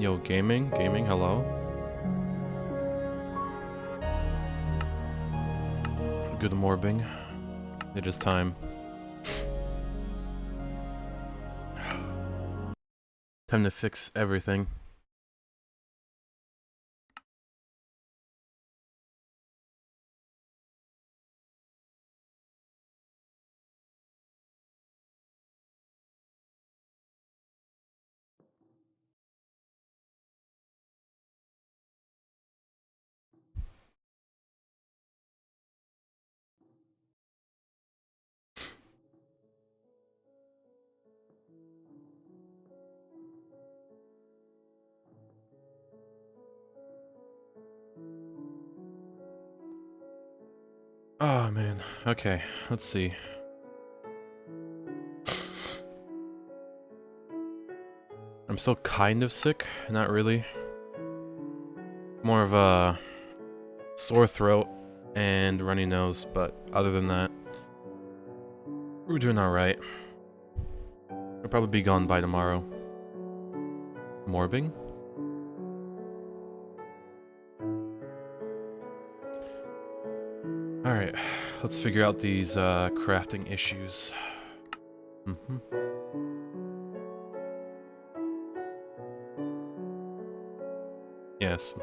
Yo, gaming, hello. Good morning. It is time. Time to fix everything. Oh man. Okay, let's see. I'm still kind of sick, not really. More of a sore throat and runny nose, but other than that, we're doing alright. I'll probably be gone by tomorrow. Morbing? Alright, let's figure out these crafting issues. Yes,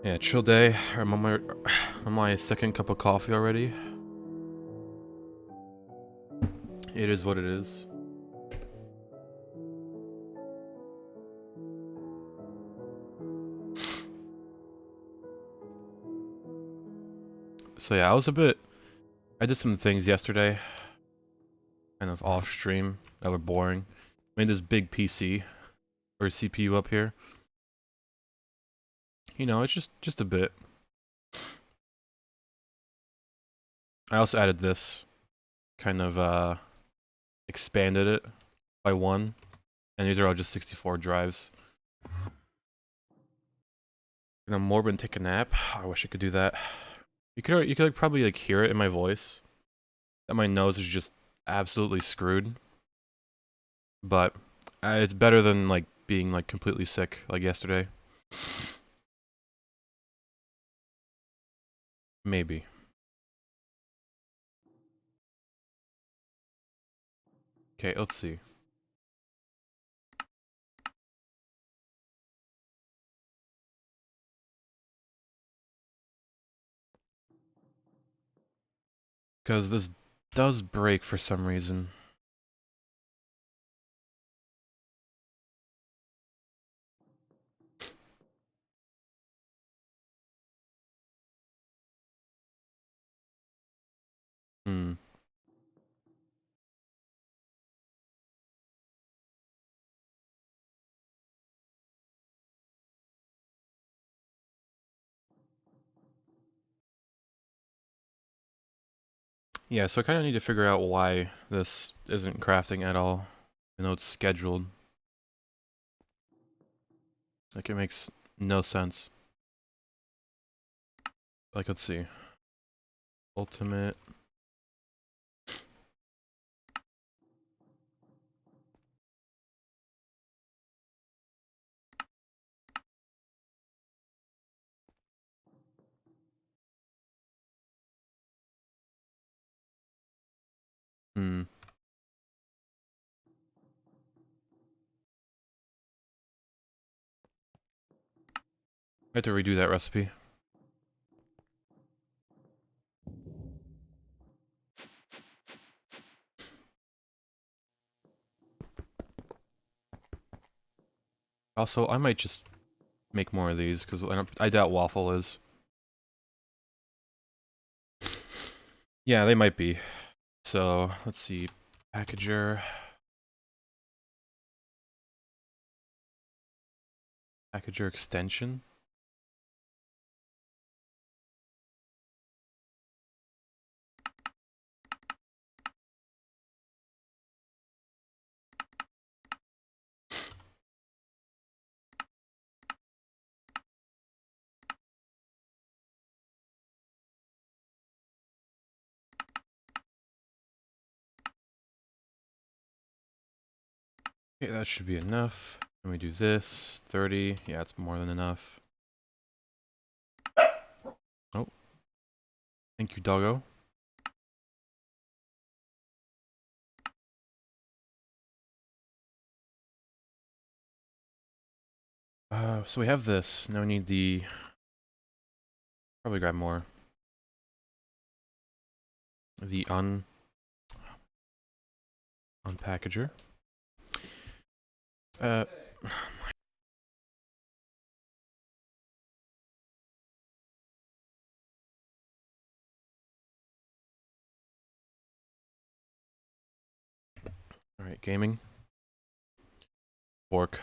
Yeah, chill day. I'm on my second cup of coffee already. It is what it is. So yeah, I did some things yesterday, kind of off stream, that were boring. Made this big PC, or CPU up here. You know, it's just a bit. I also added this, kind of expanded it by one, and these are all just 64 drives. I'm gonna morbid and take a nap. I wish I could do that. You could like, probably like hear it in my voice that my nose is just absolutely screwed. But it's better than like being like completely sick like yesterday. Maybe. Okay, let's see. Because this does break for some reason. Hmm. Yeah, so I kind of need to figure out why this isn't crafting at all. I know it's scheduled. Like, it makes no sense. Like, let's see. Ultimate. Hmm. I have to redo that recipe. Also, I might just make more of these, because I doubt Waffle is. Yeah, they might be. So, let's see. Packager. Packager extension. Okay, that should be enough. And we do this, 30. Yeah, it's more than enough. Oh. Thank you, doggo. So we have this. Now we need the... Probably grab more. The unpackager. Alright, gaming. Fork.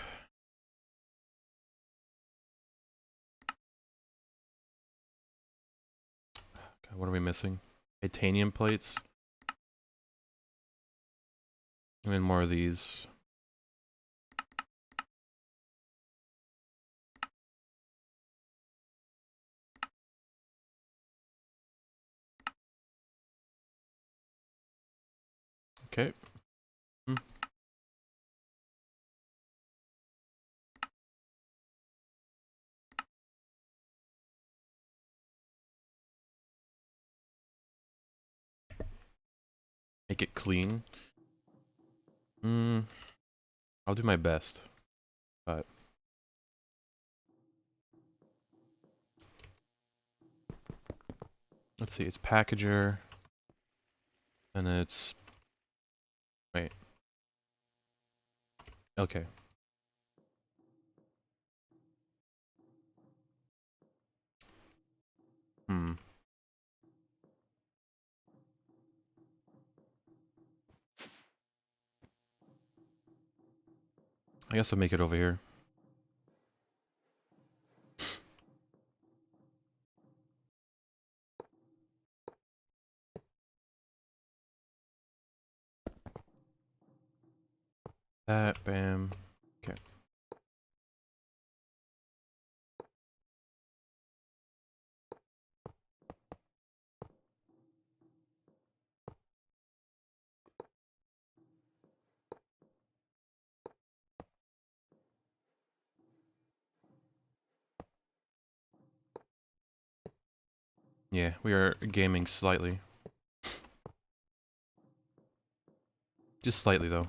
Okay, what are we missing? Titanium plates. And then more of these. Okay. Make it clean. I'll do my best. But... Let's see, it's packager. And it's... Wait. Okay. I guess I'll make it over here. That, bam. Okay. Yeah, we are gaming slightly. Just slightly, though.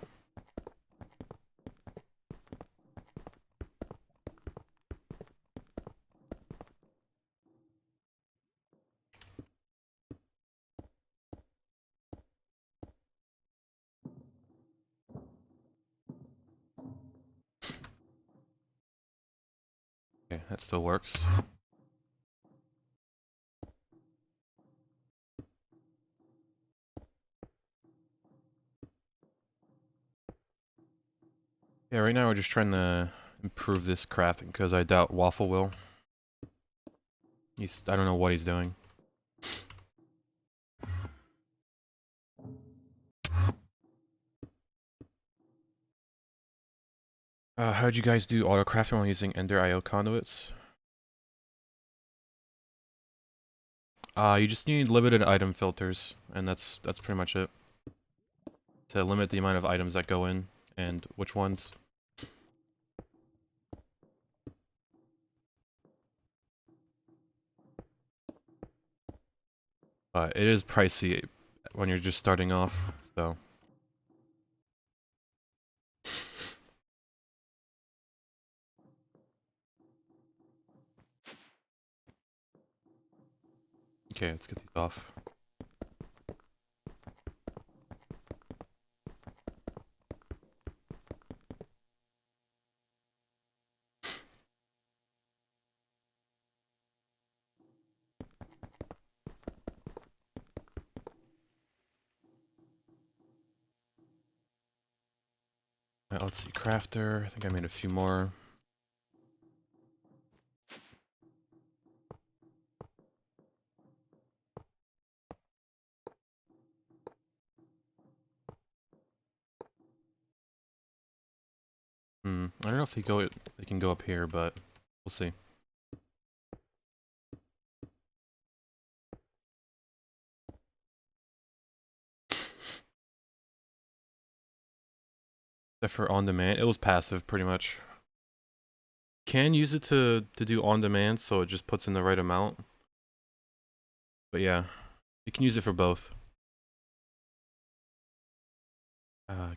Okay, that still works. Yeah, right now we're just trying to improve this crafting, because I doubt Waffle will. I don't know what he's doing. How'd you guys do auto crafting while using Ender IO conduits? You just need limited item filters, and that's pretty much it. To limit the amount of items that go in, and which ones. It is pricey when you're just starting off, so... Okay, let's get these off. Let's see, crafter. I think I made a few more. I don't know if they can go up here, but we'll see. Except for on demand. It was passive pretty much. Can use it to do on demand, so it just puts in the right amount. But yeah, you can use it for both.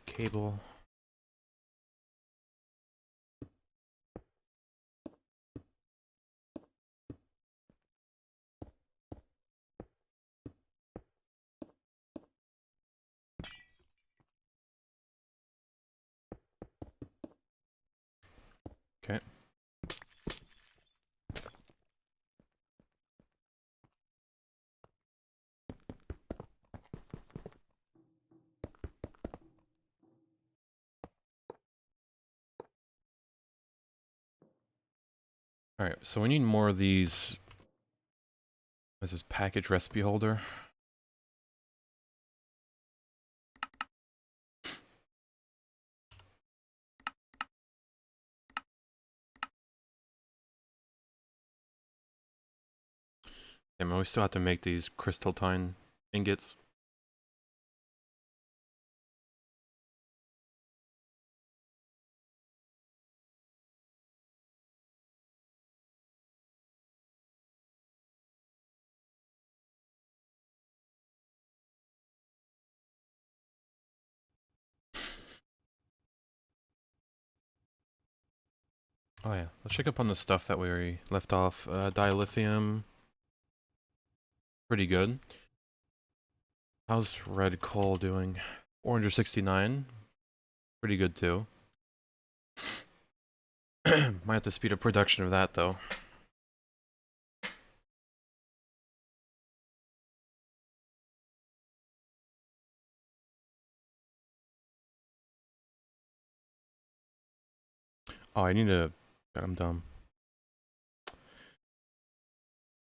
Cable. Okay. Alright, so we need more of these. What's this package recipe holder? Damn, we still have to make these crystalline ingots. Oh yeah, let's check up on the stuff that we already left off. Dilithium. Pretty good. How's red coal doing? 469. Pretty good too. Might have to speed up production of that though. Oh, I need to... God, I'm dumb.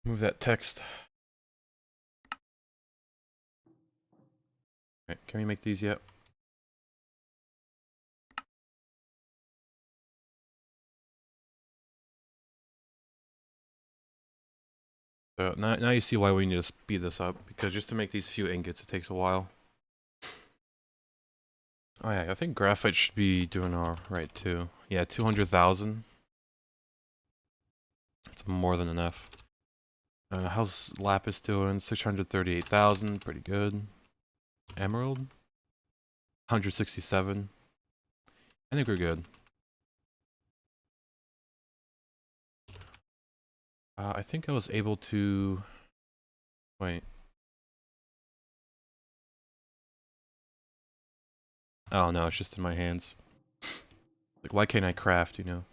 Move that text. Okay, can we make these yet? So now you see why we need to speed this up, because just to make these few ingots, it takes a while. Oh yeah, I think graphite should be doing alright too. Yeah, 200,000. That's more than enough. How's lapis doing? 638,000, pretty good. Emerald? 167. I think we're good. I think I was able to... Wait. Oh no, it's just in my hands. Like, why can't I craft, you know?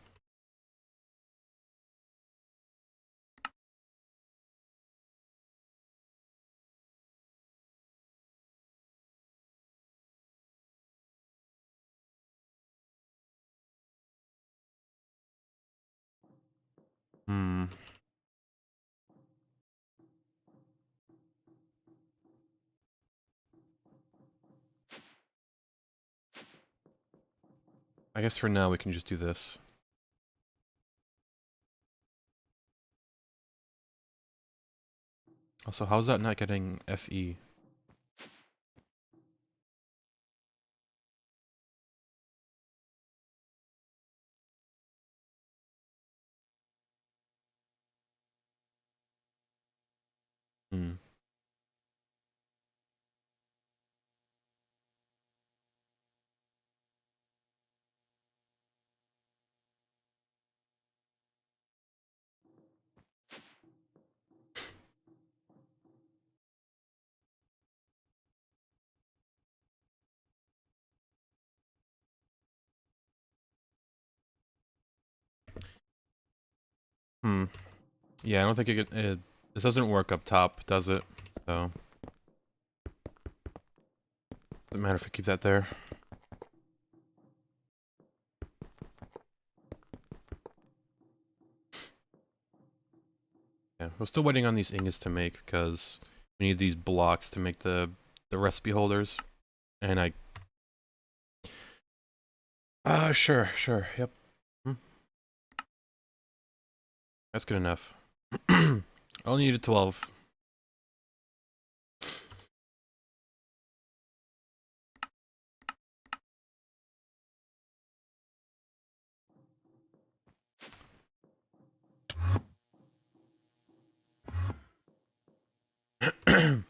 Hmm. I guess for now we can just do this. Also, how's that not getting FE? Hmm. Hmm. Yeah, I don't think this doesn't work up top, does it? So... Doesn't matter if I keep that there. Yeah, we're still waiting on these ingots to make, because we need these blocks to make the recipe holders. And I... sure, yep. Hmm. That's good enough. I only needed 12.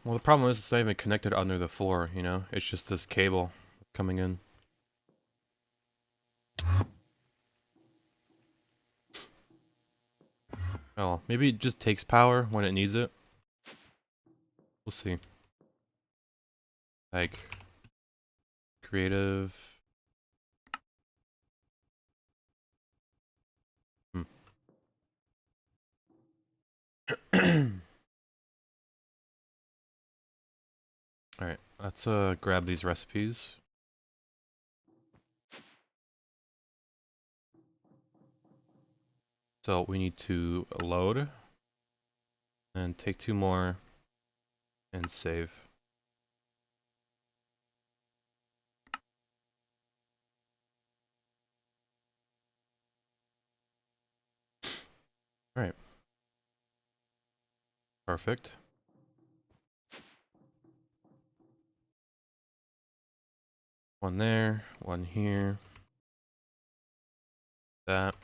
Well, the problem is it's not even connected under the floor, you know? It's just this cable coming in. Oh, maybe it just takes power when it needs it. We'll see. Like, creative. Alright, let's grab these recipes. So we need to load and take 2 more and save. Alright. Perfect. One there, one here. That.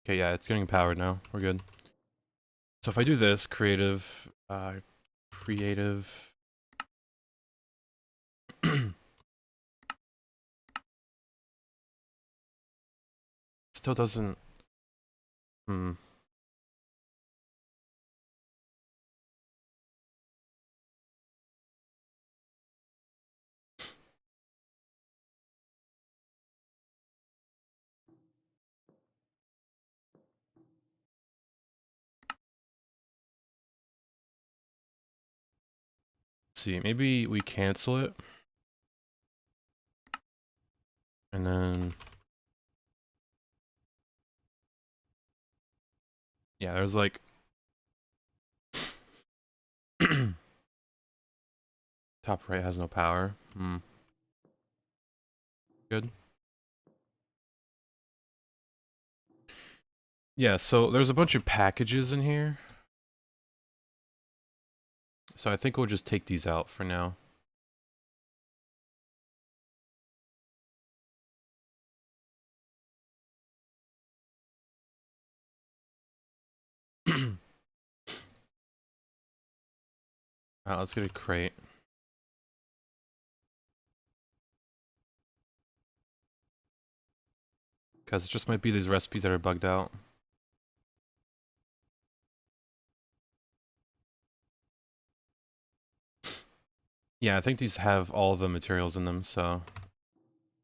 Okay, yeah, it's getting powered now. We're good. So if I do this, creative, still doesn't, see, maybe we cancel it. And then, yeah, there's like, top right has no power. Good. Yeah, so there's a bunch of packages in here. So I think we'll just take these out for now. Alright, let's get a crate. Because it just might be these recipes that are bugged out. Yeah, I think these have all the materials in them, so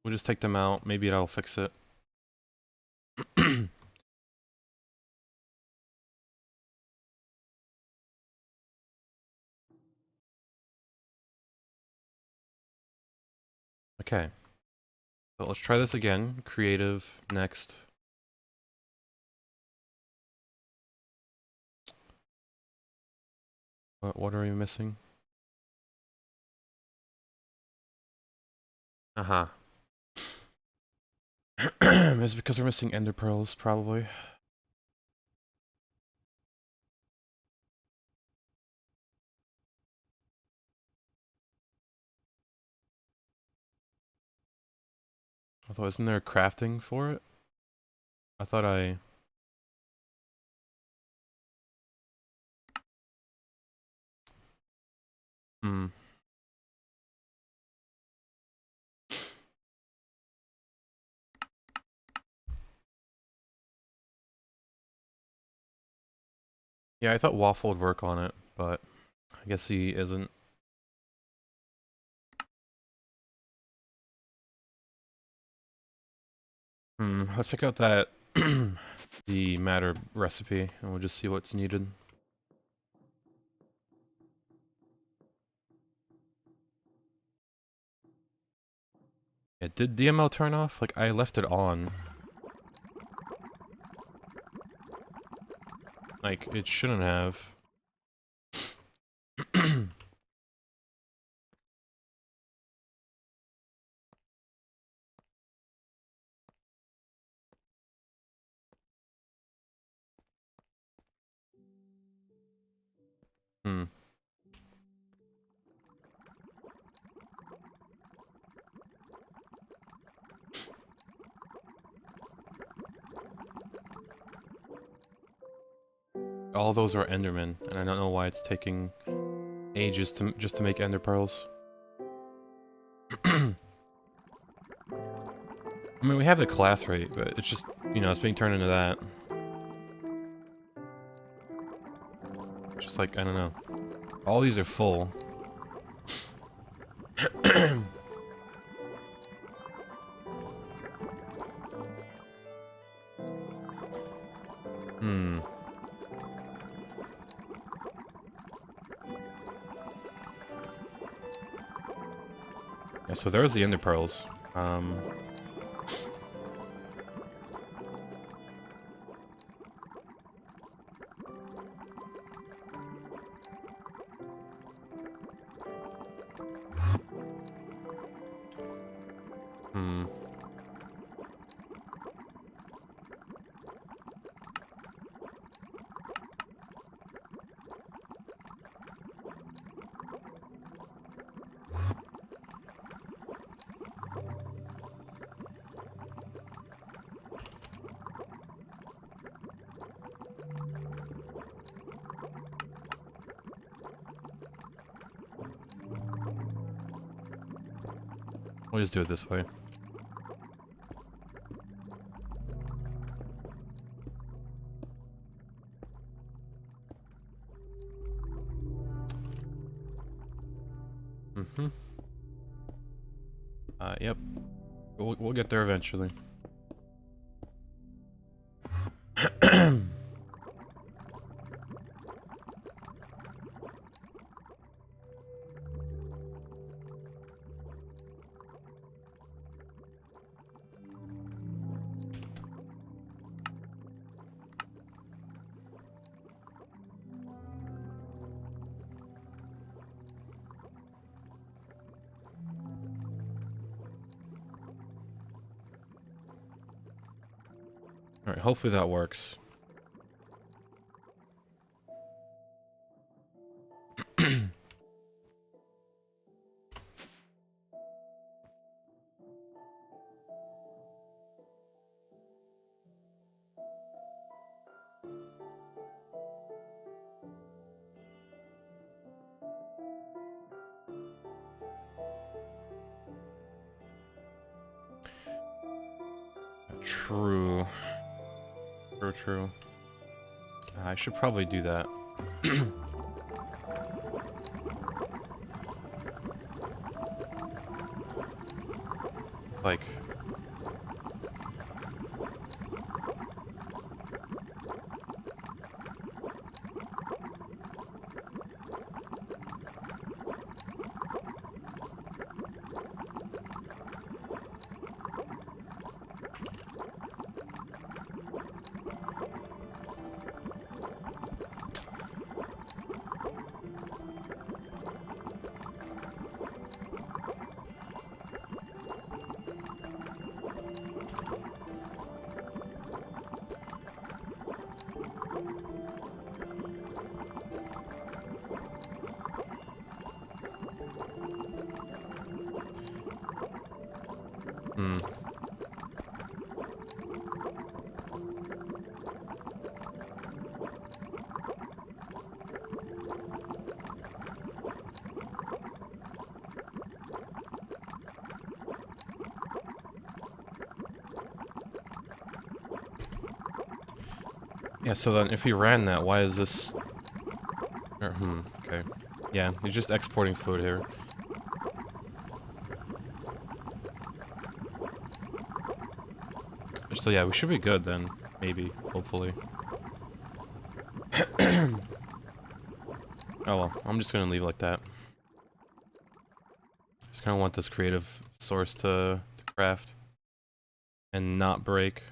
we'll just take them out. Maybe that'll fix it. Okay. So let's try this again. Creative, next. What are we missing? Uh-huh. It's because we're missing ender pearls, probably. Although, isn't there crafting for it? I thought I... Hmm. Yeah, I thought Waffle would work on it, but I guess he isn't. Let's check out that the matter recipe, and we'll just see what's needed. Yeah, did DML turn off? Like, I left it on. Like, it shouldn't have. Hmm. all those are Endermen, and I don't know why it's taking ages to just to make Ender pearls. I mean, we have the Clathrate, but it's just, you know, it's being turned into that. Just like, I don't know. All these are full. Hmm. Yeah, so there's the Ender pearls. Hmm. We'll just do it this way. Mm-hmm. Yep. We'll get there eventually. Alright, hopefully that works. True. True. I should probably do that. Like... Hmm. Yeah, so then if he ran that, why is this... okay. Yeah, he's just exporting fluid here. So yeah, we should be good then. Maybe. Hopefully. Oh well, I'm just gonna leave it like that. Just kinda want this creative source to craft. And not break.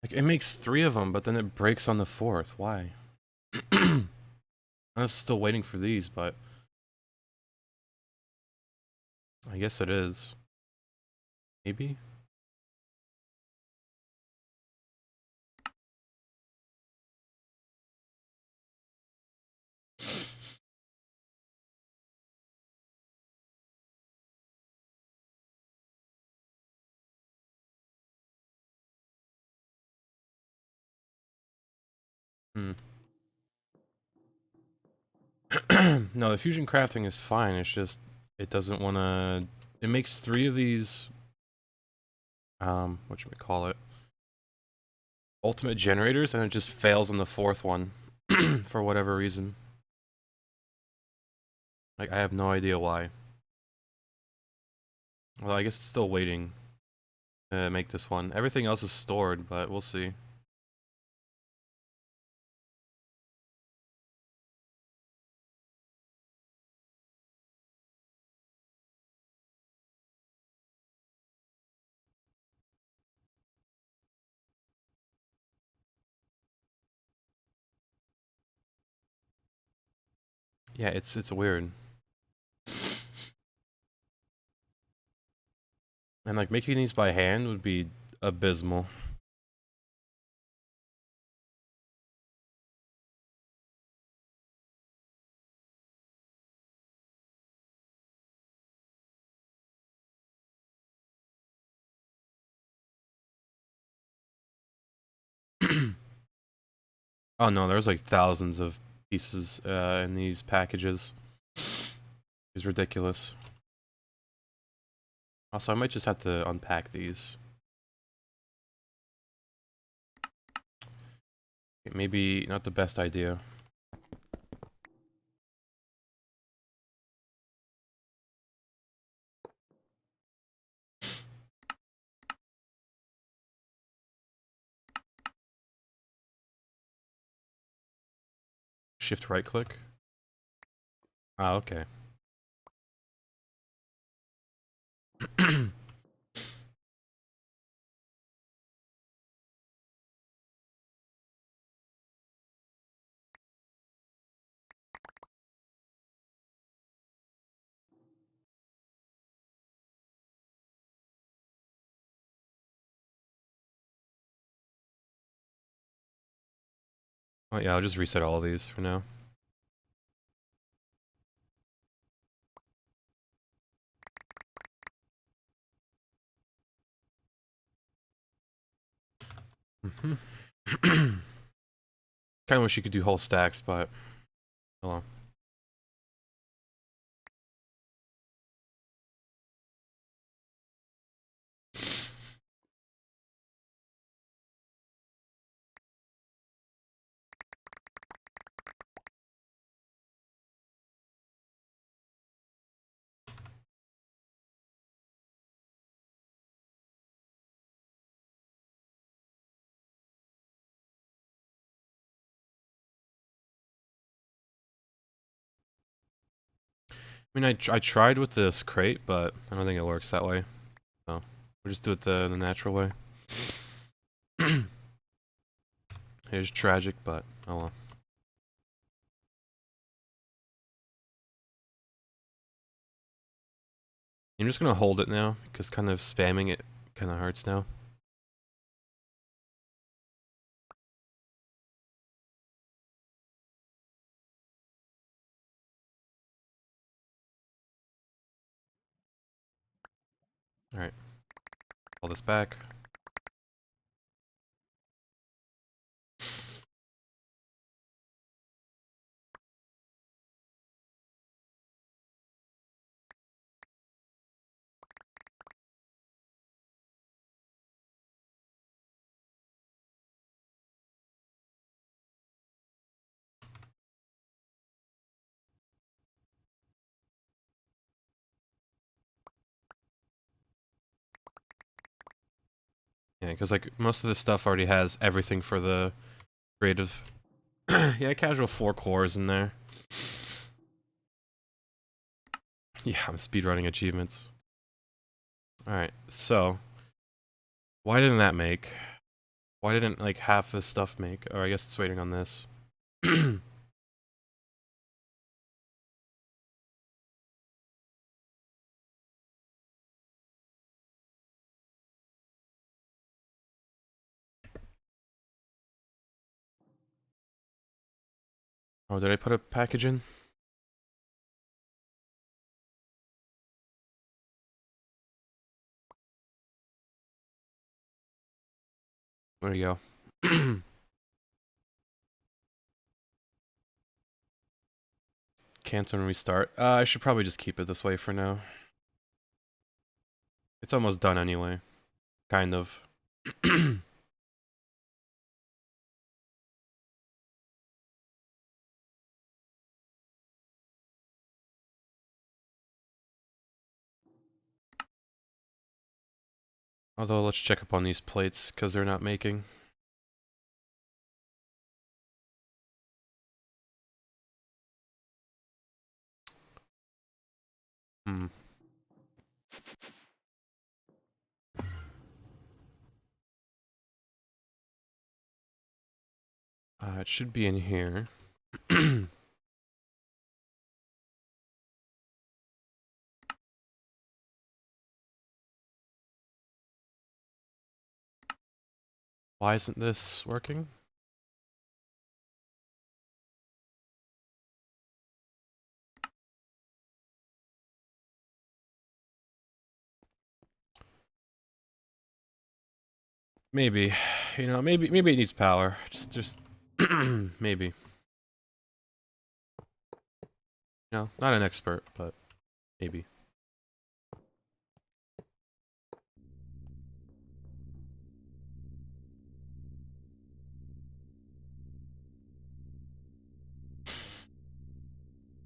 Like, it makes 3 of them, but then it breaks on the 4th. Why? I'm still waiting for these, but... I guess it is. Maybe? Hmm. No, the fusion crafting is fine. It's just it doesn't want to. It makes 3 of these. What should we call it? Ultimate generators, and it just fails on the 4th one for whatever reason. Like I have no idea why. Well, I guess it's still waiting to make this one. Everything else is stored, but we'll see. Yeah, it's weird. And like making these by hand would be abysmal. Oh no, there's like thousands of pieces in these packages. It's ridiculous. Also, I might just have to unpack these. Maybe not the best idea. Shift right click. Ah, okay. Oh yeah, I'll just reset all of these for now. Kind of wish you could do whole stacks, but oh well. I mean, I tried with this crate, but I don't think it works that way. So we'll just do it the natural way. It's tragic, but oh well. I'm just gonna hold it now, because kind of spamming it kind of hurts now. Alright, pull this back. Yeah, because like most of this stuff already has everything for the creative. Yeah, casual 4 cores in there. Yeah, I'm speedrunning achievements. Alright, so why didn't that make? Why didn't like half this stuff make? Or I guess it's waiting on this. Oh, did I put a package in? There you go. Cancel and restart. I should probably just keep it this way for now. It's almost done anyway. Kind of. Although, let's check up on these plates, because they're not making. Hmm. It should be in here. Why isn't this working? Maybe. You know, maybe it needs power. Just maybe. No, not an expert, but maybe.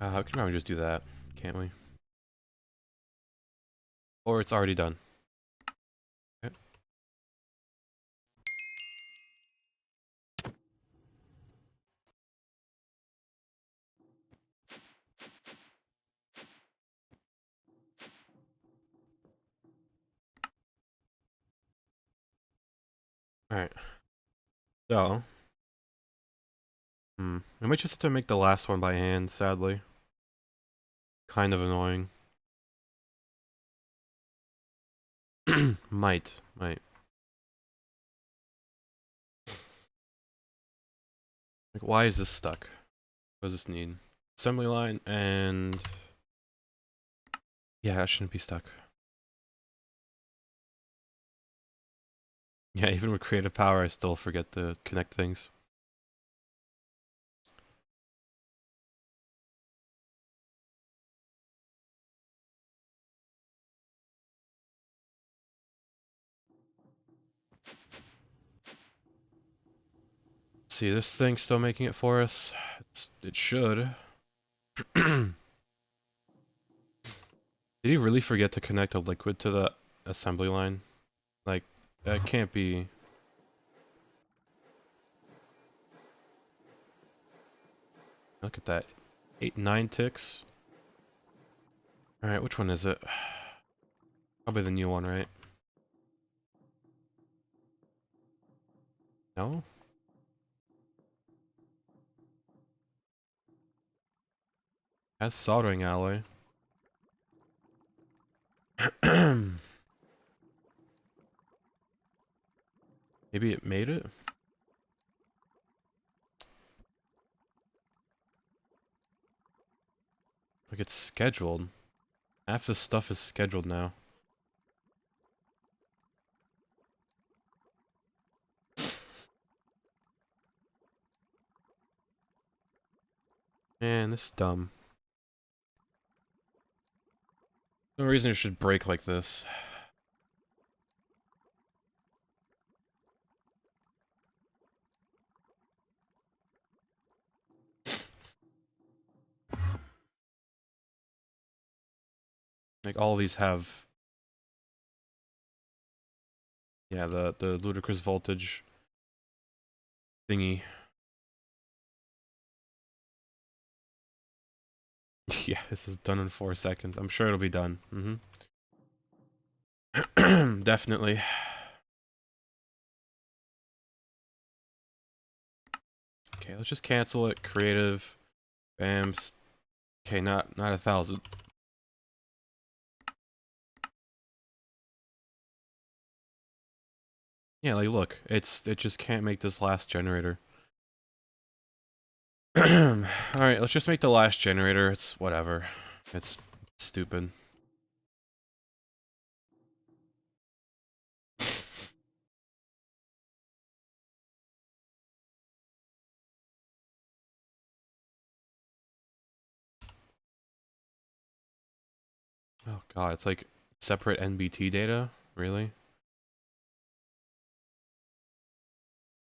We can probably just do that, can't we? Or it's already done. Okay. Alright. So. I might just have to make the last one by hand, sadly. Kind of annoying. Might. Like, why is this stuck? What does this need? Assembly line and... Yeah, that shouldn't be stuck. Yeah, even with creative power, I still forget to connect things. See, this thing's still making it for us. It should. Did he really forget to connect a liquid to the assembly line? Like, that can't be... Look at that. 9 ticks. Alright, which one is it? Probably the new one, right? No? Has soldering alloy. Maybe it made it? Like, it's scheduled. Half this stuff is scheduled now. Man, this is dumb. No reason it should break like this. Like, all these have... Yeah, the ludicrous voltage thingy. Yeah, this is done in 4 seconds. I'm sure it'll be done. Definitely. Okay, let's just cancel it. Creative. Bam. Okay, not 1,000. Yeah, like, look. It just can't make this last generator. Alright, let's just make the last generator. It's whatever. It's stupid. Oh god, it's like separate NBT data? Really?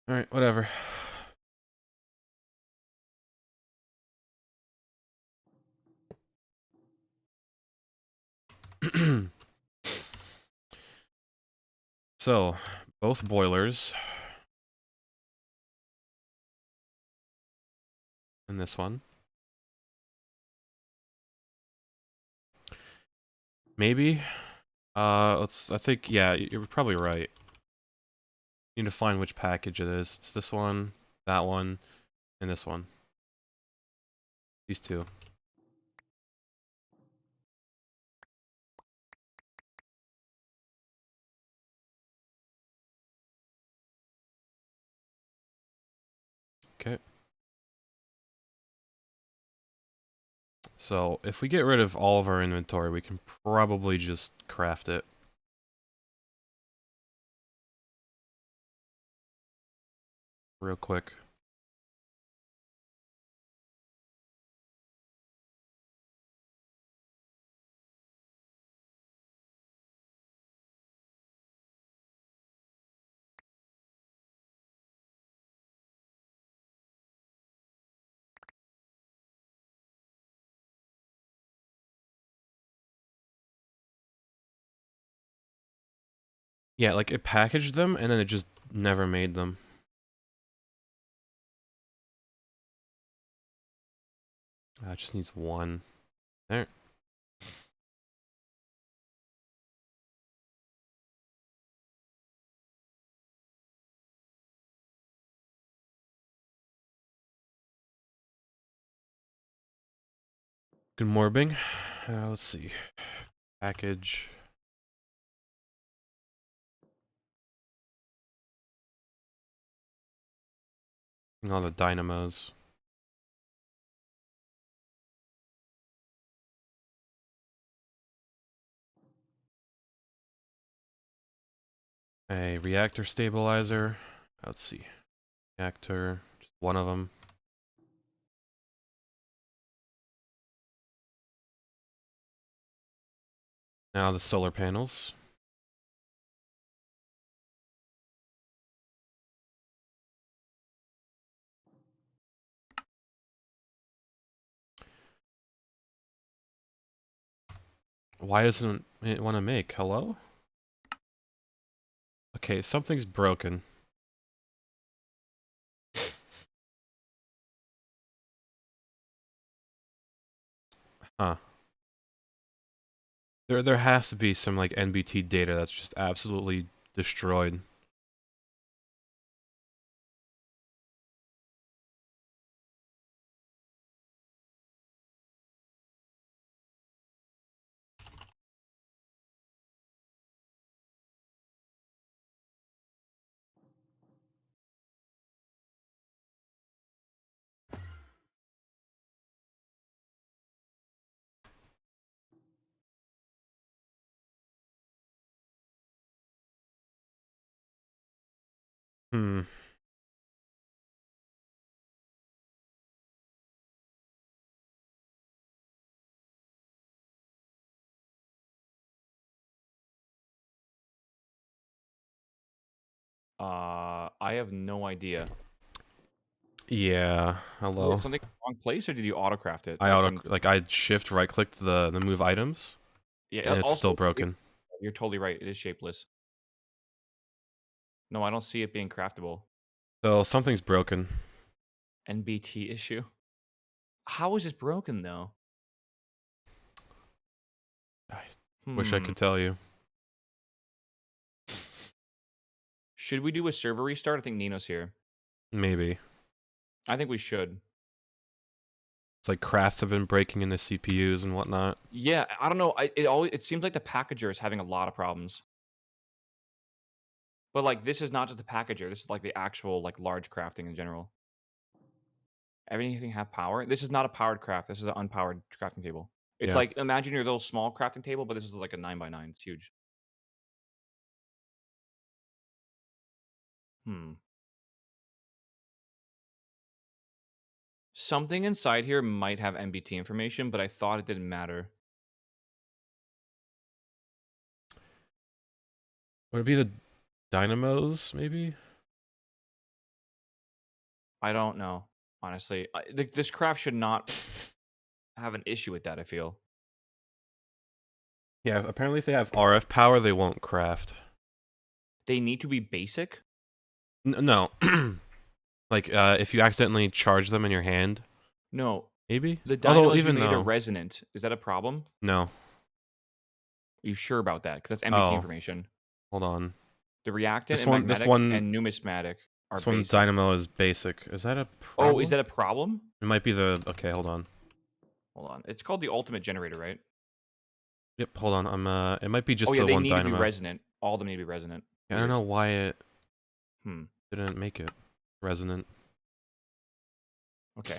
Alright, whatever. So, both boilers in this one. Maybe. I think, yeah, you're probably right. You need to find which package it is. It's this one, that one, and this one. These two. Okay. So, if we get rid of all of our inventory, we can probably just craft it. Real quick. Yeah, like it packaged them and then it just never made them. It just needs one. There. Good morning. Let's see. Package. And all the dynamos. A reactor stabilizer. Let's see. Reactor. Just one of them. Now the solar panels. Why doesn't it want to make? Hello? Okay, something's broken. Huh. There has to be some like NBT data that's just absolutely destroyed. Hmm. I have no idea. Yeah. Was it Hello. something in the wrong place, or did you autocraft it? I Like auto from like I shift right clicked the move items yeah. and it's Also, still broken. you're totally right. It is shapeless. No, I don't see it being craftable. So something's broken. NBT issue. How is this broken though? I wish I Hmm. could tell you. Should we do a server restart? I think Nino's here. Maybe. I think we should. It's like crafts have been breaking into CPUs and whatnot. Yeah, I don't know. It seems like the packager is having a lot of problems. But like this is not just the packager. This is like the actual like large crafting in general. Everything have power. This is not a powered craft. This is an unpowered crafting table. It's Yeah. like imagine your little small crafting table, but this is like a 9x9. It's huge. Hmm. Something inside here might have MBT information, but I thought it didn't matter. Would it be the dynamos, maybe? I don't know, honestly. This craft should not have an issue with that, I feel. Yeah, apparently if they have RF power, they won't craft. They need to be basic? No. Like, if you accidentally charge them in your hand, No. maybe? The Although, dynamos you even made are though... resonant. Is that a problem? No. Are you sure about that? Because that's MBT Oh, information. hold on. The reactant This and one, this magnetic one, and numismatic are this one basic. dynamo is basic. Is that a Oh, is problem? that a problem? It might be the... Okay, hold on. Hold on. It's called the ultimate generator, right? Yep, hold on. It might be Oh just yeah, the they one need to be dynamo. resonant. All of them need to be resonant. I don't Weird. know why it Hmm. didn't make it resonant. Okay.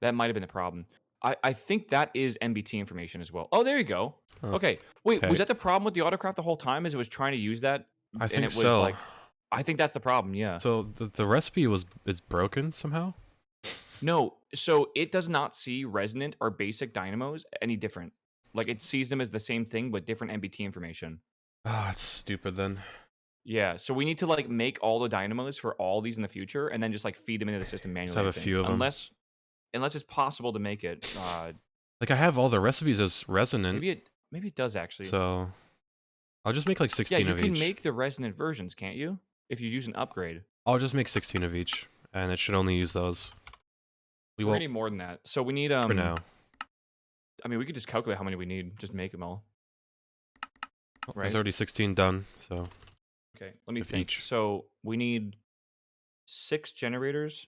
That might have been the problem. I think that is MBT information as well. Oh, there you go. Oh, Okay. Wait, okay. was that the problem with the autocraft the whole time? Is it was trying to use that, I and think it was so. like, I think that's the problem. Yeah. So the recipe is broken somehow? No, so it does not see resonant or basic dynamos any different. Like it sees them as the same thing but different MBT information. Ah, it's stupid then. Yeah, so we need to like make all the dynamos for all these in the future and then just like feed them into the system Just manually. have I a think. few of them. Unless it's possible to make it. Like I have all the recipes as resonant, Maybe it does actually. so I'll just make like Yeah, 16 you of can each. make the resonant versions, can't you? If you use an upgrade. I'll just make 16 of each, and it should only use those. We We're won't gonna need more than that. So we need for now. I mean, we could just calculate how many we need. Just make them all. Well, Right. there's already 16 done, so Okay, let me With think. each. So we need 6 generators.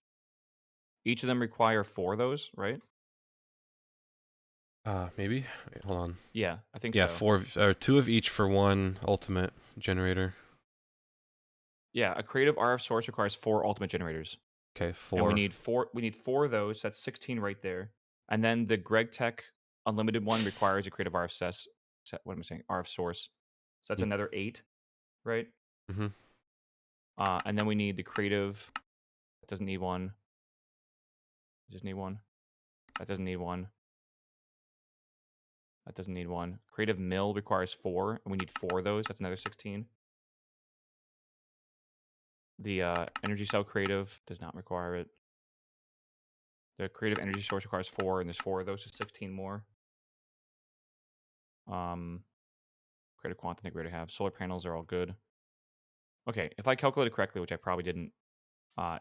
Each of them require 4 of those, right? maybe. Wait, hold on. Yeah, I think Yeah, so. 2 of each for one ultimate generator. Yeah, a creative RF source requires 4 ultimate generators. Okay, And we 4. need 4 of those. That's 16 right there. And then the Greg Tech unlimited one requires a creative RF what am I saying? RF source. So that's another 8, right? Mm-hmm. And then we need the creative. That doesn't need one. Just need one. That doesn't need one. That doesn't need one. Creative mill requires 4, and we need 4 of those. That's another 16. The energy cell creative does not require it. The creative energy source requires 4, and there's 4 of those, so 16 more. Creative quantum, I think we already have. Solar panels are all good. Okay, if I calculated correctly, which I probably didn't,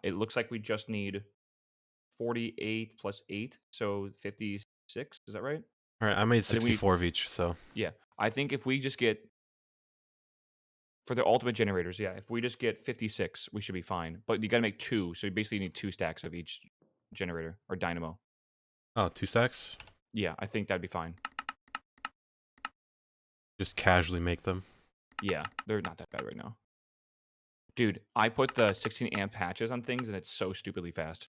it looks like we just need 48 plus 8, so 56. Is that right? All right, I made I think we 64 of each, so Yeah, I think if we just get for the ultimate generators, yeah, if we just get 56, we should be fine. But you got to make 2, so you basically need 2 stacks of each generator or dynamo. oh, 2 stacks. Yeah, I think that'd be fine. Just casually make them. Yeah, they're not that bad right now. Dude, I put the 16 amp patches on things and it's so stupidly fast.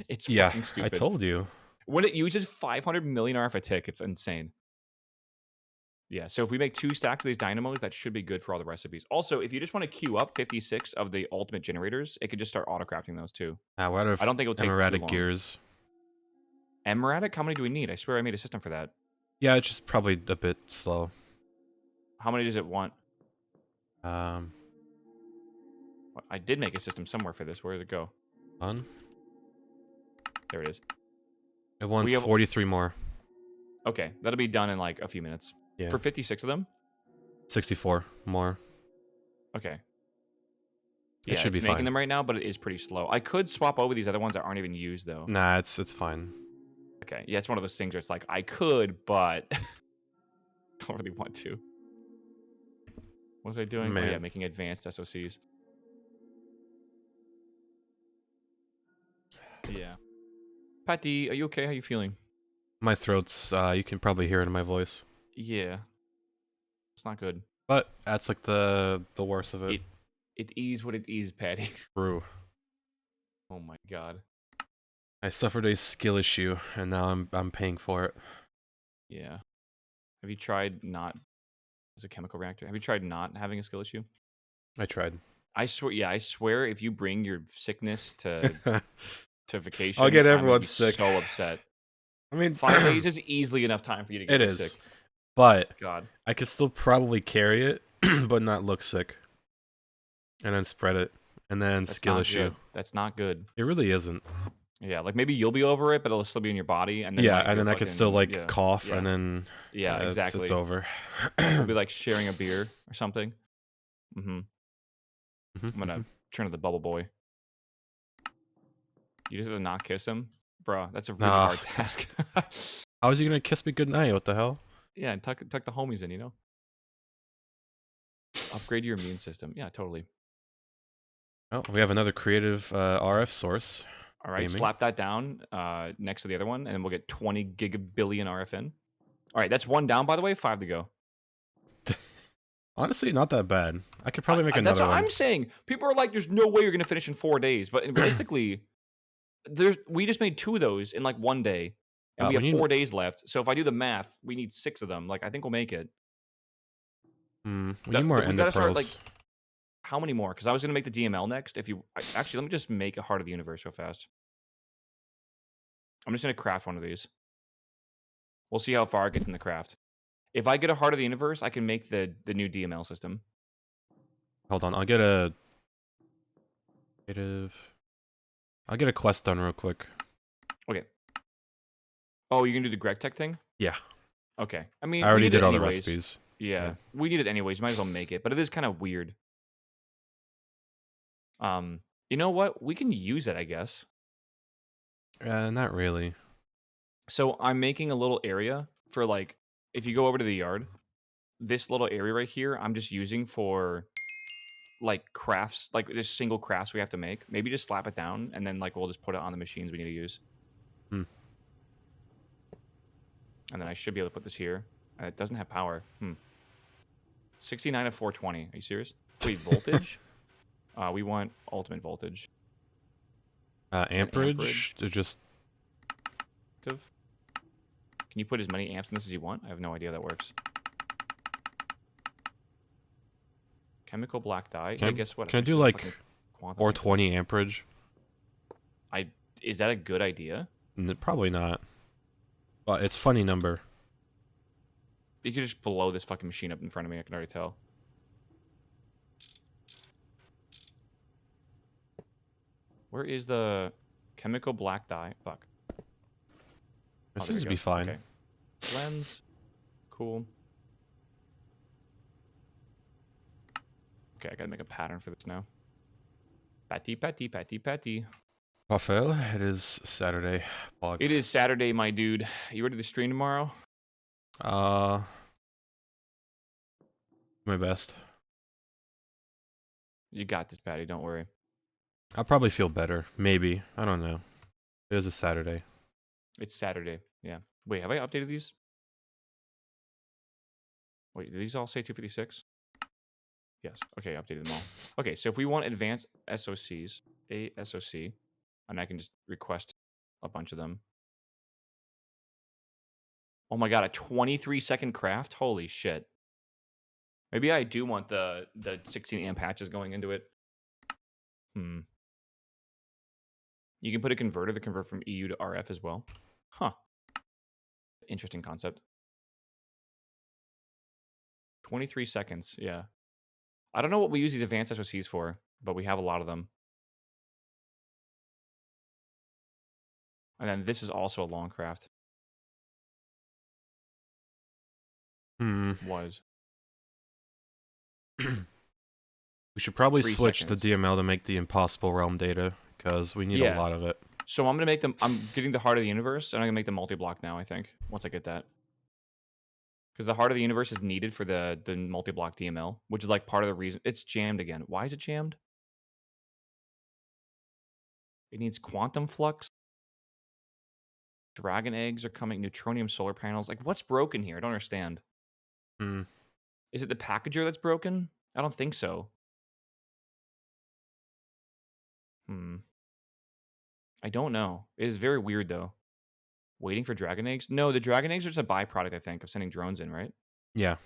It's fucking stupid. I told you. When it uses 500 million RF a tick, it's insane. Yeah, so if we make 2 stacks of these dynamos, that should be good for all the recipes. Also, if you just want to queue up 56 of the ultimate generators, it could just start auto-crafting those too. What if I don't think it'll take too Emeradic long. gears? Emeradic? How many do we need? I swear I made a system for that. Yeah, it's just probably a bit slow. How many does it want? I did make a system somewhere for this. Where did it go? Done. There it is. It wants 43 more. Okay, that'll be done in like a few minutes. Yeah. For 56 of them? 64 more. Okay. It Yeah, should it's be making fine. them right now, but it is pretty slow. I could swap over these other ones that aren't even used though. Nah, it's fine. Okay, yeah, it's one of those things where it's like I could, but don't really want to. What was I doing? Man. Oh yeah, making advanced SOCs. Yeah. Patty, are you okay? How you feeling? My throat's, you can probably hear it in my voice. Yeah. It's not good. But that's like the worst of it. It is what it is, Patty. True. Oh my god. I suffered a skill issue, and now I'm paying for it. Yeah. Have you tried not as a chemical reactor? Have you tried not having a skill issue? I tried. I swear if you bring your sickness to vacation, I'll get I'm everyone gonna be sick. so upset. I mean, 5 days is easily enough time for you to get it is, sick. but God. I could still probably carry it but not look sick. And then spread it. And then That's skill not issue. good. That's not good. It really isn't. Yeah, like maybe you'll be over it, but it'll still be in your body, and then Yeah, like and your then I could still fucking like cough, and yeah, then yeah, it's exactly. over. It'll be like sharing a beer or something. I'm gonna turn to the bubble boy. You just have to not kiss him, bro. That's a really Nah, hard task. how is he gonna kiss me goodnight? What the hell? Yeah, and tuck the homies in, you know. Upgrade your immune system. Yeah, totally. Oh, we have another creative RF source. All right, Gaming. slap that down next to the other one, and then we'll get 20 gigabillion RFN. All right, that's one down, by the way. 5 to go. Honestly, not that bad. I could probably make That's another what one. I'm saying. People are like, "There's no way you're gonna finish in 4 days," but realistically, we just made 2 of those in like 1 day, and we We have need 4 days left. So if I do the math, we need 6 of them. Like I think we'll make it. we need more We ender gotta start like pearls. how many more? Because I was gonna make the DML next. Actually, let me just make a Heart of the Universe real fast. I'm just gonna craft one of these. We'll see how far it gets in the craft. If I get a Heart of the Universe, I can make the new DML system. Hold on, I'll get a quest done real quick. Okay. Oh, you're gonna do the Greg Tech thing? Yeah. Okay. I I mean, we already need did it all the anyways. recipes. Yeah, we need it anyways. Might as well make it, but it is kind of weird. You know what? We can use it, I guess. Not really. So I'm making a little area for like, if you go over to the yard, this little area right here, I'm just using for like crafts, like this single crafts we have to make. Maybe just slap it down, and then like we'll just put it on the machines we need to use. Hmm. And then I should be able to put this here. And it doesn't have power. 69 of 420. Are you serious? Wait, voltage? We want ultimate voltage. And Amperage? They're just... Can you put as many amps in this as you want? I have no idea how that works. Chemical black dye. Can Yeah, guess what? Can I do Actually, like fucking quantum 420 amperage? Is that a good idea? Probably not. But it's funny number. You could just blow this fucking machine up in front of me. I can already tell. Where is the chemical black dye? Fuck. It Oh, there seems we to be go. fine. Okay. Lens. Cool. Okay, I gotta make a pattern for this now. Patty, patty, patty, patty. Waffle, it is Saturday. Pog. It is Saturday, my dude. You ready to stream tomorrow? My best. You got this, Patty. Don't worry. I'll probably feel better. Maybe. I don't know. It is a Saturday. It's Saturday. Yeah. Wait, have I updated these? Wait, do these all say 256? Yes. Okay, updated them all. Okay, so if we want advanced SOCs, a SOC, and I can just request a bunch of them. Oh my god, a 23-second craft? Holy shit. Maybe I do want the 16 amp patches going into it. You can put a converter to convert from EU to RF as well. Huh. Interesting concept. 23 seconds, yeah. I don't know what we use these advanced SOCs for, but we have a lot of them. And then this is also a long craft. Was. We should probably 3 switch seconds. the DML to make the impossible realm data, because we need a lot of it. So I'm going to make them... I'm getting the Heart of the Universe, and I'm going to make the multi-block now, I think, once I get that. Because the Heart of the Universe is needed for the multi-block DML, which is like part of the reason... It's jammed again. Why is it jammed? It needs quantum flux. Dragon eggs are coming. Neutronium solar panels. Like, what's broken here? I don't understand. Is it the packager that's broken? I don't think so. I don't know. It is very weird, though. Waiting for dragon eggs? No, the dragon eggs are just a byproduct, I think, of sending drones in, right? Yeah.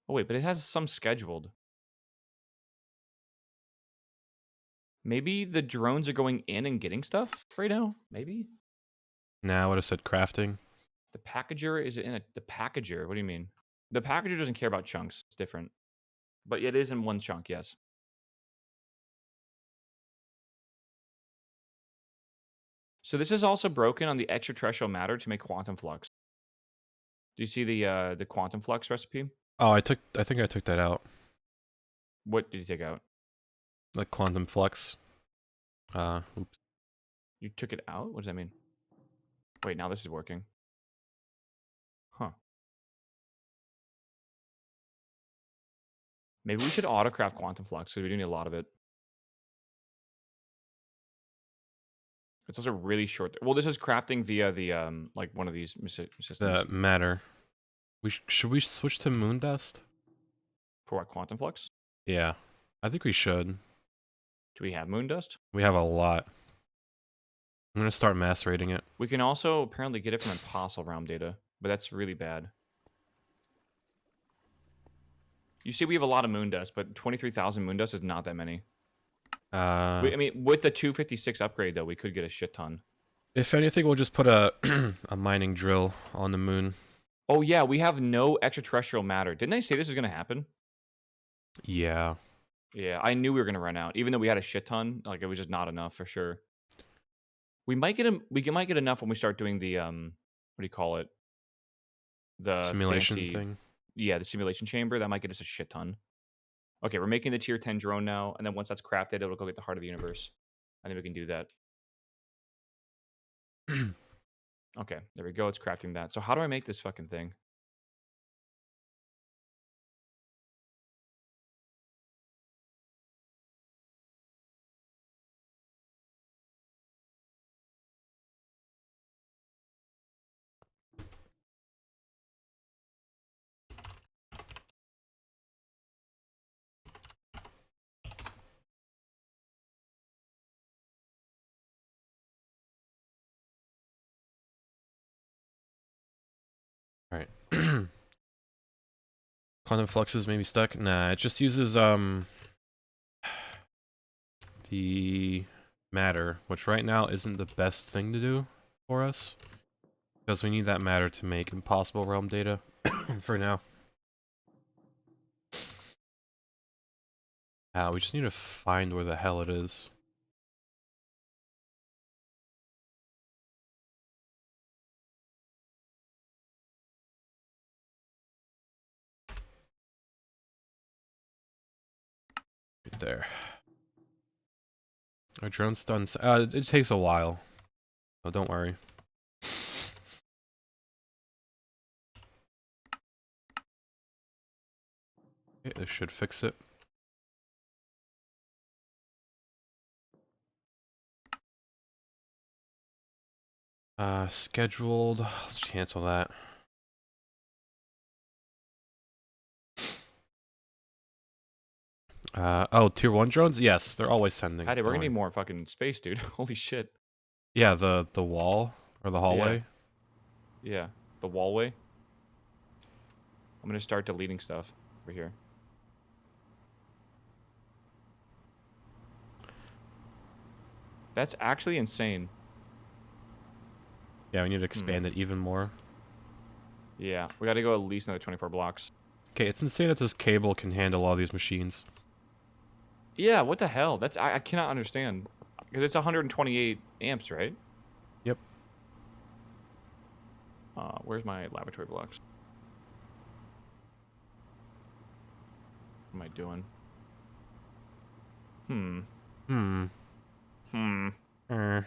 Oh, wait, but it has some scheduled. Maybe the drones are going in and getting stuff right now? Maybe? Nah, I would have said crafting. The packager is in the packager. What do you mean? The packager doesn't care about chunks. It's different. But it is in one chunk, yes. So this is also broken on the extraterrestrial matter to make quantum flux. Do you see the quantum flux recipe? Oh, I think I took that out. What did you take out? Like quantum flux. Oops. You took it out? What does that mean? Wait, now this is working. Huh. Maybe we should autocraft quantum flux because we do need a lot of it. It's also really short. Well, this is crafting via the like one of these systems. The matter. Should we switch to moon dust? For what, quantum flux? Yeah, I think we should. Do we have moon dust? We have a lot. I'm gonna start macerating it. We can also apparently get it from Impossible realm data, but that's really bad. You see, we have a lot of moon dust, but 23,000 moon dust is not that many. I mean, with the 256 upgrade, though, we could get a shit ton. If anything, we'll just put a a mining drill on the moon. Oh, yeah, we have no extraterrestrial matter. Didn't I say this was going to happen? Yeah. Yeah, I knew we were going to run out. Even though we had a shit ton, like, it was just not enough for sure. We might get enough when we start doing the, what do you call it? The Simulation fancy, thing. yeah, the simulation chamber. That might get us a shit ton. Okay, we're making the tier 10 drone now, and then once that's crafted, it'll go get the heart of the universe. And then we can do that. Okay, there we go. It's crafting that. So how do I make this fucking thing? All right. Quantum flux is maybe stuck. Nah, it just uses the matter, which right now isn't the best thing to do for us, because we need that matter to make Impossible realm data for now. We just need to find where the hell it is. Right there. Our drone's done. It takes a while. Oh, don't worry. Okay, this should fix it. Scheduled. Let's cancel that. Oh, tier 1 drones? Yes, they're always sending. Patty, we're gonna need more fucking space, dude. Holy shit. Yeah, the wall or the hallway. Yeah, the wallway. I'm gonna start deleting stuff over here. That's actually insane. Yeah, we need to expand it even more. Yeah, we gotta go at least another 24 blocks. Okay, it's insane that this cable can handle all these machines. Yeah, what the hell? That's I cannot understand. Because it's 128 amps, right? Yep. Where's my laboratory blocks? What am I doing? Uh,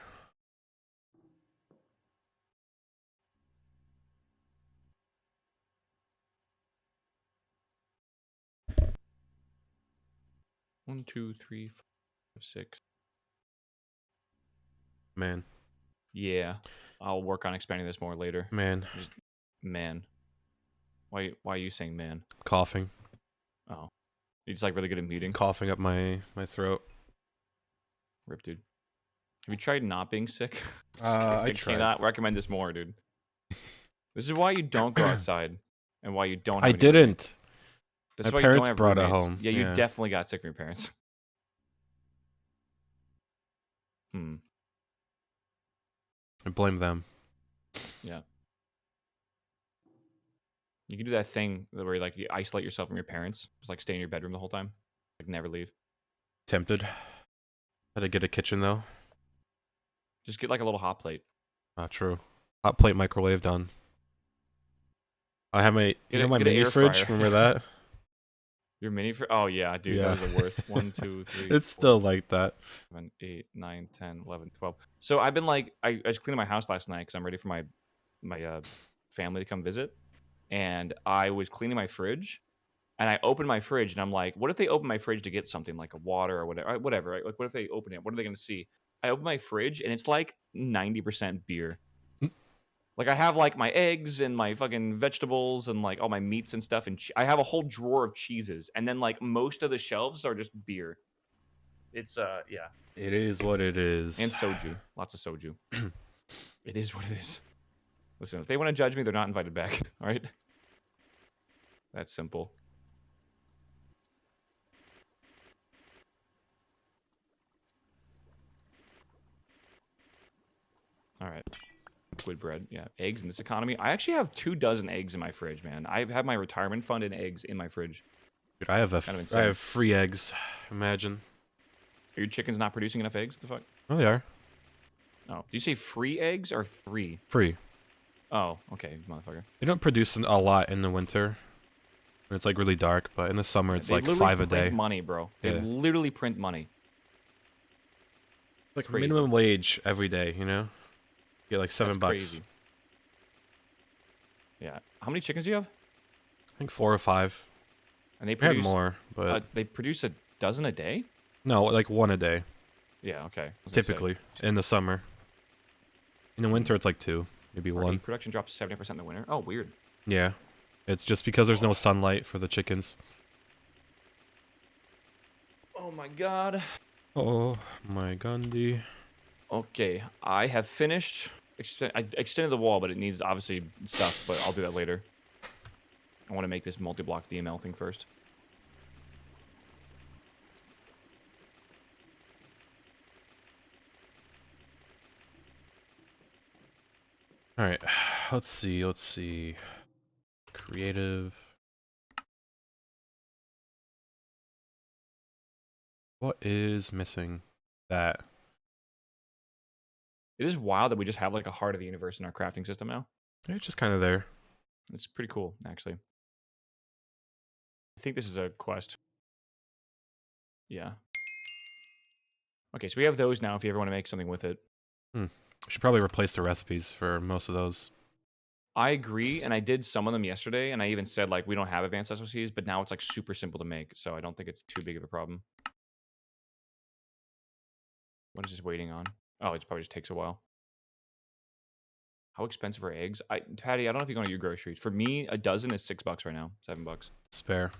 1, 2, 3, 4, 6. man. Yeah, I'll work on expanding this more later. Man. Just, man. Why are you saying man? Coughing. Oh. You're just like really good at muting? Coughing up my throat. Rip, dude. Have you tried not being sick? I cannot recommend this more, dude. This is why you don't go outside. And why you don't have I any didn't. roommates. This My is why parents you don't have brought it roommates. home. Yeah, you definitely got sick from your parents. I blame them. Yeah. You can do that thing where you, like, you isolate yourself from your parents. Just like stay in your bedroom the whole time. Like never leave. Tempted. Had to get a kitchen though. Just get like a little hot plate. True. Hot plate microwave done. I have my, you know, my Get an mini air fridge. fryer. Remember that? Your mini fridge? Oh yeah, dude, that Yeah. was the worst. 1, 2, 3, It's 4, still like that. 7, 8, 9, 10, 11, 12. So I've been like, I was cleaning my house last night because I'm ready for my family to come visit, and I was cleaning my fridge, and I opened my fridge, and I'm like, what if they open my fridge to get something like a water or whatever, whatever, right? Like, what if they open it? What are they going to see? I open my fridge, and it's like 90% beer. Like I have like my eggs and my fucking vegetables and like all my meats and stuff, and I have a whole drawer of cheeses, and then like most of the shelves are just beer. It's yeah, It is what it and is. soju, lots of soju. It is what it is. Listen, if they want to judge me, they're not invited back. All right, that's simple. All right, liquid bread, yeah, eggs in this economy. I actually have 24 eggs in my fridge, man. I have my retirement fund in eggs in my fridge. Dude, I have Kind of I insane. have free eggs. Imagine. Are your chickens not producing enough eggs? What the fuck? Oh, they are. Oh, do you say free eggs or 3? Free. Oh, okay, motherfucker. They don't produce a lot in the winter. When it's like really dark, but in the summer Yeah, it's they like literally 5 a print day. money, bro. They Yeah. literally print money. Like Crazy. minimum wage every day, you know? Get like That's $7. crazy. Yeah. How many chickens do you have? I think 4 or 5. And they We had produce more, but a dozen a day? no, like 1 a day. Yeah, okay. I was gonna say, Typically in the summer. In the winter it's like 2, maybe our 1. egg production drops 70% in the winter. Oh, weird. Yeah. It's just because there's no sunlight for the chickens. Oh my god. Oh my Gandhi. Okay, I have finished. I extended the wall, but it needs obviously stuff, but I'll do that later. I want to make this multi-block DML thing first. Alright, let's see. Creative. What is missing? That. It is wild that we just have like a heart of the universe in our crafting system now. It's just kind of there. It's pretty cool, actually. I think this is a quest. Yeah. Okay, so we have those now if you ever want to make something with it. Hmm. Should probably replace the recipes for most of those. I agree, and I did some of them yesterday, and I even said, like, we don't have advanced SOCs, but now it's, like, super simple to make, so I don't think it's too big of a problem. What is this waiting on? Oh, it probably just takes a while. How expensive are eggs? Patty, I don't know if you go to your groceries. For me, a dozen is $6 right now. $7. Spare.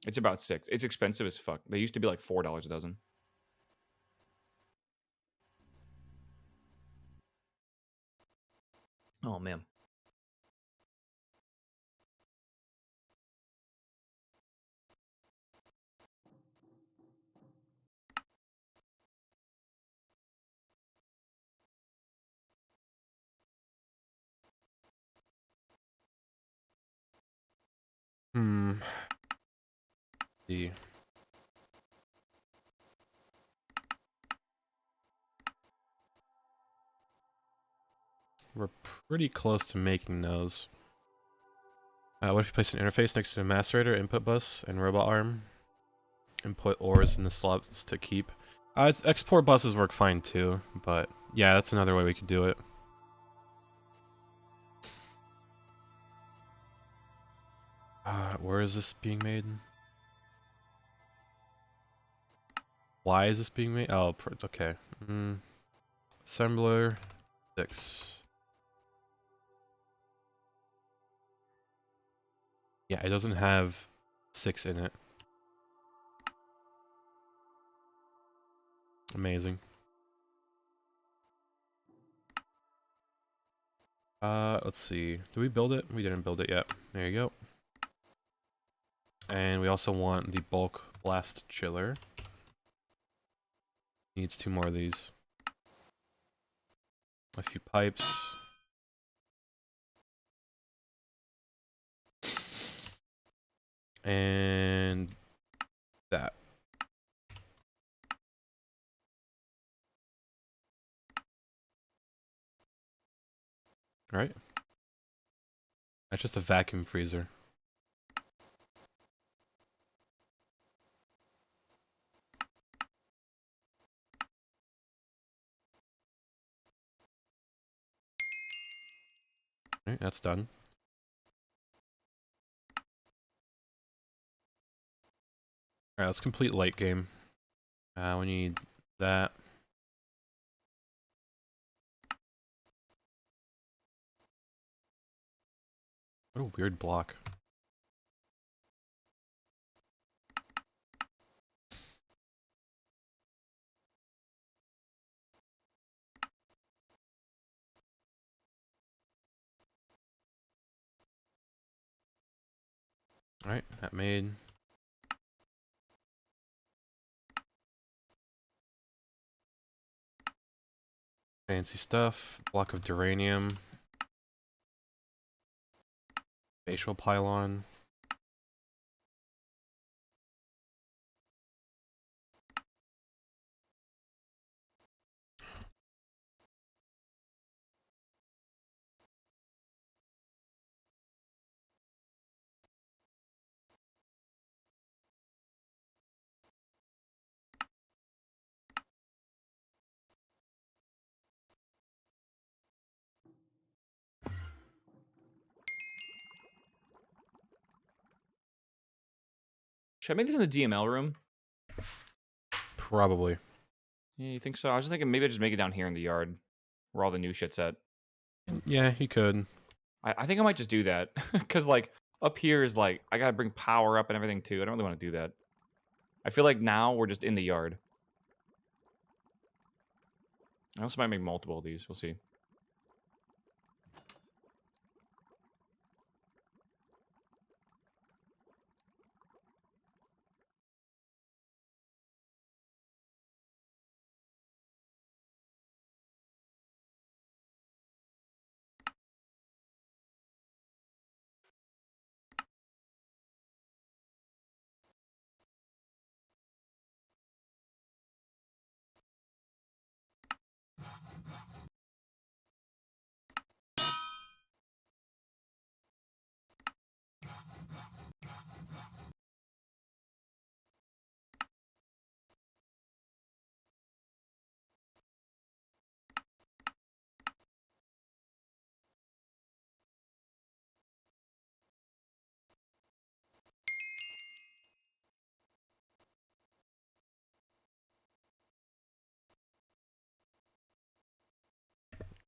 It's about 6. It's expensive as fuck. They used to be like $4 a dozen. Oh man. Hmm. See. We're pretty close to making those. What if you place an interface next to the macerator, input bus, and robot arm? And put ores in the slots to keep. Export buses work fine too, but yeah, that's another way we could do it. Where is this being made? Why is this being made? Oh, okay. Assembler 6. Yeah, it doesn't have 6 in it. Amazing. Let's see. Did we build it? We didn't build it yet. There you go. And we also want the bulk blast chiller. Needs 2 more of these. A few pipes. And that. Right? That's just a vacuum freezer. Right, that's done. Alright, let's complete light game. We need that. What a weird block. Alright, that made. Fancy stuff. Block of duranium. Facial pylon. Should I make this in the DML room? Probably. Yeah, you think so? I was just thinking maybe I just make it down here in the yard, where all the new shit's at. Yeah, you could. I think I might just do that, because like up here is like I gotta bring power up and everything too. I don't really want to do that. I feel like now we're just in the yard. I also might make multiple of these. We'll see.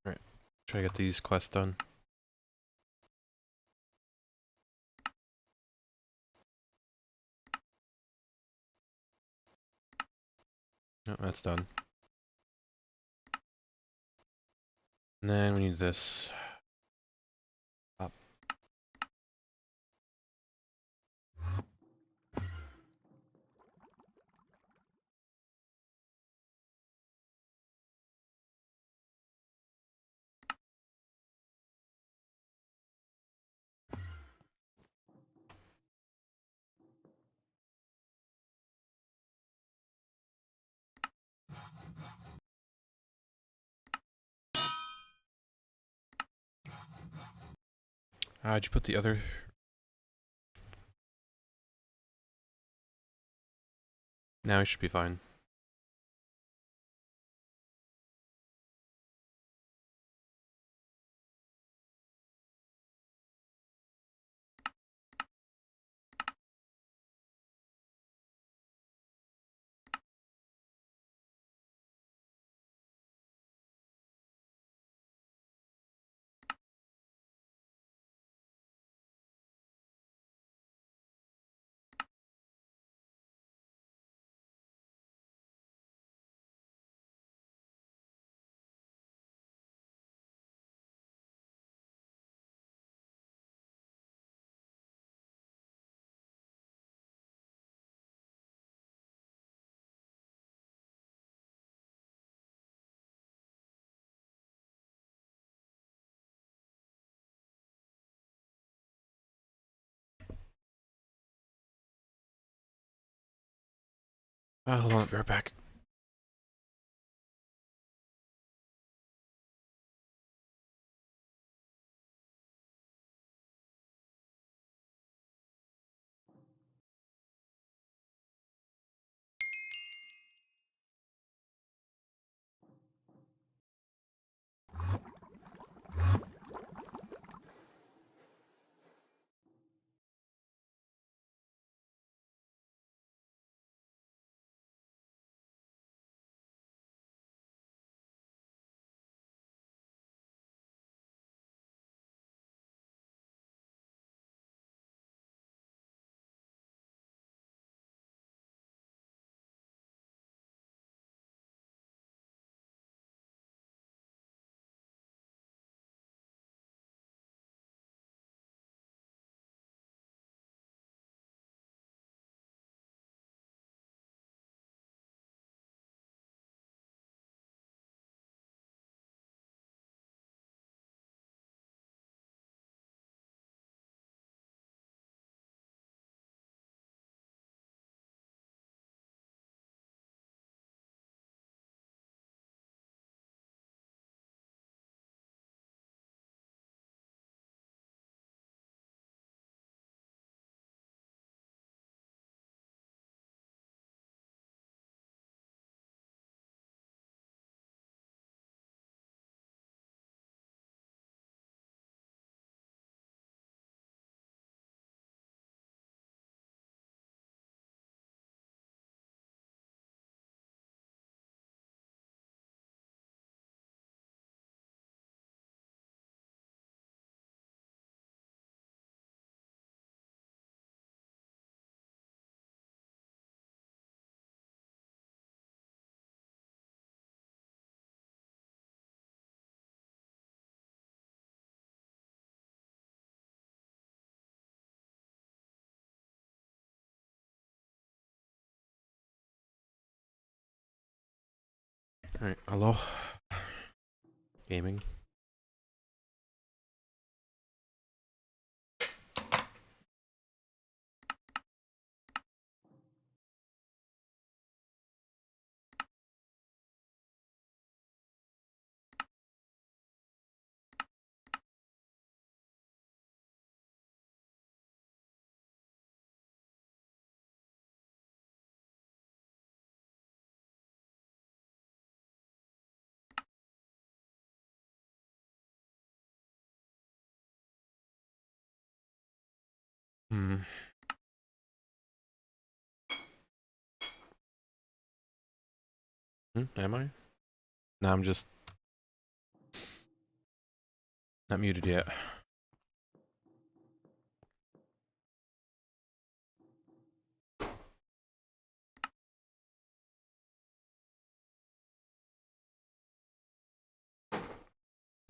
Alright. Try to get these quests done. No, that's done. And then we need this. Up. Did you put the other? Now we should be fine. Hold on, I'll be right back. Alright, hello? Gaming. Hmm. Am I? No, I'm just not muted yet.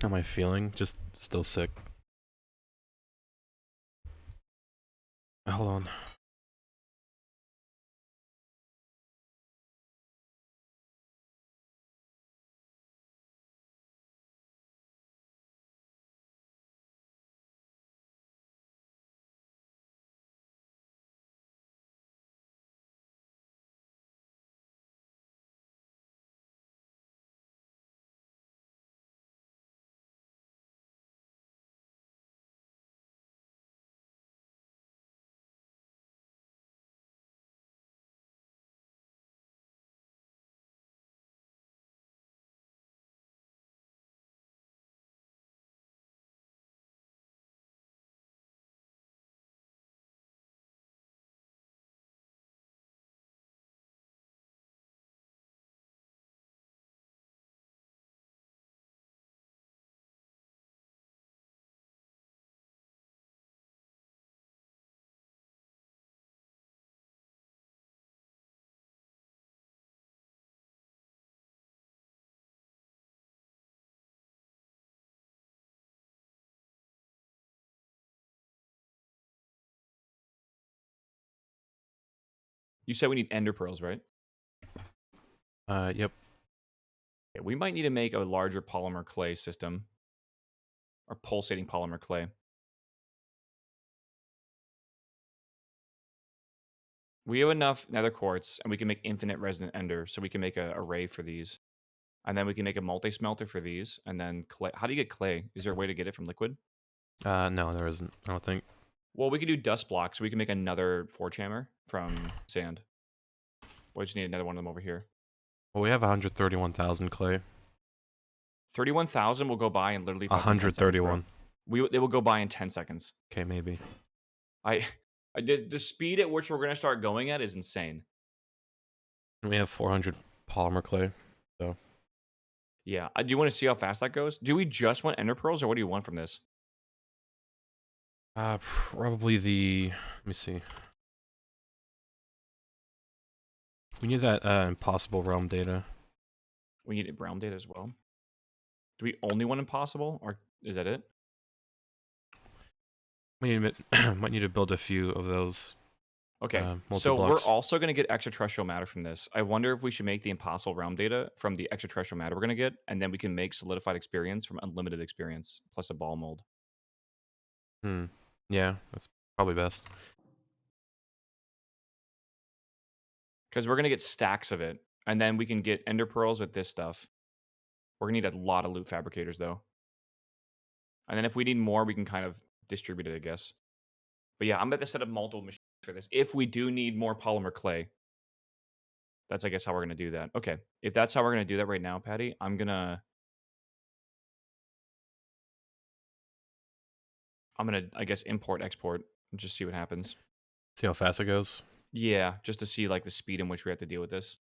How am I feeling? Just still sick. Hold on. You said we need ender pearls, right? Yep. Yeah, we might need to make a larger polymer clay system. Or pulsating polymer clay. We have enough nether quartz, and we can make infinite resonant ender, so we can make a array for these. And then we can make a multi-smelter for these, and then clay. How do you get clay? Is there a way to get it from liquid? No, there isn't. I don't think. Well, we can do dust blocks. So we can make another forge hammer from sand. We just need another one of them over here. Well, we have 131,000 clay. 31,000 will go by in literally fucking 10 seconds, bro. 131. They will go by in 10 seconds. Okay, maybe. I did the speed at which we're gonna start going at is insane. And we have 400 polymer clay. So Yeah. Do you want to see how fast that goes? Do we just want ender pearls, or what do you want from this? probably the. Let me see. We need that impossible realm data. We need realm data as well. Do we only want impossible, or is that it? We need might need to build a few of those. Okay, so multi-blocks. we're also going to get extraterrestrial matter from this. I wonder if we should make the impossible realm data from the extraterrestrial matter we're going to get, and then we can make solidified experience from unlimited experience plus a ball mold. Yeah, that's probably best. Because we're going to get stacks of it, and then we can get ender pearls with this stuff. We're going to need a lot of loot fabricators, though. And then if we need more, we can kind of distribute it, I guess. But yeah, I'm going to set up multiple machines for this. If we do need more polymer clay, that's, I guess, how we're going to do that. Okay, if that's how we're going to do that right now, Patty, I'm going to, I guess, import, export, and just see what happens. See how fast it goes? Yeah, just to see, like, the speed in which we have to deal with this.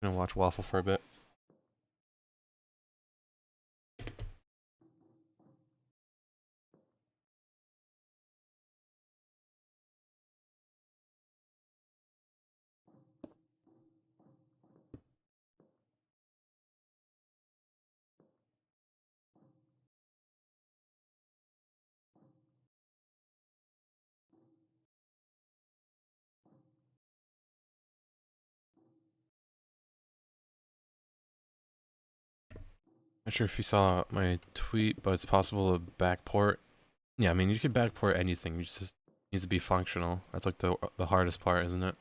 I'm gonna watch Waffle for a bit. Not sure if you saw my tweet, but it's possible to backport. Yeah, I mean you could backport anything. You just needs to be functional. That's like the hardest part, isn't it?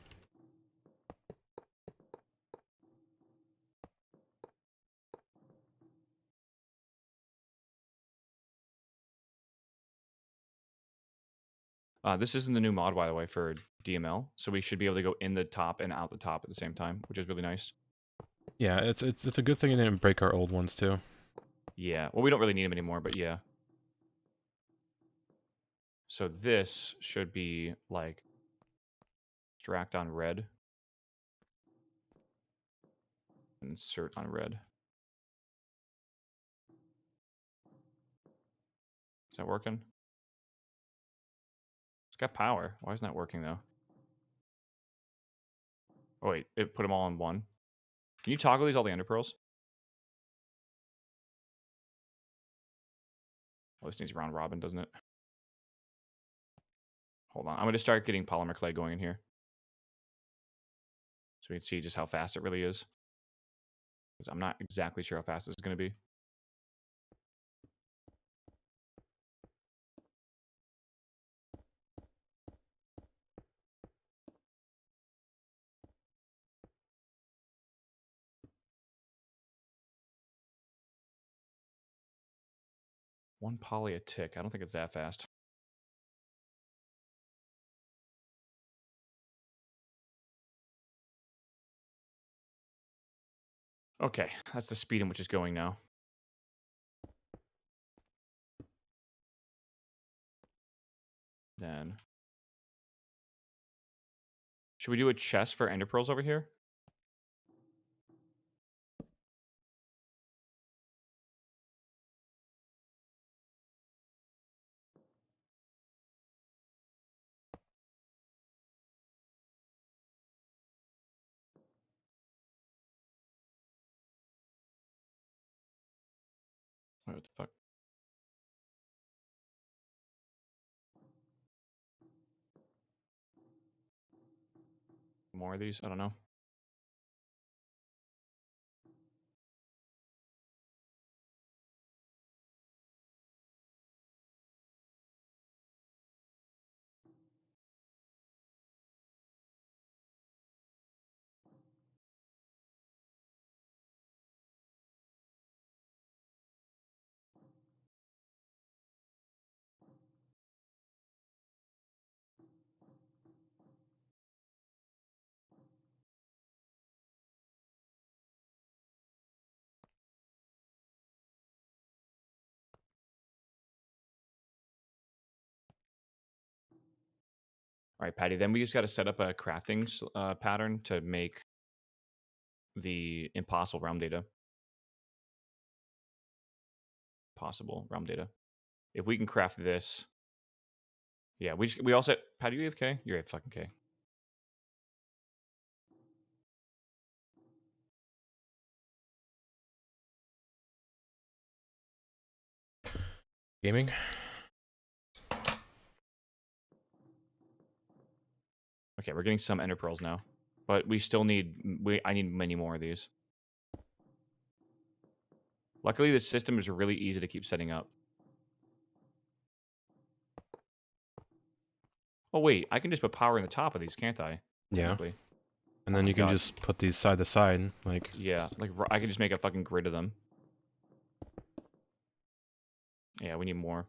This isn't the new mod, by the way, for DML, so we should be able to go in the top and out the top at the same time, which is really nice. Yeah, it's a good thing it didn't break our old ones too. Yeah, well, we don't really need them anymore, but yeah. So this should be, like, extract on red. Insert on red. Is that working? It's got power. Why isn't that working, though? Oh, wait. It put them all in one. Can you toggle these all the ender pearls? Oh, this needs round robin, doesn't it? Hold on. I'm going to start getting polymer clay going in here. So we can see just how fast it really is. Because I'm not exactly sure how fast this is going to be. One poly a tick. I don't think it's that fast. Okay, that's the speed in which it's going now. Then, should we do a chest for ender pearls over here? Wait, what the fuck? More of these? I don't know. All right, Patty. Then we just got to set up a crafting pattern to make the impossible realm data possible realm data. If we can craft this, yeah. We also Patty. You AFK? You're fucking K. Gaming? Okay, we're getting some ender pearls now, but we still need. I need many more of these. Luckily, the system is really easy to keep setting up. Oh wait, I can just put power in the top of these, can't I? Yeah. Technically. And Oh then my you can God. just put these side to side, like... Yeah, like I can just make a fucking grid of them. Yeah, we need more.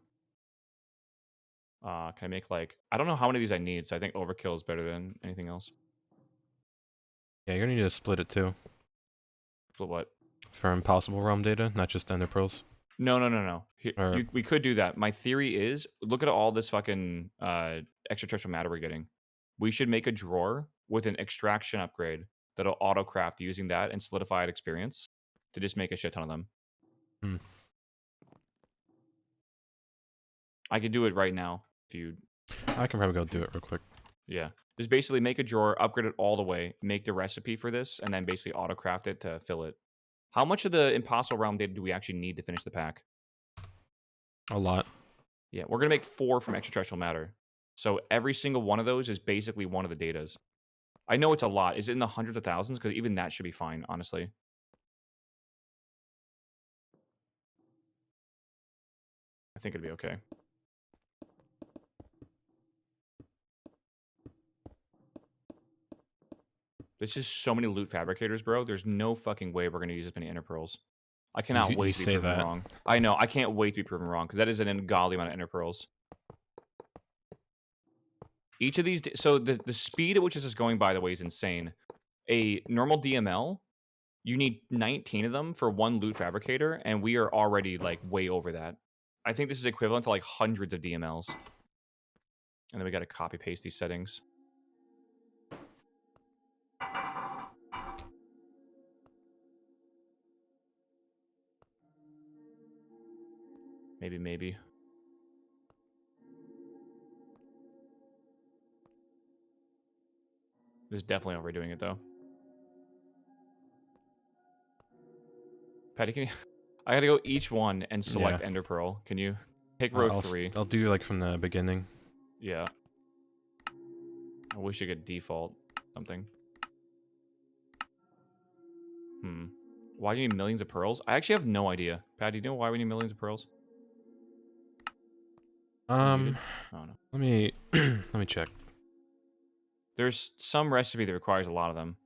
Can I make like... I don't know how many of these I need, so I think overkill is better than anything else. Yeah, you're gonna need to split it too. So what? For impossible realm data, not just ender pearls. No. Or... We could do that. My theory is, look at all this fucking extraterrestrial matter we're getting. We should make a drawer with an extraction upgrade that'll auto-craft using that and solidified experience to just make a shit ton of them. Hmm. I could do it right now if you... I can probably go do it real quick. Yeah. Just basically make a drawer, upgrade it all the way, make the recipe for this, and then basically auto-craft it to fill it. How much of the impossible realm data do we actually need to finish the pack? A lot. Yeah, we're going to make 4 from extraterrestrial matter. So every single one of those is basically one of the datas. I know it's a lot. Is it in the hundreds of thousands? Because even that should be fine, honestly. I think it'd be okay. There's just so many loot fabricators, bro. There's no fucking way we're going to use as many ender pearls. I cannot You wait to be say proven that. wrong. I know. I can't wait to be proven wrong because that is an ungodly amount of ender pearls. Each of these... So the speed at which this is going, by the way, is insane. A normal DML, you need 19 of them for one loot fabricator, and we are already, like, way over that. I think this is equivalent to, like, hundreds of DMLs. And then we got to copy-paste these settings. Maybe. This is definitely overdoing it, though. Patty, can you... I gotta go each one and select Yeah. Ender Pearl. Can you take row 3? I'll do like from the beginning. Yeah. I wish you could default something. Why do you need millions of pearls? I actually have no idea. Pat, do you know why we need millions of pearls? You muted? Oh, no. Let me let me check. There's some recipe that requires a lot of them.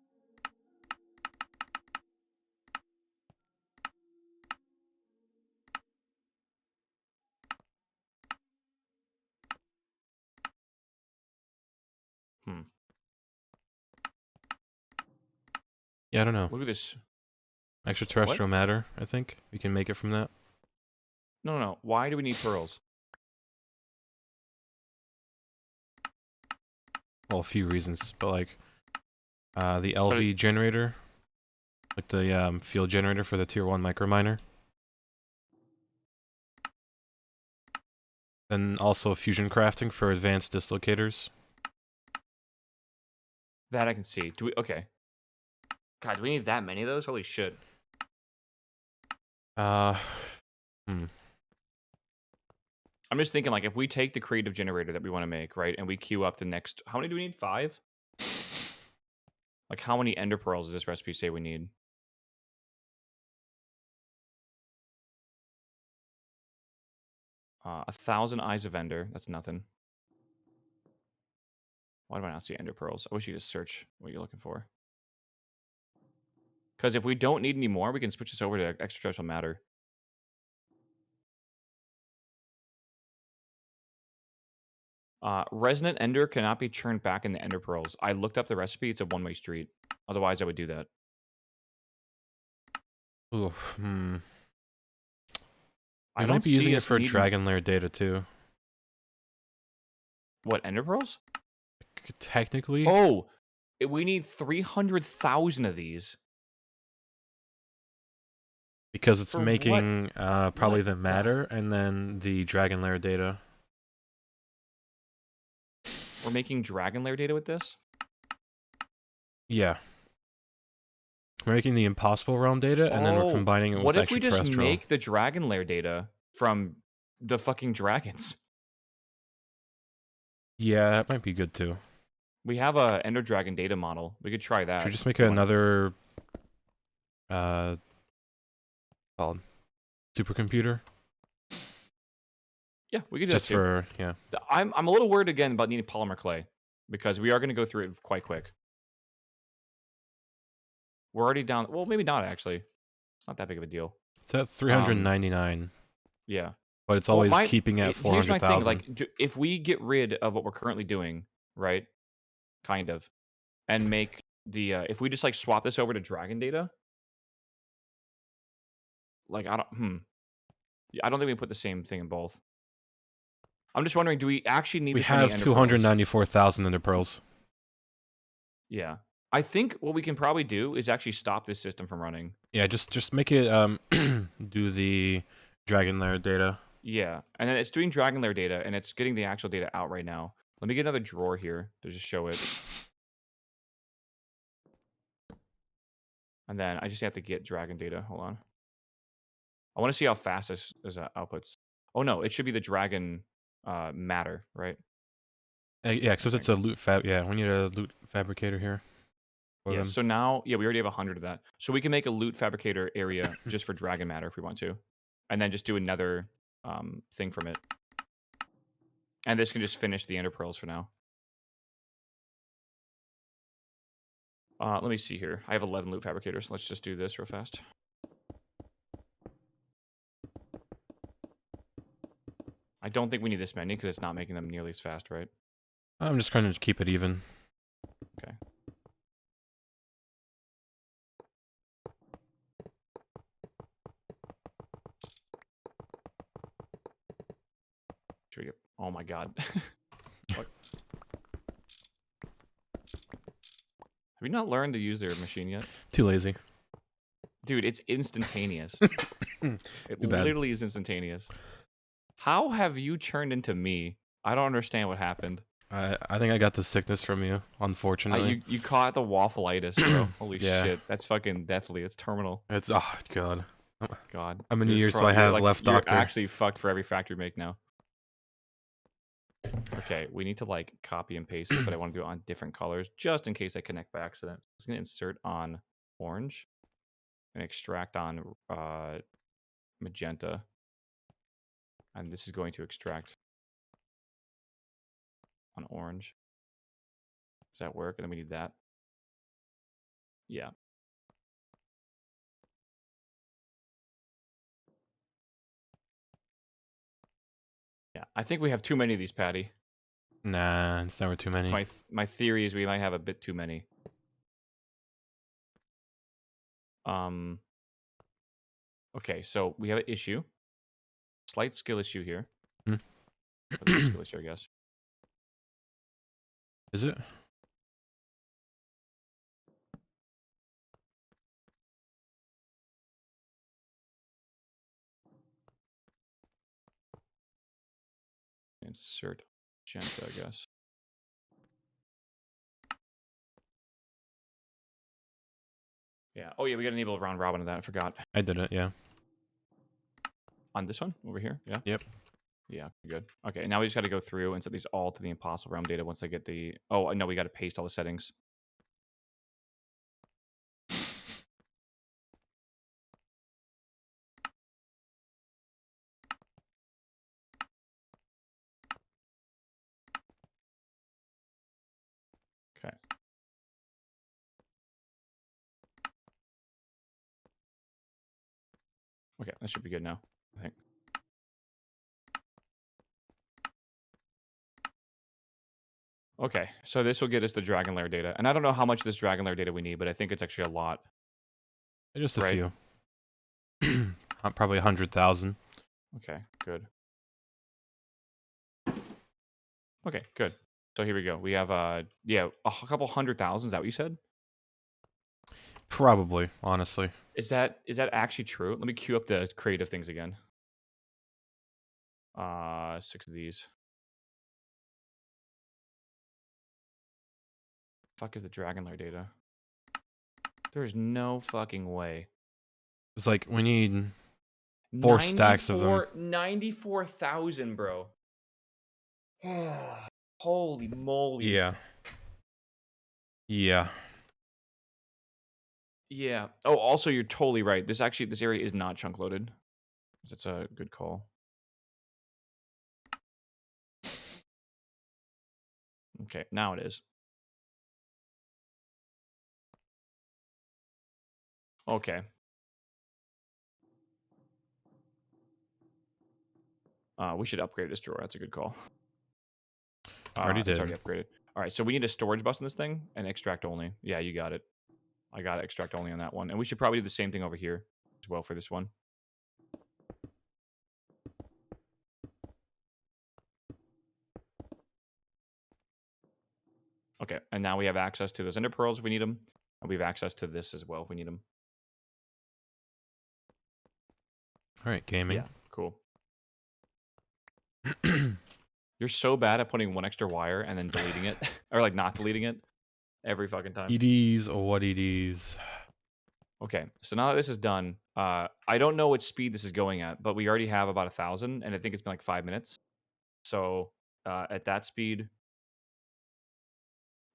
Yeah, I don't know. Look at this. Extraterrestrial What? matter, I think. We can make it from that. No. Why do we need pearls? Well, a few reasons, but like the But LV generator, like the field generator for the tier 1 microminer. Then also fusion crafting for advanced dislocators. that I can see. Do we? Okay. God, do we need that many of those? Holy shit. Uh Hmm. I'm just thinking, like, if we take the creative generator that we want to make, right, and we queue up the next... How many do we need? 5? Like, how many ender pearls does this recipe say we need? 1,000 eyes of ender. That's nothing. Why do I not see ender pearls? I wish you could just search what you're looking for. Because if we don't need any more, we can switch this over to extraterrestrial matter. Resonant ender cannot be churned back into ender pearls. I looked up the recipe. It's a one-way street. Otherwise, I would do that. Oof. Hmm. I We don't might be using see it us for needing... dragon lair data too. What, ender pearls? Technically, Oh, we need 300,000 of these. because it's For what? making probably What the matter and then the dragon lair data. We're making dragon lair data with this? Yeah. We're making the impossible realm data, and then we're Oh, combining it what with if we just extraterrestrial. make the dragon lair data from the fucking dragons? Yeah, that might be good too. We have a ender dragon data model. We could try that. Should we just make if you want. another called supercomputer? Yeah, we could do Just that too. for yeah. I'm a little worried again about needing polymer clay because we are going to go through it quite quick. We're already down. Well, maybe not actually. It's not that big of a deal. It's at 399, Yeah. but it's Well, always keeping at here's my thing. 400,000. Like, if we get rid of what we're currently doing, right? Kind of, and make the if we just like swap this over to dragon data, like I don't. Yeah, I don't think we put the same thing in both. I'm just wondering, do we actually need We this many have ender pearls? 294,000 ender pearls. Yeah. I think what we can probably do is actually stop this system from running. Yeah, just make it do the dragon lair data. Yeah. And then it's doing dragon lair data, and it's getting the actual data out right now. Let me get another drawer here to just show it. And then I just have to get dragon data. Hold on. I want to see how fast this outputs. Oh, no. It should be the dragon matter, right? Yeah, except it's a loot fab. Yeah, we need a loot fabricator here. Yeah, so now, yeah, we already have 100 of that. So we can make a loot fabricator area just for dragon matter if we want to. And then just do another thing from it. And this can just finish the ender pearls for now. Let me see here. I have 11 loot fabricators. Let's just do this real fast. I don't think we need this many because it's not making them nearly as fast, right? I'm just trying to keep it even. Okay. Should we get... Oh my god. What? Have you not learned to use their machine yet? Too lazy. Dude, it's instantaneous. It Too bad. literally is instantaneous. How have you turned into me? I don't understand what happened. I think I got the sickness from you, unfortunately. You caught the waffleitis, bro. Holy Yeah. shit. That's fucking deathly. It's terminal. It's oh god. God. I'm a New You're Year's, so I have like, left you're doctor. actually fucked for every factory make now. Okay, we need to like copy and paste this, but I want to do it on different colors just in case I connect by accident. I'm just gonna insert on orange and extract on magenta. And this is going to extract on orange. Does that work? And then we need that. Yeah. Yeah. I think we have too many of these, Patty. Nah, it's never too many. My theory is we might have a bit too many. Okay, so we have an issue. Slight skill issue here. Hmm. Skill issue, I guess. Is it? Insert magenta, I guess. Yeah. Oh yeah, we got to enable round robin of that. I forgot. I did it, yeah. On this one over here? Yeah. Yep. Yeah, good. Okay, now we just got to go through and set these all to the impossible realm data once I get the... Oh, no, we got to paste all the settings. Okay. Okay, that should be good now, I think. Okay, so this will get us the Dragon Lair data. And I don't know how much of this Dragon Lair data we need, but I think it's actually a lot. Just a Right? few. Probably 100,000. Okay, good. Okay, good. So here we go. We have, yeah, a couple 100,000. Is that what you said? Probably, honestly. Is that actually true? Let me queue up the creative things again. 6 of these. Fuck is the Dragon Lair data? There's no fucking way. It's like we need 4 stacks of them. 94,000, bro. Holy moly. Yeah. Yeah. Yeah. Oh, also, you're totally right. This area is not chunk loaded. That's a good call. Okay, now it is. Okay. We should upgrade this drawer. That's a good call. Already It's did. already upgraded. All right, so we need a storage bus in this thing and extract only. Yeah, you got it. I got extract only on that one. And we should probably do the same thing over here as well for this one. Okay, and now we have access to those ender pearls if we need them. And we have access to this as well if we need them. All right, gaming. Yeah, cool. You're so bad at putting one extra wire and then deleting it. Or, like, not deleting it every fucking time. EDs or what EDs? Okay, so now that this is done, I don't know what speed this is going at, but we already have about 1,000, and I think it's been like 5 minutes. So at that speed,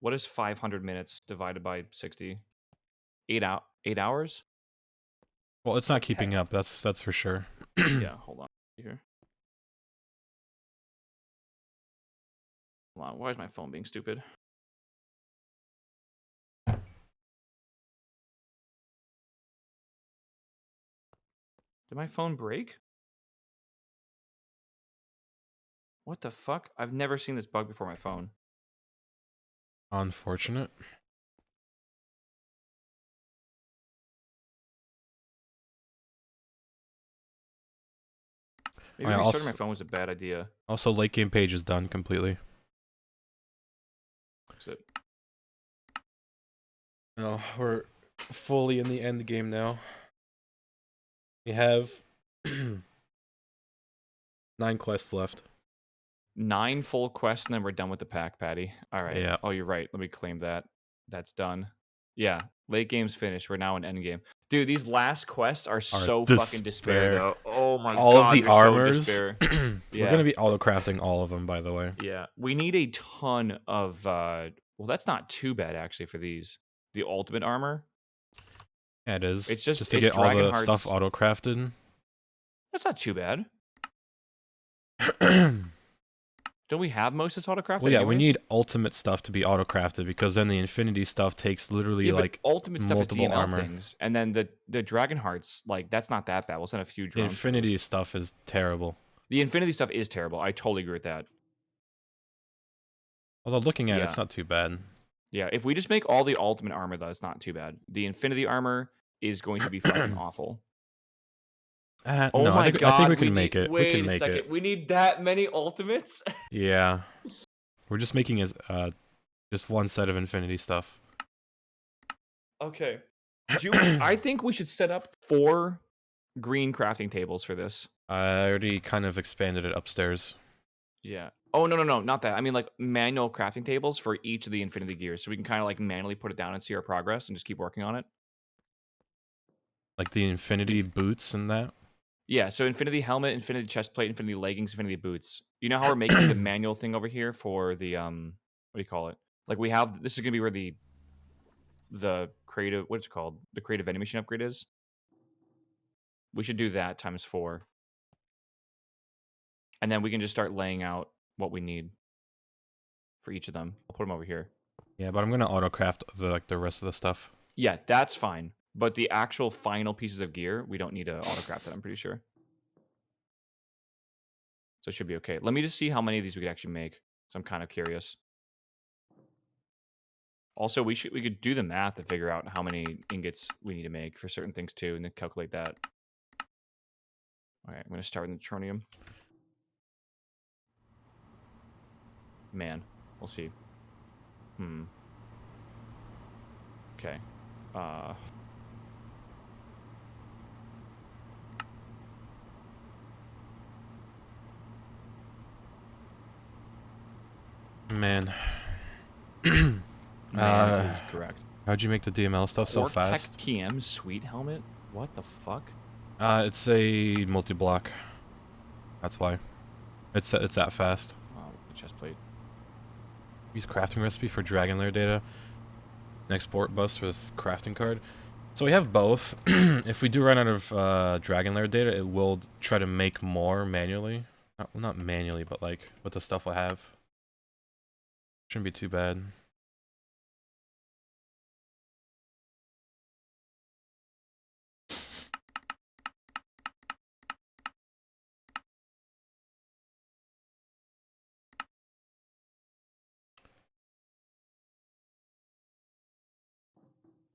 what is 500 minutes divided by 60? 8 hours? Well, it's not Like keeping up. That's for sure. Yeah, hold on here. Hold on, why is my phone being stupid? Did my phone break? What the fuck? I've never seen this bug before my phone. Unfortunate. Maybe restarting my phone was a bad idea. Also, late game page is done completely. Is it? No, we're fully in the end game now. We have 9 quests left. 9 full quests, and then we're done with the pack, Patty. All right. Yeah. Oh, you're right. Let me claim that. That's done. Yeah. Late game's finished. We're now in end game. Dude, these last quests are so fucking despair, though. Oh my god. All of the armors. So We're gonna be auto crafting all of them, by the way. Yeah. We need a ton of well, that's not too bad actually for these. The ultimate armor. Yeah, it is. It's just to get all the Dragonheart's... stuff auto crafted. That's not too bad. Don't we have most of this auto-crafted Well, yeah, we anyways? need ultimate stuff to be auto-crafted because then the infinity stuff takes literally like ultimate stuff is multiple DML armor. things, and then the Dragon Hearts, like that's not that bad. We'll send a few The drones. infinity stuff is terrible. The infinity stuff is terrible. I totally agree with that. Although looking at it, it's not too bad. Yeah, if we just make all the ultimate armor, though, it's not too bad. The infinity armor is going to be fucking awful. Oh no, my god! I think we can make it. We can make it. We need that many ultimates. Yeah, we're just making as just one set of infinity stuff. Okay. I think we should set up 4 green crafting tables for this. I already kind of expanded it upstairs. Yeah. Oh no, not that. I mean like manual crafting tables for each of the infinity gears, so we can kind of like manually put it down and see our progress and just keep working on it. Like the infinity boots and that. Yeah, so infinity helmet, infinity chest plate, infinity leggings, infinity boots. You know how we're making the manual thing over here for the what do you call it? Like we have this is gonna be where the creative what's it called? The creative vending machine upgrade is. We should do that times 4. And then we can just start laying out what we need for each of them. I'll put them over here. Yeah, but I'm gonna autocraft the rest of the stuff. Yeah, that's fine. But the actual final pieces of gear, we don't need to autocraft it, I'm pretty sure. So it should be okay. Let me just see how many of these we could actually make. So I'm kind of curious. Also, we could do the math to figure out how many ingots we need to make for certain things too, and then calculate that. All right, I'm gonna start with neutronium. Man, we'll see. Okay. Uh, Man. Man is correct. How'd you make the DML stuff so Quark Tech fast? TM sweet helmet? What the fuck? It's a multi-block. That's why. It's that fast. Oh, the chest plate. Use crafting recipe for dragon lair data. An export bus with crafting card. So we have both. If we do run out of dragon lair data, it will try to make more manually. Not manually, but like with the stuff I have. Shouldn't be too bad.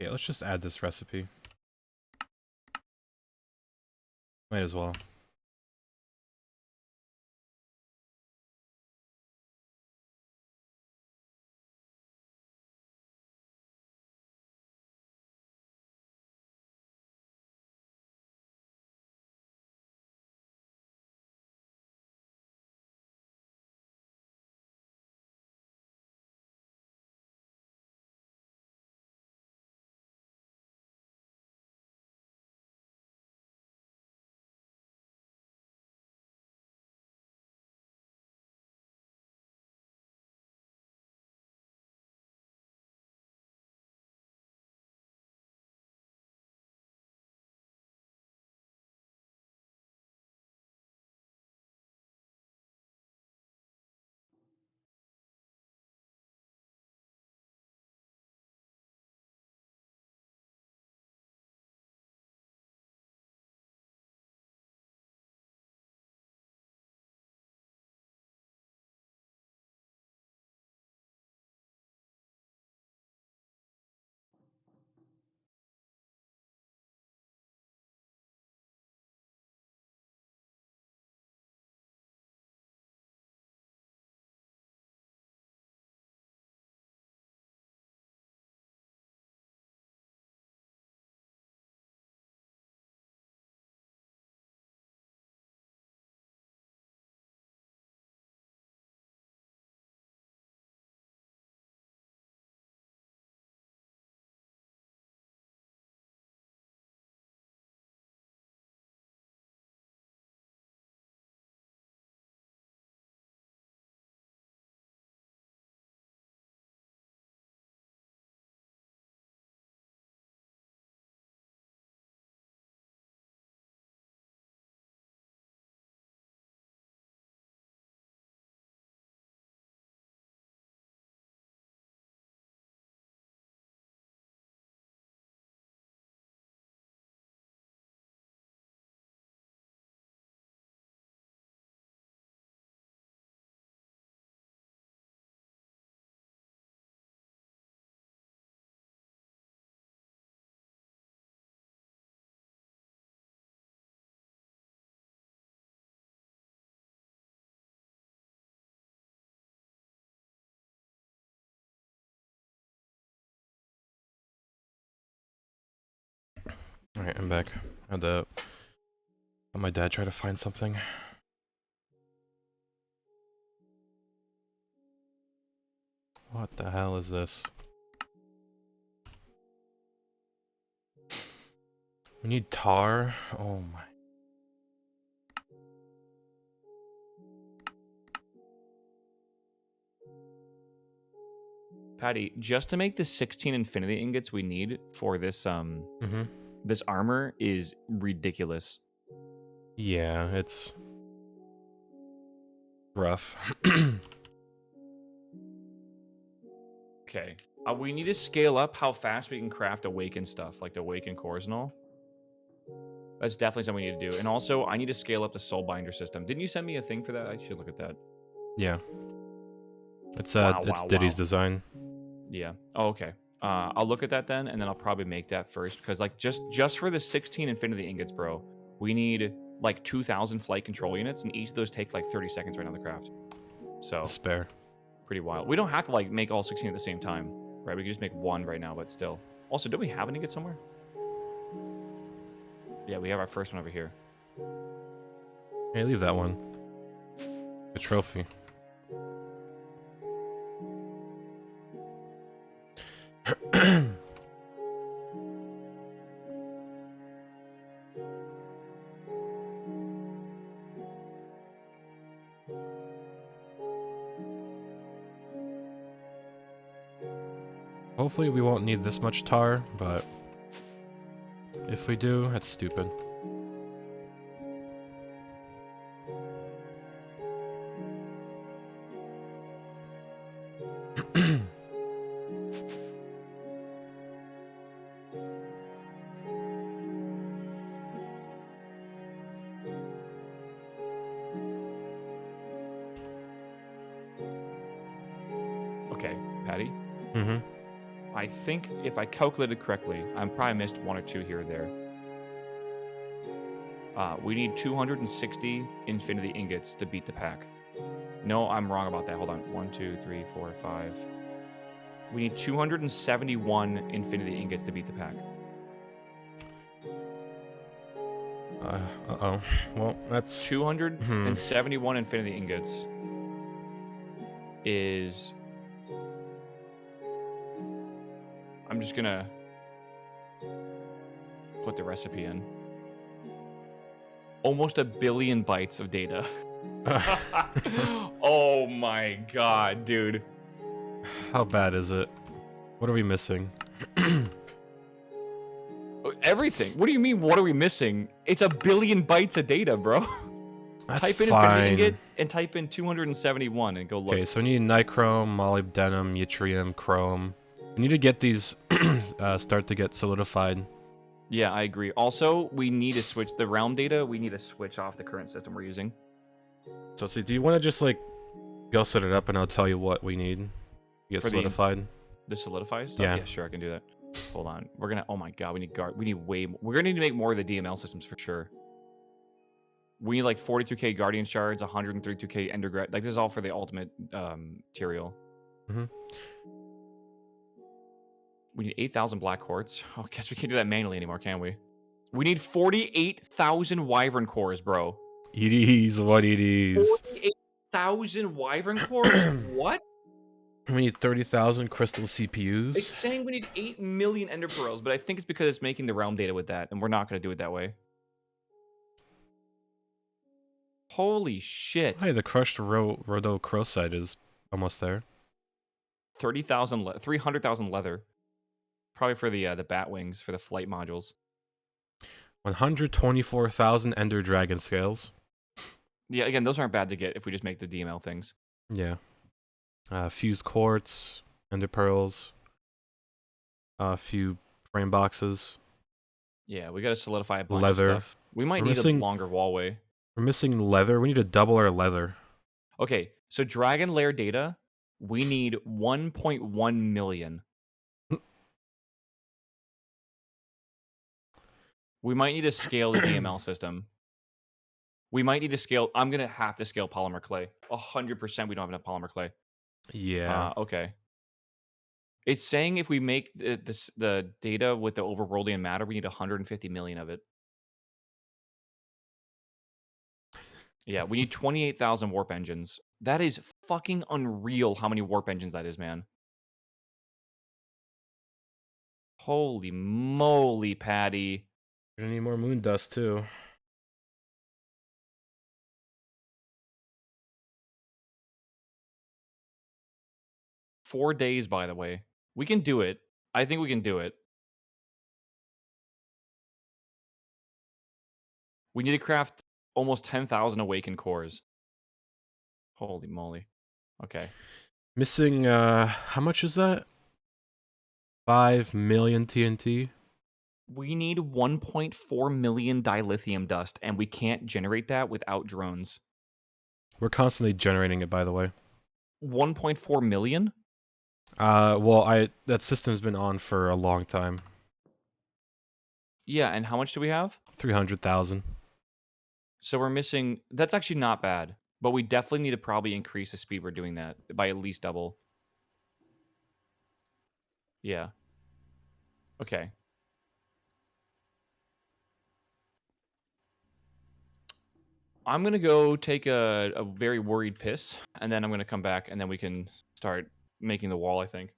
Yeah, let's just add this recipe. Might as well. Alright, I'm back. Had my dad try to find something. What the hell is this? We need tar? Oh my. Patty, just to make the 16 infinity ingots we need for this this armor is ridiculous. Yeah, it's rough. Okay. We need to scale up how fast we can craft awakened stuff, like the awakened cores and all. That's definitely something we need to do. And also, I need to scale up the soulbinder system. Didn't you send me a thing for that? I should look at that. Yeah. It's Wow, it's wow, Diddy's wow. design. Yeah. Oh, okay. I'll look at that then, and then I'll probably make that first because, like, just for the 16 infinity ingots, bro, we need like 2,000 flight control units, and each of those take like 30 seconds right now to craft. So Despair. pretty wild. We don't have to like make all 16 at the same time, right? We can just make one right now, but still. Also, don't we have an ingot somewhere? Yeah, we have our first one over here. Hey, leave that one. A trophy. Hopefully we won't need this much tar, but if we do, that's stupid. Okay, Patty. Mm-hmm. I think if I calculated correctly, I probably missed one or two here or there. We need 260 infinity ingots to beat the pack. No, I'm wrong about that. Hold on. 1, 2, 3, 4, 5. We need 271 infinity ingots to beat the pack. Uh-oh. Well, that's... 271 infinity ingots is... I'm just gonna put the recipe in. Almost 1 billion bytes of data. Oh my god, dude. How bad is it? What are we missing? Everything. What do you mean, what are we missing? It's 1 billion bytes of data, bro. That's Type in fine. infinity ingot and type in 271 and go look. Okay, so we need nichrome, molybdenum, yttrium, chrome. We need to get these start to get solidified. Yeah, I agree. Also, we need to switch the realm data. We need to switch off the current system we're using. So, see, do you want to just like go set it up and I'll tell you what we need to get For solidified? The solidified stuff? Yeah. Yeah, sure, I can do that. Hold on. We're gonna. Oh my god, we need guard. We need way more. We're gonna need to make more of the DML systems for sure. We need like 42k Guardian shards, 132k Endergret. Like this is all for the ultimate material. Mm-hmm. We need 8,000 black quartz. Oh, I guess we can't do that manually anymore, can we? We need 48,000 wyvern cores, bro. EDs, what EDs? 48,000 wyvern cores? What? We need 30,000 crystal It's CPUs. saying we need 8 million ender pearls, but I think it's because it's making the realm data with that, and we're not going to do it that way. Holy shit. Hey, the crushed rhodochrosite is almost there. 30,000, 300,000 leather. Probably for the bat wings, for the flight modules. 124,000 ender dragon scales. Yeah, again, those aren't bad to get if we just make the DML things. Yeah. Fused quartz, ender pearls, a few frame boxes. Yeah, we got to solidify a bunch Leather. of stuff. We might need a longer wallway. We're missing leather. We need to double our leather. Okay, so dragon lair data, we need 1.1 million. We might need to scale the DML system. We might need to scale. I'm going to have to scale polymer clay. 100% we don't have enough polymer clay. Yeah. Okay. It's saying if we make the data with the overworldian matter, we need 150 million of it. Yeah, we need 28,000 warp engines. That is fucking unreal how many warp engines that is, man. Holy moly, Patty. We're gonna need more moon dust too. 4 days, by the way. We can do it. I think we can do it. We need to craft almost 10,000 awakened cores. Holy moly. Okay. Missing, how much is that? 5 million TNT? We need 1.4 million dilithium dust, and we can't generate that without drones. We're constantly generating it, by the way. 1.4 million? Well, that system's been on for a long time. Yeah, and how much do we have? 300,000. So we're missing... That's actually not bad, but we definitely need to probably increase the speed we're doing that by at least double. Yeah. Okay. I'm going to go take a very worried piss, and then I'm going to come back, and then we can start making the wall, I think.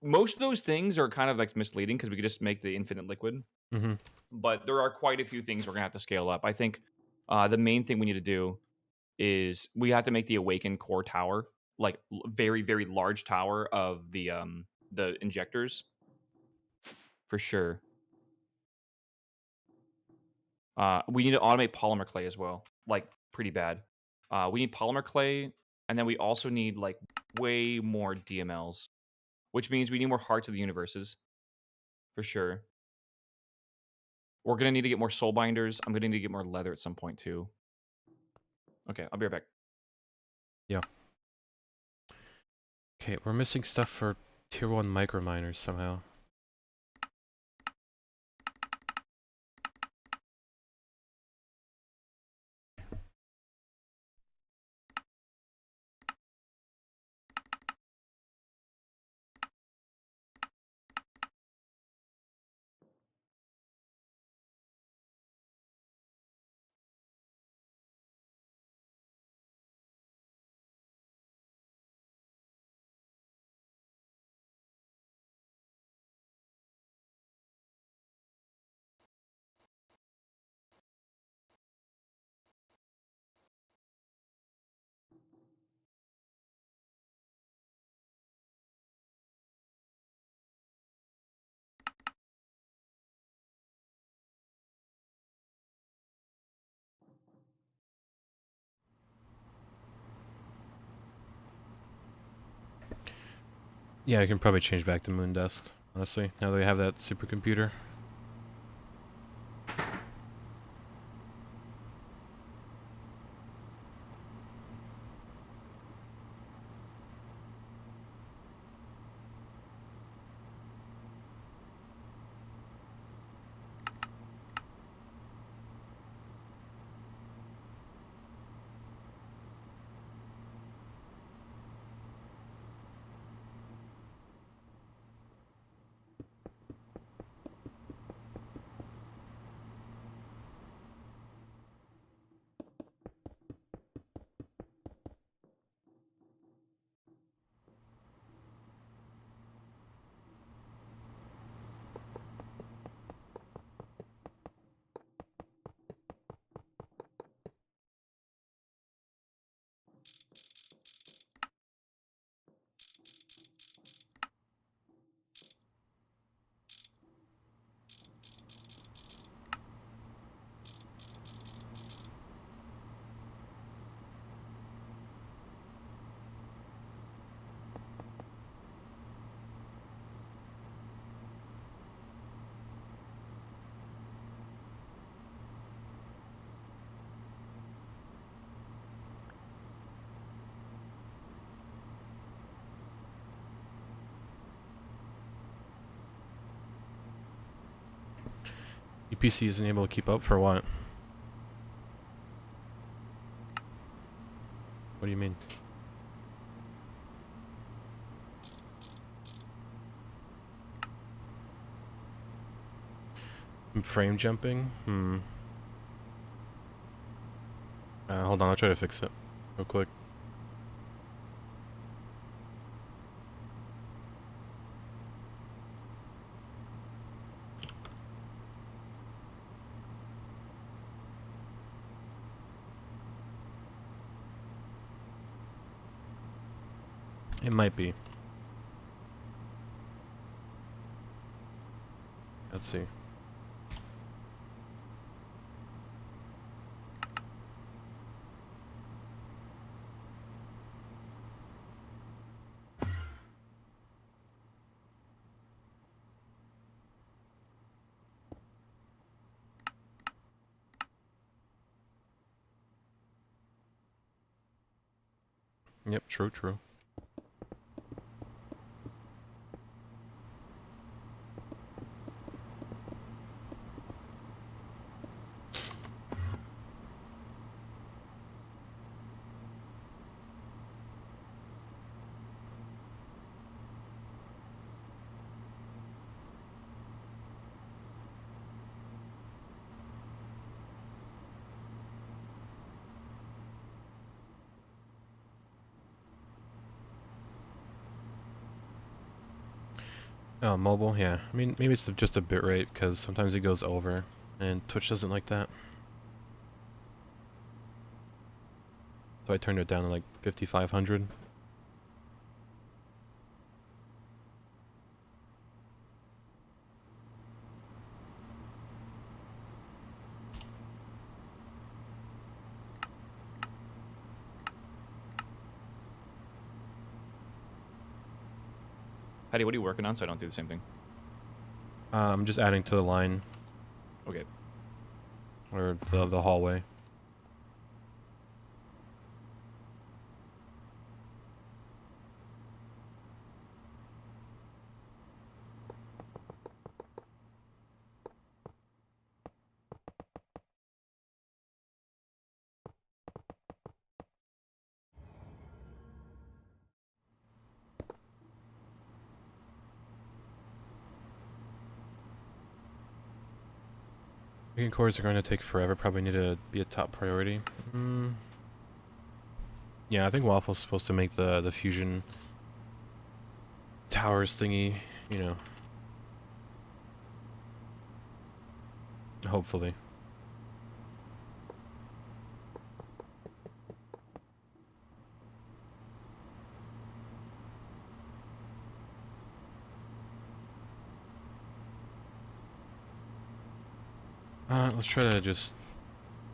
Most of those things are kind of like misleading because we could just make the infinite liquid. Mm-hmm. But there are quite a few things we're going to have to scale up. I think the main thing we need to do is we have to make the awakened core tower, like very, very large tower of the injectors, for sure. We need to automate polymer clay as well, like pretty bad. We need polymer clay, and then we also need like way more DMLs, which means we need more hearts of the universes, for sure. We're gonna need to get more soul binders. I'm gonna need to get more leather at some point too. Okay, I'll be right back. Yeah. Okay, we're missing stuff for tier 1 microminers somehow. Yeah, I can probably change back to moon dust, honestly, now that we have that supercomputer. UPC isn't able to keep up for what? What do you mean? I'm frame jumping? Hold on, I'll try to fix it real quick. It might be. Let's see. Yep, true, true. Oh, mobile, yeah. I mean, maybe it's just a bit rate, because sometimes it goes over, and Twitch doesn't like that. So I turned it down to like 5,500. Patty, what are you working on so I don't do the same thing? I'm just adding to the line, Okay. or the hallway. Vegan cores are going to take forever, probably need to be a top priority. Yeah, I think Waffle's supposed to make the fusion towers thingy, you know. Hopefully. Let's try to just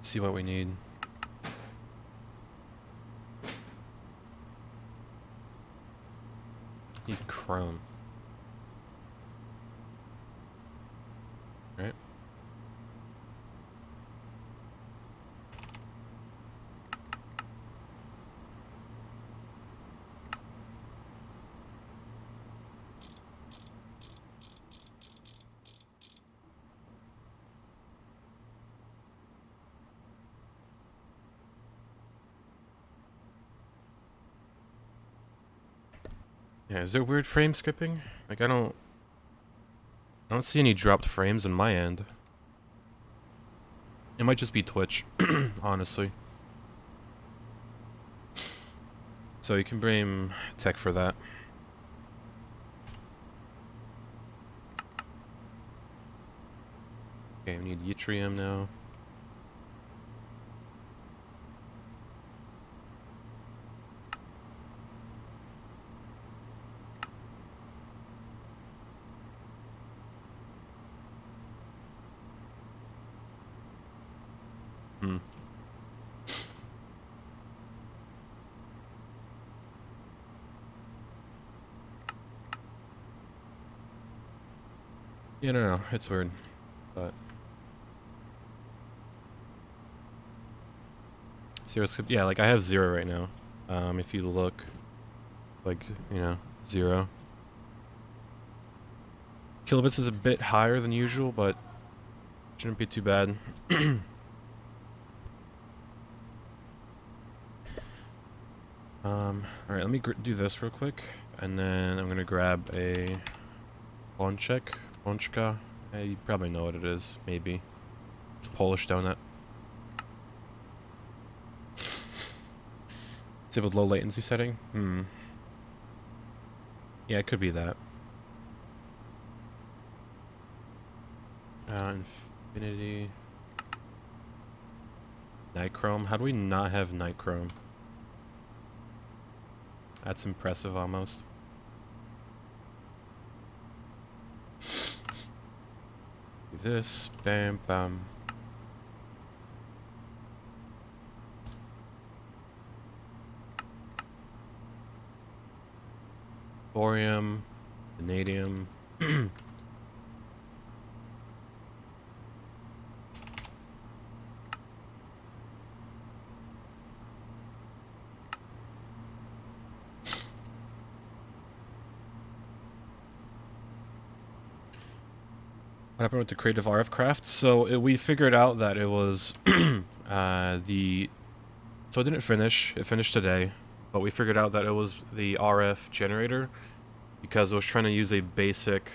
see what we need. Need chrome. Right? Yeah, is there weird frame skipping? Like I don't see any dropped frames on my end. It might just be Twitch, honestly. So you can blame tech for that. Okay, we need yttrium now. Hmm. Yeah, no, it's weird, but zero skip. Yeah, like I have 0 right now. If you look, like you know, 0. Kilobits is a bit higher than usual, but shouldn't be too bad. All right, let me do this real quick, and then I'm gonna grab a Bonchek, Bonchka. You probably know what it is, maybe. It's Polish donut. Disabled low latency setting? Yeah, it could be that. Infinity. Nichrome. How do we not have Nichrome? That's impressive, almost. this. Bam, bam. Thorium, vanadium. What happened with the creative RF craft? So we figured out that it was so it didn't finish. It finished today, but we figured out that it was the RF generator because it was trying to use a basic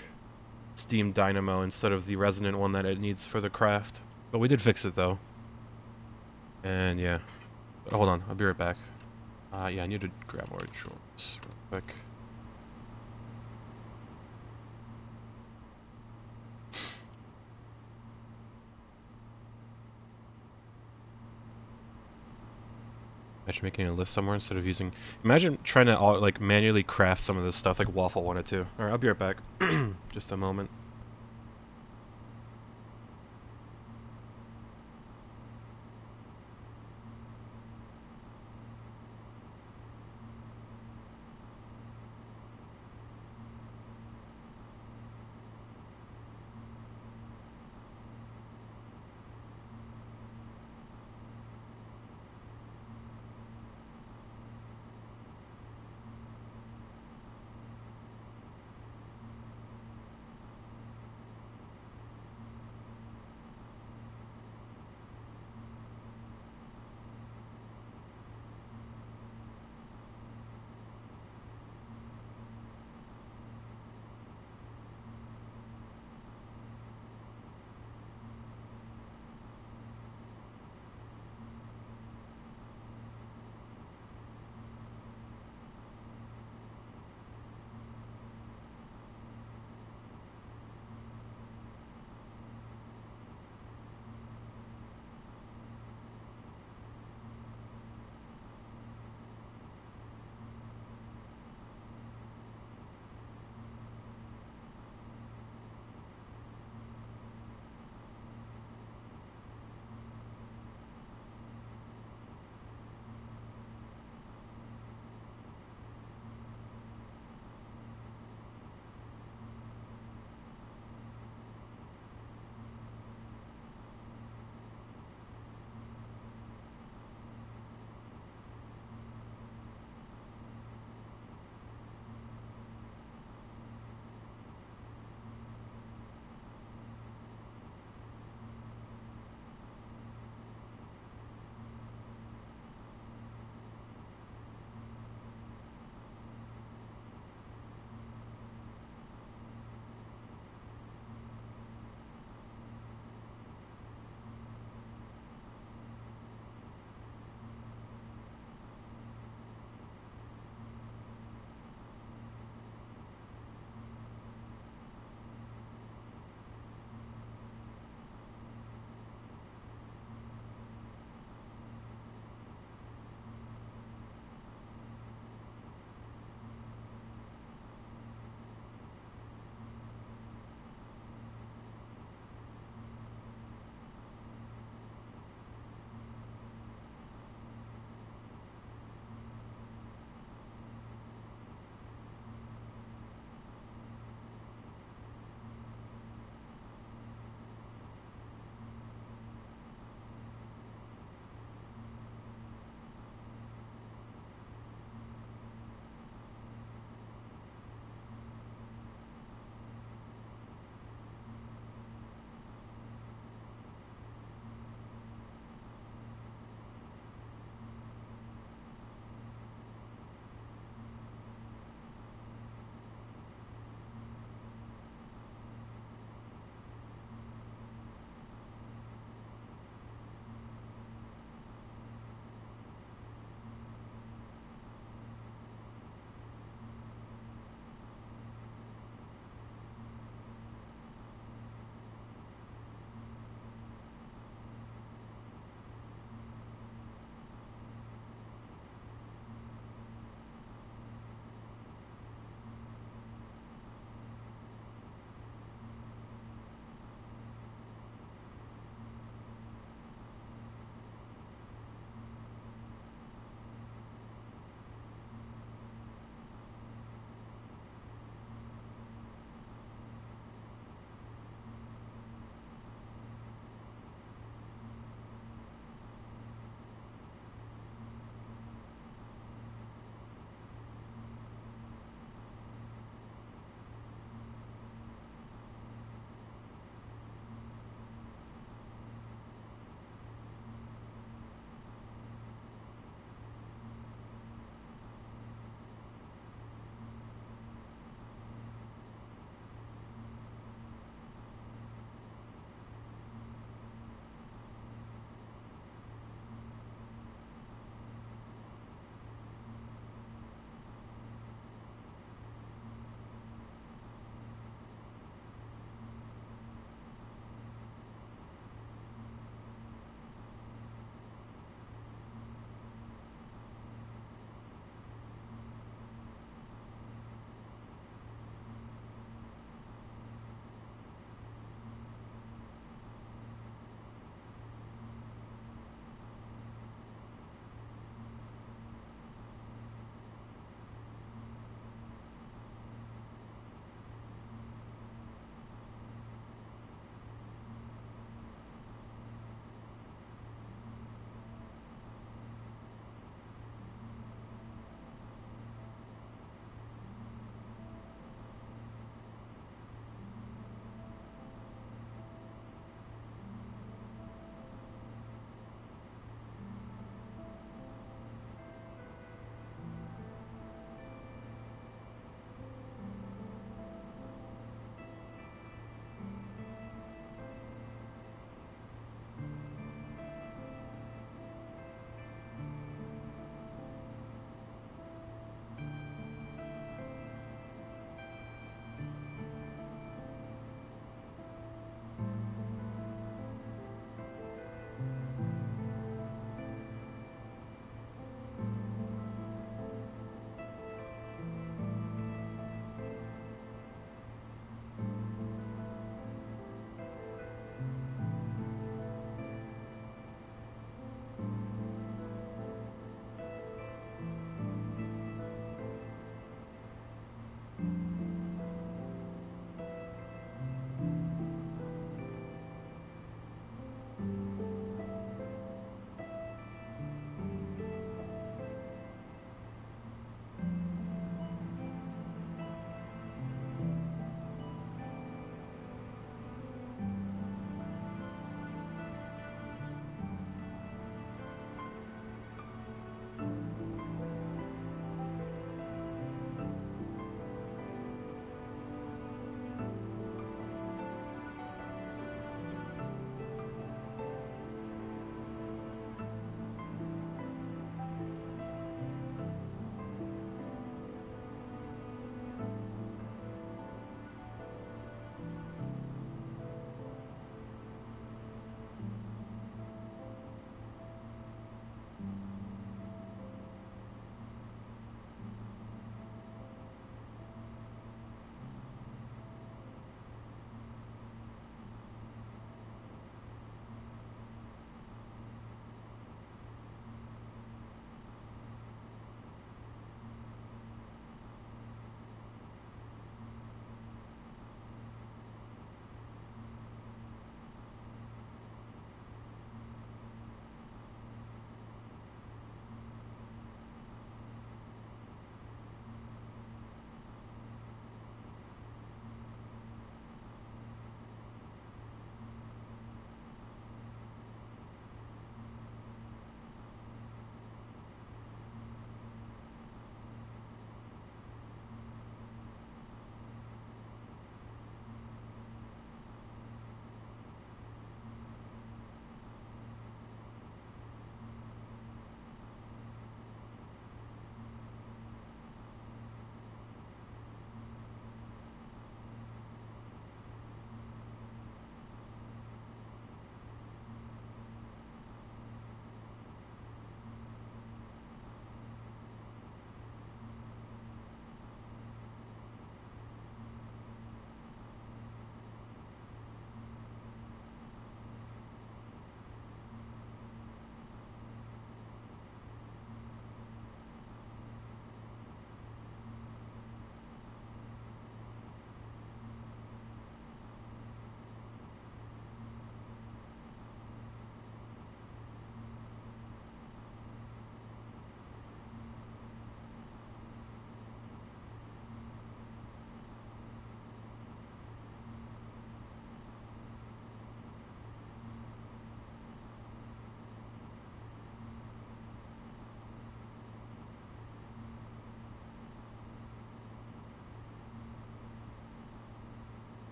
steam dynamo instead of the resonant one that it needs for the craft. But we did fix it though. And yeah. Hold on, I'll be right back. Yeah, I need to grab more drawers real quick. Imagine making a list somewhere instead of using... Imagine trying to like manually craft some of this stuff like Waffle wanted to. Alright, I'll be right back. Just a moment.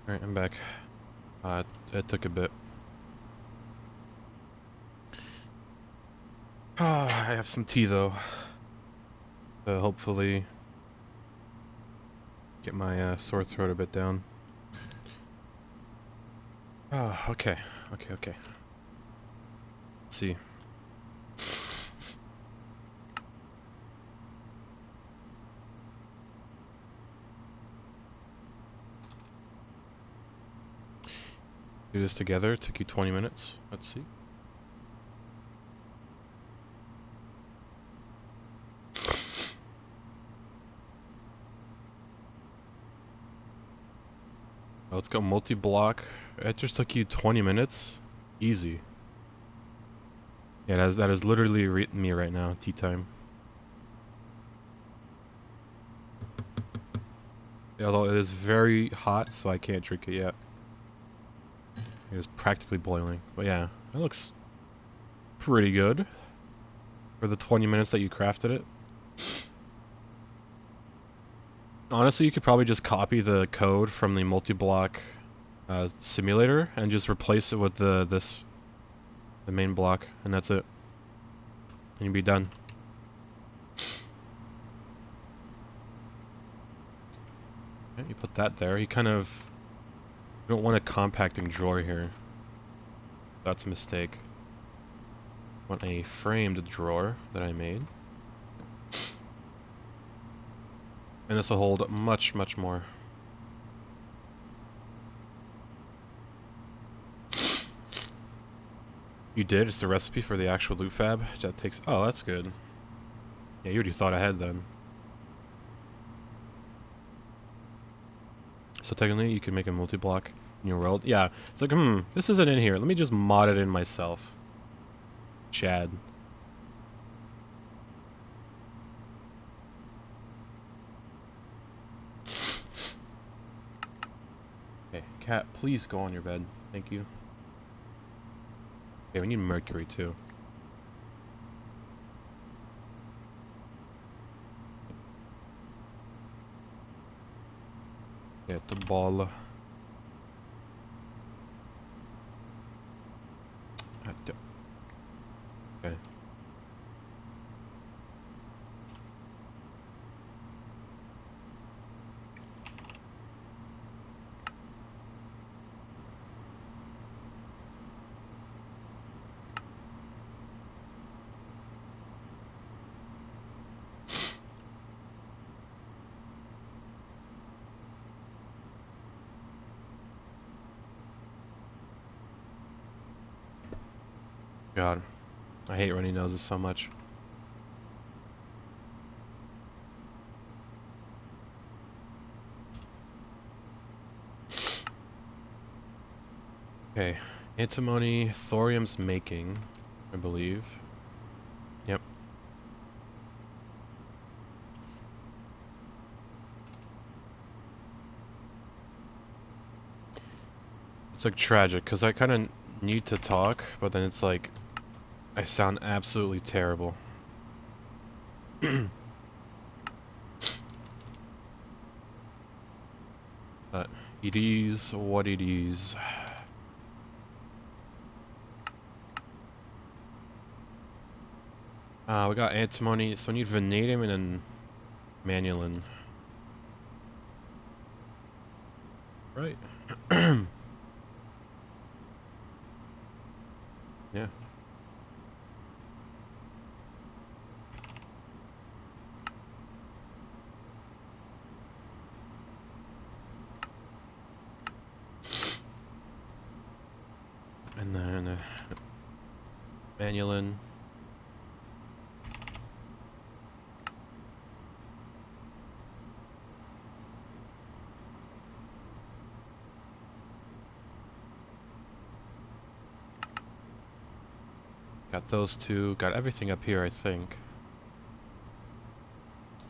Alright, I'm back. It took a bit. I have some tea though. To hopefully get my sore throat a bit down. Okay. Okay. Let's see. Do this together. It took you 20 minutes. Let's see. Let's go multi-block. It just took you 20 minutes. Easy. Yeah, that is literally me right now. Tea time. Although it is very hot, so I can't drink it yet. It is practically boiling. But yeah, that looks pretty good for the 20 minutes that you crafted it. Honestly, you could probably just copy the code from the multi-block simulator and just replace it with the main block, and that's it. And you'd be done. Yeah, you put that there. You kind of... You don't want a compacting drawer here. That's a mistake. I want a framed drawer that I made. And this will hold much, much more. You did? It's the recipe for the actual loot fab? That takes... Oh, that's good. Yeah, you already thought ahead then. So technically, you can make a multi-block in your world. Yeah, it's like, this isn't in here. Let me just mod it in myself. Chad. Okay, cat, please go on your bed. Thank you. Okay, we need mercury too. Get the ball. Okay. God, I hate runny noses so much. Okay, antimony, thorium's making, I believe. Yep. It's like tragic, because I kind of need to talk, but then it's like, I sound absolutely terrible. But it is what it is. We got antimony, so we need vanadium and then manulin. Right. Yeah. And then manulin. Got those two. Got everything up here, I think.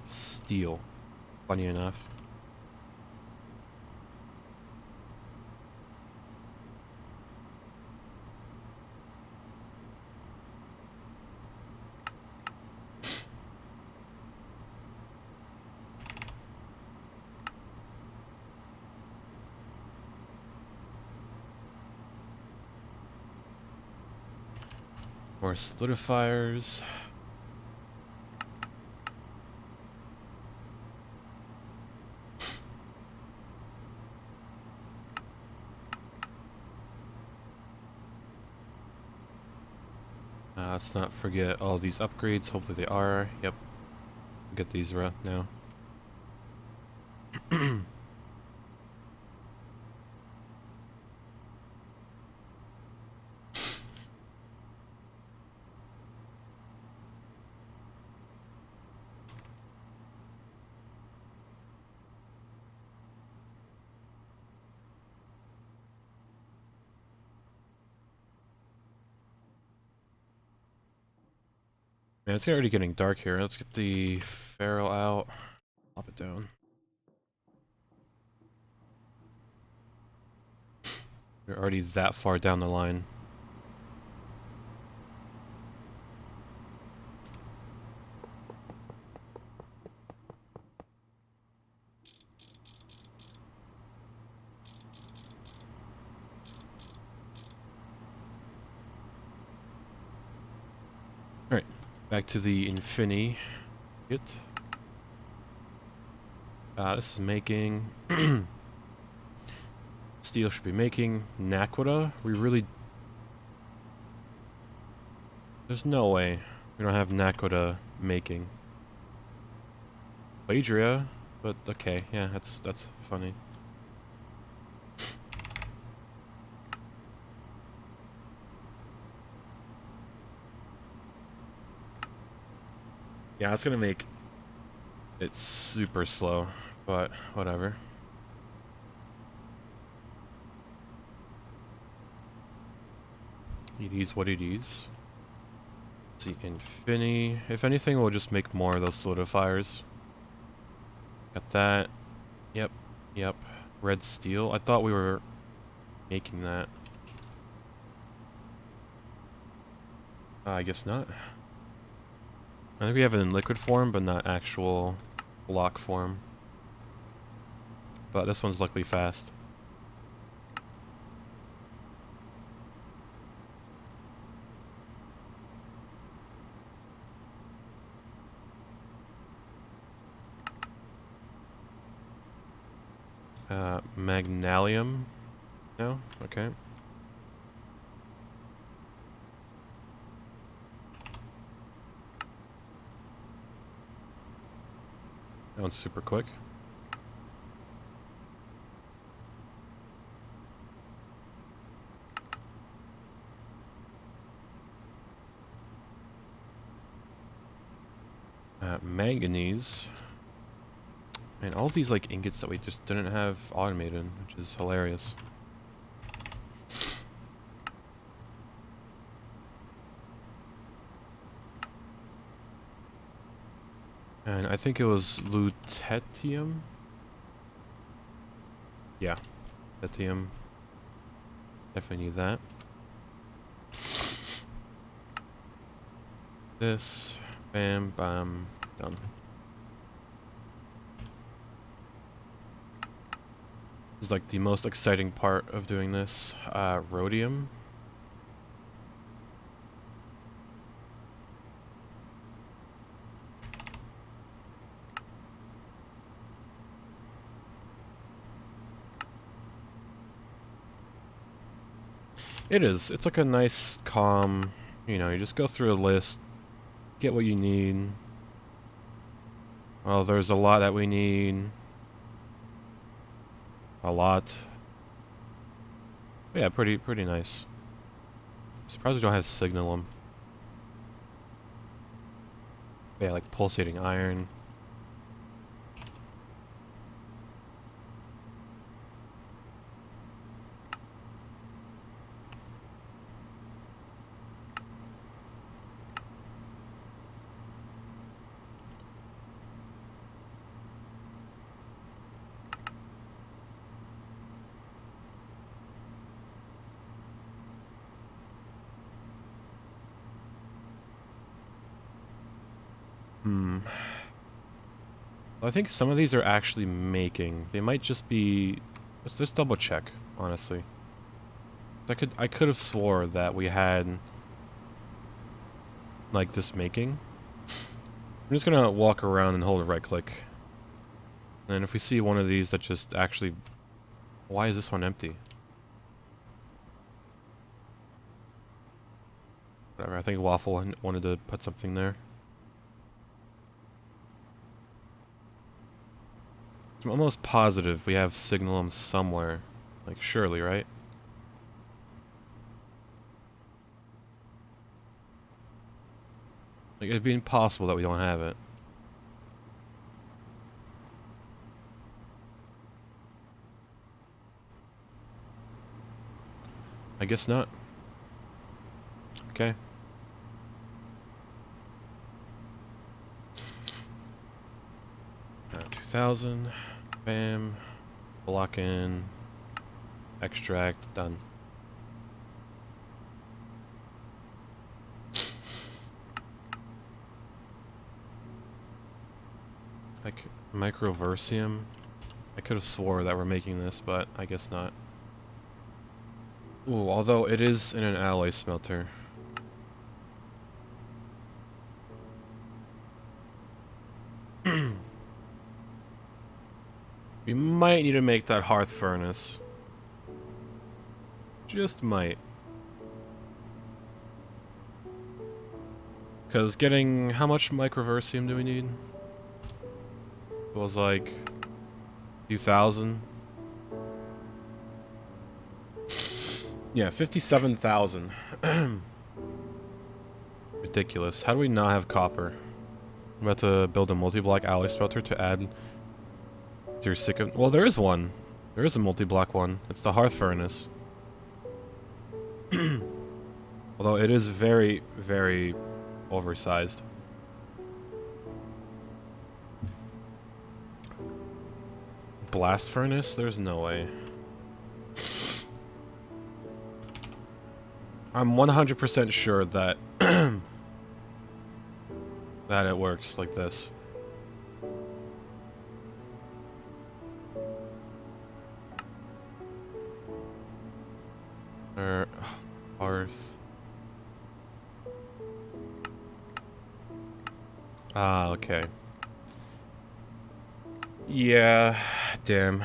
Steel. Funny enough. More solidifiers. Let's not forget all these upgrades. Hopefully they are. Yep. Get these now. Man, it's already getting dark here. Let's get the ferrule out. Pop it down. We're already that far down the line. Alright, back to the Infinity kit. This is making... Steel should be making. Naquita? We really... There's no way we don't have Naquita making. Adria, but okay, yeah, that's funny. Yeah, it's gonna make it super slow, but whatever. It is what it is. The Infinity. If anything, we'll just make more of those solidifiers. Got that. Yep. Yep. Red steel. I thought we were making that. I guess not. I think we have it in liquid form, but not actual block form. But this one's luckily fast. Magnalium? No? Okay. That one's super quick. Manganese. And all these like ingots that we just didn't have automated, which is hilarious. And I think it was lutetium. Yeah, lutetium. Definitely need that. This, bam, bam, done. This is like the most exciting part of doing this. Rhodium. It is. It's like a nice, calm, you know, you just go through a list, get what you need. Well, there's a lot that we need. A lot. But yeah, pretty nice. Surprised we don't have signalum. Yeah, like pulsating iron. I think some of these are actually making. They might just be... Let's just double check, honestly. I could have swore that we had like this making. I'm just gonna walk around and hold a right click. And if we see one of these that just actually... Why is this one empty? Whatever, I think Waffle wanted to put something there. I'm almost positive we have Signalum somewhere. Like, surely, right? Like, it'd be impossible that we don't have it. I guess not. Okay. Uh, 2000. Bam. Block in. Extract. Done. Like, Microversium. I could have swore that we're making this, but I guess not. Ooh, although it is in an alloy smelter. We might need to make that hearth furnace. Just might. Because getting... How much microversium do we need? It was like... a few thousand. Yeah, 57,000. Ridiculous. How do we not have copper? I'm about to build a multi-block alloy smelter to add to your sick of... Well, there is one. There is a multi-block one. It's the hearth furnace. Although it is very, very oversized. Blast furnace? There's no way. I'm 100% sure that that it works like this. Hearth. Ah, okay. Yeah, damn.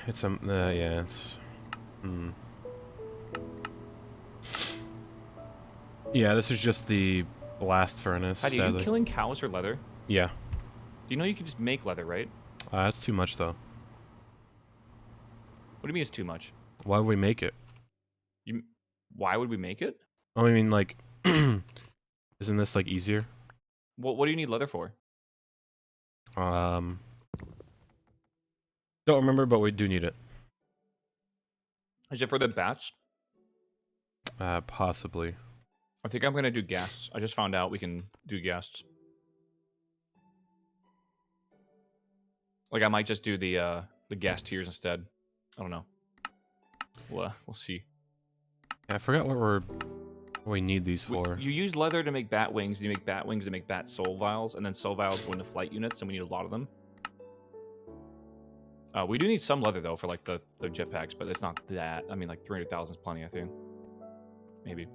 It's yeah, it's... Yeah, this is just the blast furnace, Paddy, are you sadly. killing cows for leather? Yeah. Do you know you can just make leather, right? That's too much, though. What do you mean it's too much? Why would we make it? Why would we make it? I mean, like... Isn't this, like, easier? What do you need leather for? Don't remember, but we do need it. Is it for the bats? Possibly. I think I'm gonna do ghasts. I just found out we can do ghasts. Like I might just do the ghast tiers instead. I don't know. We'll see. Yeah, I forgot what we need these for. You use leather to make bat wings. You make bat wings to make bat soul vials, and then soul vials go into flight units, and we need a lot of them. We do need some leather though for like the jetpacks, but it's not that. I mean, like 300,000 is plenty. I think. Maybe.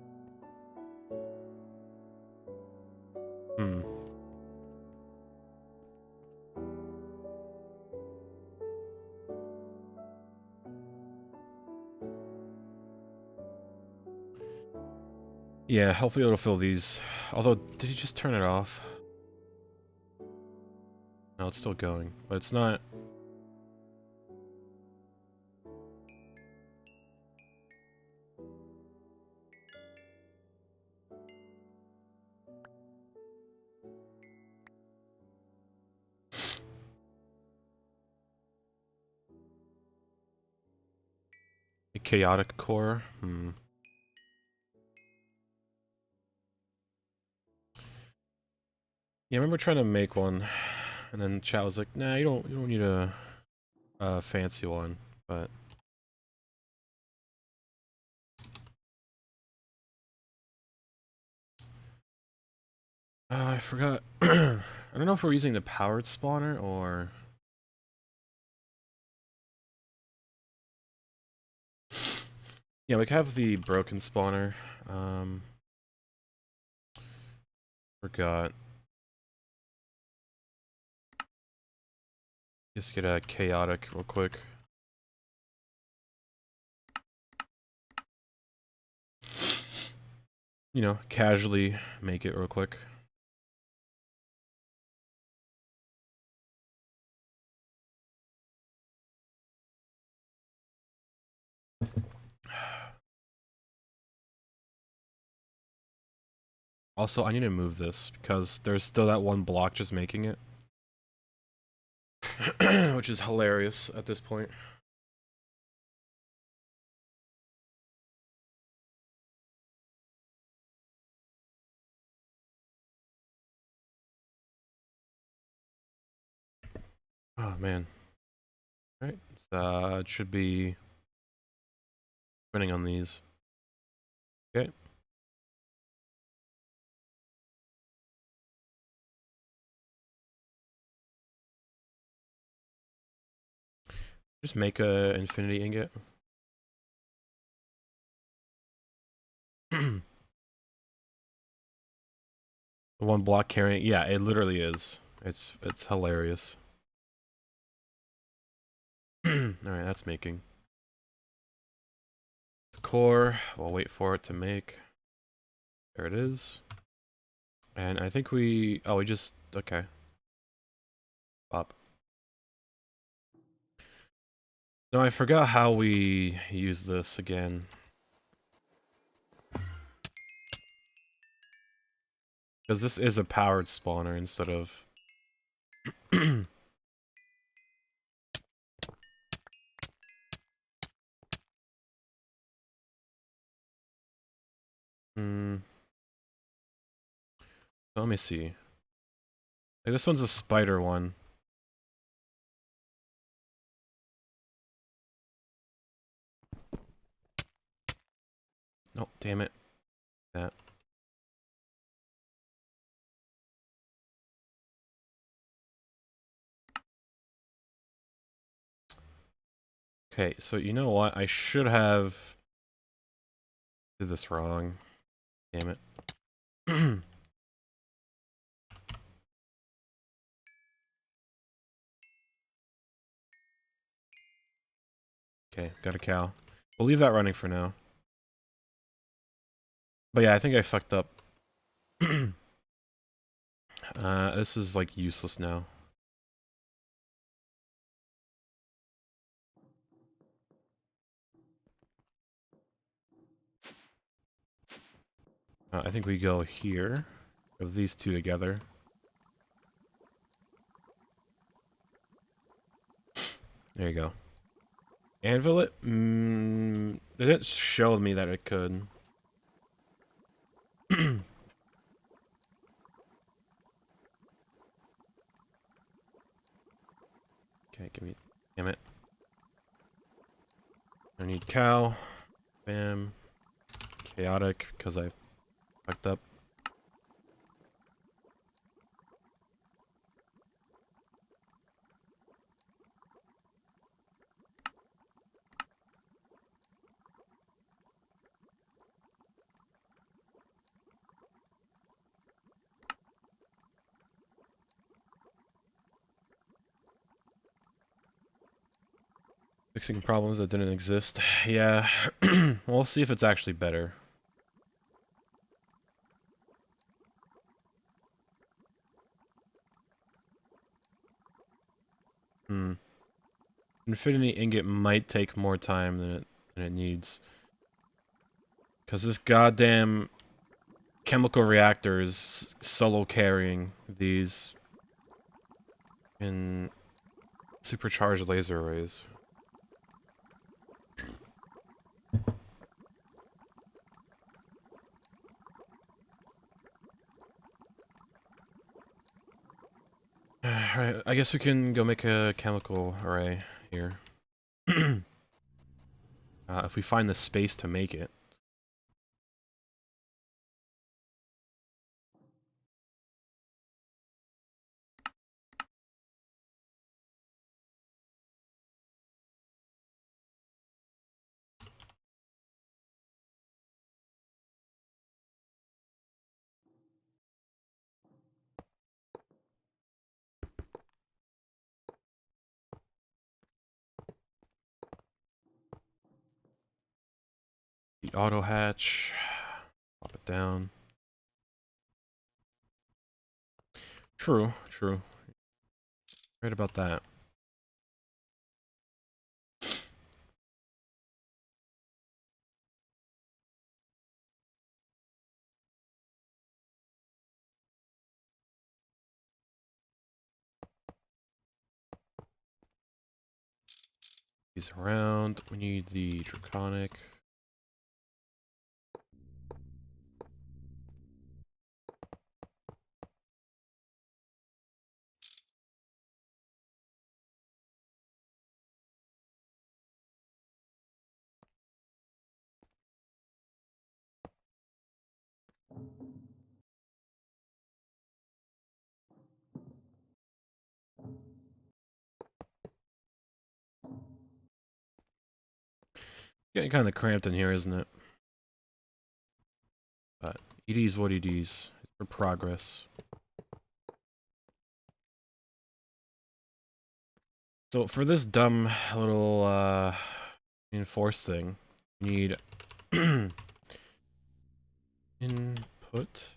Hmm. Yeah, hopefully it'll fill these. Although, did he just turn it off? No, it's still going, but it's not... A chaotic core? Hmm. Yeah, I remember trying to make one, and then chat was like, "Nah, you don't need a fancy one." But I forgot. I don't know if we're using the powered spawner or... Yeah, we have the broken spawner. Forgot. Just get a chaotic real quick. You know, casually make it real quick. Also, I need to move this because there's still that one block just making it. Which is hilarious at this point. Oh man. Alright. It should be running on these. Okay. Just make a infinity ingot. One block carrying, yeah, it literally is. It's hilarious. Alright, that's making. The core, we'll wait for it to make. There it is. And I think we just, okay. Pop. No, I forgot how we use this again. Because this is a powered spawner instead of... Let me see. Like, this one's a spider one. Oh, damn it. That. Okay, so you know what? I should have... did this wrong. Damn it. Okay, got a cow. We'll leave that running for now. But yeah, I think I fucked up. This is like useless now. I think we go here. Of these two together. There you go. Anvil it? It didn't show me that it could. Okay, give me... damn it. I need cow. Bam. Chaotic, because I fucked up. Fixing problems that didn't exist. Yeah. We'll see if it's actually better. Infinity ingot might take more time than it needs. Because this goddamn chemical reactor is solo carrying these in supercharged laser arrays. Alright, I guess we can go make a chemical array here. If we find the space to make it. the auto hatch. Pop it down. True, true. Right about that. These around. We need the draconic. Getting kind of cramped in here, isn't it? But it is what it is. It's for progress. So for this dumb little enforce thing, you need input.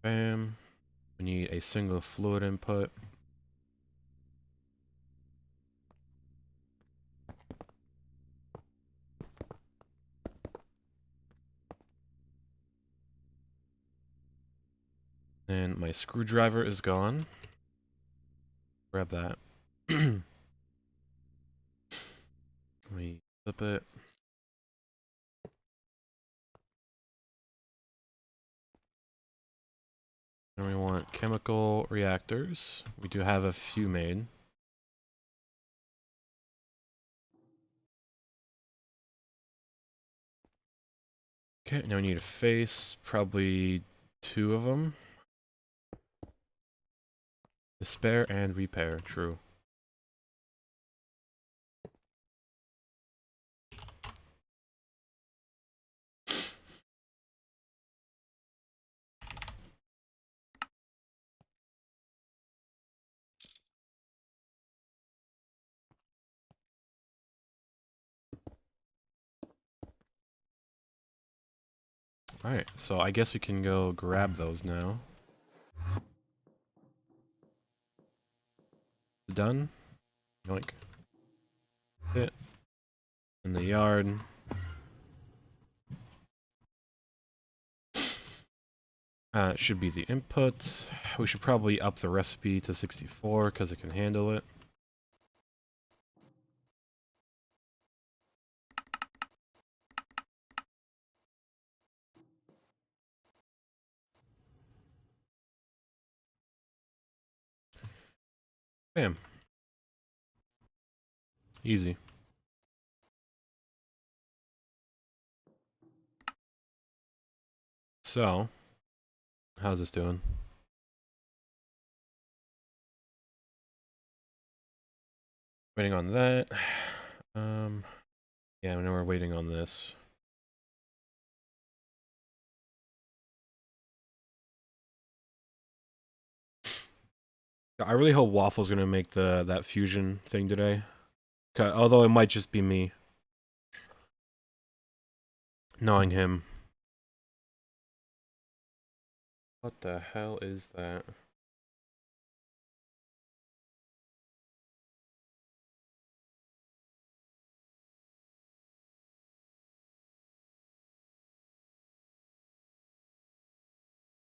Bam. We need a single fluid input. And my screwdriver is gone. Grab that. We flip it. And we want chemical reactors. We do have a few made. Okay, now we need a face. Probably 2 of them. Despair and repair, true. Alright, so I guess we can go grab those now. Done. Yoink. Fit. In the yard. It should be the input. We should probably up the recipe to 64 because it can handle it. Bam. Easy. So, how's this doing? Waiting on that. Yeah, I know we're waiting on this. I really hope Waffle's gonna make that fusion thing today. Although it might just be me. Knowing him. What the hell is that?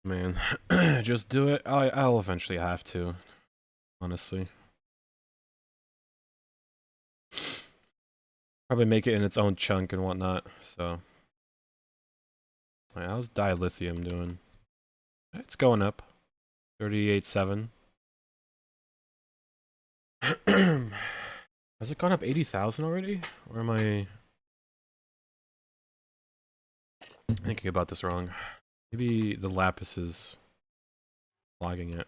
Man, just do it. I'll eventually have to. Honestly. Probably make it in its own chunk and whatnot, so. Alright, how's dilithium doing? It's going up. 38.7. Has it gone up 80,000 already? Or am I thinking about this wrong? Maybe the lapis is logging it.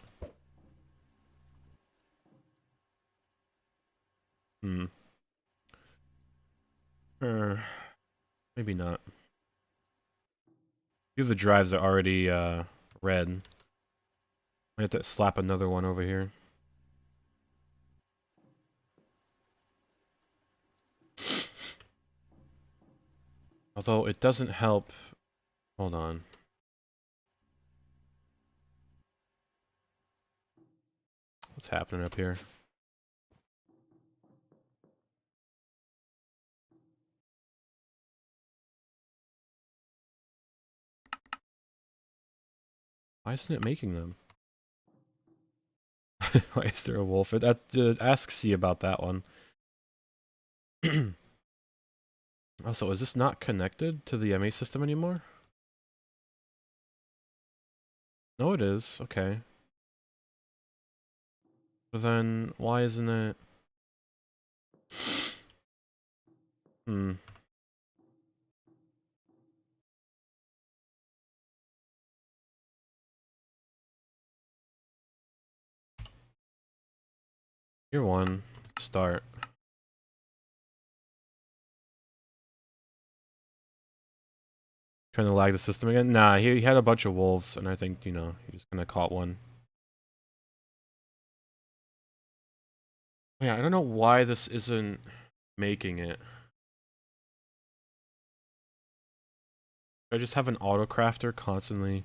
Maybe not. Few of the drives are already red. I have to slap another one over here. Although it doesn't help. Hold on. What's happening up here? Why isn't it making them? Why is there a wolf? That's ask C about that one. Also, is this not connected to the MA system anymore? No, it is. Okay. But then, why isn't it... Hmm. Year 1. Start. Trying to lag the system again? Nah, he had a bunch of wolves, and I think, you know, he just kind of caught one. Yeah, I don't know why this isn't making it. I just have an autocrafter constantly.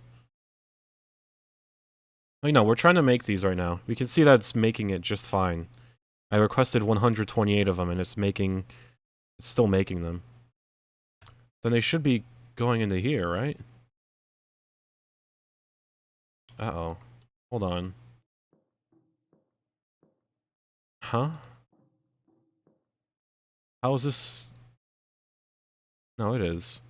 Like, no, we're trying to make these right now. We can see that it's making it just fine. I requested 128 of them, and it's still making them. Then they should be going into here, right? Uh-oh. Hold on. Huh? How is this? No, it is.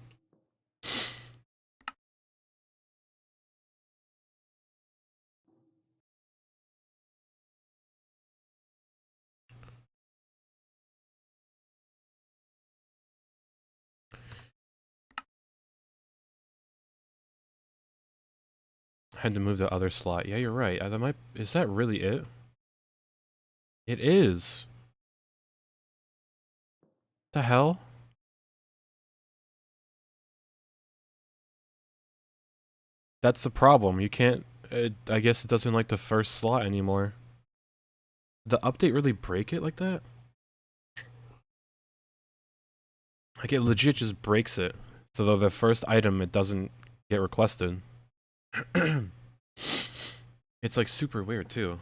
I had to move the other slot. Yeah, you're right. That might... Is that really it? It is. The hell? That's the problem. You can't... I guess it doesn't like the first slot anymore. Did the update really break it like that? Like, it legit just breaks it. So though the first item, it doesn't get requested. It's like super weird too.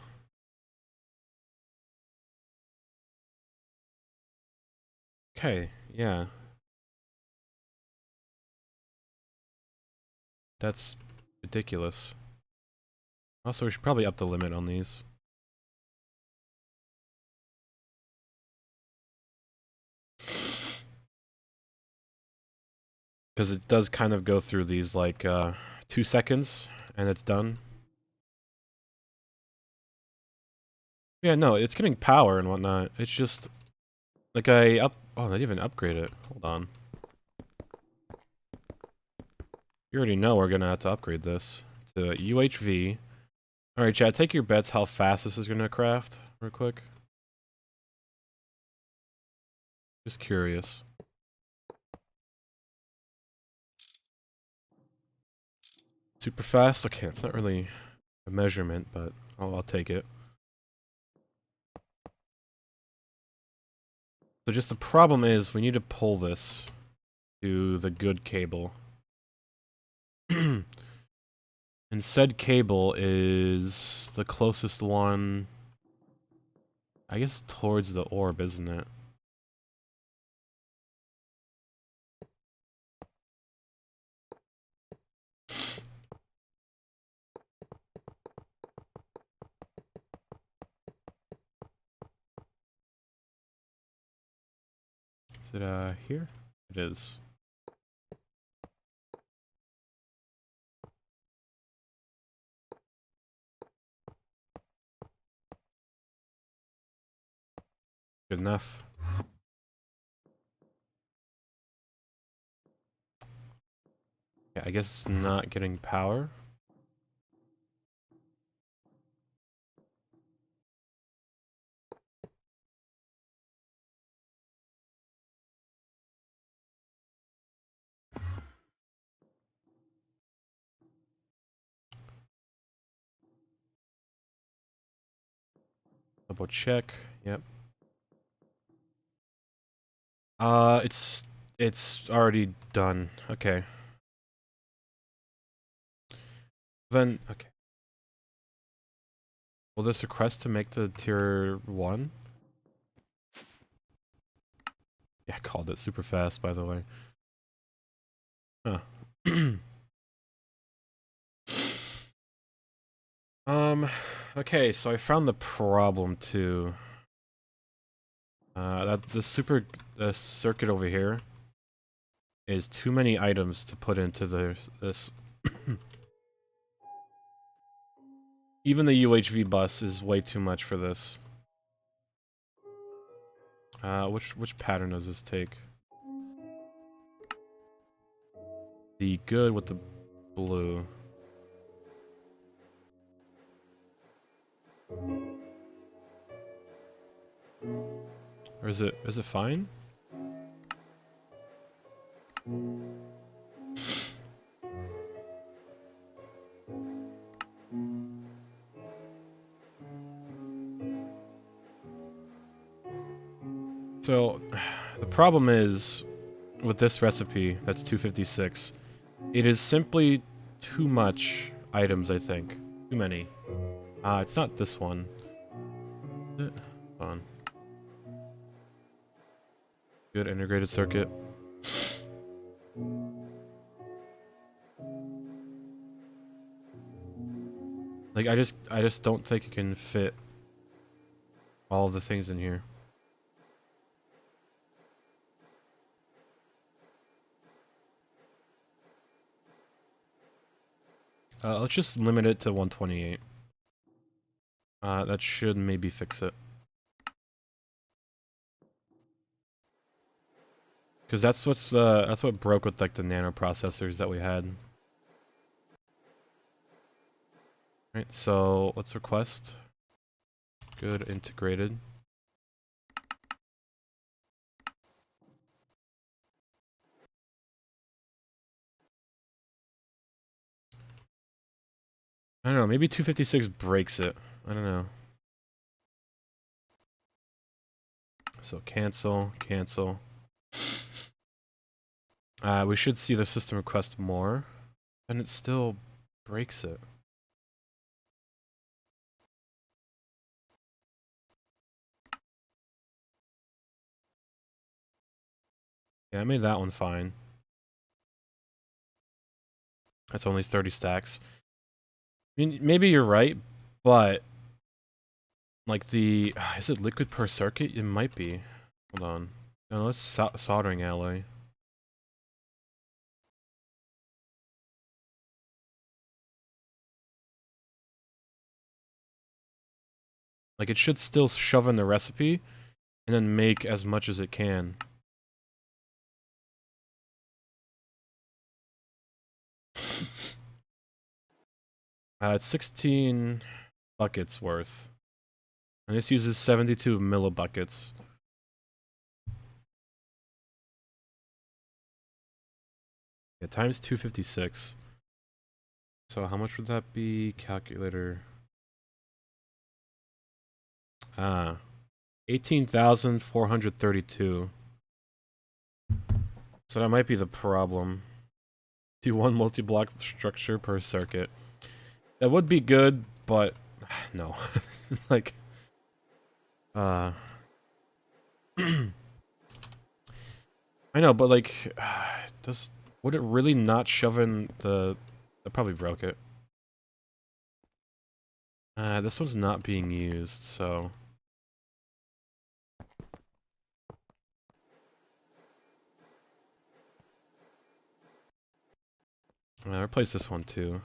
Okay, yeah. That's ridiculous. Also, we should probably up the limit on these. Because it does kind of go through these, like, 2 seconds, and it's done. Yeah, no, it's getting power and whatnot. It's just... Like, oh, I didn't even upgrade it. Hold on. You already know we're gonna have to upgrade this to UHV. Alright, Chad, take your bets how fast this is gonna craft, real quick. Just curious. Super fast? Okay, it's not really a measurement, but I'll take it. So just the problem is, we need to pull this to the good cable. And said cable is the closest one, I guess, towards the orb, isn't it? Is it, here? It is. Good enough. Yeah, I guess it's not getting power. Double check. Yep. It's already done. Okay. Then, okay. Will this request to make the tier 1? Yeah, I called it super fast, by the way. Huh. Okay, so I found the problem too. That the circuit over here is too many items to put into this. Even the UHV bus is way too much for this. Which pattern does this take? The good with the blue. Or is it fine? So, the problem is, with this recipe, that's 256, it is simply too much items, I think. Too many. It's not this one. Is it? Hold on. Good integrated circuit. Like, I just don't think it can fit all of the things in here. Let's just limit it to 128. That should maybe fix it. Because that's what broke with like the nano processors that we had. Right, so let's request. Good integrated. I don't know, maybe 256 breaks it. I don't know. So cancel, cancel. We should see the system request more, and it still breaks it. Yeah, I made that one fine. That's only 30 stacks. I mean, maybe you're right, but like the is it liquid per circuit? It might be. Hold on. No, let's soldering alloy. Like it should still shove in the recipe and then make as much as it can. It's 16 buckets worth. And this uses 72 millibuckets. Yeah, times 256. So how much would that be? Calculator. 18,432. So that might be the problem. Do one multi-block structure per circuit. That would be good, but no. Like I know, but like would it really not shove in the that probably broke it. This one's not being used, so replace this one too.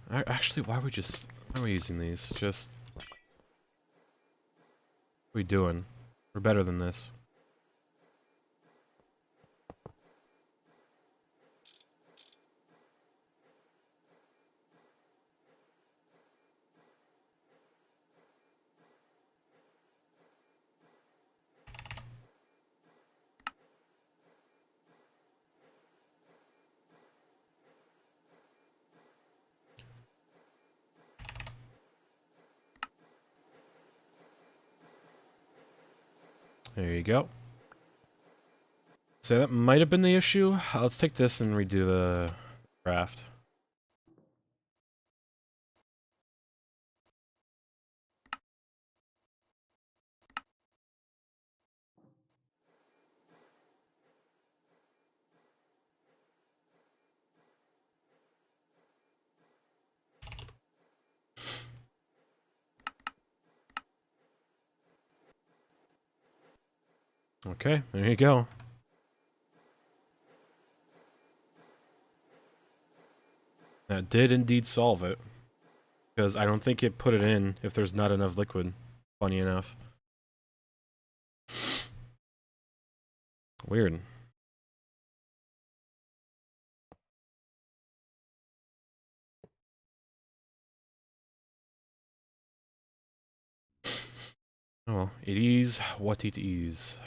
Actually, why are we using these? Just what are we doing? We're better than this. There you go. So that might have been the issue. Let's take this and redo the craft. Okay, there you go. That did indeed solve it. Because I don't think it put it in if there's not enough liquid. Funny enough. Weird. Oh well, it is what it is.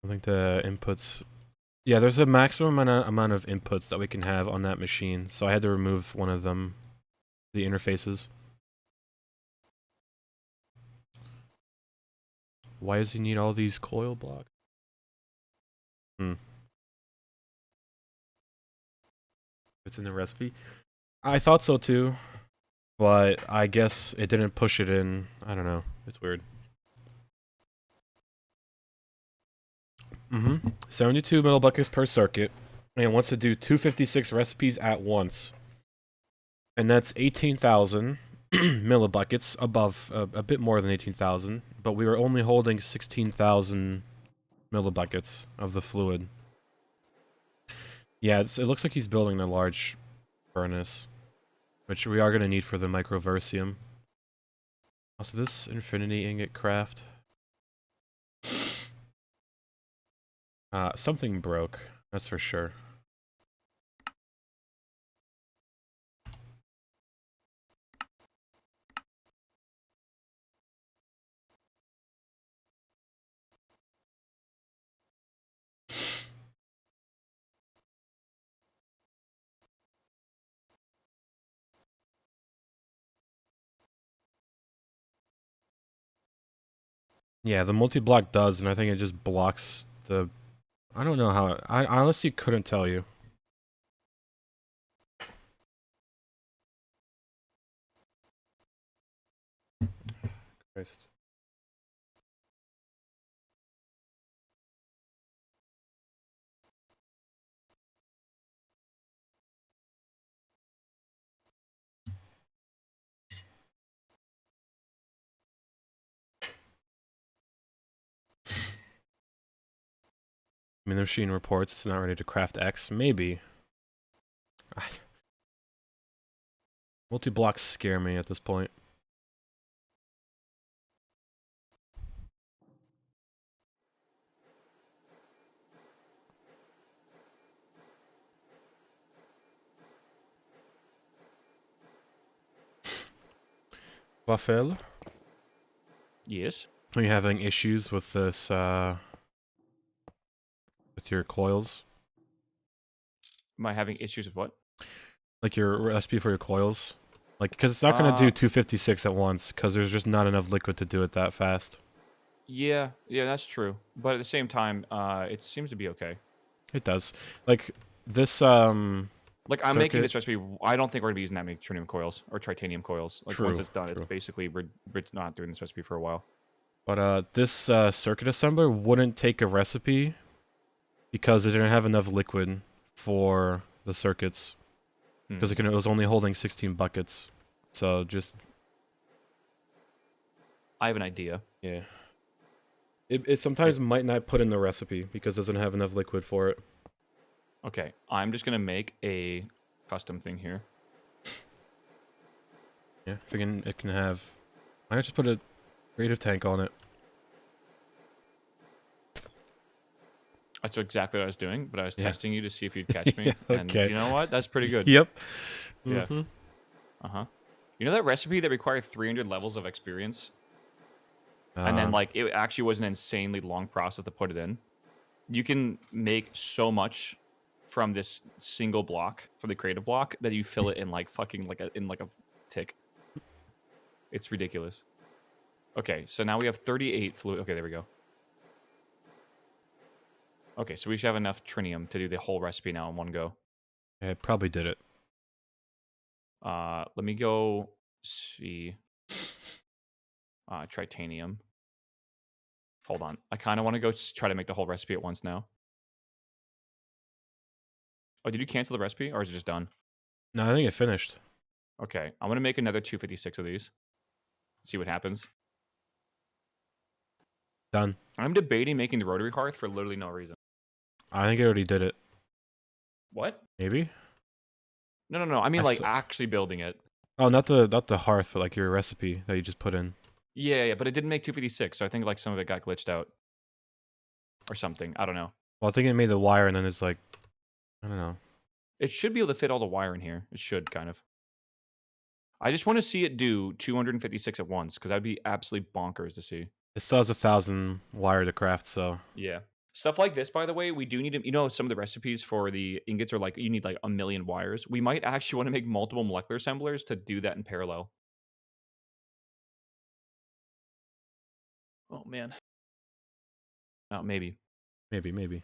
I think the inputs... Yeah, there's a maximum amount of inputs that we can have on that machine, so I had to remove one of them, the interfaces. Why does he need all these coil blocks? It's in the recipe. I thought so too, but I guess it didn't push it in. I don't know. It's weird. 72 metal buckets per circuit, and it wants to do 256 recipes at once. And that's 18,000 millibuckets above, a bit more than 18,000, but we were only holding 16,000 millibuckets of the fluid. Yeah, it looks like he's building a large furnace, which we are going to need for the microversium. Also, this infinity ingot craft. Something broke, that's for sure. Yeah, the multi-block does, and I think it just blocks the... I don't know how... I honestly couldn't tell you. Christ. I mean, the machine reports it's not ready to craft X. Maybe. Multi-blocks scare me at this point. Waffle? Yes. Are you having issues with this, with your coils? Am I having issues with what? Like your recipe for your coils? Like, because it's not going to do 256 at once, because there's just not enough liquid to do it that fast. Yeah, that's true. But at the same time, it seems to be okay. It does. Like, this, Like, I'm making this recipe. I don't think we're going to be using that many tritium coils or titanium coils. Like, once it's done, it's basically, it's not doing this recipe for a while. But, this, circuit assembler wouldn't take a recipe because it didn't have enough liquid for the circuits. Because it was only holding 16 buckets. So, just... I have an idea. Yeah. It sometimes might not put in the recipe because it doesn't have enough liquid for it. Okay, I'm just going to make a custom thing here. Yeah, it can have... I just put a creative tank on it. That's exactly what I was doing, but I was testing you to see if you'd catch me. Okay. And you know what? That's pretty good. Yep. Yeah. Uh-huh. You know that recipe that required 300 levels of experience? And then, like, it actually was an insanely long process to put it in? You can make so much from this single block, from the creative block, that you fill it in like fucking like a tick. It's ridiculous. Okay, so now we have 38 fluid. Okay, there we go. Okay, so we should have enough trinium to do the whole recipe now in one go. I probably did it. Let me go see. Tritanium. Hold on. I kind of want to go try to make the whole recipe at once now. Oh, did you cancel the recipe, or is it just done? No, I think it finished. Okay, I'm going to make another 256 of these. See what happens. Done. I'm debating making the rotary hearth for literally no reason. I think I already did it. What? Maybe? No. I mean, like, actually building it. Oh, not the hearth, but like your recipe that you just put in. Yeah, but it didn't make 256, so I think, like, some of it got glitched out. Or something. I don't know. Well, I think it made the wire, and then it's like, I don't know. It should be able to fit all the wire in here. It should, kind of. I just want to see it do 256 at once, because that'd be absolutely bonkers to see. It still has 1,000 wire to craft, so... Yeah. Stuff like this, by the way, we do need to... You know, some of the recipes for the ingots are like, you need like 1,000,000 wires. We might actually want to make multiple molecular assemblers to do that in parallel. Oh, man. Oh, maybe. Maybe.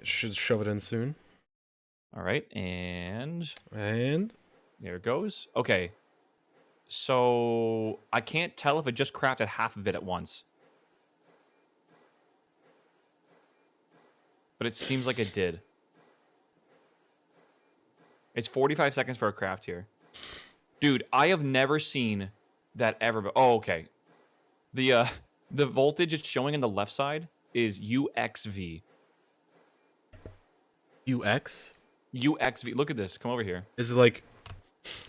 Should shove it in soon. All right, and And... there it goes. Okay. So I can't tell if it just crafted half of it at once. But it seems like it did. It's 45 seconds for a craft here. Dude, I have never seen that ever. Oh, okay. The voltage it's showing on the left side is UXV. UX? UXV. Look at this. Come over here. Is it like...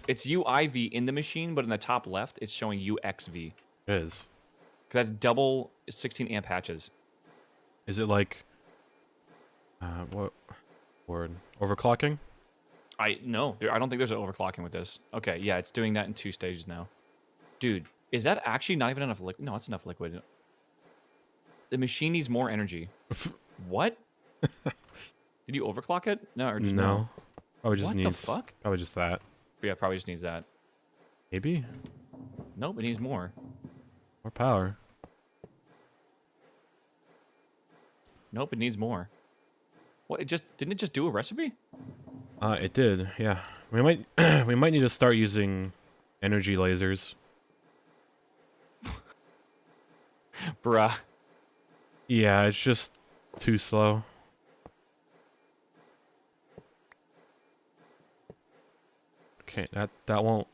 It's UIV in the machine, but in the top left, it's showing UXV. It is. Because that's double 16 amp hatches. Is it like... what word? Overclocking? No, I don't think there's an overclocking with this. Okay, yeah, it's doing that in 2 stages now. Dude, is that actually not even enough liquid? No, it's enough liquid. The machine needs more energy. What? Did you overclock it? No, or just No. Probably just what needs... the fuck? Probably just that. Yeah, probably just needs that. Maybe? Nope, it needs more. More power. Nope, it needs more. What? Didn't it just do a recipe? It did, yeah. We might we might need to start using energy lasers. Bruh. Yeah, it's just too slow. Okay, that won't...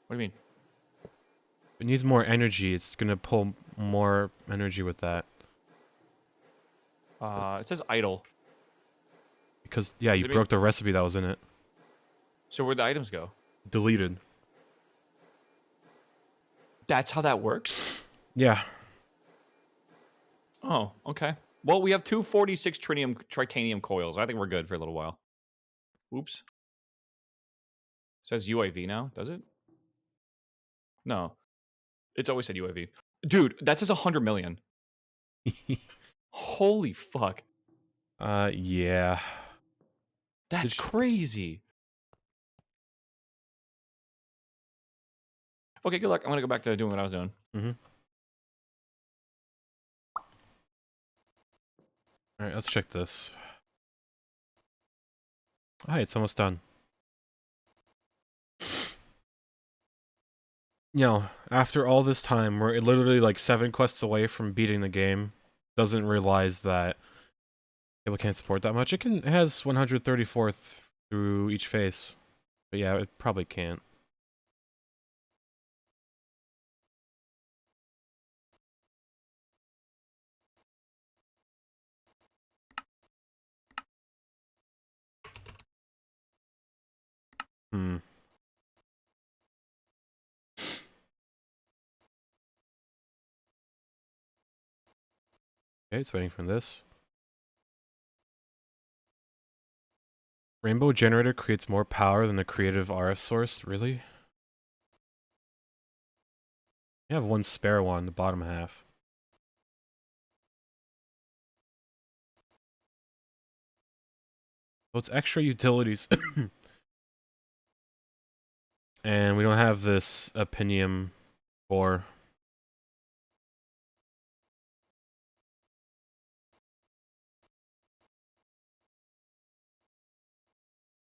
What do you mean? It needs more energy. It's gonna pull more energy with that. It says idle. Because, yeah, you broke the recipe that was in it. So where'd the items go? Deleted. That's how that works? Yeah. Oh, okay. Well, we have 246 tritanium coils. I think we're good for a little while. Oops. It says UAV now, does it? No. It's always said UAV. Dude, that says 100 million. Holy fuck. Yeah. That's crazy. Okay, good luck. I'm gonna go back to doing what I was doing. Mm-hmm. Alright, let's check this. Alright, it's almost done. You know, after all this time, we're literally like 7 quests away from beating the game. Doesn't realize that people can't support that much. It has 134th through each face. But yeah, it probably can't. Hmm. Okay, it's waiting for this. Rainbow generator creates more power than a creative RF source. Really? You have one spare one, the bottom half. Well, it's extra utilities. And we don't have this opinium core.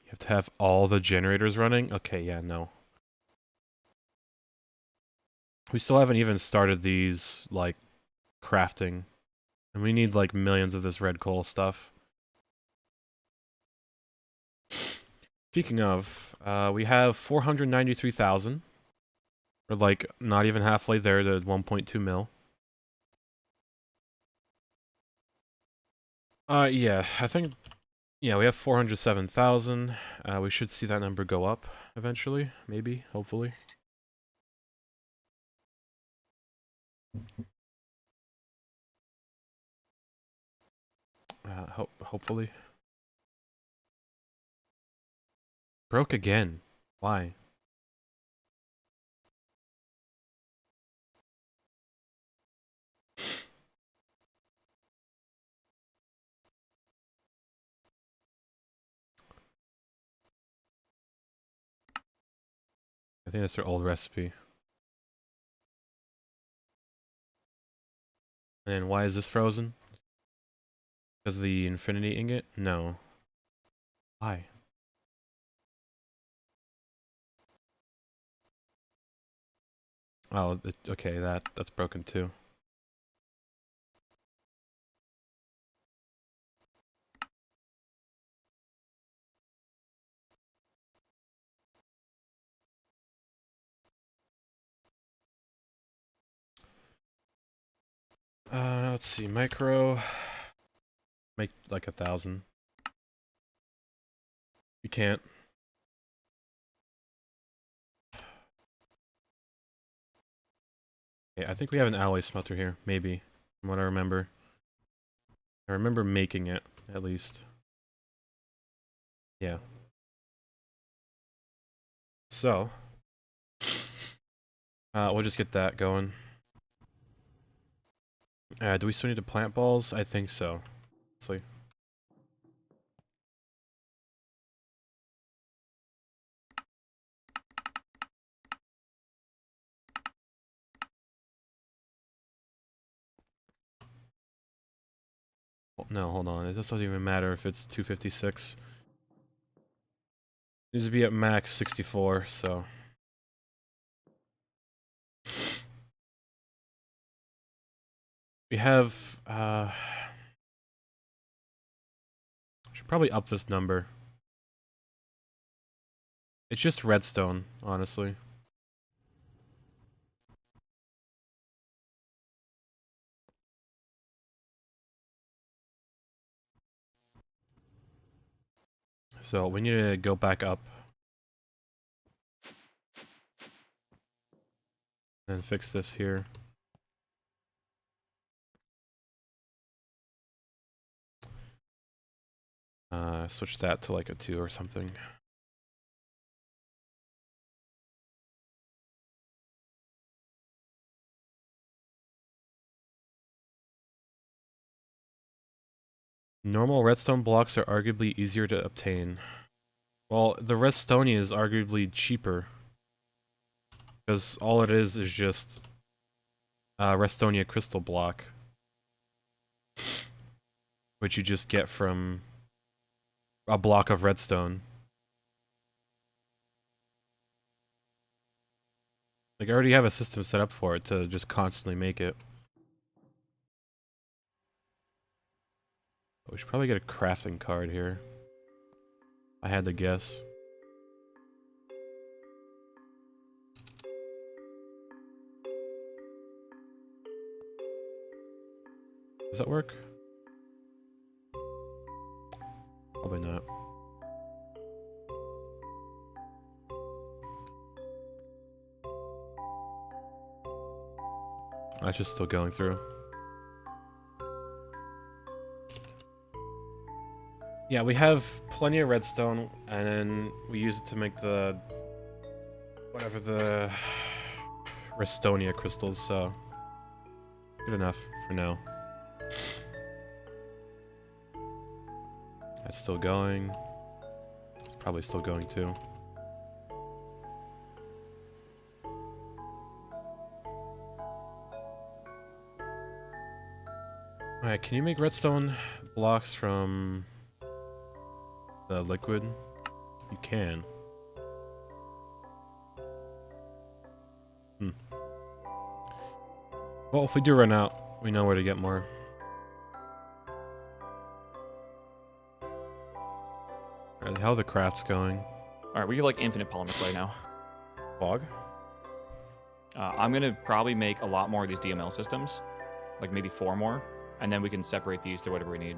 You have to have all the generators running? Okay, yeah, no. We still haven't even started these, like, crafting. And we need, like, millions of this red coal stuff. Speaking of, we have 493,000. We're, like, not even halfway there to 1.2 mil. Yeah, I think... Yeah, we have 407,000. We should see that number go up eventually, maybe, hopefully. Hopefully. Broke again. Why? I think that's their old recipe. And why is this frozen? Because of the infinity ingot? No. Why? Oh, okay, that's broken too. Let's see, micro. Make like 1,000. You can't. Yeah, I think we have an alloy smelter here, maybe, from what I remember. I remember making it, at least. Yeah. So, we'll just get that going. Do we still need to plant balls? I think so. Honestly. No, hold on. It doesn't even matter if it's 256. It needs to be at max 64, so... We have, should probably up this number. It's just redstone, honestly. So we need to go back up. And fix this here. Switch that to like a 2 or something. Normal redstone blocks are arguably easier to obtain. Well, the redstonia is arguably cheaper. Because all it is just redstonia crystal block. Which you just get from a block of redstone. Like, I already have a system set up for it to just constantly make it. We should probably get a crafting card here. I had to guess. Does that work? Probably not. That's just still going through. Yeah, we have plenty of redstone, and then we use it to make the whatever the Restonia crystals. So good enough for now. That's still going. It's probably still going too. Alright, can you make redstone blocks from the liquid? You can. Hmm. Well, if we do run out, we know where to get more. Alright, how are the crafts going? Alright, we have like infinite polymer clay now. Fog? I'm gonna probably make a lot more of these DML systems. Like maybe 4 more. And then we can separate these to whatever we need.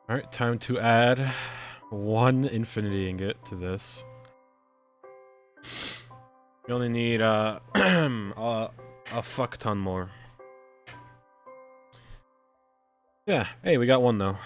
Alright, time to add 1 infinity ingot to this. We only need a fuck ton more. Yeah, hey, we got 1 though.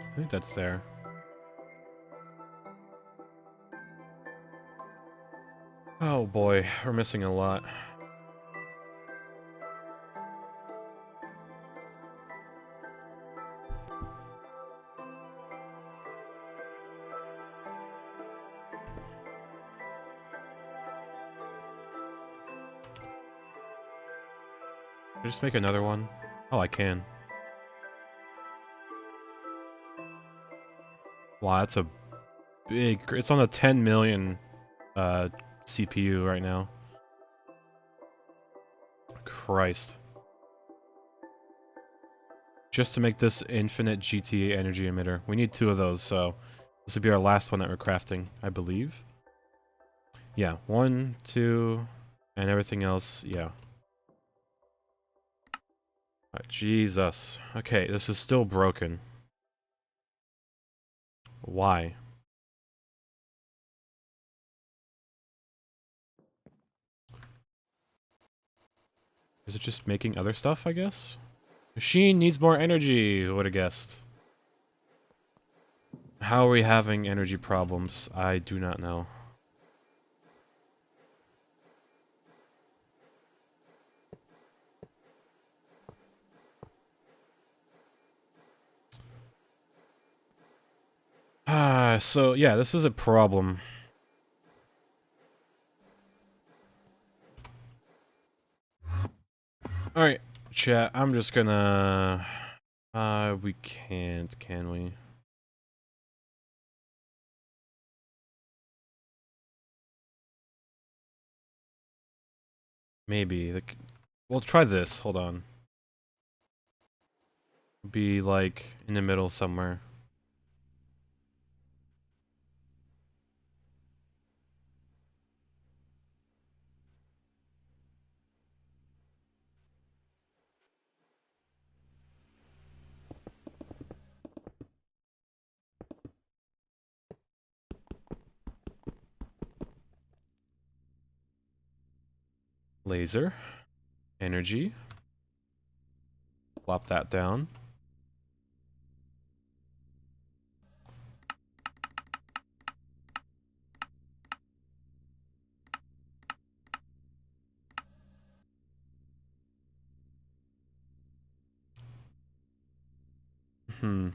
I think that's there. Oh boy, we're missing a lot. Can I just make another one? Oh, I can. Wow, that's a big... It's on a 10 million CPU right now. Christ. Just to make this infinite GT energy emitter. We need 2 of those, so this would be our last one that we're crafting, I believe. Yeah, 1, 2, and everything else, yeah. Jesus. Okay, this is still broken. Why? Is it just making other stuff, I guess? Machine needs more energy, who would have guessed? How are we having energy problems? I do not know. So yeah, this is a problem. Alright, chat, I'm just gonna... we can't, can we? Maybe. Like, we'll try this, hold on. Be, like, in the middle somewhere. Laser. Energy. Plop that down. Hmm.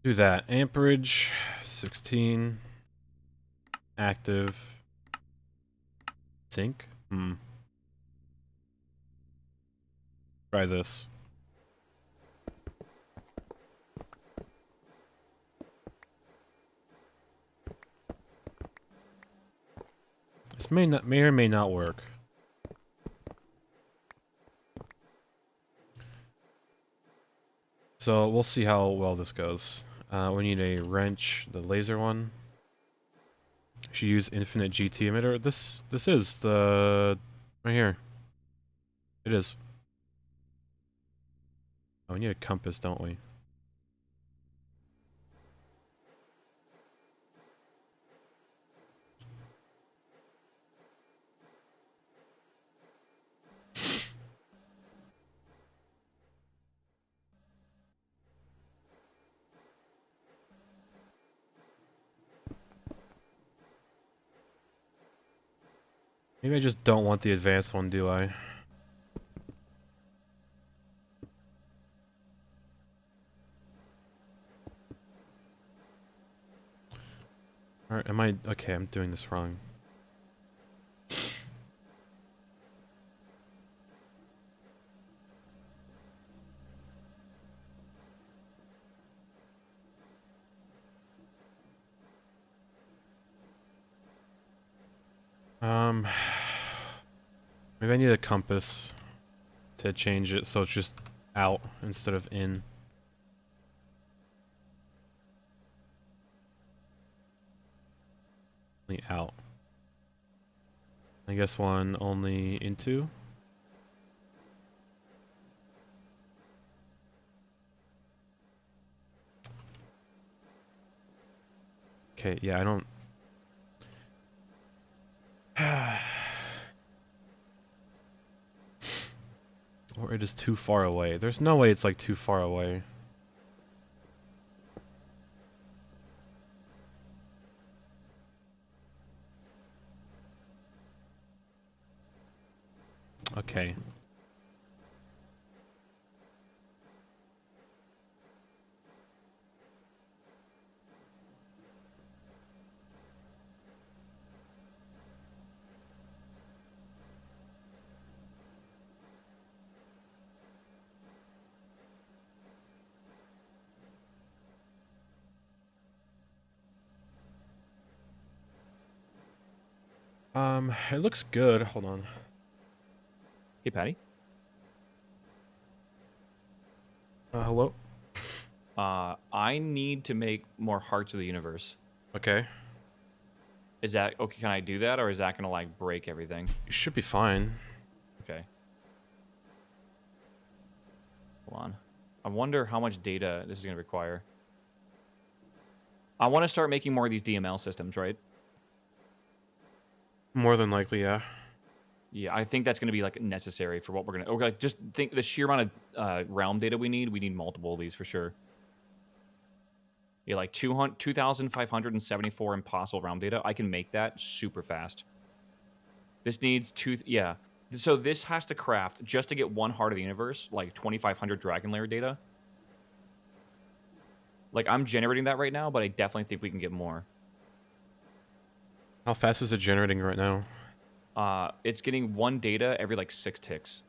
Do that. Amperage. 16. Active. Sync? Hmm. Try this. This may or may not work. So we'll see how well this goes. We need a wrench, the laser one. Should use infinite GT emitter. This is the right here. It is. Oh, we need a compass, don't we? Maybe I just don't want the advanced one, do I? Or am I... Okay, I'm doing this wrong. Maybe I need a compass to change it so it's just out instead of in. Only out. I guess one only into. Okay, yeah, I don't... Or it is too far away. There's no way it's like too far away. Okay. It looks good. Hold on. Hey, Patty. Hello? I need to make more Hearts of the Universe. Okay. Is that okay? Can I do that, or is that gonna like break everything? You should be fine. Okay. Hold on. I wonder how much data this is gonna require. I want to start making more of these DML systems, right? More than likely, yeah. Yeah, I think that's going to be like necessary for what we're going to. Okay, just think the sheer amount of realm data we need. We need multiple of these for sure. Yeah, like 2,574 impossible realm data. I can make that super fast. This needs two. Yeah. So this has to craft just to get one heart of the universe, like 2,500 dragon layer data. Like I'm generating that right now, but I definitely think we can get more. How fast is it generating right now? It's getting one data every like 6 ticks.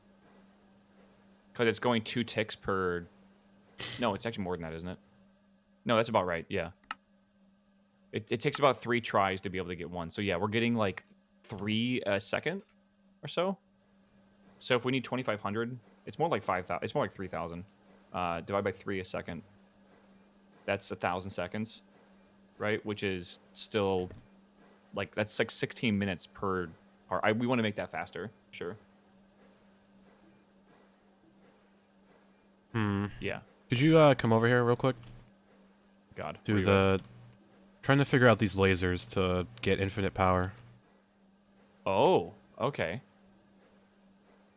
Because it's going 2 ticks per... No, it's actually more than that, isn't it? No, that's about right, yeah. It takes about 3 tries to be able to get one. So yeah, we're getting like 3 a second or so. So if we need 2,500, it's more like 5,000. It's more like 3,000. Divide by 3 a second. That's 1,000 seconds, right? Which is still... Like, that's like 16 minutes per part. We want to make that faster, sure. Yeah. Could you come over here real quick? God. Do the... Trying to figure out these lasers to get infinite power. Oh, okay.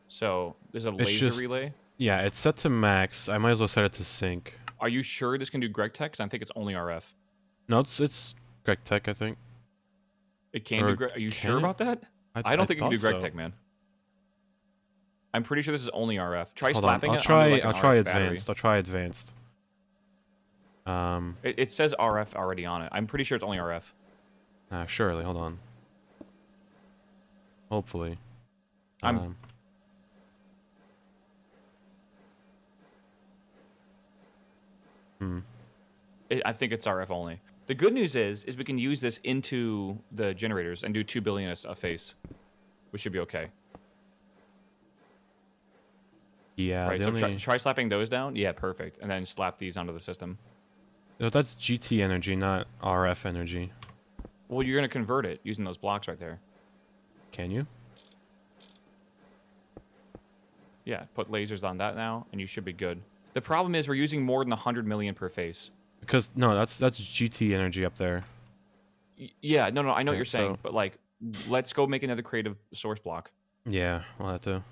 So, there's a laser relay? Yeah, it's set to max. I might as well set it to sync. Are you sure this can do Greg Tech? 'Cause I think it's only RF. No, it's Greg Tech, I think. It can do Greg... Are you sure about that? I don't think it can do Greg Tech, man. I'm pretty sure this is only RF. Try slapping it. I'll try advanced. I'll try advanced. It says RF already on it. I'm pretty sure it's only RF. Surely. Hold on. Hopefully. I think it's RF only. The good news is we can use this into the generators and do 2 billion a face, which should be okay. Yeah. Right. So try slapping those down. Yeah, perfect. And then slap these onto the system. That's GT energy, not RF energy. Well, you're gonna convert it using those blocks right there. Can you? Yeah, put lasers on that now, and you should be good. The problem is we're using more than 100 million per face. Because no, that's GT energy up there. Yeah, no, I know what Okay, you're saying, but like, let's go make another creative source block. yeah, we'll have to.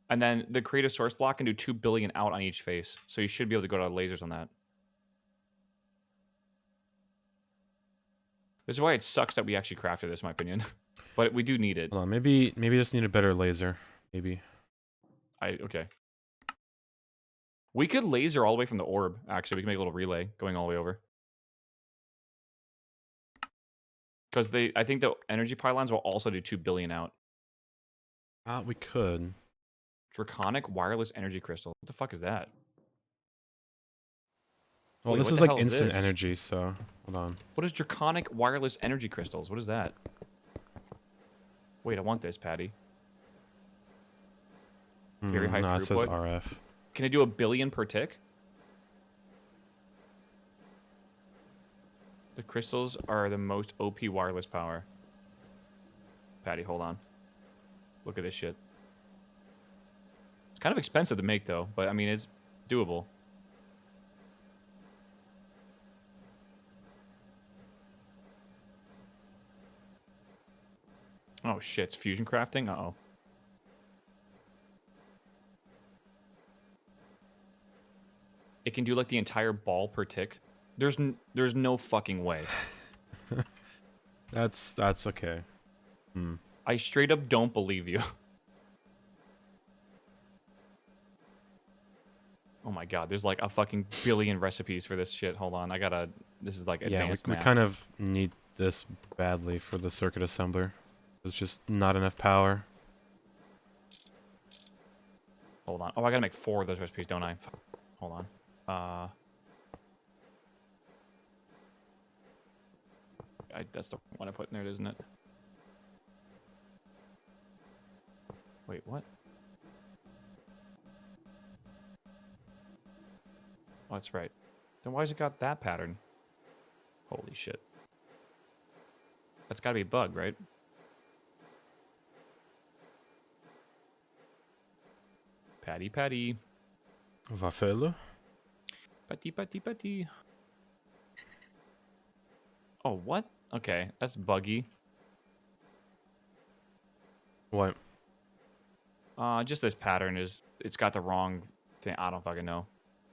And then the creative source block can do 2 billion out on each face. So you should be able to go to lasers on that. This is why it sucks that we actually crafted this, in my opinion. But we do need it. Hold on, maybe just need a better laser. Maybe. Okay. We could laser all the way from the orb, actually. We can make a little relay going all the way over. Because I think the energy pylons will also do 2 billion out. We could. Draconic wireless energy crystal. What the fuck is that? Well, Wait, this what is the like hell is instant this? energy, so hold on. What is draconic wireless energy crystals? What is that? Wait, I want this, Patty. Very high no, throughput. it says RF. Can it do 1 billion per tick? The crystals are the most OP wireless power. Patty, hold on. Look at this shit. It's kind of expensive to make, though, but I mean, it's doable. Oh shit, it's fusion crafting? Uh-oh. It can do like the entire ball per tick. There's no fucking way. That's okay. I straight up don't believe you. Oh my god, there's like a fucking billion recipes for this shit. Hold on, this is like advanced we math. kind of need this badly for the circuit assembler. There's just not enough power. Hold on. Oh, I gotta make 4 of those recipes, don't I? Hold on. That's the one I put in there, isn't it? Wait, what? Oh, that's right. Then why has it got that pattern? Holy shit. That's gotta be a bug, right? Patty. Waffle? Patty. Oh, what? Okay, that's buggy. What? Just this pattern it's got the wrong thing. I don't fucking know.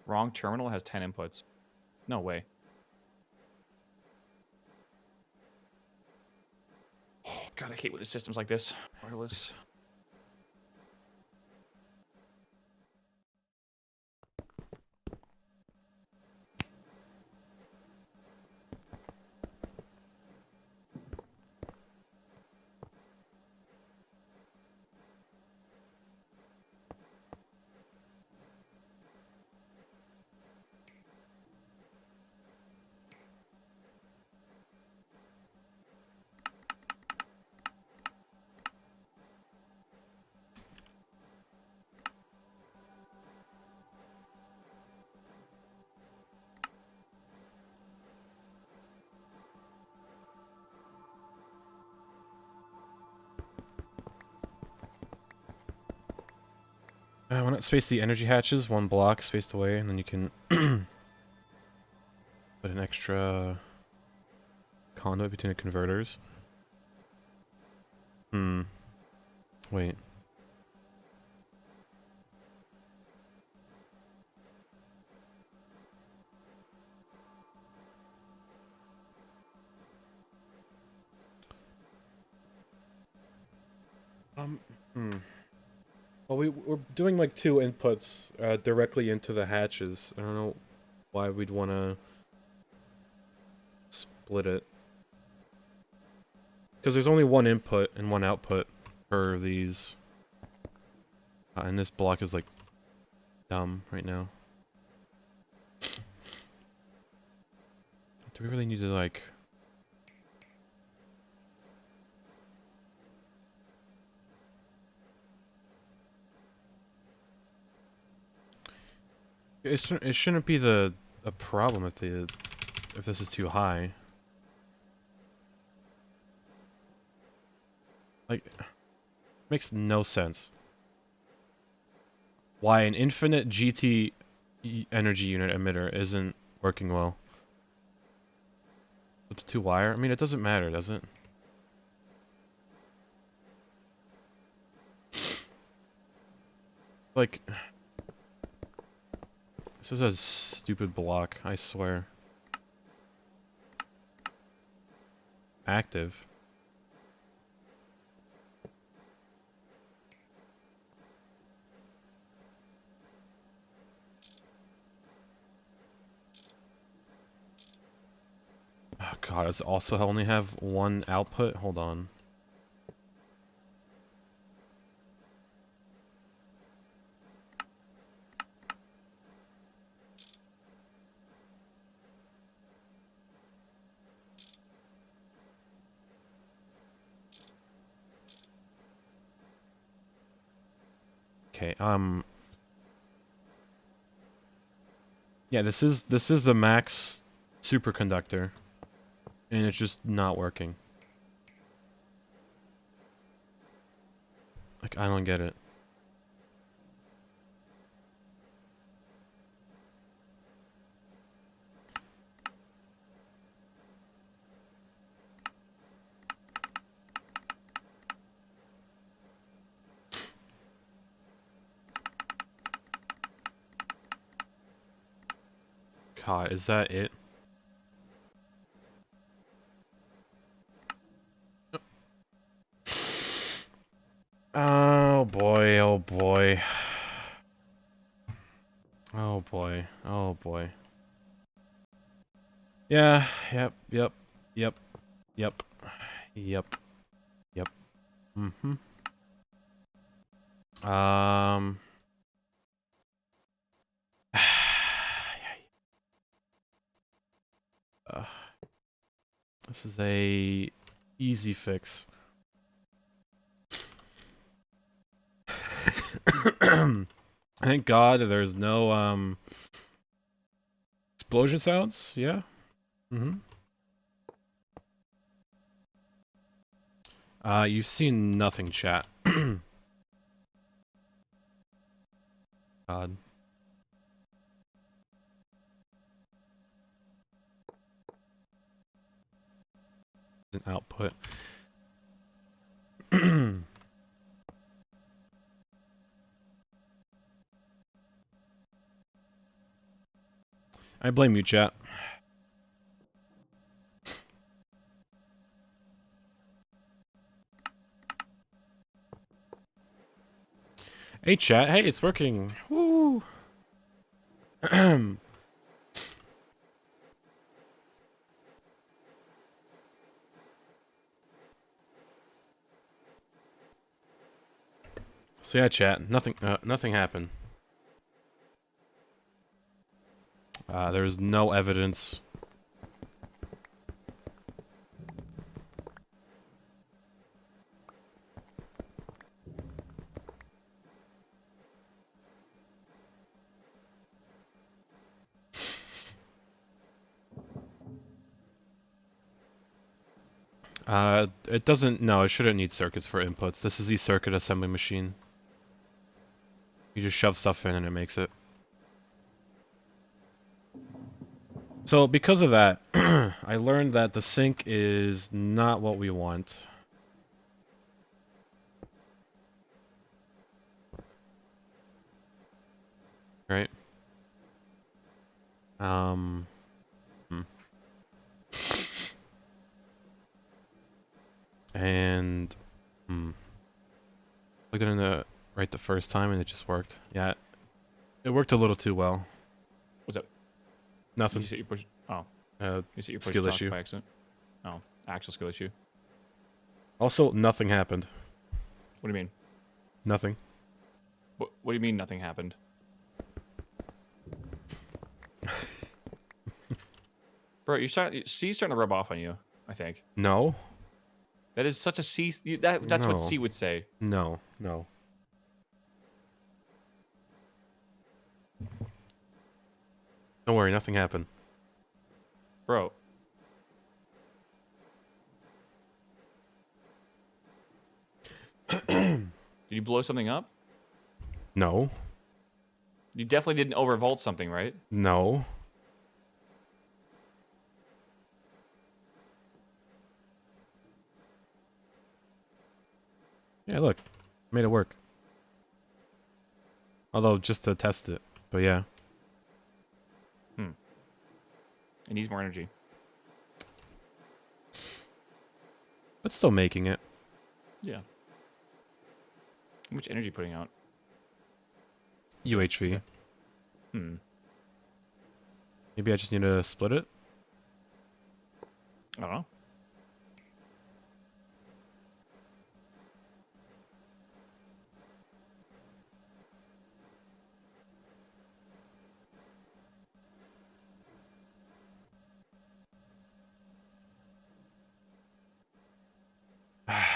Wrong terminal has 10 inputs. No way. Oh, God, I hate when the systems like this. Wireless. Why not space the energy hatches 1 block spaced away, and then you can put an extra conduit between the converters. Wait. Well, we're doing like 2 inputs directly into the hatches. I don't know why we'd want to split it. Because there's only 1 input and 1 output for these. And this block is like dumb right now. Do we really need to like... It shouldn't be the a problem if this is too high. Like, makes no sense. Why an infinite GT energy unit emitter isn't working well. With the 2-wire? I mean, it doesn't matter, does it? Like, this is a stupid block, I swear. Active. Oh god, does it also only have one output? Hold on. Okay, yeah, this is the max superconductor, and it's just not working. Like, I don't get it. God, is that it? Oh boy, oh boy. Oh boy, oh boy. Yeah, yep, yep, yep, yep, yep, yep. Mm-hmm. uh, this is a easy fix. Thank God there's no explosion sounds. Yeah. Mm-hmm. You've seen nothing, chat. God. An output. I blame you, chat. Hey, chat. Hey, it's working. Woo. So yeah, chat. Nothing happened. There's no evidence. It doesn't. No, it shouldn't need circuits for inputs. This is the circuit assembly machine. You just shove stuff in and it makes it. So because of that, I learned that the sink is not what we want. Right? Hmm. And plugged it in the first time and it just worked. Yeah, it worked a little too well. What's up? Nothing. You said you pushed. Oh, you said you pushed Skill talk issue. by accident. Oh, actual skill issue. Also, nothing happened. What do you mean? Nothing. What do you mean nothing happened? Bro, C's starting to rub off on you, I think. No. That is such a C. That's what C would say. No. No. Don't worry, nothing happened. Bro. Did you blow something up? No. You definitely didn't overvolt something, right? No. Yeah, look. Made it work. Although, just to test it. But yeah. Hmm. It needs more energy. But still making it. Yeah. How much energy putting out? UHV. Okay. Hmm. Maybe I just need to split it? I don't know.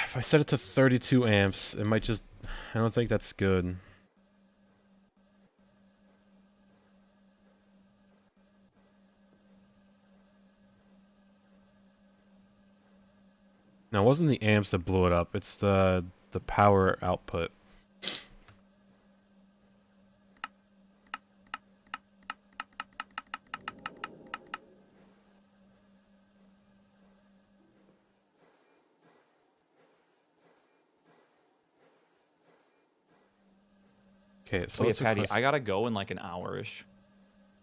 If I set it to 32 amps, it might just... I don't think that's good. No, it wasn't the amps that blew it up. It's the power output. Okay, so Oh yeah, let's Patty, request... I gotta go in like an hour-ish.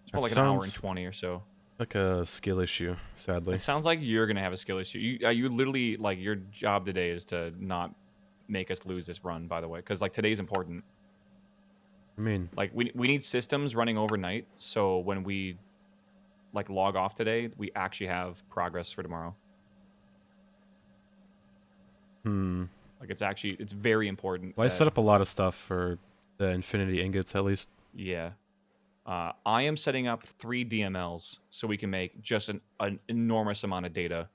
It's That more like an hour and sounds 20 or so. like a skill issue, It sadly. sounds like you're gonna have a skill issue. You literally like your job today is to not make us lose this run. By the way, because like today's important. I mean, Like we need systems running overnight, so when we like log off today, we actually have progress for tomorrow. hmm. Like it's very important Well, I that set up a lot of stuff for the infinity ingots, at least. yeah. I am setting up 3 DMLs so we can make just an enormous amount of data.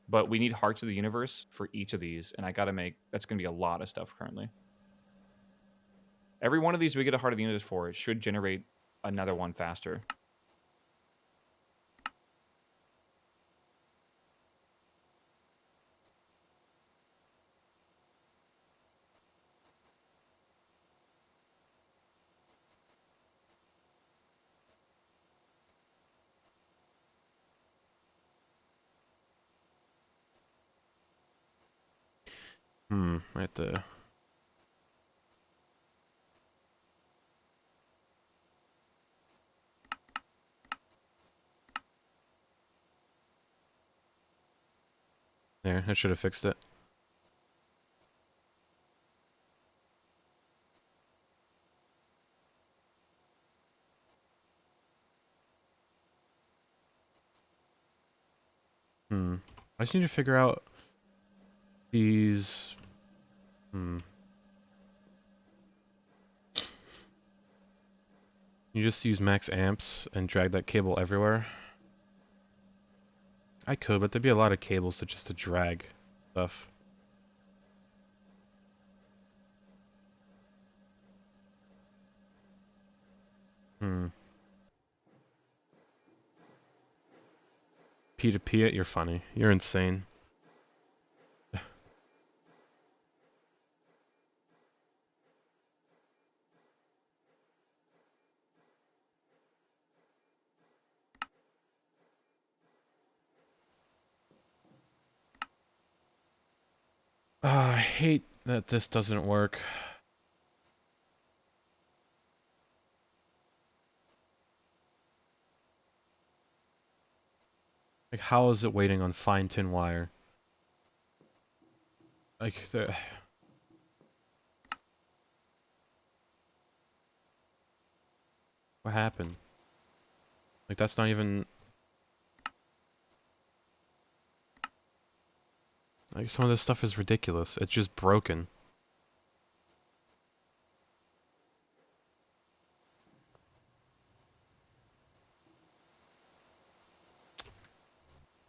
But we need hearts of the universe for each of these, and I gotta make that's gonna be a lot of stuff currently. Every one of these we get a heart of the universe for, it should generate another one faster. I have to... There, I should have fixed it. I just need to figure out these... You just use max amps and drag that cable everywhere? I could, but there'd be a lot of cables to drag stuff. P to P it? You're funny. You're insane. I hate that this doesn't work. Like, how is it waiting on fine tin wire? Like, the... What happened? Like, that's not even... Like, some of this stuff is ridiculous. It's just broken.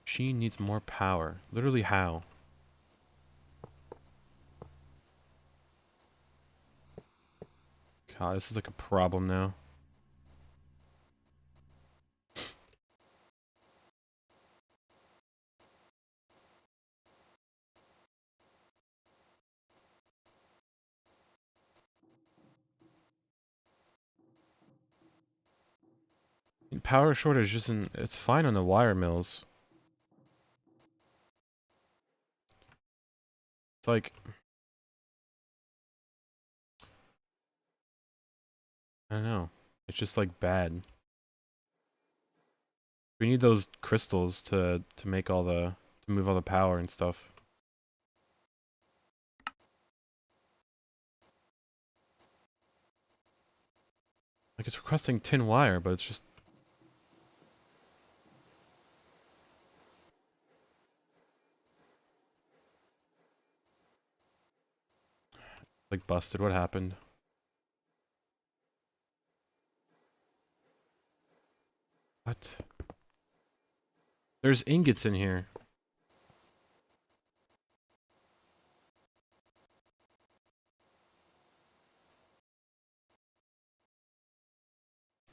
She needs more power. Literally how? God, this is like a problem now. power shortage isn't... It's fine on the wire mills. It's like... I don't know. It's just like bad. We need those crystals to make all the... to move all the power and stuff. Like, it's requesting tin wire, but it's just... like, busted. What happened? What? There's ingots in here.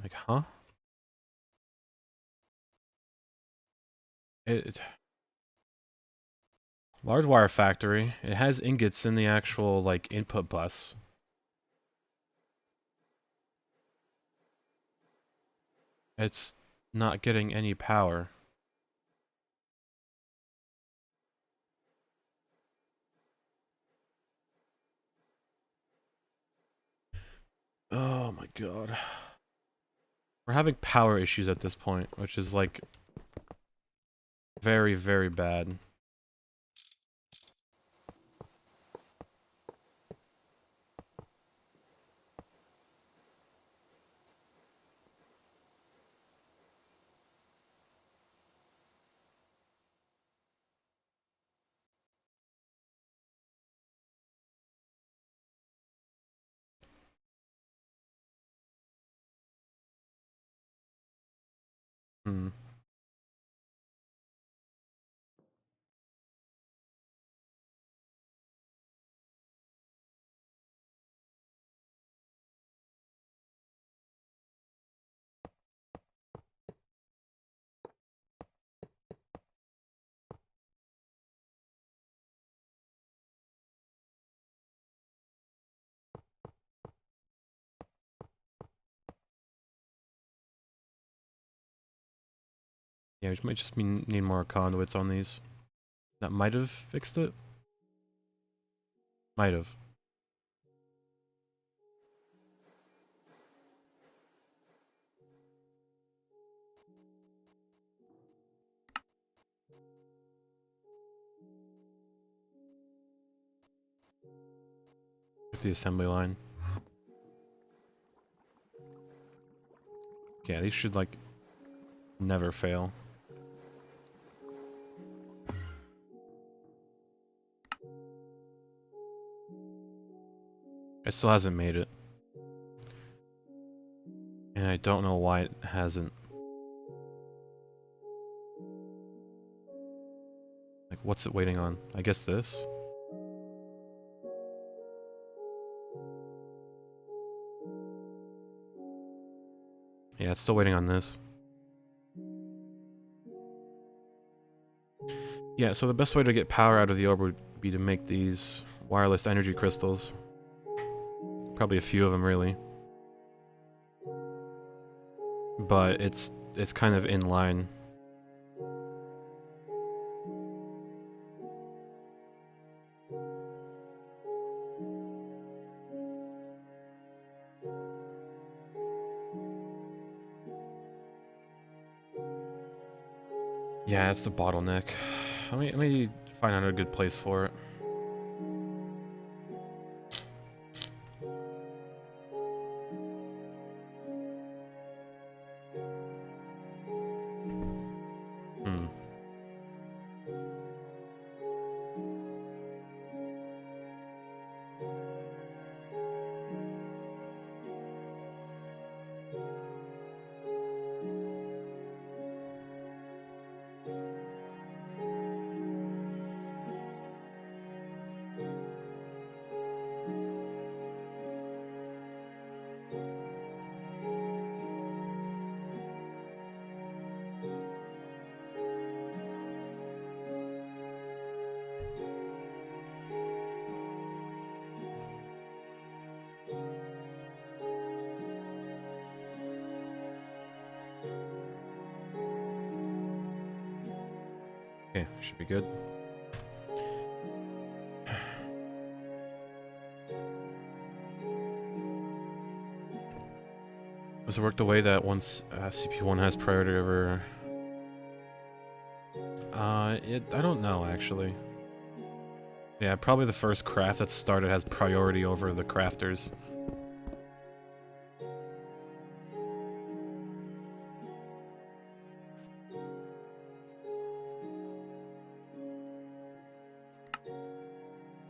Like, huh? Large wire factory. It has ingots in the actual, like, input bus. It's not getting any power. Oh my god. We're having power issues at this point, which is, like, very, very bad. Hmm. Yeah, we might just need more conduits on these. That might have fixed it? Might have. With the assembly line. Yeah, these should, like, never fail. It still hasn't made it. And I don't know why it hasn't. Like, what's it waiting on? I guess this? Yeah, it's still waiting on this. Yeah, so the best way to get power out of the orb would be to make these wireless energy crystals. Probably a few of them, really. But it's kind of in line. Yeah, it's the bottleneck. Let me find out a good place for it. Hmm. Okay, should be good. Does it work the way that once CPU1 has priority over... I don't know, actually. Yeah, probably the first craft that started has priority over the crafters.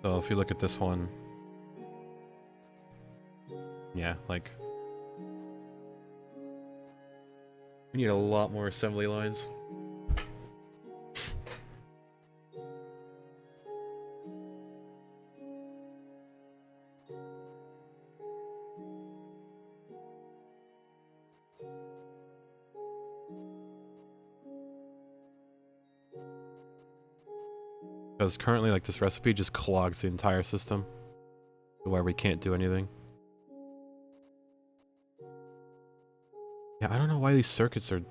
So if you look at this one... Yeah, like... We need a lot more assembly lines. Because currently, like, this recipe just clogs the entire system. Where we can't do anything. Yeah, I don't know why these circuits are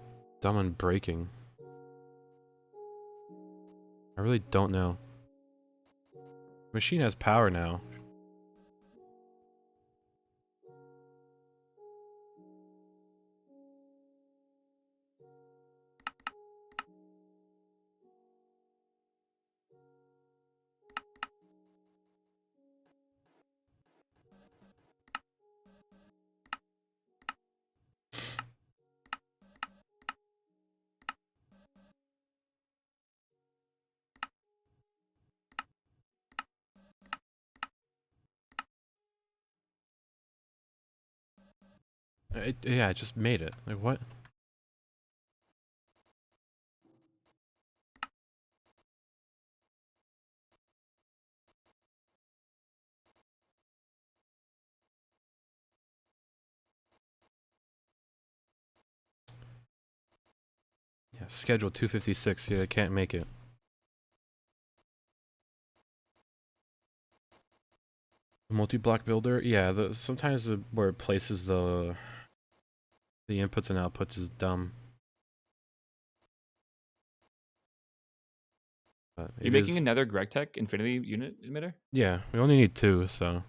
dumb and breaking. I really don't know. Machine has power now. Yeah, it just made it. Like, what? Yeah, schedule 256. Yeah, I can't make it. Multi-block builder? Yeah, sometimes where it places the inputs and outputs is dumb. You making another GregTech Infinity unit emitter? Yeah, we only need 2, so...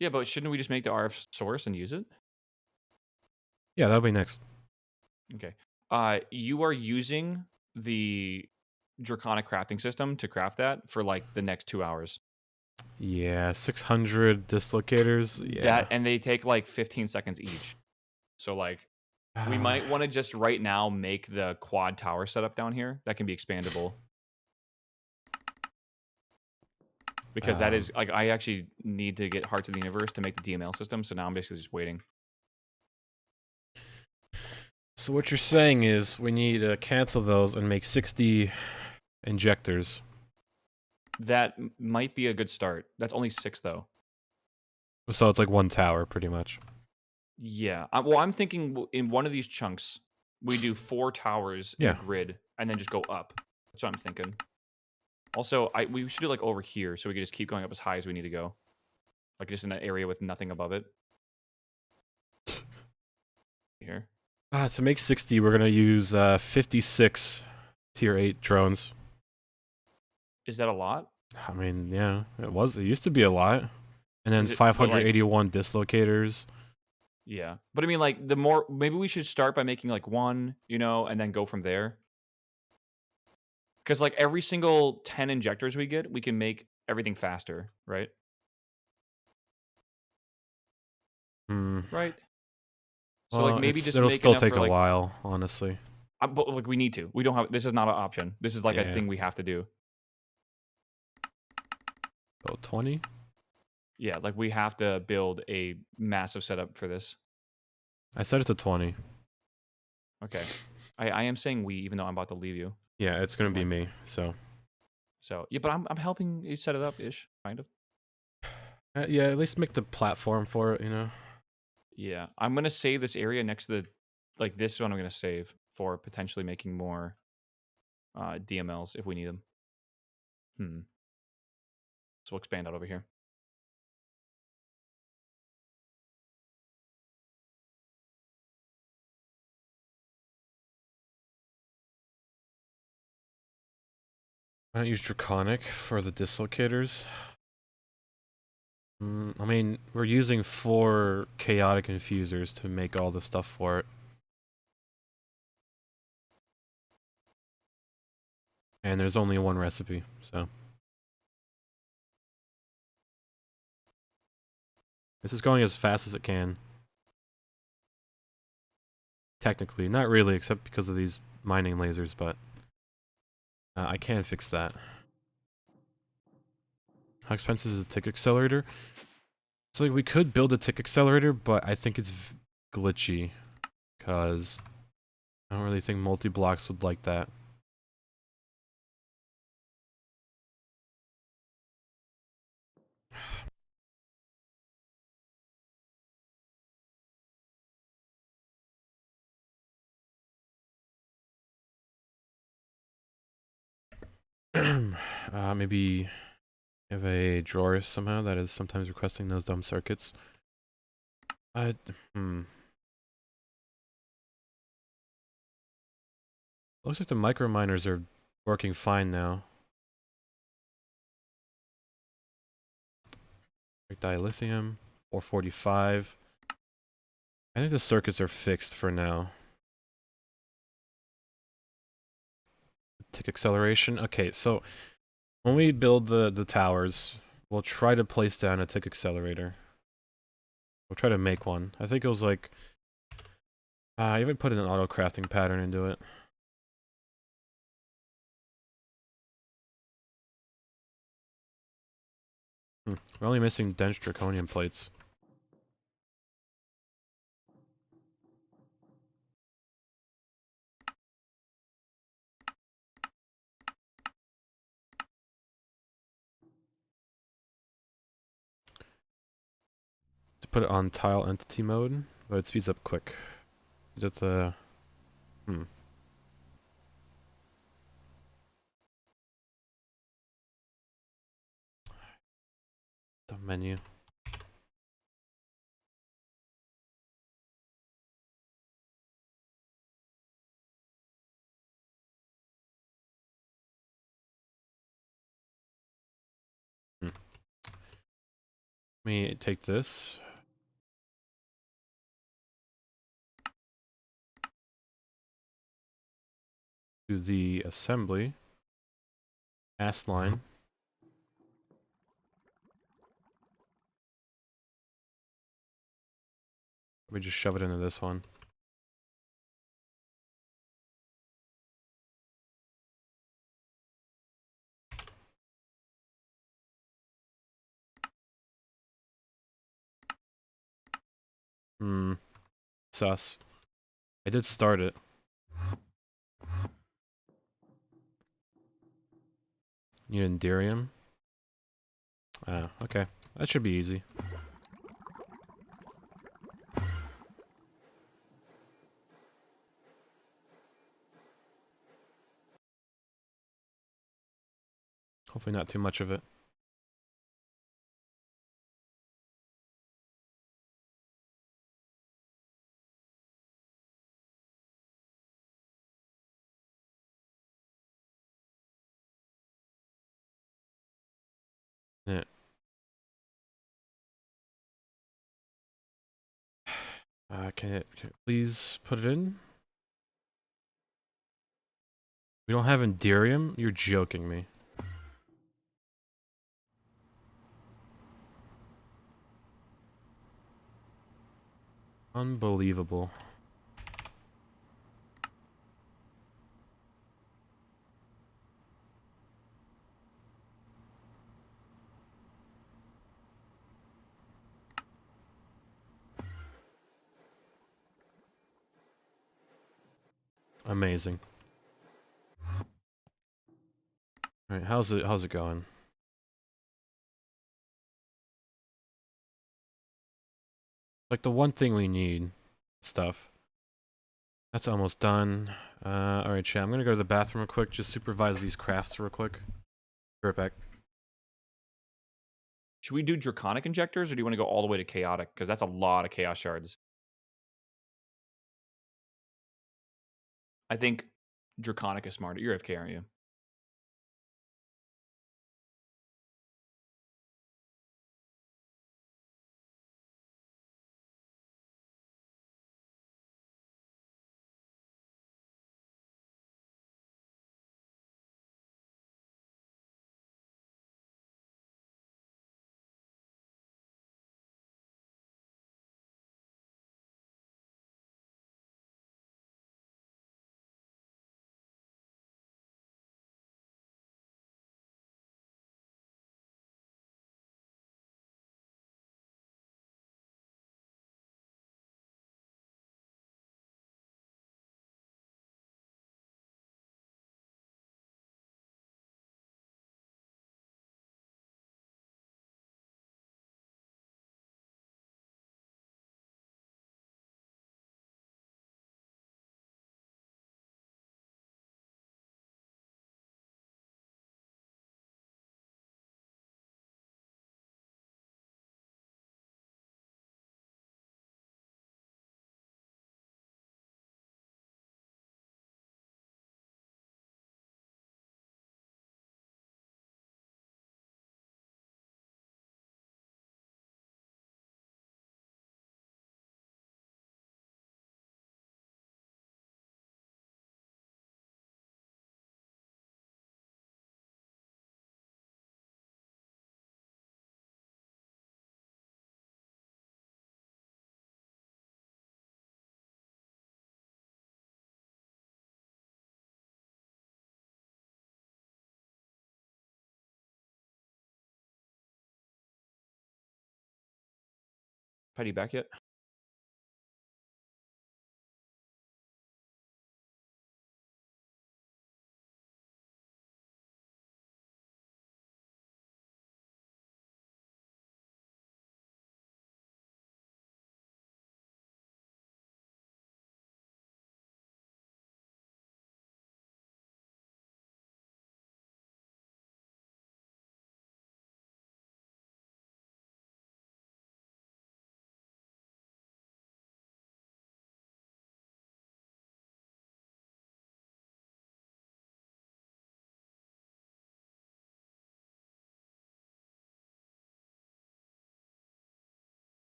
Yeah, but shouldn't we just make the RF source and use it? Yeah, that'll be next. Okay. You are using the Draconic crafting system to craft that for like the next 2 hours. Yeah, 600 dislocators. Yeah. And they take like 15 seconds each. So like we might want to just right now make the quad tower setup down here that can be expandable. Because that is like I actually need to get Hearts of the Universe to make the DML system, so now I'm basically just waiting. So what you're saying is we need to cancel those and make 60 injectors. That might be a good start. That's only 6 though. So it's like 1 tower, pretty much. Yeah. Well, I'm thinking in one of these chunks, we do 4 towers in a Yeah. grid and then just go up. That's what I'm thinking. Also, we should do like over here so we can just keep going up as high as we need to go. Like just in an area with nothing above it. Here. To make 60, we're going to use 56 tier 8 drones. Is that a lot? I mean, yeah, it used to be a lot. And then Is it- 581 dislocators. Yeah. But I mean, like, the more, maybe we should start by making like 1, and then go from there. Because like every single 10 injectors we get, we can make everything faster, right? Right? So like Well, maybe just it'll make still enough take for a like, while, honestly. but like we need to. We don't have, this is not an option. This is like a Yeah. thing we have to do. So 20? Yeah, like we have to build a massive setup for this. I set it to 20. Okay. I am saying we, even though I'm about to leave you. Yeah, it's going to be me, so. So, yeah, but I'm helping you set it up ish, kind of. Yeah, at least make the platform for it, Yeah, I'm gonna save this area next to the, like this one. I'm gonna save for potentially making more DMLs if we need them. So we'll expand out over here. I don't use Draconic for the dislocators. I mean, we're using 4 chaotic infusers to make all the stuff for it. And there's only one recipe, so. This is going as fast as it can. Technically, not really, except because of these mining lasers, but I can fix that. How expensive is a tick accelerator? So like, we could build a tick accelerator, but I think it's glitchy, because I don't really think multi-blocks would like that. Maybe have a drawer somehow that is sometimes requesting those dumb circuits. Hmm. Looks like the micro miners are working fine now. Dilithium, 445. I think the circuits are fixed for now. Tick acceleration. Okay, so when we build the towers, we'll try to place down a tick accelerator. We'll try to make one. I think it was like I even put an auto crafting pattern into it. We're only missing dense draconium plates. To put it on tile entity mode, but it speeds up quick. Is it the the menu? Let me take this. Do the assembly. Ass line. We just shove it into this one. Sus. I did start it. Need Enderium. Ah, okay. That should be easy. Hopefully not too much of it. Yeah. Can it please put it in? We don't have Enderium? You're joking me. Unbelievable. Amazing. Alright, how's it going? Like the one thing we need stuff. That's almost done. Alright, chat. I'm gonna go to the bathroom real quick, just supervise these crafts real quick. Be right back. Should we do draconic injectors, or do you want to go all the way to chaotic? Because that's a lot of chaos shards. I think draconic is smarter. You're FK, aren't you? Petty back yet?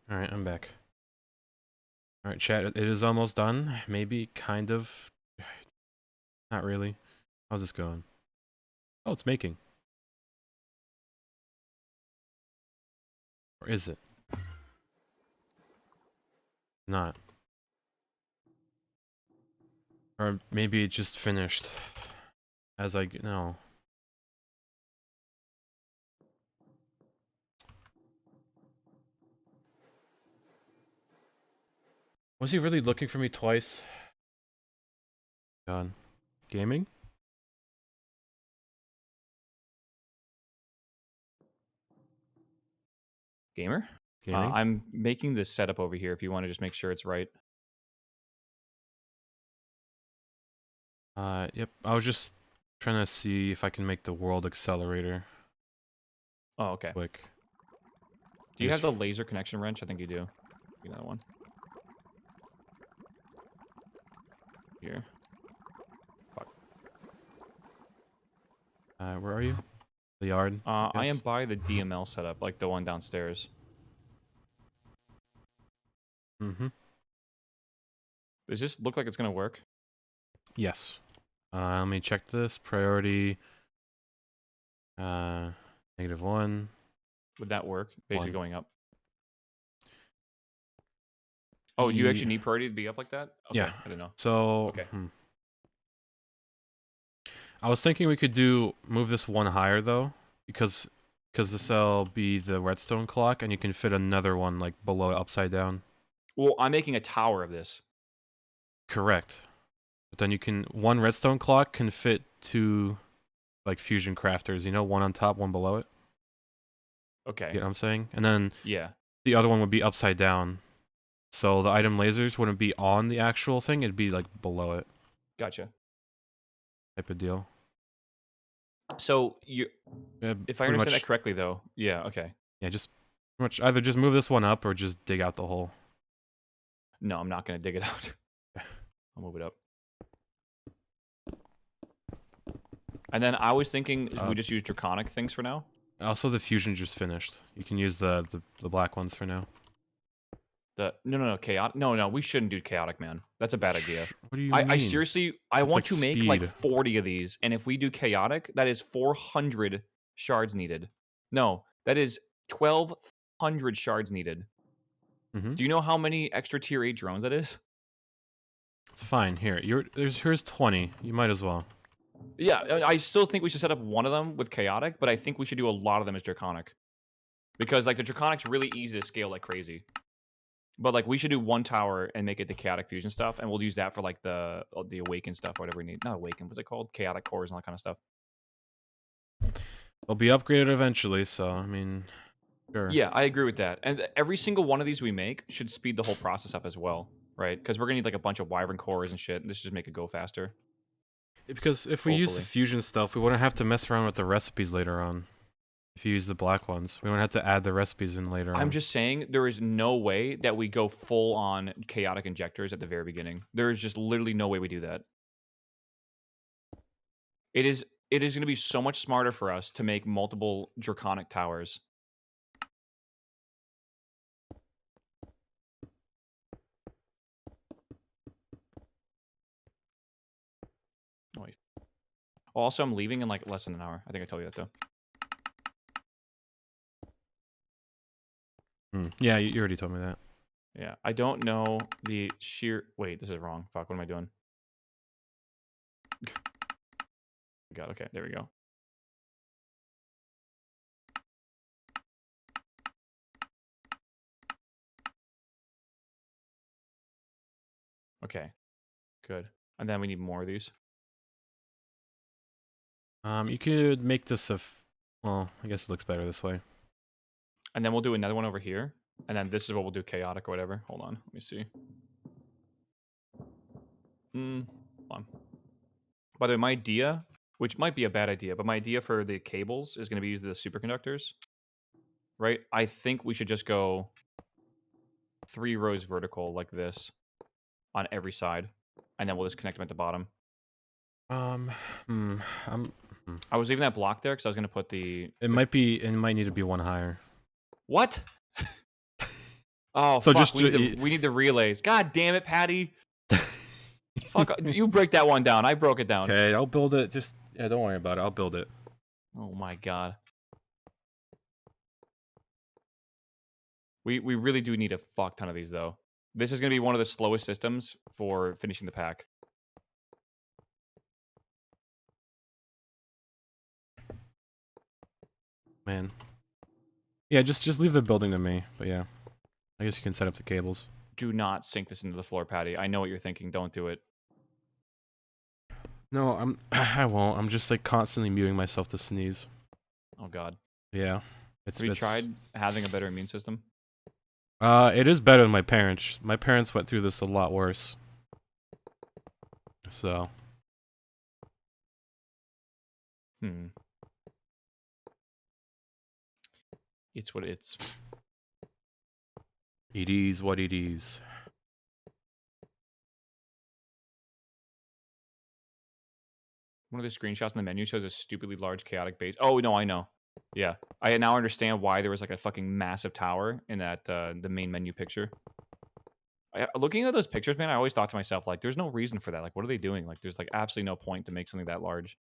Alright, I'm back. Alright, chat, it is almost done. Maybe, kind of. Not really. How's this going? Oh, it's making. Or is it? Not. Or maybe it just finished. No. Was he really looking for me twice? God. Gaming? Gamer? Gaming? I'm making this setup over here if you want to just make sure it's right. Yep. I was just trying to see if I can make the world accelerator Oh, okay. quick. Do you have the laser connection wrench? I think you do. Another one. Here. Fuck. Where are you? The yard, I am guess? by the DML setup, like the one downstairs. Mm-hmm. Does this look like it's gonna work? Yes. Let me check this. Priority. -1. Would that work? Basically 1. going up. Oh, do you actually Ye- need priority to be up like that? Okay, Yeah. I didn't know. So, Okay. I was thinking we could move this one higher though, because this'll be the redstone clock, and you can fit another one like below it, upside down. Well, I'm making a tower of this. Correct. But then one redstone clock can fit two like fusion crafters. You know, one on top, one below it. Okay. You know what I'm saying? And then Yeah. the other one would be upside down. So the item lasers wouldn't be on the actual thing, it'd be like below it. Gotcha. Type of deal. So if I Pretty understand that much, correctly, though, yeah. Okay. yeah, just pretty much either just move this one up or just dig out the hole. No, I'm not gonna dig it out. I'll move it up. And then I was thinking we just use draconic things for now. Also, the fusion just finished. You can use the black ones for now. No, chaotic. No, we shouldn't do chaotic, man. That's a bad idea. What do you I mean? seriously, I That's want like to make like speed. 40 of these, and if we do chaotic, that is 400 shards needed. No, that is 1,200 shards needed. Mm-hmm. Do you know how many extra tier 8 drones that is? It's fine. Here's 20. You might as well. Yeah, I still think we should set up one of them with chaotic, but I think we should do a lot of them as draconic. Because like the draconic's really easy to scale like crazy. But like we should do one tower and make it the chaotic fusion stuff, and we'll use that for like the awaken stuff, whatever we need. Not awaken, what's it called? Chaotic cores and all that kind of stuff. They'll be upgraded eventually, so I mean, sure. Yeah, I agree with that. And every single one of these we make should speed the whole process up as well, right? Because we're gonna need like a bunch of wyvern cores and shit. And this should just make it go faster. Because if we use the Hopefully. fusion stuff, we wouldn't have to mess around with the recipes later on. If you use the black ones, we don't have to add the recipes in later on. I'm just saying there is no way that we go full on chaotic injectors at the very beginning. There is just literally no way we do that. It is going to be so much smarter for us to make multiple draconic towers. Oh, also, I'm leaving in like less than an hour. I think I told you that though. Yeah, you already told me that. Yeah, I don't know the sheer... Wait, this is wrong. Fuck, what am I doing? God, okay, there we go. Okay, good. And then we need more of these. You could make this well, I guess it looks better this way. And then we'll do another one over here. And then this is what we'll do, chaotic or whatever. Hold on, let me see. Hold on. By the way, my idea, which might be a bad idea, but my idea for the cables is going to be use the superconductors, right? I think we should just go 3 rows vertical like this on every side, and then we'll just connect them at the bottom. I'm. I was leaving that block there because I was going to put the... It might need to be one higher. What? Oh, So fuck. We need the relays. God damn it, Patty. Fuck. You break that one down. I broke it down. Okay, I'll build it. Just, yeah, don't worry about it. I'll build it. Oh, my God. We really do need a fuck ton of these, though. This is going to be one of the slowest systems for finishing the pack. Man. Yeah, just leave the building to me. But yeah, I guess you can set up the cables. Do not sink this into the floor, Patty. I know what you're thinking. Don't do it. No, I won't. I'm just like constantly muting myself to sneeze. Oh, God. Yeah. Have you tried having a better immune system? It is better than my parents. My parents went through this a lot worse. So. It's what it's. It is what it is. One of the screenshots in the menu shows a stupidly large chaotic base. Oh, no, I know. Yeah. I now understand why there was like a fucking massive tower in that the main menu picture. Looking at those pictures, man, I always thought to myself, like, there's no reason for that. Like, what are they doing? Like, there's like absolutely no point to make something that large.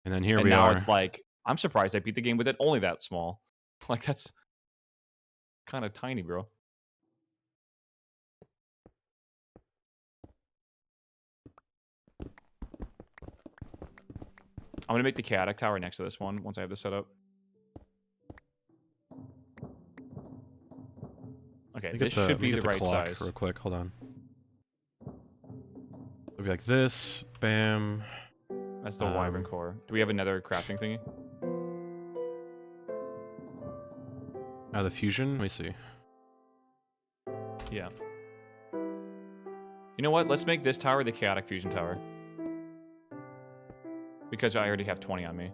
And then here And we now are. it's like, I'm surprised I beat the game with it only that small. Like, that's kind of tiny, bro. I'm going to make the chaotic tower next to this one once I have this set up. Okay, this should be the right size. Real quick, hold on. It'll be like this. Bam. That's the Wyvern core. Do we have another crafting thingy? Now the fusion. Let me see. Yeah. You know what? Let's make this tower the chaotic fusion tower. Because I already have 20 on me.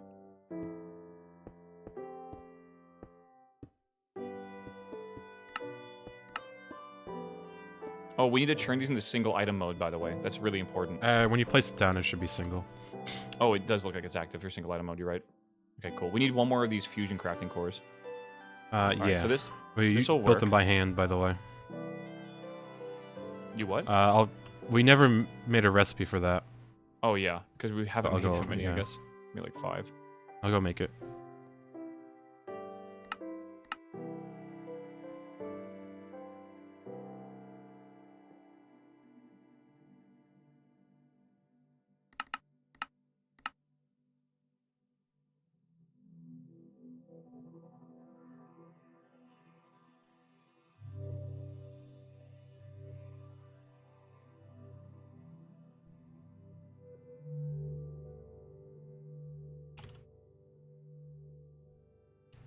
Oh, we need to turn these into single item mode, by the way. That's really important. When you place it down, it should be single. Oh, it does look like it's active for single item mode. You're right. Okay, cool. We need one more of these fusion crafting cores. Yeah. Right, so this we built them by hand, by the way. You what? We never made a recipe for that. Oh yeah, because we haven't made that many. Yeah. I guess maybe like 5. I'll go make it.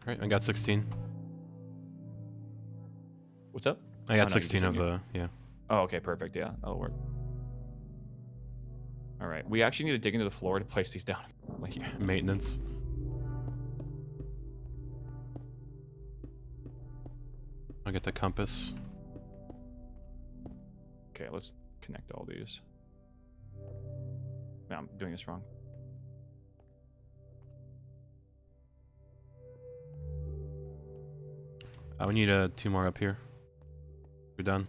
Right, I got 16. What's up? I got 16 of the, yeah. Oh, okay, perfect. Yeah, that'll work. All right, we actually need to dig into the floor to place these down. Like, yeah, maintenance. I'll get the compass. Okay, let's connect all these. No, I'm doing this wrong. We need 2 more up here. We're done.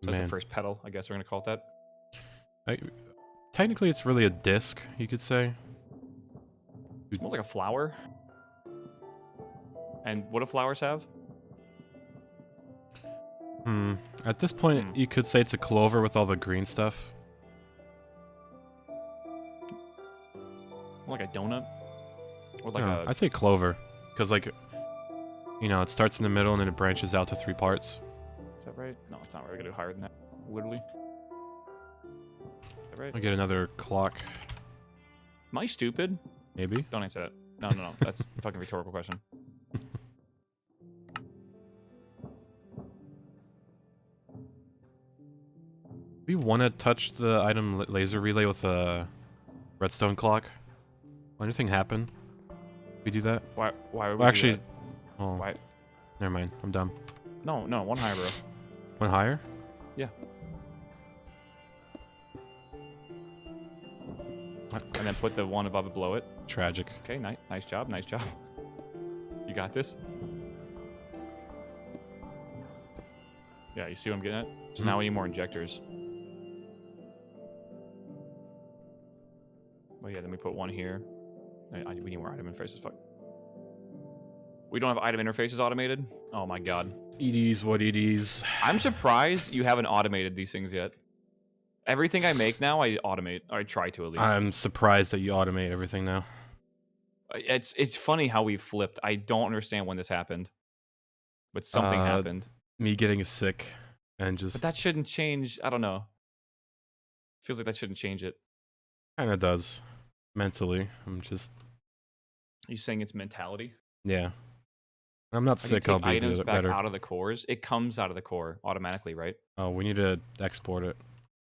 So that's the first pedal, I guess we're gonna call it that. Technically, it's really a disc, you could say. More like a flower. And what do flowers have? At this point, Hmm. you could say it's a clover with all the green stuff. More like a donut? Or like No, a... I'd say clover. Because, like, you know, it starts in the middle and then it branches out to 3 parts. Is that right? No, it's not right. I gotta do higher than that. Literally. Is that right? I'll get another clock. Am I stupid? Maybe? Don't answer that. No, no, no. That's a fucking rhetorical question. We want to touch the item laser relay with a redstone clock. Will anything happen? We do that? Why would we Well, do actually, that? oh, Why? never mind. I'm dumb. No, no, one higher, bro. One higher? Yeah. What? And then put the one above it below it. Tragic. Okay, nice job, nice job. You got this? Yeah, you see what I'm getting at? So now we need more injectors. Oh yeah, then we put one here. We need more item interfaces, fuck. We don't have item interfaces automated? Oh my god. EDs, what EDs? I'm surprised you haven't automated these things yet. Everything I make now, I automate. Or I try to, at least. I'm surprised that you automate everything now. It's funny how we flipped. I don't understand when this happened. But something happened. Me getting sick and just... But that shouldn't change. I don't know. Feels like that shouldn't change it. Kinda does. Mentally. I'm just... Are you saying it's mentality? Yeah. I'm not When sick, you I'll take be items back better. out of the cores, it comes out of the core automatically, right? Oh, we need to export it.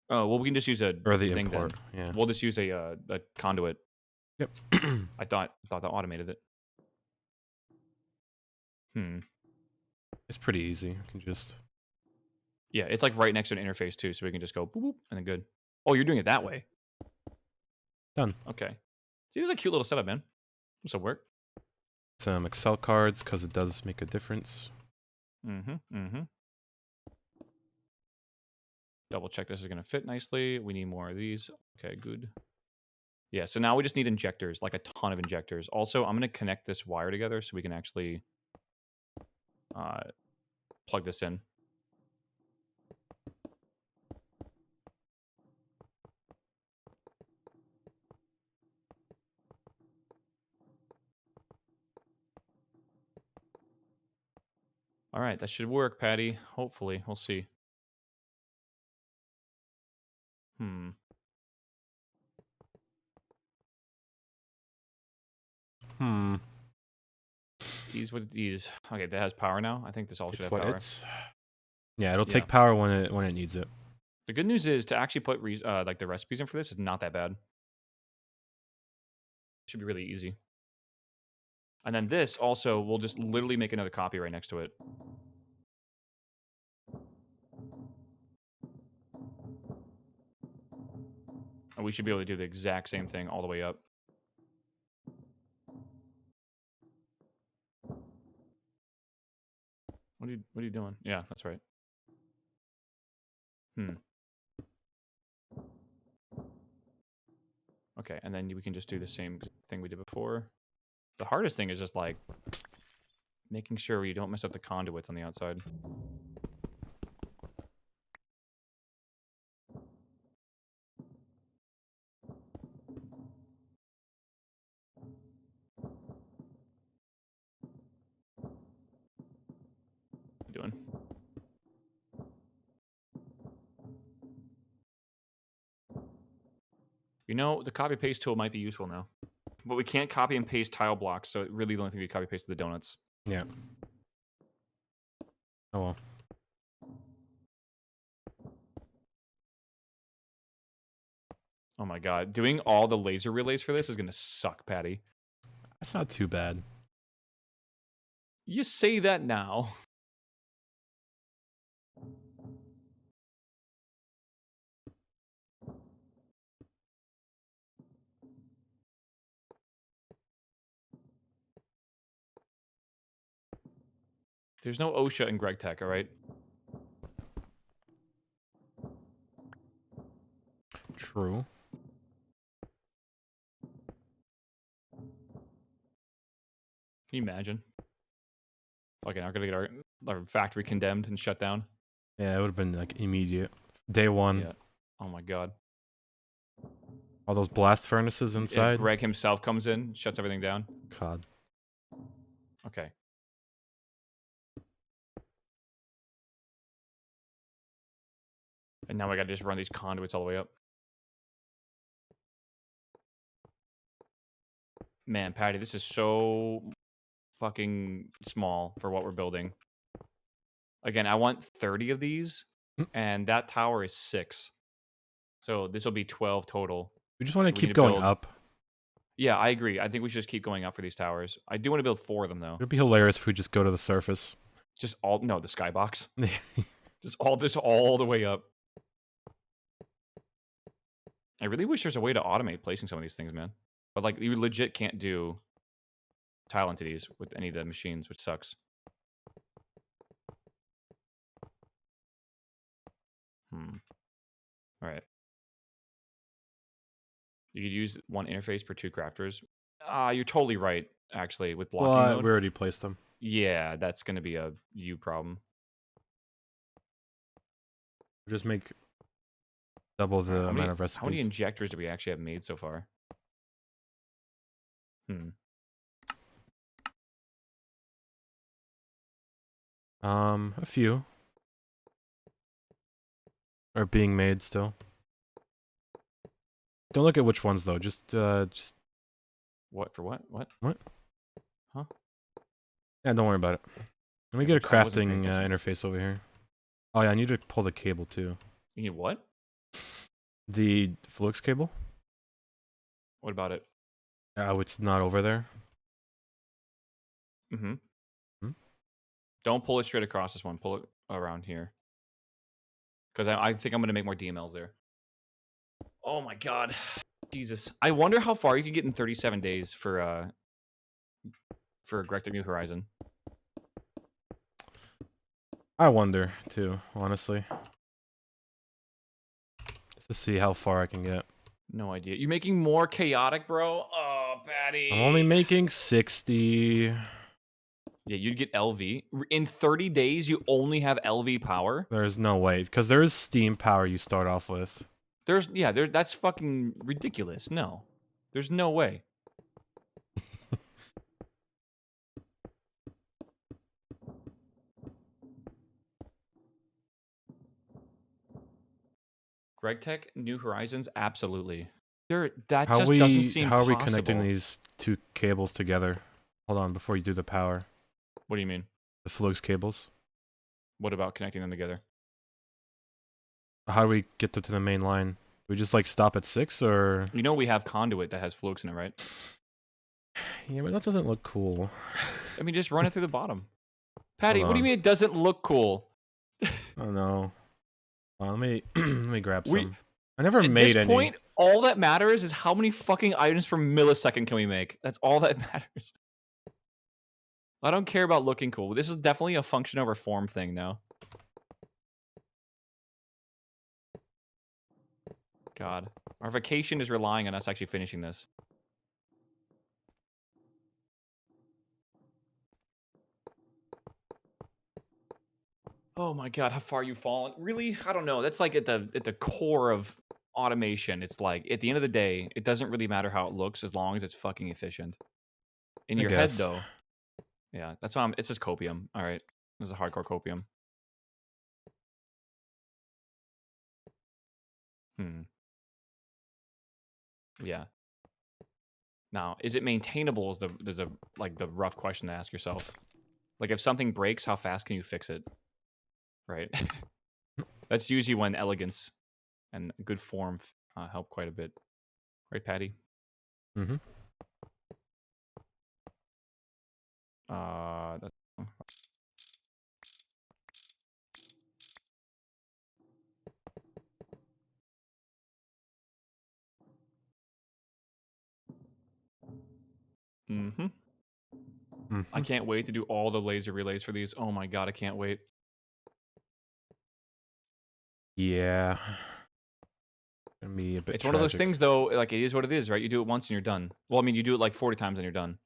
Oh, well, we can just use a Or the thing import, then. yeah. We'll just use a conduit. Yep. I thought that automated it. It's pretty easy. I can just... Yeah, it's like right next to an interface too, so we can just go boop, boop, and then good. Oh, you're doing it that way. Done. Okay. See, it was a cute little setup, man. This will work. Some Excel cards, because it does make a difference. Double check this is going to fit nicely. We need more of these. Okay, good. Yeah, so now we just need injectors, like a ton of injectors. Also, I'm going to connect this wire together so we can actually plug this in. All right, that should work, Patty. Hopefully. We'll see. Ease with ease. Okay, that has power now. I think this all should have power. Yeah, it'll take power when it needs it. The good news is to actually put like the recipes in for this is not that bad. Should be really easy. And then this also, we'll just literally make another copy right next to it. And we should be able to do the exact same thing all the way up. What are you doing? Yeah, that's right. Okay, and then we can just do the same thing we did before. The hardest thing is just like making sure we don't mess up the conduits on the outside. What are you doing? You know, the copy paste tool might be useful now. But we can't copy and paste tile blocks, so it really the only thing we copy paste is the donuts. Yeah. Oh well. Oh my god. Doing all the laser relays for this is gonna suck, Patty. That's not too bad. You say that now. There's no OSHA in Greg Tech, alright? True. Can you imagine? Fucking, I'm gonna get our factory condemned and shut down. Yeah, it would have been like immediate. Day one. Yeah. Oh my god. All those blast furnaces Yeah, inside. Greg himself comes in, shuts everything down. God. Okay. And now I gotta just run these conduits all the way up. Man, Patty, this is so fucking small for what we're building. Again, I want 30 of these, Mm. and that tower is 6. So this will be 12 total. We just want to We need keep to going build... up. Yeah, I agree. I think we should just keep going up for these towers. I do want to build 4 of them, though. It'd be hilarious if we just go to the surface. Just all... No, the skybox. Just all this all the way up. I really wish there's a way to automate placing some of these things, man. But, like, you legit can't do tile entities with any of the machines, which sucks. All right. You could use one interface per 2 crafters. You're totally right, actually, with blocking Well, mode. we already placed them. Yeah, that's going to be a you problem. We just make double the amount of How many recipes. injectors do we actually have made so far? A few are being made still. Don't look at which ones though. Just What for what? What? What? Huh? Yeah, don't worry about it. Let me Okay, get a I wasn't paying crafting attention. interface over here. Oh yeah, I need to pull the cable too. You need what? The flux cable? What about it? Oh, it's not over there. Mm-hmm. Hmm? Don't pull it straight across this one. Pull it around here. Because I think I'm going to make more DMLs there. Oh my god. Jesus. I wonder how far you can get in 37 days for Galactic New Horizon. I wonder too, honestly. Just to see how far I can get. No idea. You're making more chaotic, bro? Oh, Patty. I'm only making 60. Yeah, you'd get LV. In 30 days, you only have LV power? There's no way, because there is steam power you start off with. That's fucking ridiculous. No. There's no way. Greg Tech, New Horizons, absolutely. That just doesn't seem How are we possible. connecting these two cables together? Hold on, before you do the power. What do you mean? The flux cables. What about connecting them together? How do we get them to the main line? We just like stop at 6 or? You know we have conduit that has flukes in it, right? Yeah, but that doesn't look cool. I mean, just run it through the bottom. Patty, Hold what do you on. mean it doesn't look cool? Oh no. Well, let me let me grab some. I never made At this any. point, all that matters is how many fucking items per millisecond can we make. That's all that matters. I don't care about looking cool. This is definitely a function over form thing now. God. Our vacation is relying on us actually finishing this. Oh my god, how far you've fallen. Really? I don't know. That's like at the core of automation. It's like, at the end of the day, it doesn't really matter how it looks as long as it's fucking efficient. In I your head, guess. though. Yeah, that's why it's just copium. Alright. This is a hardcore copium. Yeah. Now, is it maintainable is the rough question to ask yourself. Like, if something breaks, how fast can you fix it? Right? That's usually when elegance and good form help quite a bit. Right, Patty? Mm-hmm. That's... Mm-hmm. I can't wait to do all the laser relays for these. Oh my god, I can't wait. Yeah. Gonna be a bit It's one of those things, though, like, it is what it is, right? You do it once and you're done. Well, I mean, you do it like 40 times and you're done.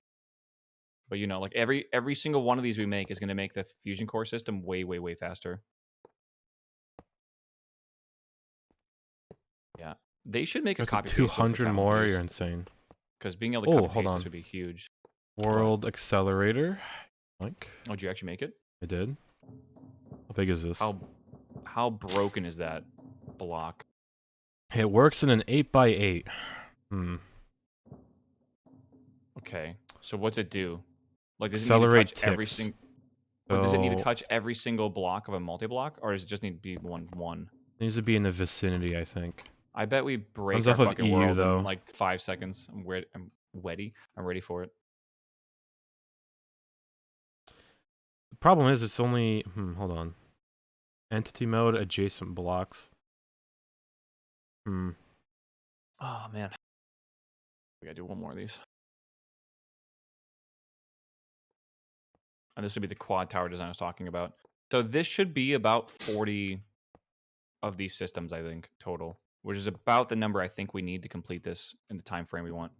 But you know, like every single one of these we make is going to make the fusion core system way, way, way faster. Yeah, they should make a There's a copy paste tool for 200 more. commentators You're insane. because being able to Oh, copy hold paste this on. would be huge. World Accelerator. Like, Oh, did you actually make it? I did. How big is this? How broken is that block? It works in an 8x8. Okay, so what's it do? Like, does it need to Accelerate touch every ticks. single? But does it need to So touch every single block of a multi-block, or does it just need to be one? it needs to be in the vicinity, I think. I bet we break Runs our off of fucking EU world in though. like 5 seconds. I'm ready. I'm ready for it. The problem is it's only hold on. Entity mode adjacent blocks. Oh man, we gotta do one more of these. And this would be the quad tower design I was talking about. So this should be about 40 of these systems, I think, total, which is about the number I think we need to complete this in the time frame we want.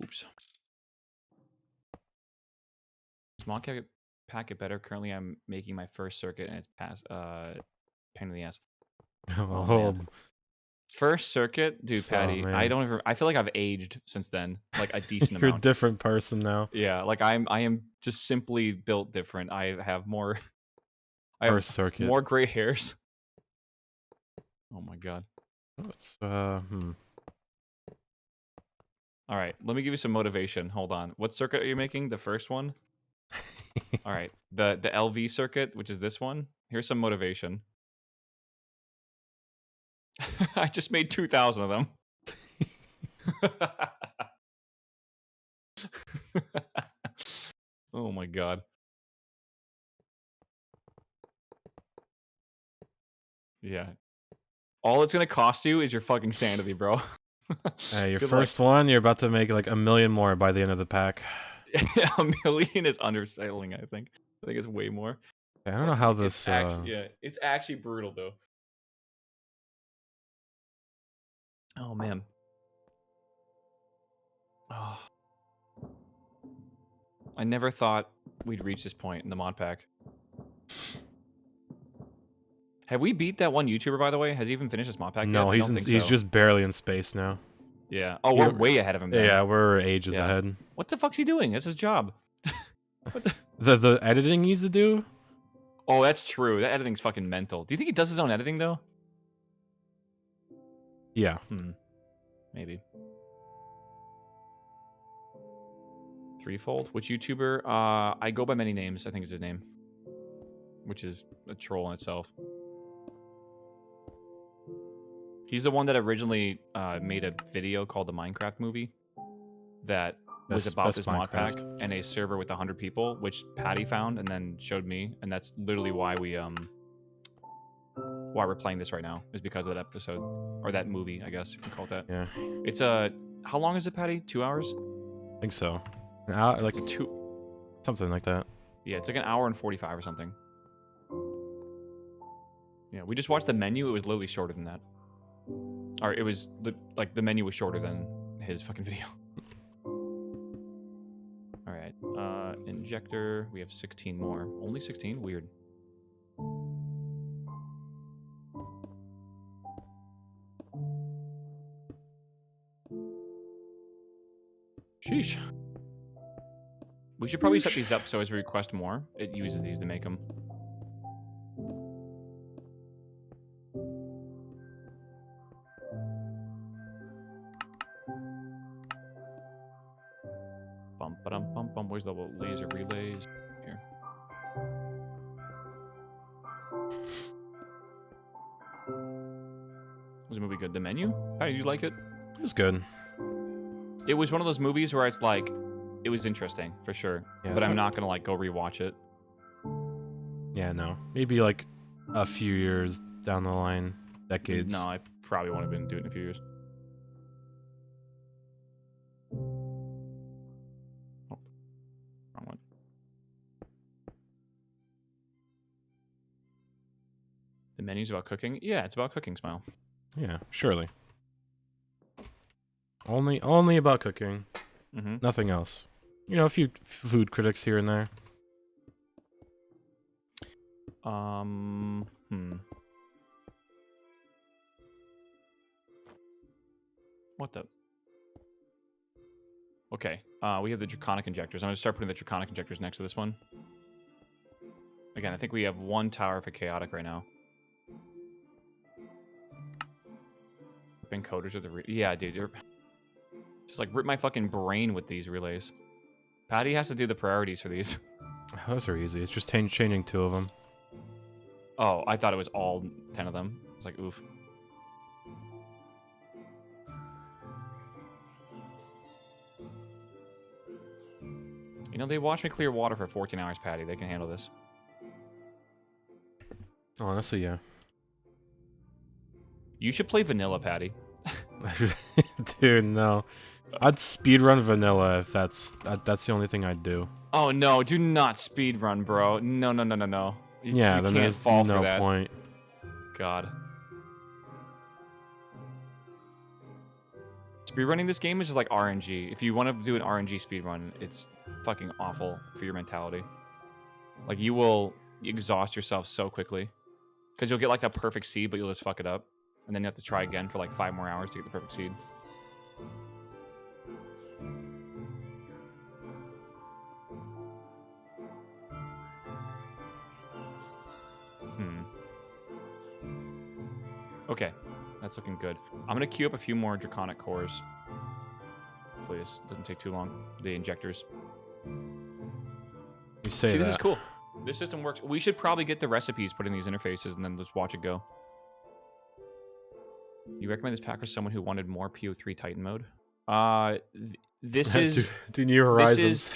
Oops. Small packet better. Currently, I'm making my first circuit, and it's pain in the ass. Oh man. First circuit, dude, Patty. Man. I don't even. I feel like I've aged since then, like a decent You're amount. a different person now. Yeah, like I am just simply built different. I have more. First circuit. More gray hairs. Oh my god. Oh, it's All right, let me give you some motivation. Hold on. What circuit are you making? The first one? All right. The LV circuit, which is this one. Here's some motivation. I just made 2,000 of them. Oh my god. Yeah. All it's gonna cost you is your fucking sanity, bro. your first one, you're about to make like 1 million more by the end of the pack. 1 million is underselling, I think. I think it's way more. I don't know how this... yeah, it's actually brutal, though. Oh, man. Oh. I never thought we'd reach this point in the mod pack. Have we beat that one YouTuber, by the way? Has he even finished his mod pack yet? No, he's just barely in space now. Yeah. Oh, we're way ahead of him then. Yeah, we're ages ahead. What the fuck's he doing? That's his job. What the editing needs to do? Oh, that's true. That editing's fucking mental. Do you think he does his own editing, though? Yeah. Maybe. Threefold? Which YouTuber? I go by many names, I think is his name. Which is a troll in itself. He's the one that originally made a video called the Minecraft movie that was about this mod pack and a server with 100 people, which Patty found and then showed me, and that's literally why we're playing this right now, is because of that episode or that movie, I guess you can call it that. Yeah. It's how long is it, Patty? 2 hours? I think so. An hour, like something like that. Yeah, it's like an hour and 45 or something. Yeah, we just watched the menu. It was literally shorter than that. Or it was like the menu was shorter than his fucking video. All right, injector. We have 16 more. Only 16? Weird. Sheesh. We should probably set these up so as we request more, it uses these to make them. Bum ba dum bum bum. Where's the laser relays? Here. Was the movie good? The menu? How did you like it? It was good. It was one of those movies where it's like, it was interesting for sure, yeah, but I'm not gonna like go rewatch it. Yeah, no. Maybe like a few years down the line, decades. No, I probably won't have been doing it in a few years. Oh, wrong one. The menu's about cooking? Yeah, it's about cooking, Smile. Yeah, surely. Only about cooking. Mm-hmm. Nothing else. You know, a few food critics here and there. Hmm. What the? Okay. We have the draconic injectors. I'm gonna start putting the draconic injectors next to this one. Again, I think we have one tower for chaotic right now. Encoders of the yeah, dude. You're just like rip my fucking brain with these relays. Patty has to do the priorities for these. Those are easy. It's just changing 2 of them. Oh, I thought it was all 10 of them. It's like, oof. You know, they watch me clear water for 14 hours, Patty. They can handle this. Honestly, yeah. You should play vanilla, Patty. Dude, no. I'd speedrun vanilla if that's the only thing I'd do. Oh, no. Do not speedrun, bro. No, no, no, no, no. Yeah, You then can't there's fall for no that. point. God. Speedrunning this game is just like RNG. If you want to do an RNG speedrun, it's fucking awful for your mentality. Like, you will exhaust yourself so quickly. Because you'll get like a perfect seed, but you'll just fuck it up. And then you have to try again for like 5 more hours to get the perfect seed. Okay, that's looking good. I'm gonna queue up a few more draconic cores. Hopefully this doesn't take too long. The injectors. You say See, that. this is cool. This system works. We should probably get the recipes put in these interfaces and then just watch it go. You recommend this pack for someone who wanted more PO3 Titan mode? This is do New Horizons.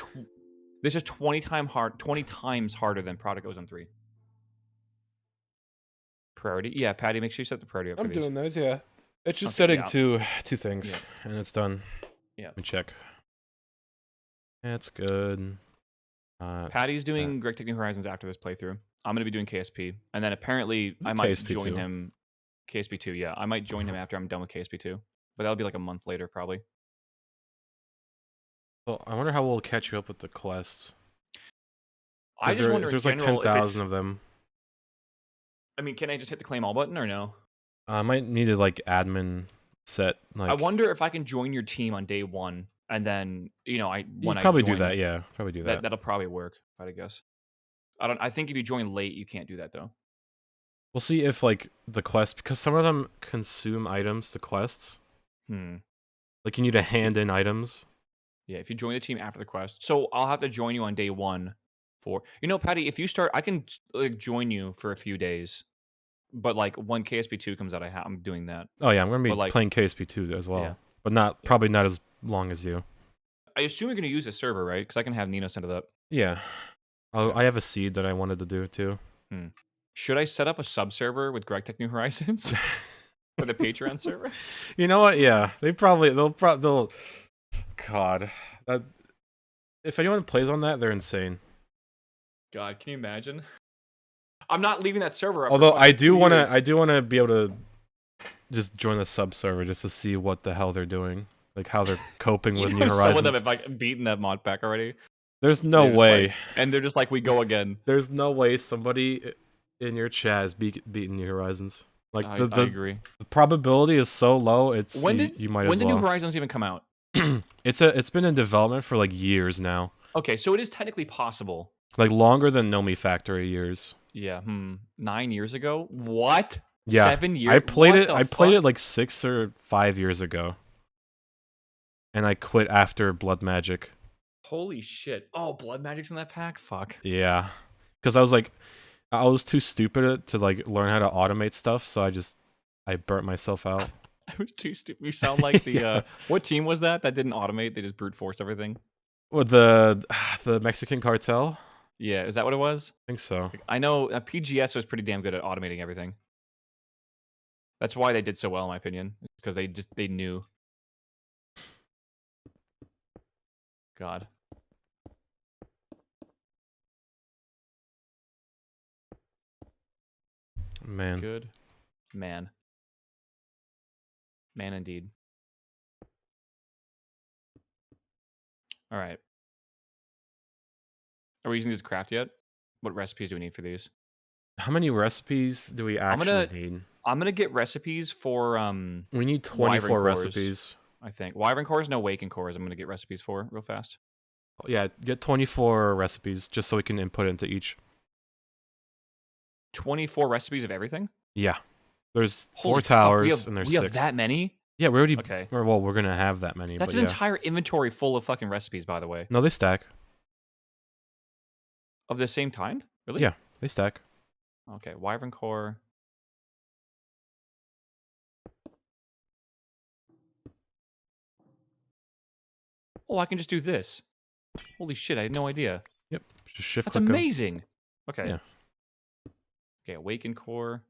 This is 20 times harder than Product Ozone 3. Priority? Yeah, Patty, make sure you set the priority up for I'm these. doing those, yeah. It's just Okay, setting two things, and it's done. Yeah. Let me check. That's good. Patty's doing Great Tech New Horizons after this playthrough. I'm going to be doing KSP. And then apparently I might KSP2. join him. KSP2, yeah. I might join him after I'm done with KSP2. But that'll be like a month later, probably. Well, I wonder how we'll catch you up with the quests. I just wonder in there's like general 10,000 of them. I mean, can I just hit the claim all button or no? I might need to like admin set. Like, I wonder if I can join your team on day 1. And then, you know, you'd probably do that, yeah. Probably do that. That'll probably work, I guess. I think if you join late, you can't do that, though. We'll see if, like, the quest... Because some of them consume items to quests. Like, you need to hand in items. Yeah, if you join the team after the quest. So, I'll have to join you on day 1 for... You know, Patty, if you start... I can, like, join you for a few days. But, like, when KSP2 comes out, I'm doing that. Oh, yeah, I'm going to be like, playing KSP2 as well. Yeah. But probably not as long as you. I assume you're going to use this server, right? Because I can have Nino send it up. Yeah. I have a seed that I wanted to do, too. Should I set up a sub-server with Greg Tech New Horizons? For the Patreon server? You know what? Yeah. They'll... God. If anyone plays on that, they're insane. God, can you imagine? I'm not leaving that server up. Although I do want to be able to just join the sub server just to see what the hell they're doing, like how they're coping with New Horizons. Some of them have like beaten that mod pack already. There's no way, and they're just like, we go again. There's no way somebody in your chat has beaten New Horizons. Like I agree. The probability is so low. It's you might as well. When did New Horizons even come out? It's been in development for like years now. Okay, so it is technically possible. Like longer than Nomifactory years. Yeah. 9 years ago. What? Yeah. 7 years. I played it like 6 or 5 years ago, and I quit after Blood Magic. Holy shit! Oh, Blood Magic's in that pack. Fuck. Yeah, because I was too stupid to like learn how to automate stuff, so I burnt myself out. I was too stupid. You sound like the what team was that didn't automate? They just brute forced everything. Well, the Mexican cartel. Yeah, is that what it was? I think so. I know PGS was pretty damn good at automating everything. That's why they did so well, in my opinion, because they knew. God. Man. Good man. Man, indeed. All right. Are we using these to craft yet? What recipes do we need for these? How many recipes do we I'm actually gonna need? I'm gonna get recipes for We need wyvern 24 cores. recipes. I think wyvern cores, no waken cores. I'm gonna get recipes for real fast. Yeah, get 24 recipes just so we can input into each. 24 recipes of everything. Yeah. There's Holy 4 fuck, towers and there's we have 6. that many? Yeah, we already. Okay. Well, we're gonna have that many, That's but an yeah. entire inventory full of fucking recipes, by the way. No, they stack. Of the same kind? Really? Yeah, they stack. Okay, wyvern core. Oh, I can just do this. Holy shit, I had no idea. Yep. Just shift That's click them. amazing. Okay. Yeah. Okay, awaken core.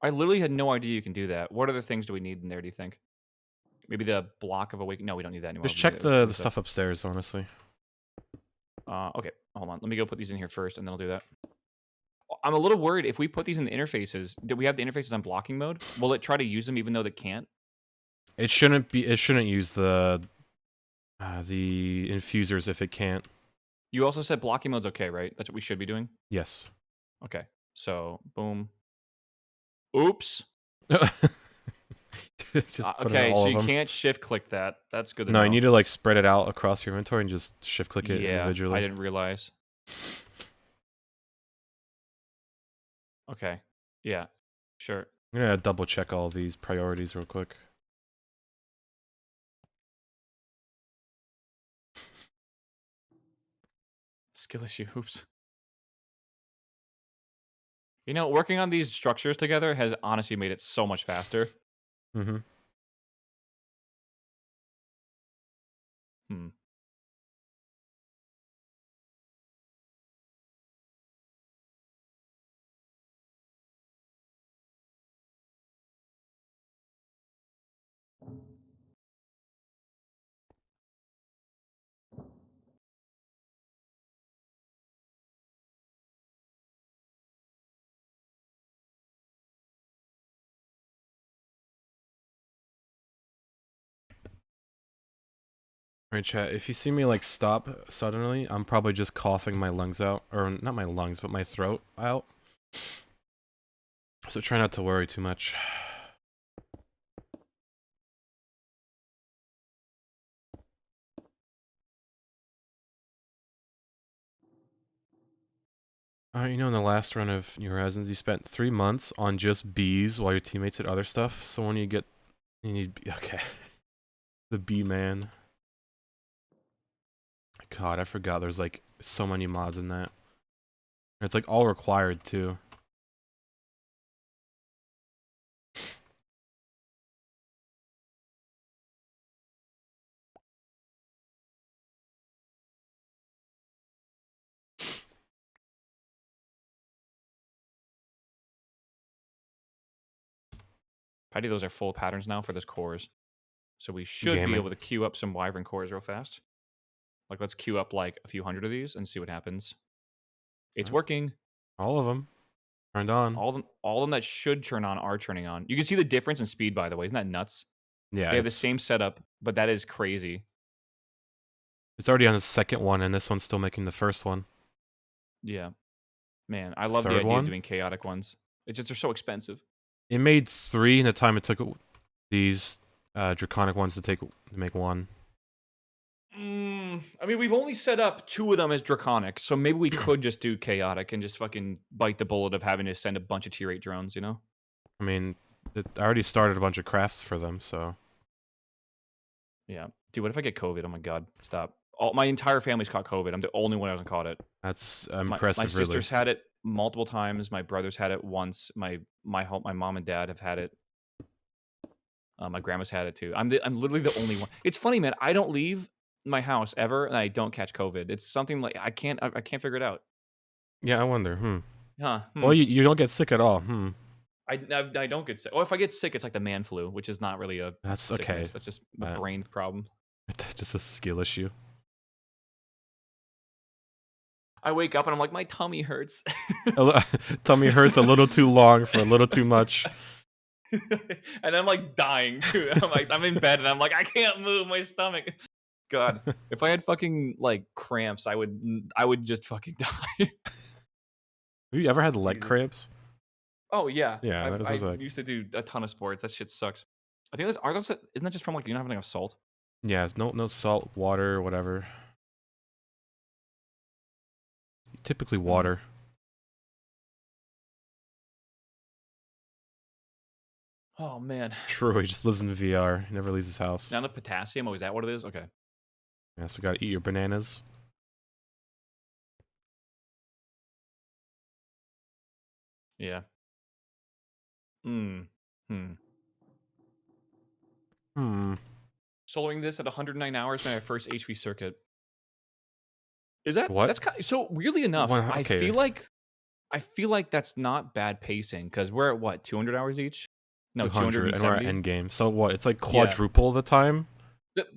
I literally had no idea you can do that. What other things do we need in there, do you think? Maybe the block of awaken. No, we don't need that anymore. Just We need check the the other stuff upstairs, honestly. Okay, hold on. Let me go put these in here first, and then I'll do that. I'm a little worried if we put these in the interfaces. Do we have the interfaces on blocking mode? Will it try to use them even though they can't? It shouldn't be. It shouldn't use the infusers if it can't. You also said blocking mode's okay, right? That's what we should be doing? Yes. Okay, so boom. Oops. Just put Okay, all so of you them. can't shift click that. That's good to No, know. you need to like spread it out across your inventory and just shift click it Yeah, individually. I didn't realize. Okay, yeah, sure. I'm gonna double check all these priorities real quick. Skill issue. Oops. You know, working on these structures together has honestly made it so much faster. Mm-hmm. Hmm. Alright, chat. If you see me like stop suddenly, I'm probably just coughing my lungs out, or not my lungs, but my throat out. So try not to worry too much. You know, in the last run of New Horizons, you spent 3 months on just bees while your teammates did other stuff. So when you need okay, the bee man. God, I forgot. There's like so many mods in that. And it's like all required too. Patty, those are full patterns now for this cores. So we should be Gaming. able to queue up some wyvern cores real fast. Like, let's queue up like a few hundred of these and see what happens. It's working. All of them turned on. All of them that should turn on are turning on. You can see the difference in speed, by the way. Isn't that nuts? Yeah, They have the same setup, but that is crazy. it's already on the second one, and this one's still making the first one. Yeah. Man, I love the Third idea one? of doing chaotic ones. It's just they're so expensive. It made 3 in the time it took these draconic ones to make 1. I mean, we've only set up 2 of them as draconic, so maybe we could just do chaotic and just fucking bite the bullet of having to send a bunch of tier 8 drones, you know? I mean, I already started a bunch of crafts for them, so. Yeah. Dude, what if I get COVID? Oh my god, stop. My entire family's caught COVID. I'm the only one who hasn't caught it. That's My impressive, really. sister's had it multiple times. My brother's had it once. My mom and dad have had it. My grandma's had it too. I'm literally the only one. It's funny, man. I don't leave my house ever, and I don't catch COVID. It's something like I can't figure it out. Yeah, I wonder. Huh? Well, you don't get sick at all. I don't get sick. Or if I get sick, it's like the man flu, which is not really a That's sickness. okay. That's just a brain problem. Just a skill issue. I wake up and I'm like, my tummy hurts. Tummy hurts a little too long for a little too much. And I'm like dying too. I'm in bed and I'm like, I can't move my stomach. God, if I had fucking like cramps, I would just fucking die. Have you ever had leg Jesus. cramps? Oh yeah, Yeah, that I is like used to do a ton of sports. That shit sucks. I think isn't that just from like you not having enough salt? yeah, it's no salt, water, whatever. Typically Hmm. water. Oh man, True, he just lives in VR. He never leaves his house. not enough potassium. Oh, is that what it is? Okay. Yeah, so gotta eat your bananas. Yeah. Hmm. Hmm. Hmm. Soloing this at 109 hours my first HV circuit. What? That's kind so weirdly enough, One, okay, I feel like that's not bad pacing because we're at what 200 hours each? No, 200, and we're at 270. endgame. So what? It's like Yeah, quadruple the time?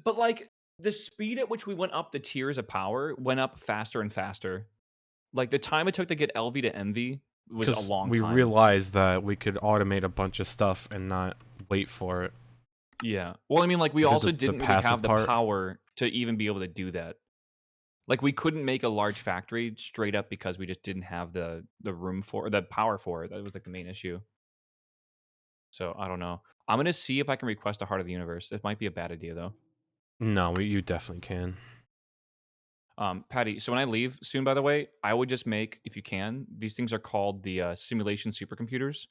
but like the speed at which we went up the tiers of power went up faster and faster. Like the time it took to get LV to MV was a Because long we time. realized that we could automate a bunch of stuff and not wait for it. Yeah. Well, I mean, like we We did also the didn't really passive have the part. power to even be able to do that. Like we couldn't make a large factory straight up because we just didn't have the room for the power for it. That was like the main issue. So I don't know. I'm gonna see if I can request a Heart of the Universe. It might be a bad idea though. No, you definitely can. Patty. So when I leave soon, by the way, I would just make, if you can, these things are called the simulation supercomputers.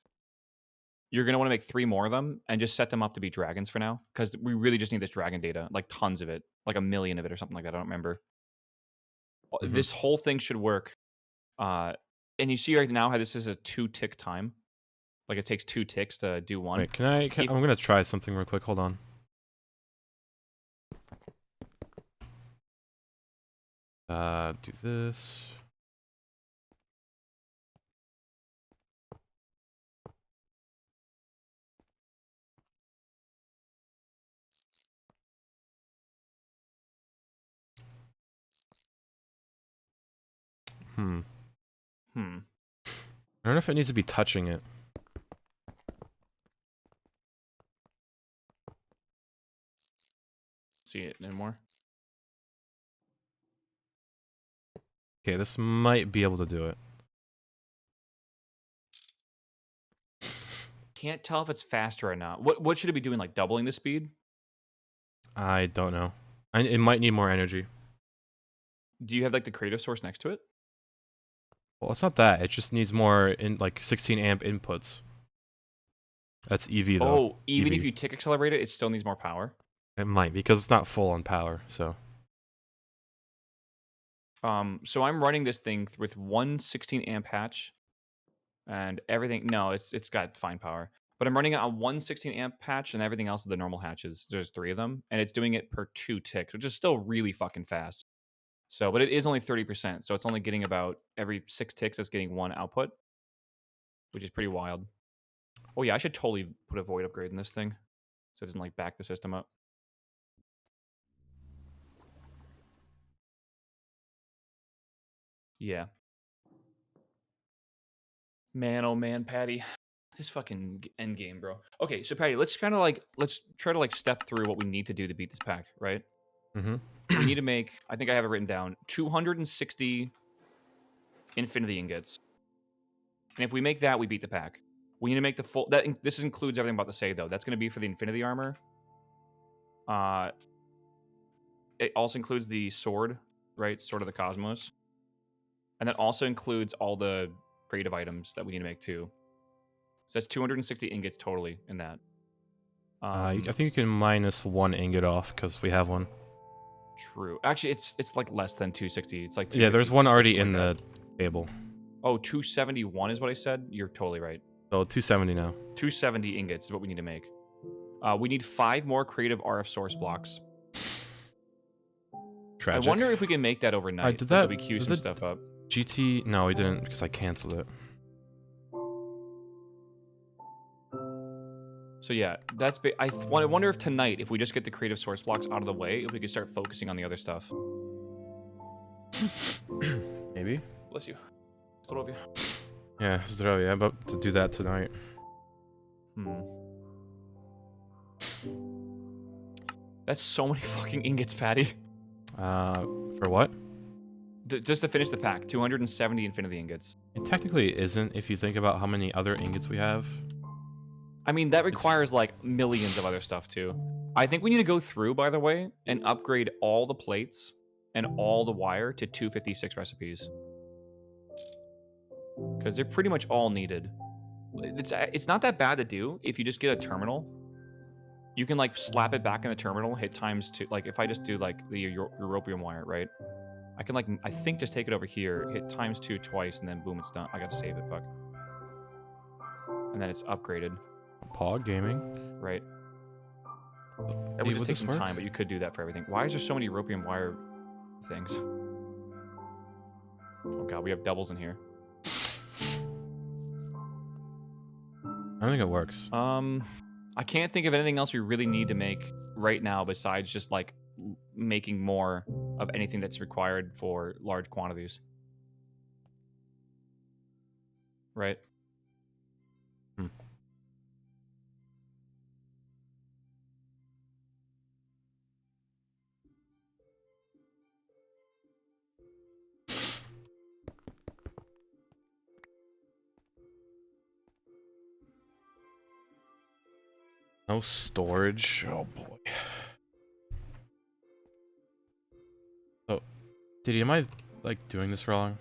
You're gonna want to make 3 more of them and just set them up to be dragons for now, because we really just need this dragon data, like tons of it, like a million of it or something like that. I don't remember. Hmm. This whole thing should work. Uh, and you see right now how this is a 2-tick time. Like it takes 2 ticks to do one. Wait, I'm gonna try something real quick. Hold on. Do this. Hmm. Hmm. I don't know if it needs to be touching it. See it anymore. Okay, this might be able to do it. Can't tell if it's faster or not. What should it be doing? Like doubling the speed? I don't know. It might need more energy. Do you have like the creative source next to it? Well, it's not that. It just needs more in like 16 amp inputs. That's EV though. Oh, even if EV. you tick accelerate it, it still needs more power. It might because it's not full on power. So So I'm running this thing with one 16 amp hatch and everything. No, it's got fine power, but I'm running it on one 16 amp patch and everything else is the normal hatches. There's 3 of them, and it's doing it per 2 ticks, which is still really fucking fast. So, but it is only 30%, so it's only getting about every 6 ticks. It's getting 1 output, which is pretty wild. Oh yeah, I should totally put a void upgrade in this thing, so it doesn't like back the system up. Yeah. Man, oh man, Patty. This fucking end game, bro. Okay, so Patty, let's try to like step through what we need to do to beat this pack, right? mm-hmm. So we need to make, I think I have it written down, 260 infinity ingots. And if we make that, we beat the pack. We need to make the full this includes everything I'm about to say though. That's going to be for the infinity armor. Uh it also includes the sword, right? Sword of the Cosmos. And that also includes all the creative items that we need to make too. So that's 260 ingots totally in that. I think you can minus 1 ingot off because we have one. True. Actually, it's like less than 260. It's like Yeah, there's 256, one already like in that. the table. Oh, 271 is what I said? You're totally right. So 270 now. 270 ingots is what we need to make. We need 5 more creative RF source blocks. Tragic. I wonder if we can make that overnight. Did Like, that if we queue some stuff up. GT? No, we didn't because I canceled it. So yeah, that's. I wonder if tonight, if we just get the creative source blocks out of the way, if we could start focusing on the other stuff. Maybe? Bless you. Здоровья. Yeah, здоровье. I'm about to do that tonight. That's so many fucking ingots, Patty. For what? Just to finish the pack, 270 infinity ingots. It technically isn't if you think about how many other ingots we have. I mean, that It's requires like millions of other stuff too. I think we need to go through, by the way, and upgrade all the plates and all the wire to 256 recipes. Because they're pretty much all needed. It's not that bad to do if you just get a terminal. You can like slap it back in the terminal, hit times 2. Like if I just do like the European wire, right? I can like, I think just take it over here, hit times 2 twice, and then boom, it's done. I gotta save it, fuck. And then it's upgraded. Pog Gaming. Right. That Hey, would just would take this some work? time, but you could do that for everything. Why is there so many European wire things? Oh god, we have doubles in here. I don't think it works. I can't think of anything else we really need to make right now besides just like making more of anything that's required for large quantities. Right? Hmm. No storage. Oh boy. So, Diddy, am I like doing this wrong?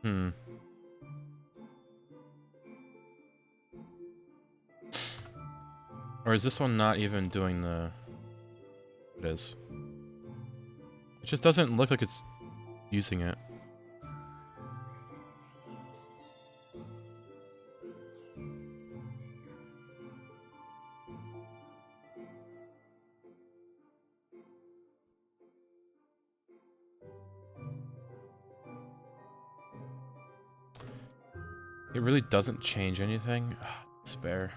Hmm. Or is this one not even doing the... It is. It just doesn't look like it's using it. It really doesn't change anything. Despair.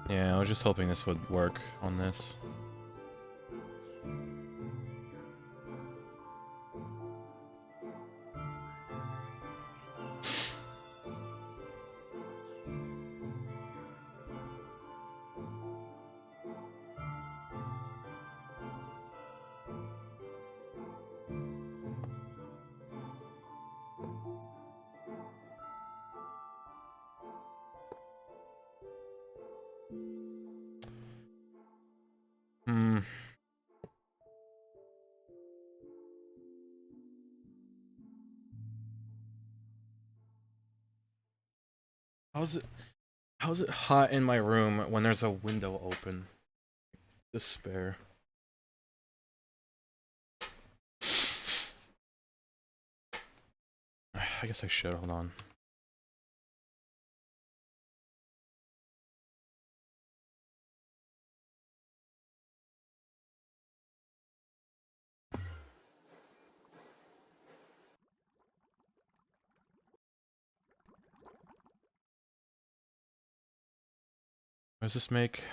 Yeah, I was just hoping this would work on this. Hmm. How's it hot in my room when there's a window open? Despair. I guess I should. Hold on. What does this make?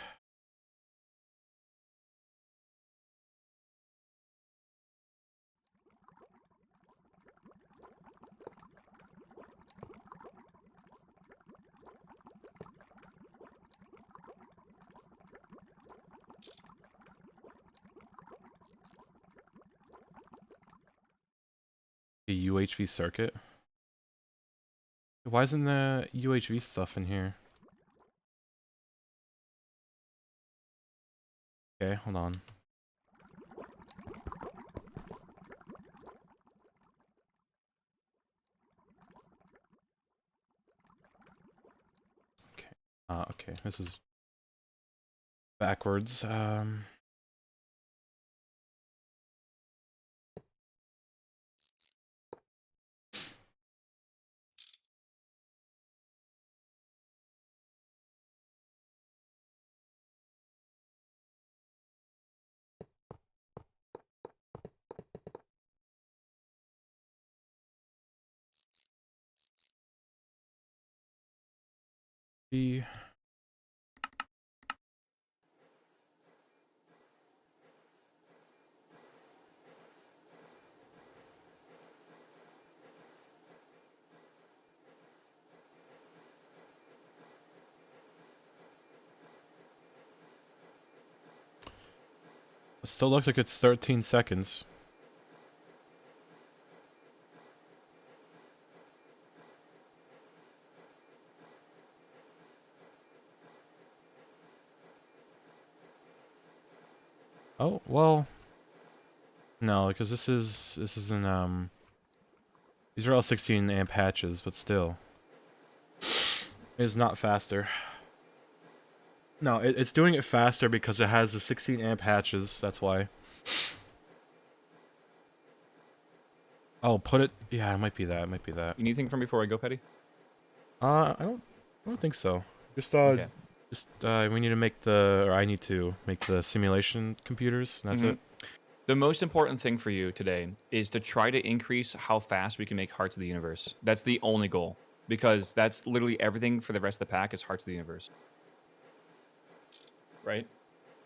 A UHV circuit? Why isn't the UHV stuff in here? Okay, hold on. Okay. Okay, this is backwards. be. It still looks like it's 13 seconds. Oh, well. No, because this isn't these are all 16 amp patches, but still. It's not faster. No, it's doing it faster because it has the 16 amp patches, that's why. Oh, put it. Yeah, it might be that. It might be that. You need anything from me before I go, Petty? I don't think so. Okay. We need to make the, or I need to make the simulation computers, and that's it. The most important thing for you today is to try to increase how fast we can make Hearts of the Universe. That's the only goal, because that's literally everything for the rest of the pack is Hearts of the Universe. Right?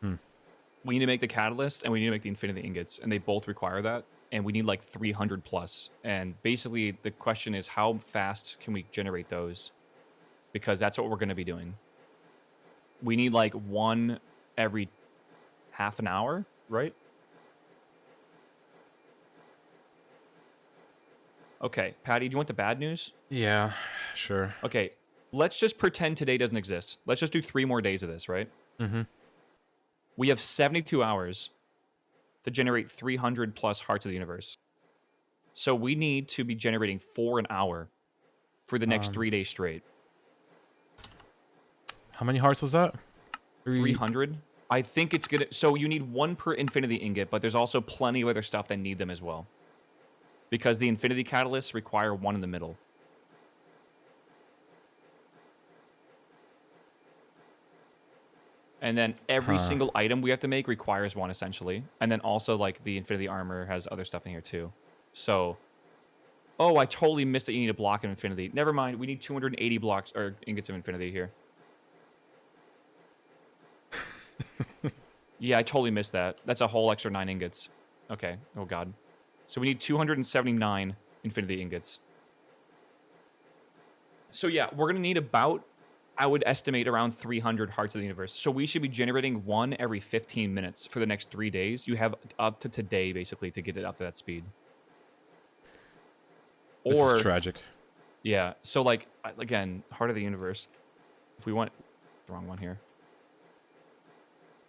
We need to make the Catalyst, and we need to make the Infinity Ingots, and they both require that, and we need like 300 plus. And basically, the question is, how fast can we generate those? Because that's what we're going to be doing. We need like one every half an hour, right? Okay, Patty, do you want the bad news? Yeah, sure. Okay, let's just pretend today doesn't exist. Let's just do 3 more days of this, right? Mm-hmm. We have 72 hours to generate 300 plus Hearts of the Universe. So we need to be generating 4 an hour for the next 3 days straight. How many hearts was that? 300? I think it's gonna... So you need 1 per Infinity Ingot, but there's also plenty of other stuff that need them as well. Because the Infinity Catalysts require 1 in the middle. And then every single item we have to make requires 1, essentially. And then also, like, the Infinity Armor has other stuff in here, too. So... Oh, I totally missed that you need a block of Infinity. Never mind, we need 280 blocks, or ingots of Infinity here. Yeah, I totally missed that. That's a whole extra 9 ingots. Okay, oh god. So we need 279 Infinity Ingots. So yeah, we're going to need about... I would estimate around 300 Hearts of the Universe. So we should be generating 1 every 15 minutes for the next 3 days. You have up to today, basically, to get it up to that speed. This is tragic. Yeah, so, like, again, Heart of the Universe. If we want... The wrong one here.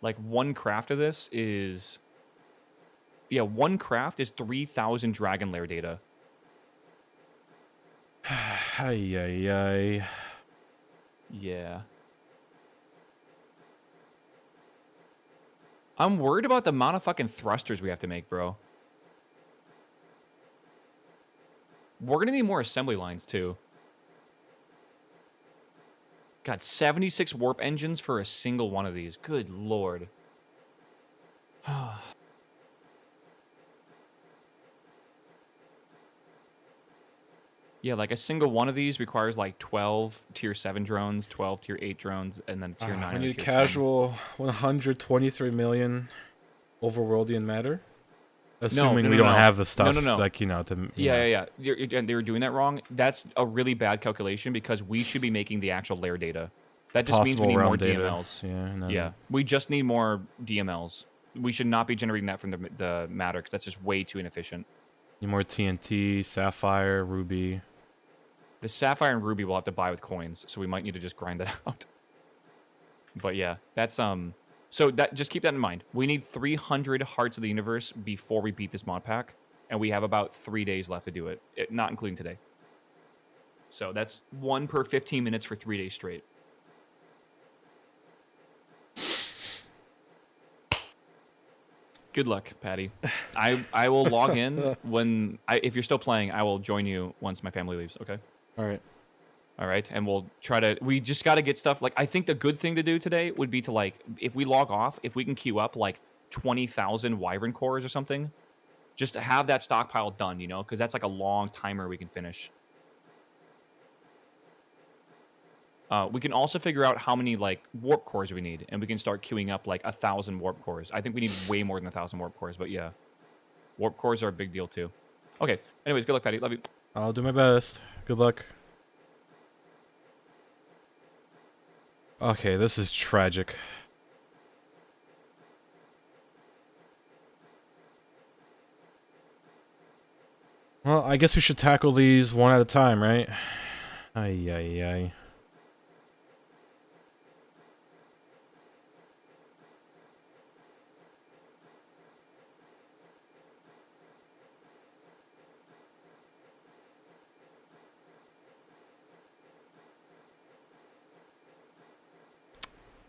Like, 1 craft of this is... Yeah, 1 craft is 3,000 Dragon Lair data. Ay, ay, ay. Yeah. I'm worried about the amount of fucking thrusters we have to make, bro. We're going to need more assembly lines, too. God, 76 warp engines for a single one of these. Good lord. Yeah, like a single one of these requires like 12 tier 7 drones, 12 tier 8 drones, and then tier 9. We need casual 123 million overworldian matter. Assuming we don't have the stuff, like, you know, to... Yeah. They were doing that wrong. That's a really bad calculation because we should be making the actual layer data. That just means we need more DMLs. Yeah, we just need more DMLs. We should not be generating that from the matter because that's just way too inefficient. Need more TNT, Sapphire, Ruby. The Sapphire and Ruby we'll have to buy with coins, so we might need to just grind that out. But yeah, that's... So that just keep that in mind. We need 300 Hearts of the Universe before we beat this mod pack, and we have about 3 days left to do it, not including today. So that's 1 per 15 minutes for 3 days straight. Good luck, Patty. I will log in when... if you're still playing, I will join you once my family leaves, okay? All right, and we'll try to... We just got to get stuff... Like, I think the good thing to do today would be to, like... If we log off, if we can queue up, like, 20,000 Wyvern cores or something, just to have that stockpile done, you know? Because that's, like, a long timer we can finish. We can also figure out how many like warp cores we need, and we can start queuing up like 1,000 warp cores. I think we need way more than 1,000 warp cores, but yeah, warp cores are a big deal too. Okay. Anyways, good luck, Patty. Love you. I'll do my best. Good luck. Okay, this is tragic. Well, I guess we should tackle these one at a time, right? Ay, ay, ay.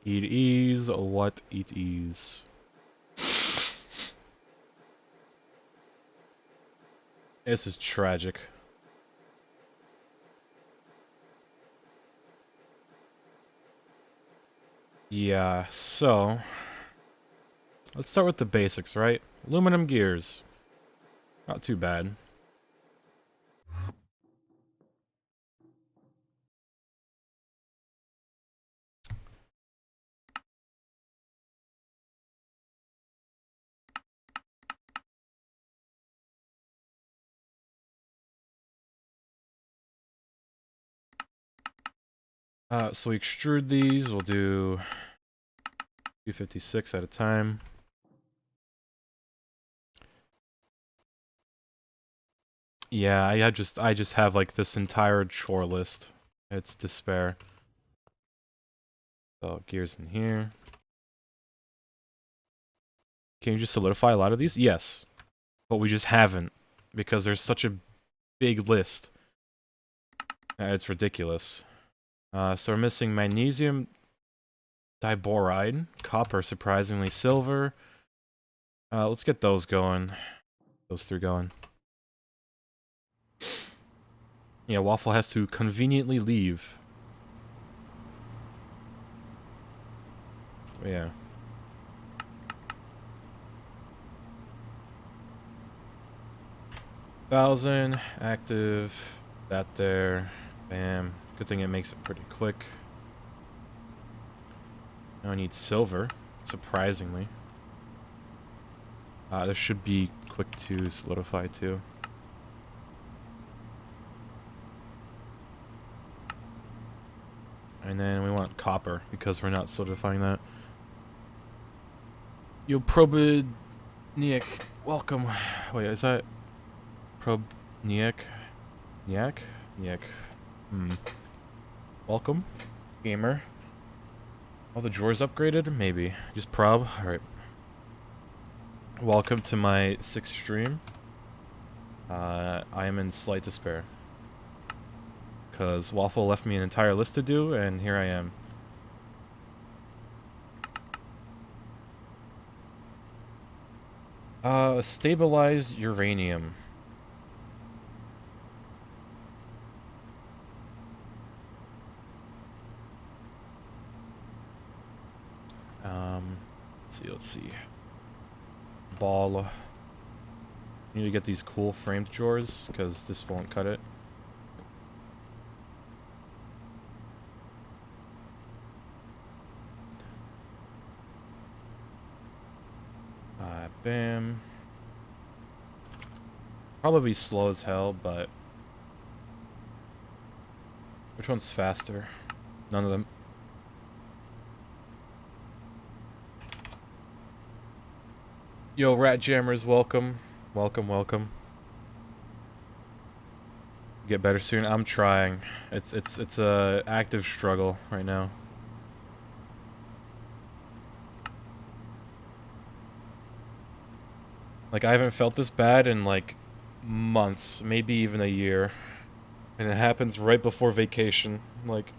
Eat ease, what eat ease? This is tragic. Yeah, so... let's start with the basics, right? Aluminum gears. Not too bad. So we extrude these, we'll do 256 at a time. Yeah, I just have like this entire chore list. It's despair. So gears in here. Can you just solidify a lot of these? Yes. But we just haven't. Because there's such a big list. It's ridiculous. So we're missing magnesium diboride, copper, surprisingly, silver. Let's get those going. Those three going. Yeah, Waffle has to conveniently leave. Yeah. $1,000 active. That there. Bam. Good thing it makes it pretty quick. Now I need silver, surprisingly. This should be quick to solidify too. And then we want copper, because we're not solidifying that. Yo, Probidniak, welcome. Wait, is that... Probniak? Niak? Niak. Welcome, gamer. All the drawers upgraded? Maybe. Just prob? Alright. Welcome to my 6th stream. I am in slight despair. Because Waffle left me an entire list to do, and here I am. Stabilized uranium. Let's see. Ball. Need to get these cool framed drawers, because this won't cut it. Bam. Probably slow as hell, but... which one's faster? None of them. Yo, Rat Jammers, welcome. Welcome, welcome. Get better soon. I'm trying. It's a active struggle right now. Like, I haven't felt this bad in, like, months, maybe even a year. And it happens right before vacation. Like...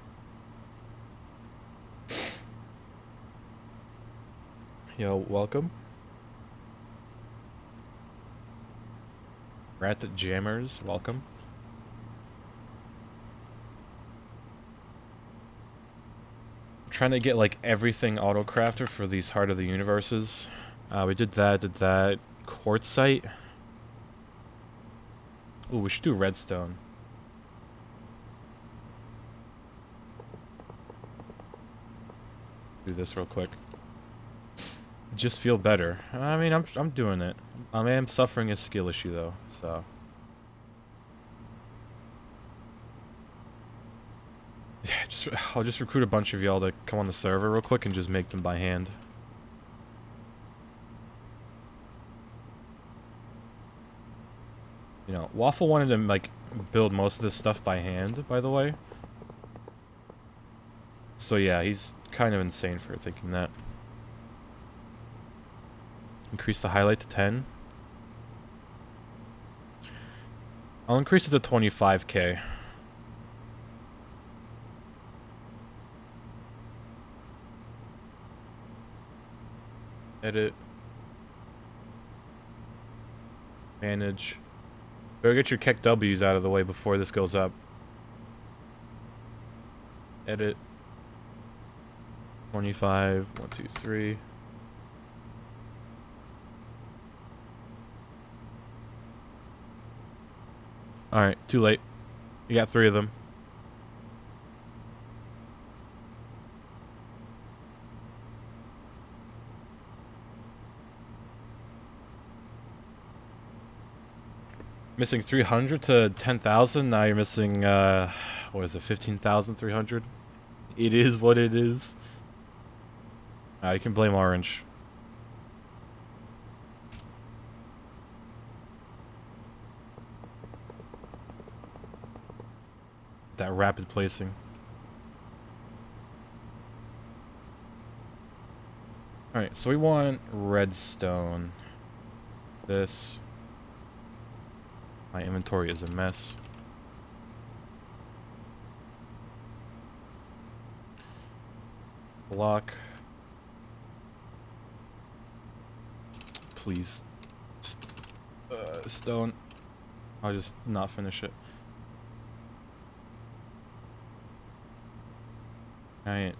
yo, welcome. Rat Jammers, welcome. I'm trying to get, like, everything auto-crafted for these Heart of the Universes. We did that. Quartzite. Ooh, we should do redstone. Do this real quick. Just feel better. I mean, I'm doing it. I am suffering a skill issue though, so. Yeah, I'll just recruit a bunch of y'all to come on the server real quick and just make them by hand. You know, Waffle wanted to, like, build most of this stuff by hand, by the way. So yeah, he's kind of insane for thinking that. Increase the highlight to 10. I'll increase it to 25k. Edit. Manage. Better get your Keck W's out of the way before this goes up. Edit. 25. 1, 2, 3. Alright, too late. You got 3 of them. Missing 300 to 10,000. Now you're missing, what is it, 15,300? It is what it is. You can blame Orange. That rapid placing. Alright, so we want redstone. This. My inventory is a mess. Block. Please. Stone. I'll just not finish it. Alright.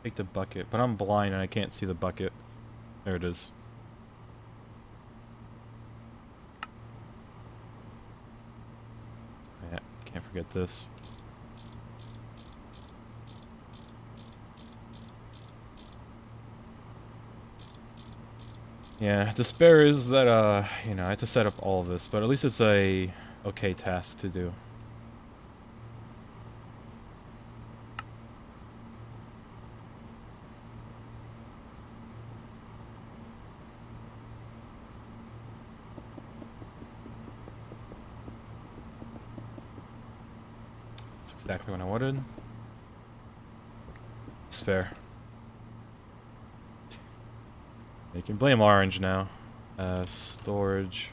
Take the bucket, but I'm blind and I can't see the bucket. There it is. Yeah, can't forget this. Yeah, despair is that, you know, I have to set up all of this, but at least it's a okay task to do. That's exactly what I wanted. Despair. You can blame Orange now. Storage.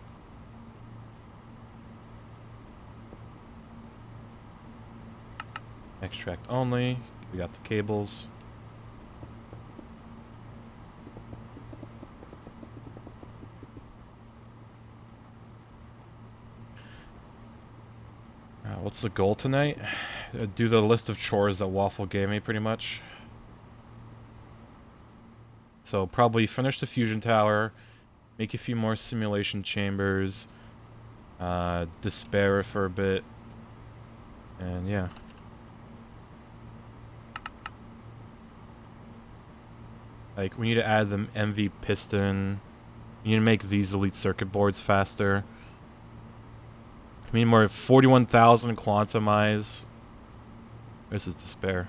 Extract only. We got the cables. What's the goal tonight? Do the list of chores that Waffle gave me, pretty much. So probably finish the fusion tower, make a few more simulation chambers, despair for a bit, and yeah. Like, we need to add the MV piston. We need to make these elite circuit boards faster. We need more 41,000 quantumize. This is despair.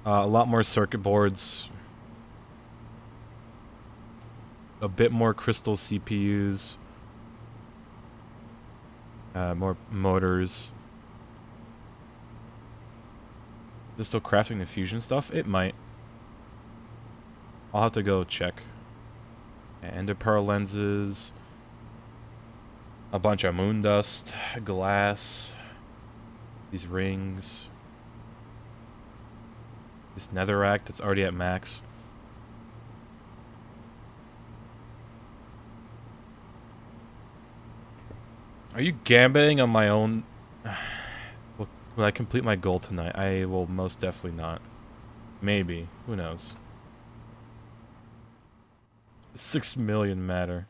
A lot more circuit boards. A bit more crystal CPUs. More motors. Is it still crafting the fusion stuff? It might. I'll have to go check. Ender pearl lenses. A bunch of moon dust. Glass. These rings. This netherrack that's already at max. Are you gambling on my own? Will I complete my goal tonight? I will most definitely not. Maybe. Who knows? 6 million matter.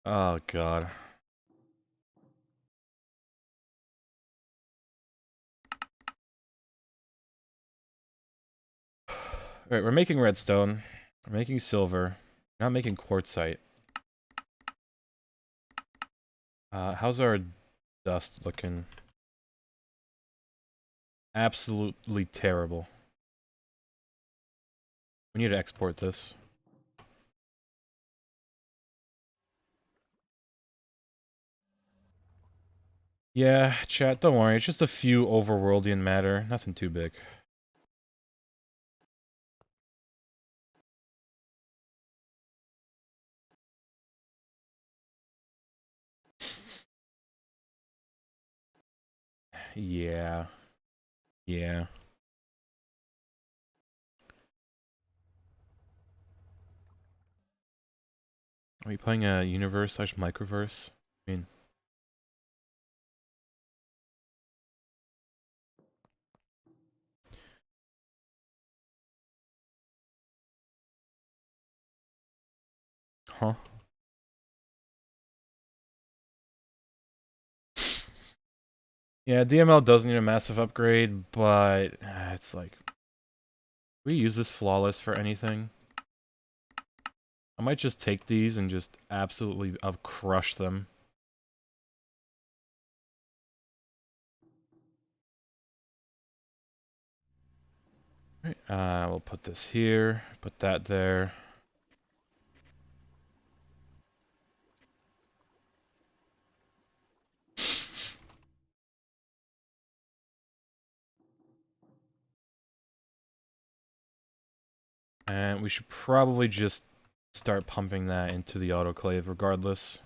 Oh, God. Alright, we're making redstone. We're making silver. We're not making quartzite. How's our dust looking? Absolutely terrible. We need to export this. Yeah, chat, don't worry. It's just a few overworldian matter. Nothing too big. Yeah. Yeah. Are we playing a universe slash microverse? I mean... Huh? Yeah, DML does need a massive upgrade, but... it's like... we use this flawless for anything? I might just take these and just absolutely crush them. Right, we'll put this here, put that there. And we should probably just start pumping that into the autoclave regardless.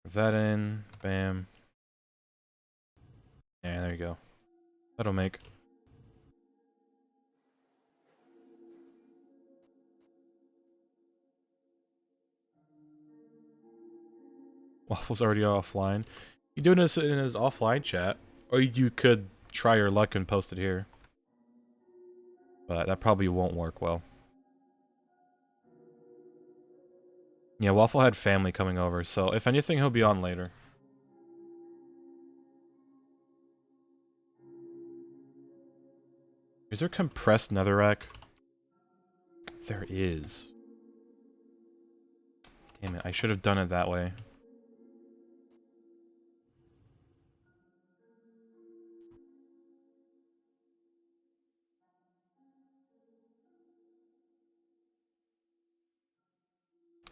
Put that in, bam. Yeah, there you go. That'll make. Waffle's already offline. You doing this in his offline chat? Or you could try your luck and post it here. But that probably won't work well. Yeah, Waffle had family coming over, so if anything, he'll be on later. Is there compressed netherrack? There is. Damn it, I should have done it that way.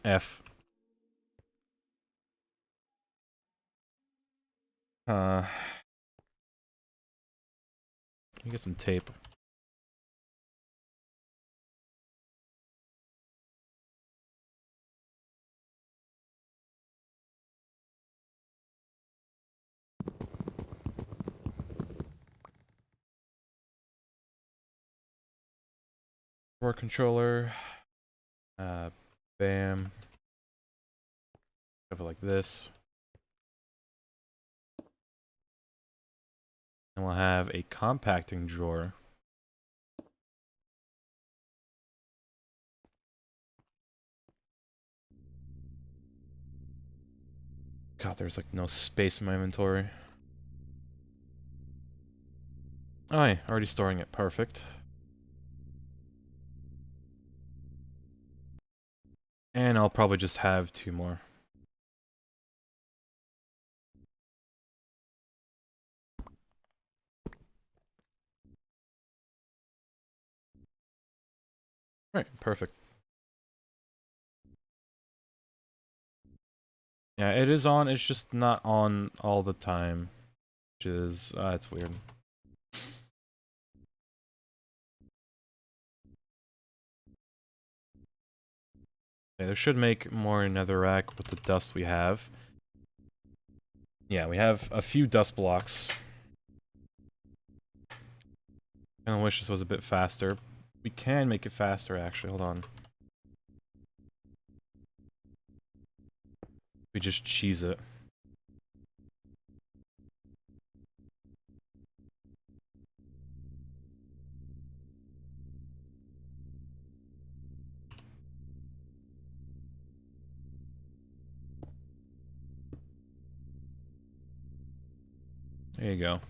F. Let me get some tape. Core controller. Bam. Have it like this. And we'll have a compacting drawer. God, there's like no space in my inventory. Oh, yeah, already storing it. Perfect. And I'll probably just have 2 more. Right, perfect. Yeah, it is on, it's just not on all the time. Which is, it's weird. Okay, this should make more netherrack with the dust we have. Yeah, we have a few dust blocks. Kinda wish this was a bit faster. We can make it faster, actually. Hold on. We just cheese it. There you go.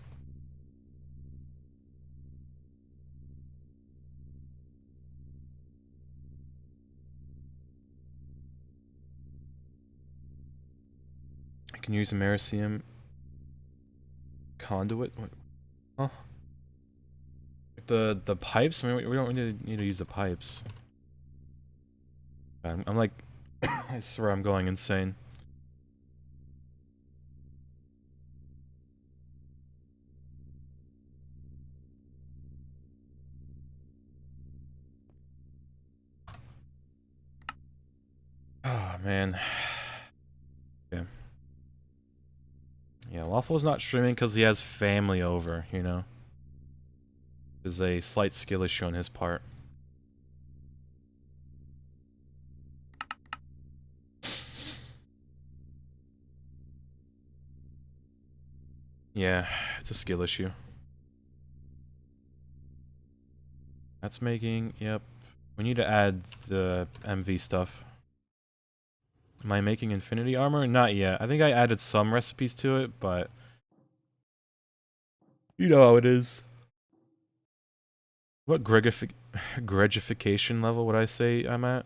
I can use Americium conduit. What? Huh? The pipes? I mean, we don't really need to use the pipes. I'm like, I swear I'm going insane. Oh man. Yeah. Yeah, Waffle's not streaming because he has family over, you know? There's a slight skill issue on his part. Yeah, it's a skill issue. That's making, yep. We need to add the MV stuff. Am I making infinity armor? Not yet. I think I added some recipes to it, but... You know how it is. What Gregification level would I say I'm at?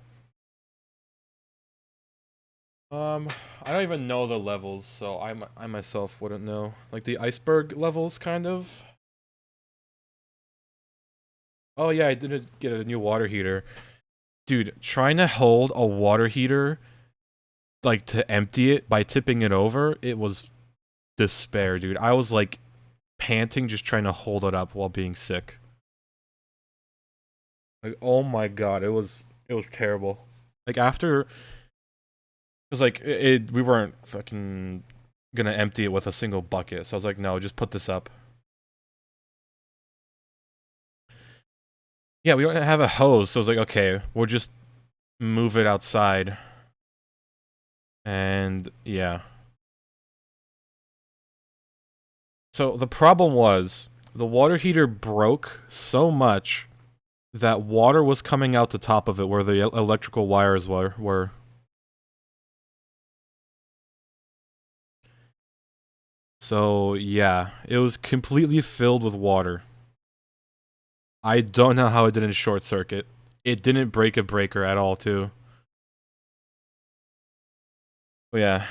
I don't even know the levels, so I myself wouldn't know. Like the iceberg levels, kind of. Oh yeah, I did get a new water heater. Dude, trying to hold a water heater, like to empty it by tipping it over, it was despair, dude. I was like panting just trying to hold it up while being sick. Like, oh my god, it was terrible. Like after, cause like we weren't fucking gonna empty it with a single bucket, so I was like, no, just put this up. Yeah, we don't have a hose, so I was like, okay, we'll just move it outside. And yeah. So the problem was the water heater broke so much that water was coming out the top of it where the electrical wires were. So yeah, it was completely filled with water. I don't know how it didn't short circuit. It didn't break a breaker at all, too. But yeah,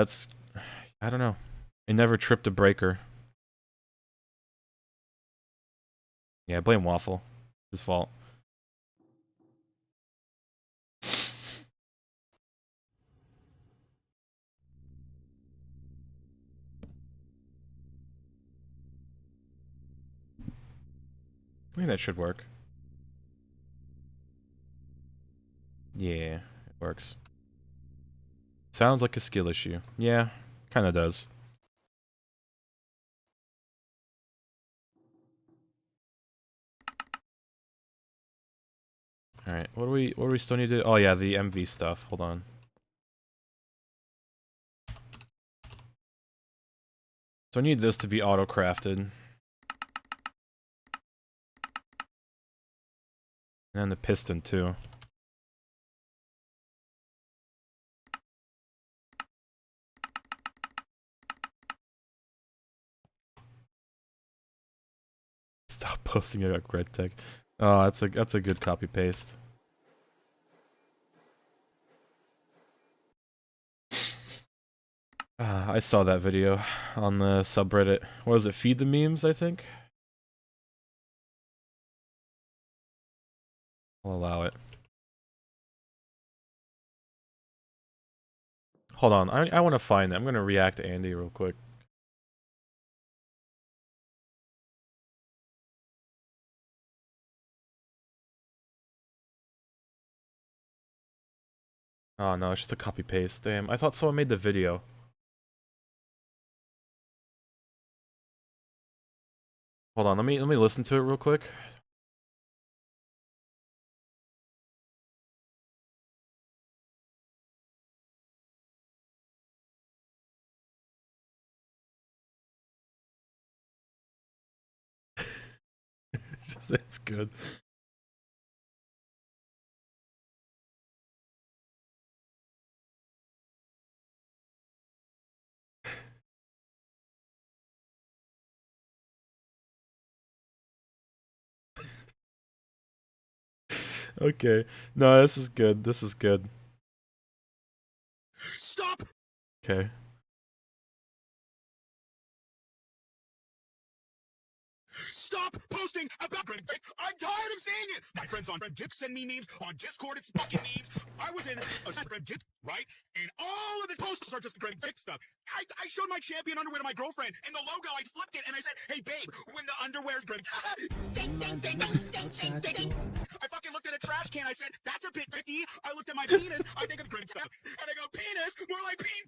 it's I don't know. It never tripped a breaker. Yeah, blame Waffle. His fault. I think that should work. Yeah, it works. Sounds like a skill issue. Yeah, kinda does. Alright, what do we still need to do? Oh yeah, the MV stuff. Hold on. So I need this to be auto-crafted. And the piston too. Stop posting it at GredTech. Oh, that's a good copy paste. I saw that video on the subreddit. What is it? Feed the memes, I think? I'll allow it. Hold on, I want to find it. I'm gonna react to Andy real quick. Oh no, it's just a copy paste. Damn, I thought someone made the video. Hold on, let me listen to it real quick. It's good. Okay. No, this is good. This is good. Stop! Okay. Stop posting about Greg Dick. I'm tired of seeing it. My friends on Greg Dick send me memes. On Discord, it's fucking memes. I was in a Greg Dick, right? And all of the posts are just Greg Dick stuff. I showed my champion underwear to my girlfriend, and the logo, I flipped it, and I said, hey, babe, when the underwear's Greg ding, ding, ding, ding, ding, ding, ding, ding. I fucking looked at a trash can. I said, that's a bit bitty. I looked at my penis. I think of Greg stuff. And I go, penis, more like peen.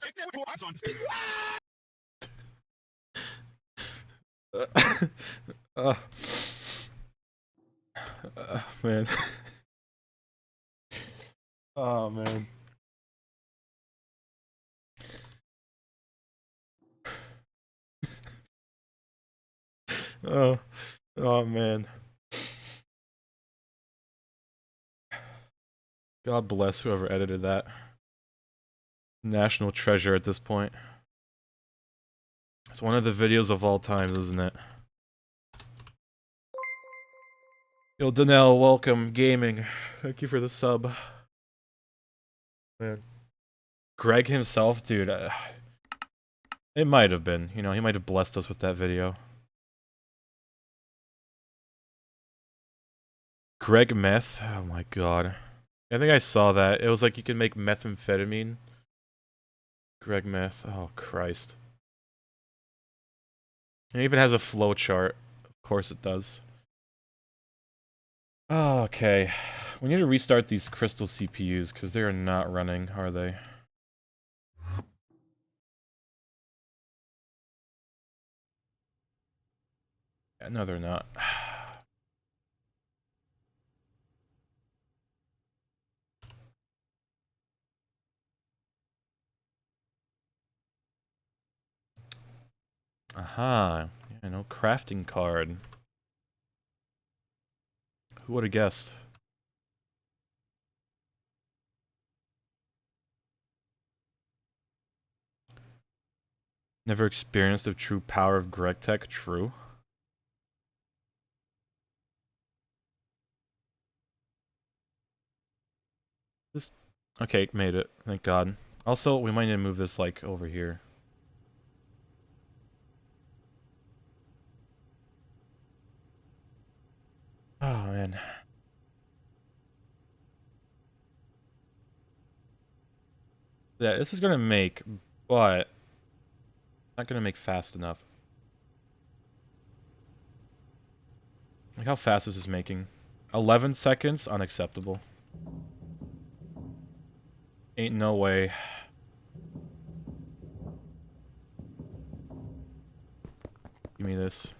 Man. Oh, man. Oh. Oh, man. God bless whoever edited that. National treasure at this point. It's one of the videos of all times, isn't it? Yo, Danelle, welcome. Gaming. Thank you for the sub. Man. Greg himself, dude. It might have been. You know, he might have blessed us with that video. Greg meth? Oh my god. I think I saw that. It was like you can make methamphetamine. Greg meth. Oh, Christ. It even has a flowchart. Of course it does. Oh, okay. We need to restart these crystal CPUs because they are not running, are they? Yeah, no, they're not. Aha. Yeah, no crafting card. Who would have guessed? Never experienced the true power of Greg Tech. True. This... Okay, made it. Thank God. Also, we might need to move this, like, over here. Oh, man. Yeah, this is gonna make, but... not gonna make fast enough. Like, how fast is this making? 11 seconds? Unacceptable. Ain't no way. Give me this.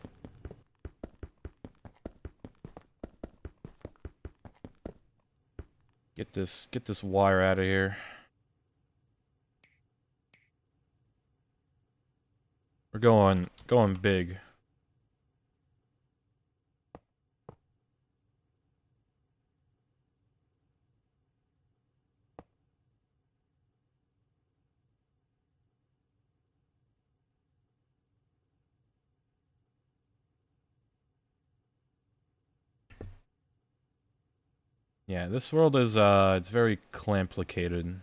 Get this wire out of here. We're going big. Yeah, this world is, it's very complicated,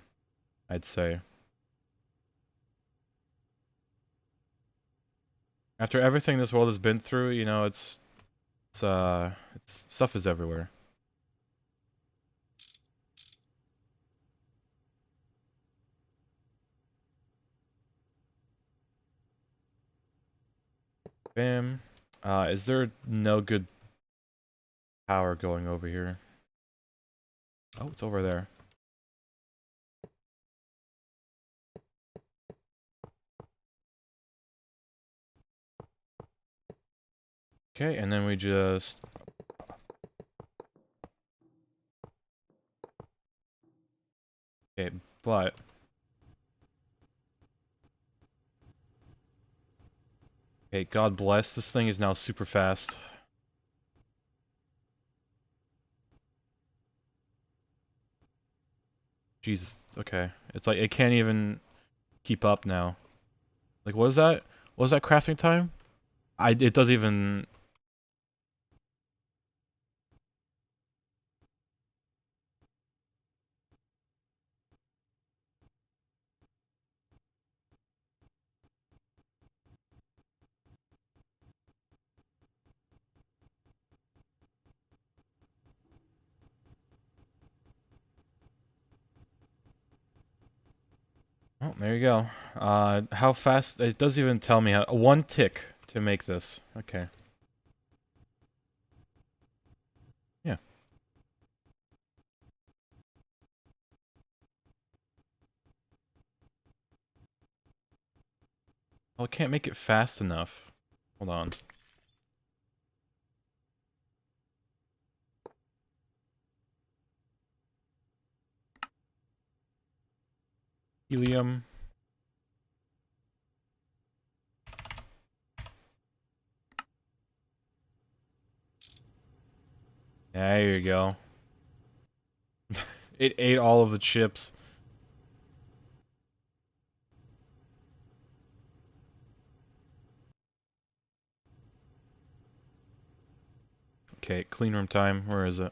I'd say. After everything this world has been through, you know, it's stuff is everywhere. Bam. Is there no good power going over here? Oh, it's over there. Okay, and then we just... Okay, but... Okay, God bless, this thing is now super fast. Jesus, okay. It's like, it can't even keep up now. Like, what is that? What was that crafting time? It doesn't even... Oh, there you go. How fast? It doesn't even tell me how. One tick to make this. Okay. Yeah. Well, I can't make it fast enough. Hold on. Helium. There you go. It ate all of the chips. Okay, clean room time. Where is it?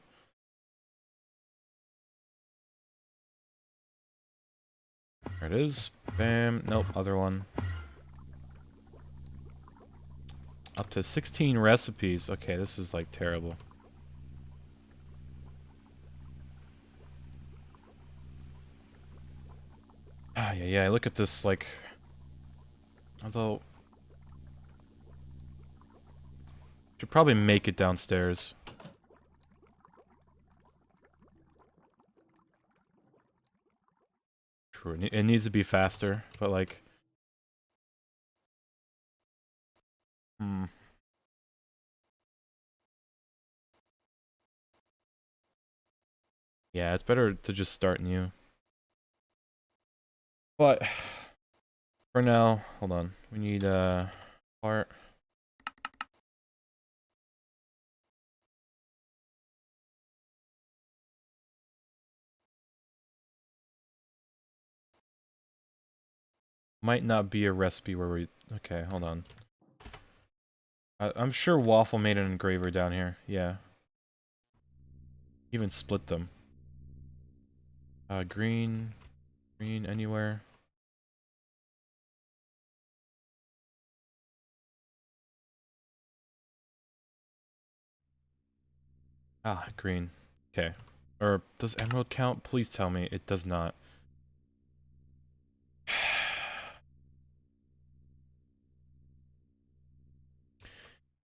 There it is. Bam. Nope, other one. Up to 16 recipes. Okay, this is like terrible. Ah, yeah, look at this, like... Although... Should probably make it downstairs. True, it needs to be faster, but like... Hmm. Yeah, it's better to just start new. But... For now, hold on. We need, part... Might not be a recipe where we... Okay, hold on. I'm sure Waffle made an engraver down here. Yeah. Even split them. Green. Green anywhere. Ah, green. Okay. Or does emerald count? Please tell me it does not.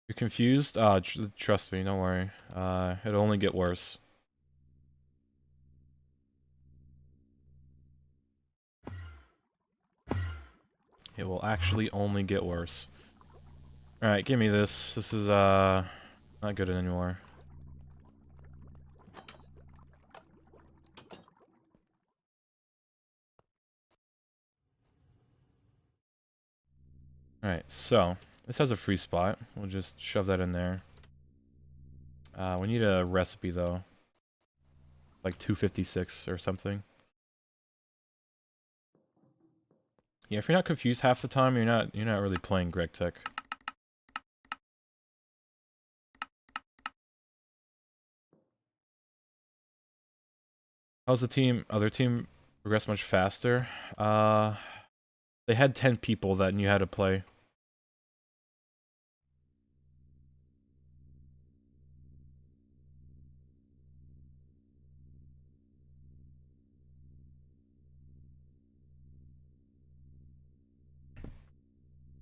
You're confused? Trust me, don't worry. It'll only get worse. It will actually only get worse. Alright, give me this. This is, not good anymore. Alright, so, this has a free spot. We'll just shove that in there. We need a recipe, though. Like 256 or something. Yeah, if you're not confused half the time, you're not really playing Greg Tech. How's the team? Other team progress much faster? They had 10 people that knew how to play.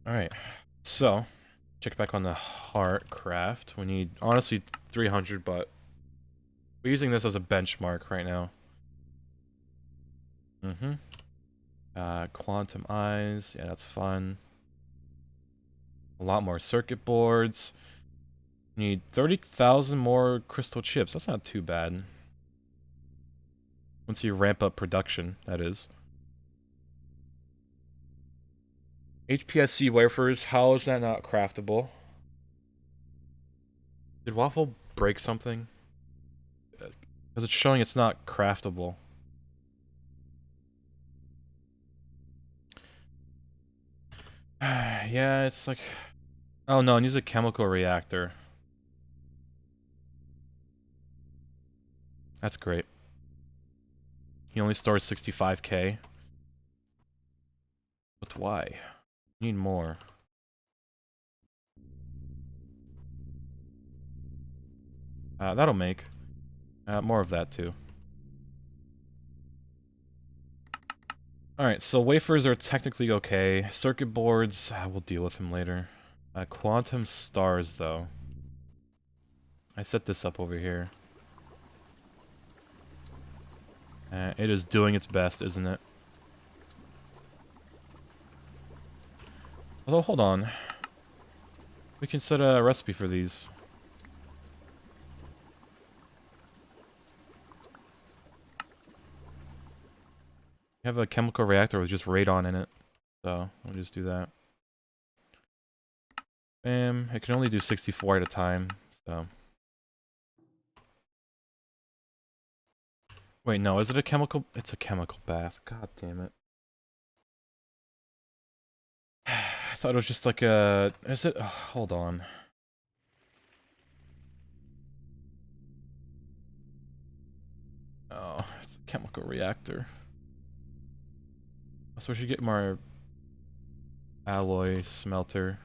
Alright, so, check back on the heart craft. We need, honestly, 300, but we're using this as a benchmark right now. Quantum eyes, yeah, that's fun. A lot more circuit boards. Need 30,000 more crystal chips. That's not too bad. Once you ramp up production, that is. HPSC wafers, how is that not craftable? Did Waffle break something? Because it's showing it's not craftable. Yeah, it's like... Oh no, it needs a chemical reactor. That's great. He only stores 65k. But why? Need more. That'll make. More of that too. Alright, so wafers are technically okay. Circuit boards, we'll deal with them later. Quantum stars, though. I set this up over here. It is doing its best, isn't it? Although, hold on. We can set a recipe for these. We have a chemical reactor with just radon in it. So, we'll just do that. Bam. It can only do 64 at a time, so... Wait, no, is it a chemical? It's a chemical bath. God damn it. I thought it was just like a... Is it? Oh, hold on. Oh, it's a chemical reactor. So we should get more alloy smelter.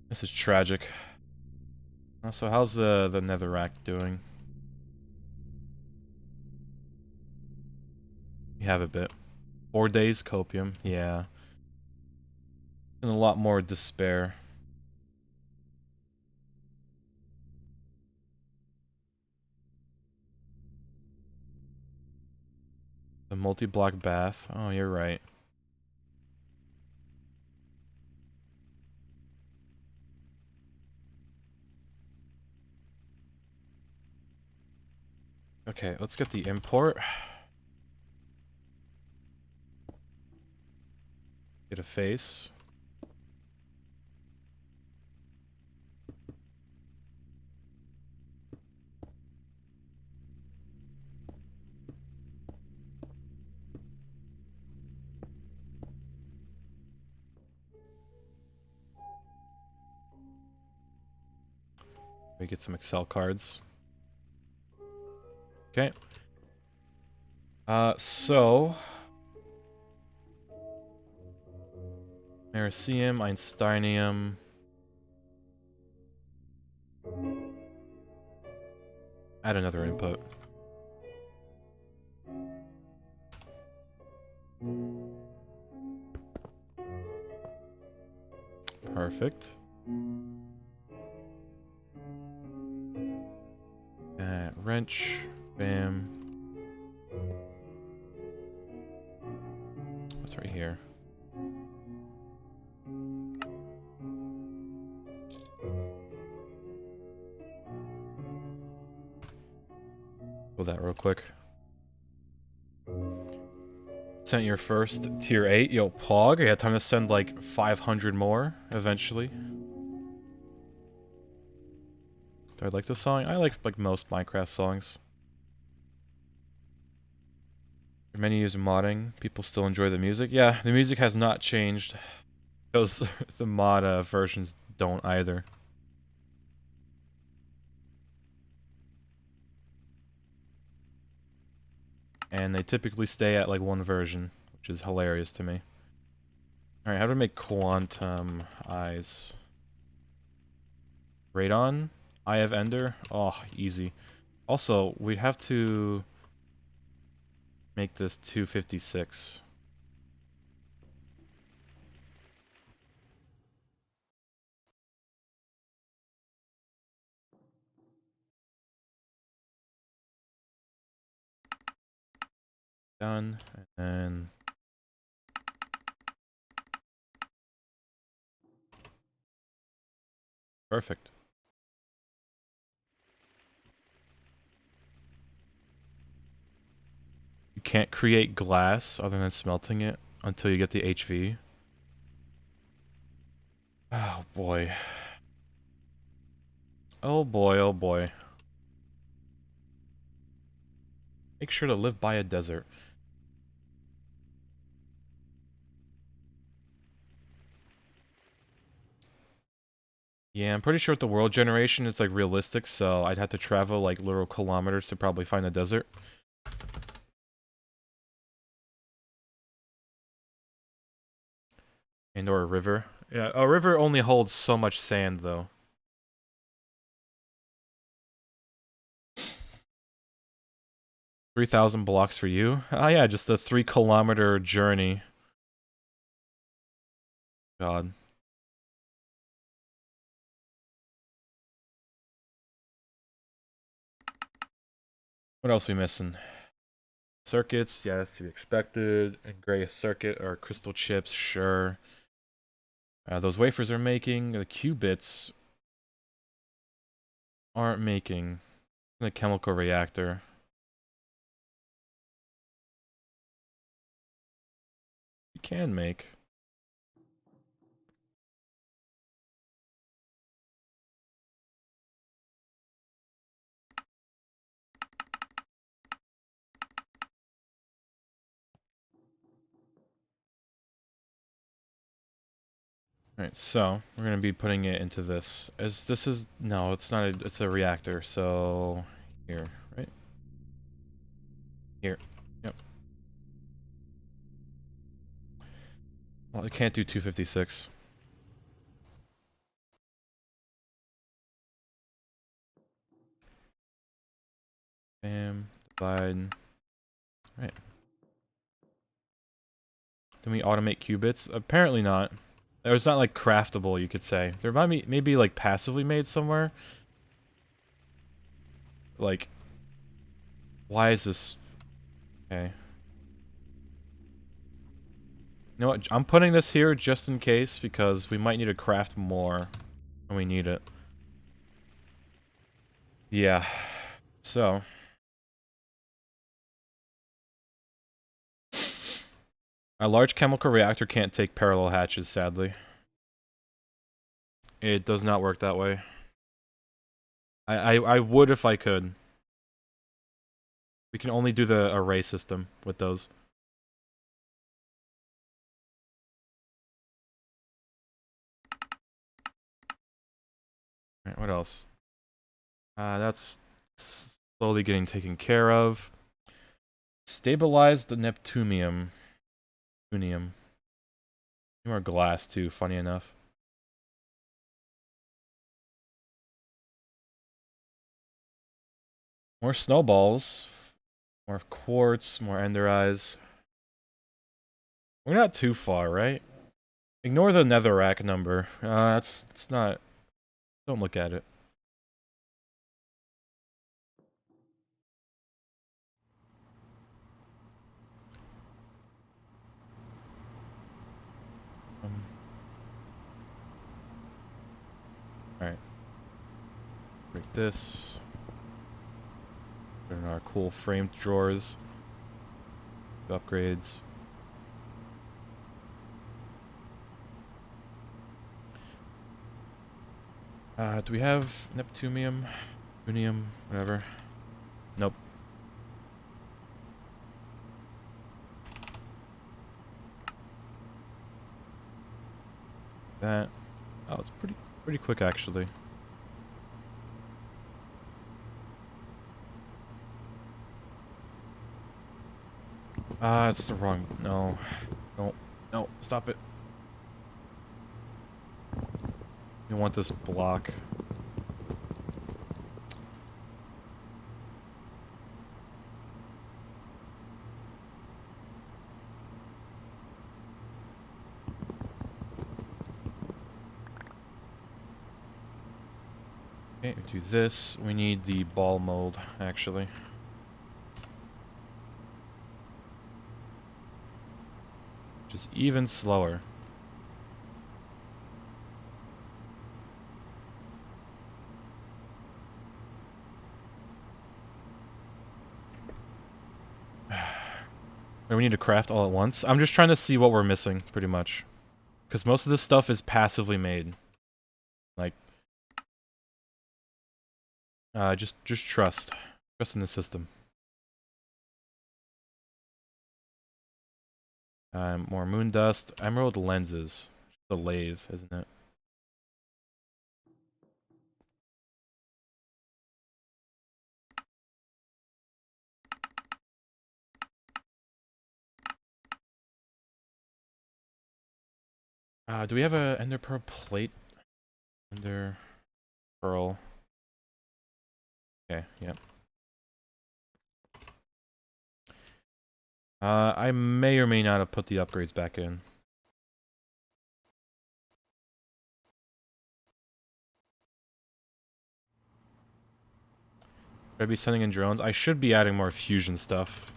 This is tragic. So how's the netherrack doing? We have a bit. 4 days copium, yeah. And a lot more despair. The multi-block bath. Oh, you're right. Okay, let's get the import. Get a face. We get some Excel cards. Okay. So... Americium, Einsteinium... Add another input. Perfect. Wrench. Bam. What's right here? Pull that real quick. Sent your first tier 8. Yo, Pog, I had time to send like 500 more eventually. Do I like this song? I like most Minecraft songs. Many use modding. People still enjoy the music. Yeah, the music has not changed. Those the mod versions don't either. And they typically stay at like one version, which is hilarious to me. Alright, how do we make quantum eyes? Radon? Eye of Ender? Oh, easy. Also, we'd have to make this 256. Done. And Perfect. You can't create glass other than smelting it until you get the HV. Oh boy. Oh boy, oh boy. Make sure to live by a desert. Yeah, I'm pretty sure with the world generation it's like realistic, so I'd have to travel like literal kilometers to probably find a desert. And or a river. Yeah, a river only holds so much sand though. 3,000 blocks for you? Oh yeah, just a 3-kilometer journey. God. What else are we missing? Circuits, yes, to be expected. And gray circuit or crystal chips, sure. Those wafers are making. The qubits aren't making. The chemical reactor. You can make. Alright, so we're gonna be putting it into this. No, it's not it's a reactor, so here, right? Here. Yep. Well, it can't do 256. Bam. Divide. Right. Can we automate qubits? Apparently not. It's not like craftable, you could say. There might be maybe like passively made somewhere. Like, why is this? Okay. You know what? I'm putting this here just in case because we might need to craft more when we need it. Yeah. So. A large chemical reactor can't take parallel hatches, sadly. It does not work that way. I would if I could. We can only do the array system with those. Alright, what else? That's slowly getting taken care of. Stabilize the Neptunium. More glass too, funny enough. More snowballs. More quartz, more ender eyes. We're not too far, right? Ignore the netherrack number. It's not... Don't look at it. Alright. Break this. Put in our cool framed drawers. Upgrades. Do we have Neptunium? Neptunium? Whatever. Nope. That. Oh, it's pretty quick actually. It's the wrong. No. No. No. Stop it. You want this block. Okay, do this. We need the ball mold, actually. Just even slower. Or we need to craft all at once. I'm just trying to see what we're missing, pretty much. Because most of this stuff is passively made. Like, just trust. Trust in the system. More moon dust. Emerald lenses. The lathe, isn't it? Do we have a ender pearl plate? Ender pearl. Okay, yep. I may or may not have put the upgrades back in. Should I be sending in drones? I should be adding more fusion stuff.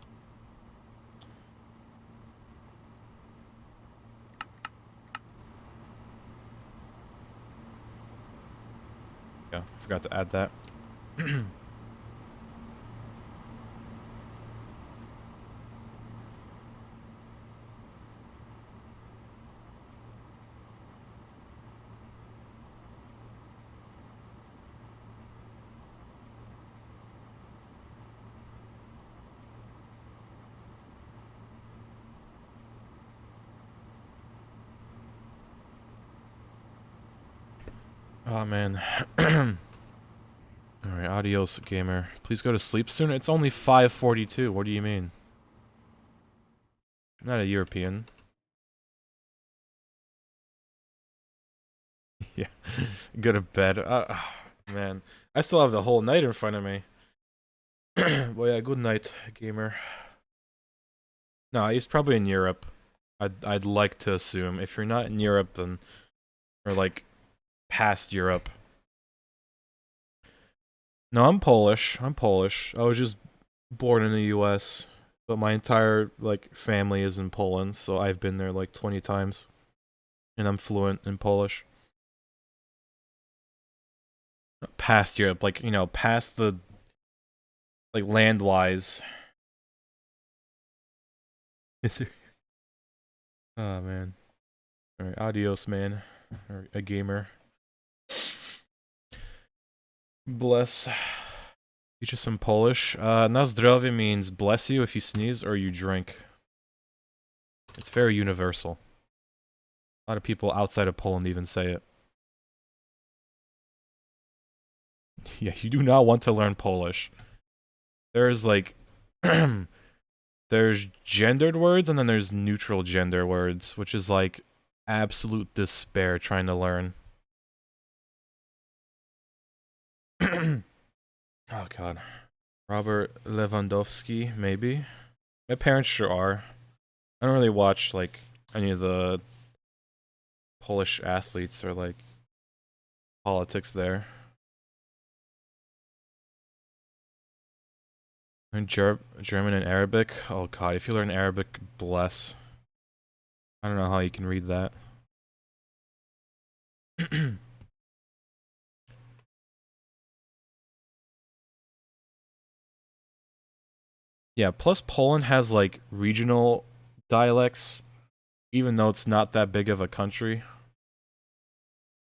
Yeah, forgot to add that. Oh man. Alright, adios, gamer. Please go to sleep soon. It's only 5:42. What do you mean? I'm not a European. Yeah. Go to bed. Man. I still have the whole night in front of me. Well, yeah, good night, gamer. No, he's probably in Europe. I'd like to assume. If you're not in Europe, then... Or, like, past Europe. No, I'm Polish. I'm Polish. I was just born in the US. But my entire, like, family is in Poland, so I've been there, like, 20 times. And I'm fluent in Polish. Past Europe, like, you know, past the... Like, land-wise. Oh, man. Alright, adios, man. Or a gamer. Bless. Teach us some Polish. Na zdrowie means bless you if you sneeze or you drink. It's very universal. A lot of people outside of Poland even say it. Yeah, you do not want to learn Polish. There's like... there's gendered words and then there's neutral gender words, which is like absolute despair trying to learn. Oh god. Robert Lewandowski, maybe? My parents sure are. I don't really watch, like, any of the Polish athletes or, like, politics there. Learn German and Arabic? Oh god, if you learn Arabic, bless. I don't know how you can read that. Yeah, plus Poland has, like, regional dialects, even though it's not that big of a country.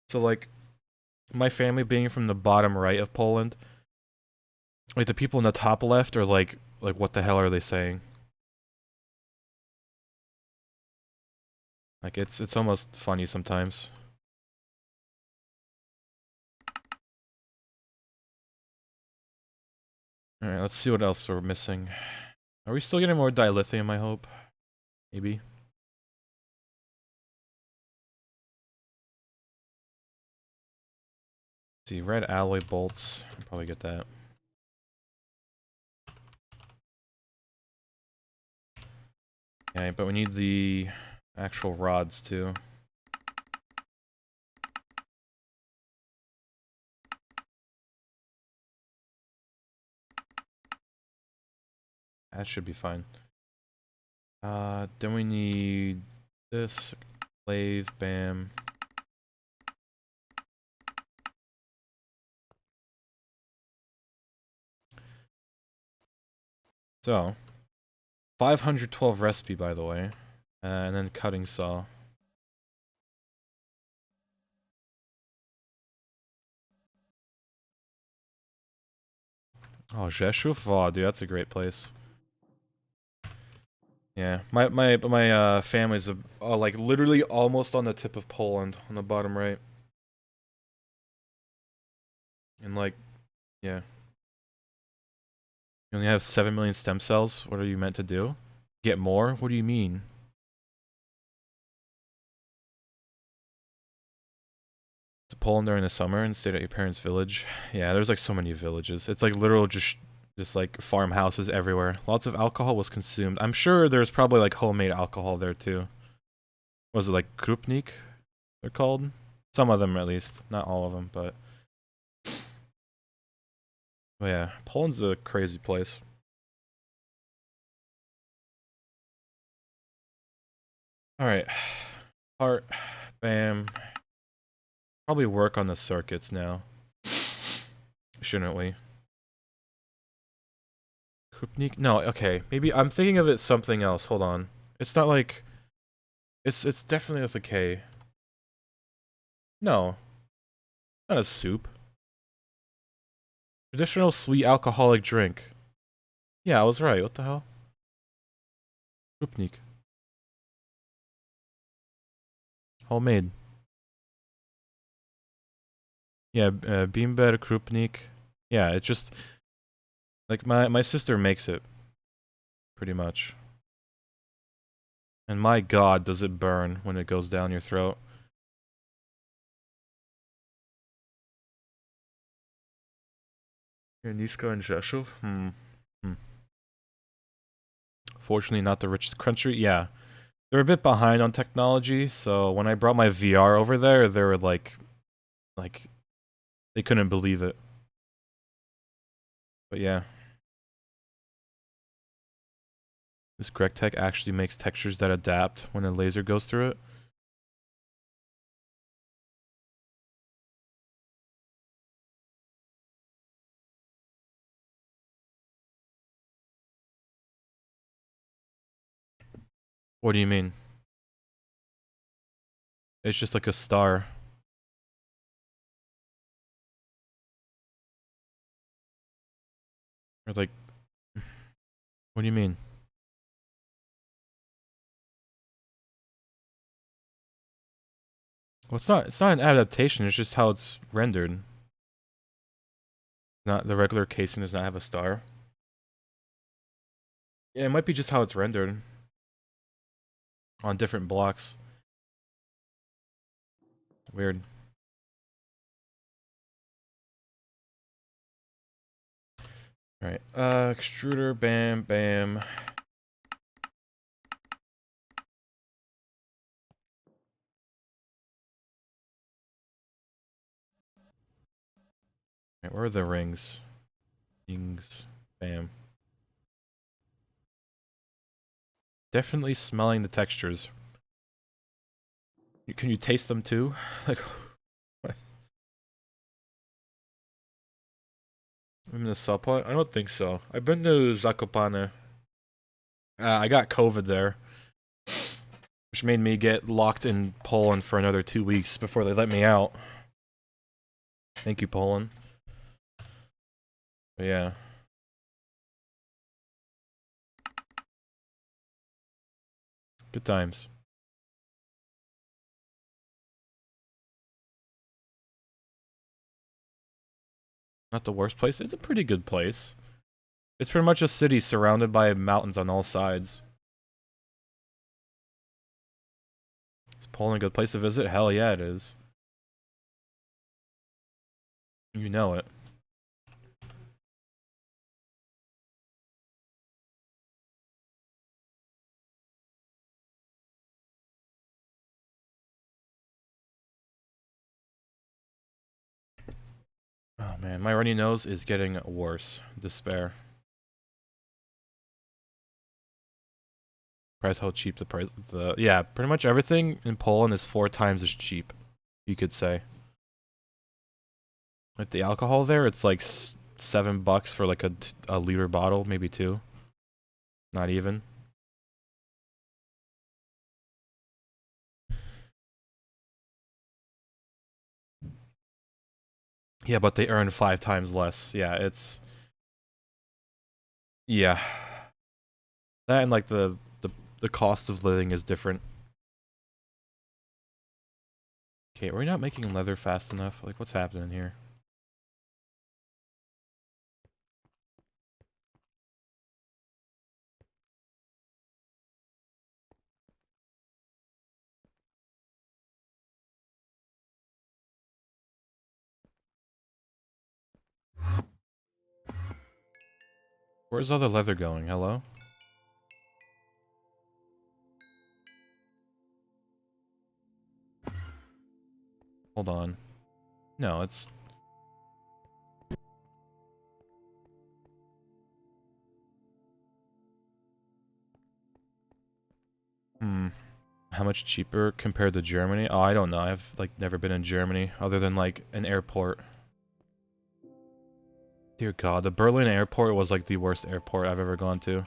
So, like, my family being from the bottom right of Poland, like, the people in the top left are like, what the hell are they saying? Like, it's almost funny sometimes. Alright, let's see what else we're missing. Are we still getting more dilithium, I hope? Maybe. Let's see, red alloy bolts. I'll probably get that. Okay, but we need the actual rods too. That should be fine. Then we need this lathe, bam. So, 512 recipe, by the way. And then cutting saw. Oh, Rzeszów? Oh, dude, that's a great place. Yeah, my family's like literally almost on the tip of Poland, on the bottom right. And like, yeah. You only have 7 million stem cells? What are you meant to do? Get more? What do you mean? To Poland during the summer and stayed at your parents' village? Yeah, there's like so many villages. It's like literal just like farmhouses everywhere. Lots of alcohol was consumed. I'm sure there's probably like homemade alcohol there too. Was it like Krupnik? They're called? Some of them at least. Not all of them, but... But yeah, Poland's a crazy place. Alright. Heart. Bam. Probably work on the circuits now. Shouldn't we? Krupnik? No, okay. Maybe I'm thinking of it something else. Hold on. It's not like... It's definitely with a K. No. Not a soup. Traditional sweet alcoholic drink. Yeah, I was right. What the hell? Krupnik. Homemade. Yeah, Bimber, Krupnik. Yeah, it just... Like, my sister makes it. Pretty much. And my god, does it burn when it goes down your throat. Here, Nisko and Rzeszów? Fortunately, not the richest country. Yeah. They're a bit behind on technology, so when I brought my VR over there, they were like, they couldn't believe it. But yeah. This Greg Tech actually makes textures that adapt when a laser goes through it. What do you mean? It's just like a star. Or like... What do you mean? Well, it's not an adaptation, it's just how it's rendered. Not the regular casing does not have a star. Yeah, it might be just how it's rendered. On different blocks. Weird. Alright, extruder, bam, bam. Alright, where are the rings? Rings, bam. Definitely smelling the textures. Can you taste them too? Like, what? I'm in the subplot? I don't think so. I've been to Zakopane. I got COVID there. Which made me get locked in Poland for another 2 weeks before they let me out. Thank you, Poland. But yeah. Good times. Not the worst place. It's a pretty good place. It's pretty much a city surrounded by mountains on all sides. Is Poland a good place to visit? Hell yeah, it is. You know it. Oh man, my runny nose is getting worse. Despair. Price how cheap the price of the... Yeah, pretty much everything in Poland is 4 times as cheap, you could say. Like the alcohol there, it's like $7 for like a liter bottle, maybe 2. Not even. Yeah, but they earn 5 times less. Yeah, it's... Yeah. That and, like, the cost of living is different. Okay, are we not making leather fast enough? Like, what's happening here? Where's all the leather going? Hello? Hold on. No, it's... Hmm. How much cheaper compared to Germany? Oh, I don't know. I've, like, never been in Germany, other than, like, an airport. Dear God, the Berlin airport was, like, the worst airport I've ever gone to.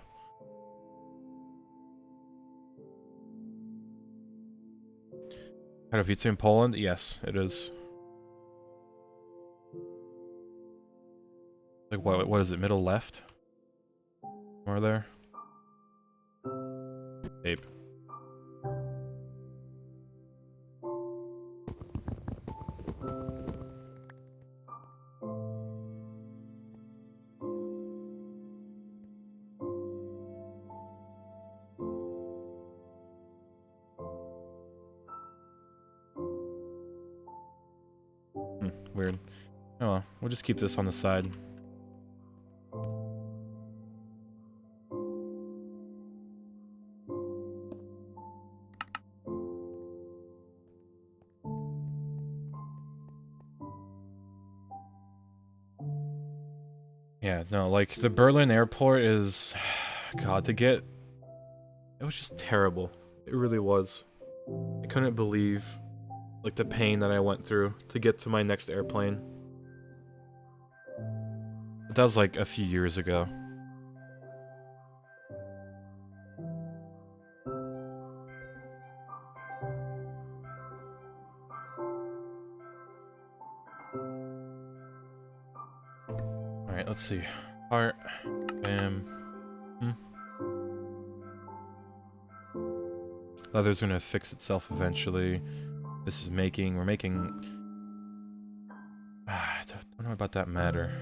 Katowice in Poland? Yes, it is. Like, what is it? Middle left? More there? Ape. Weird. Oh well, we'll just keep this on the side. Yeah, no, like, the Berlin airport is... God, to get... It was just terrible. It really was. I couldn't believe, like, the pain that I went through to get to my next airplane. But that was, like, a few years ago. Alright, let's see. Heart. Bam. Leather's gonna fix itself eventually. This is making... We're making... I don't know about that matter.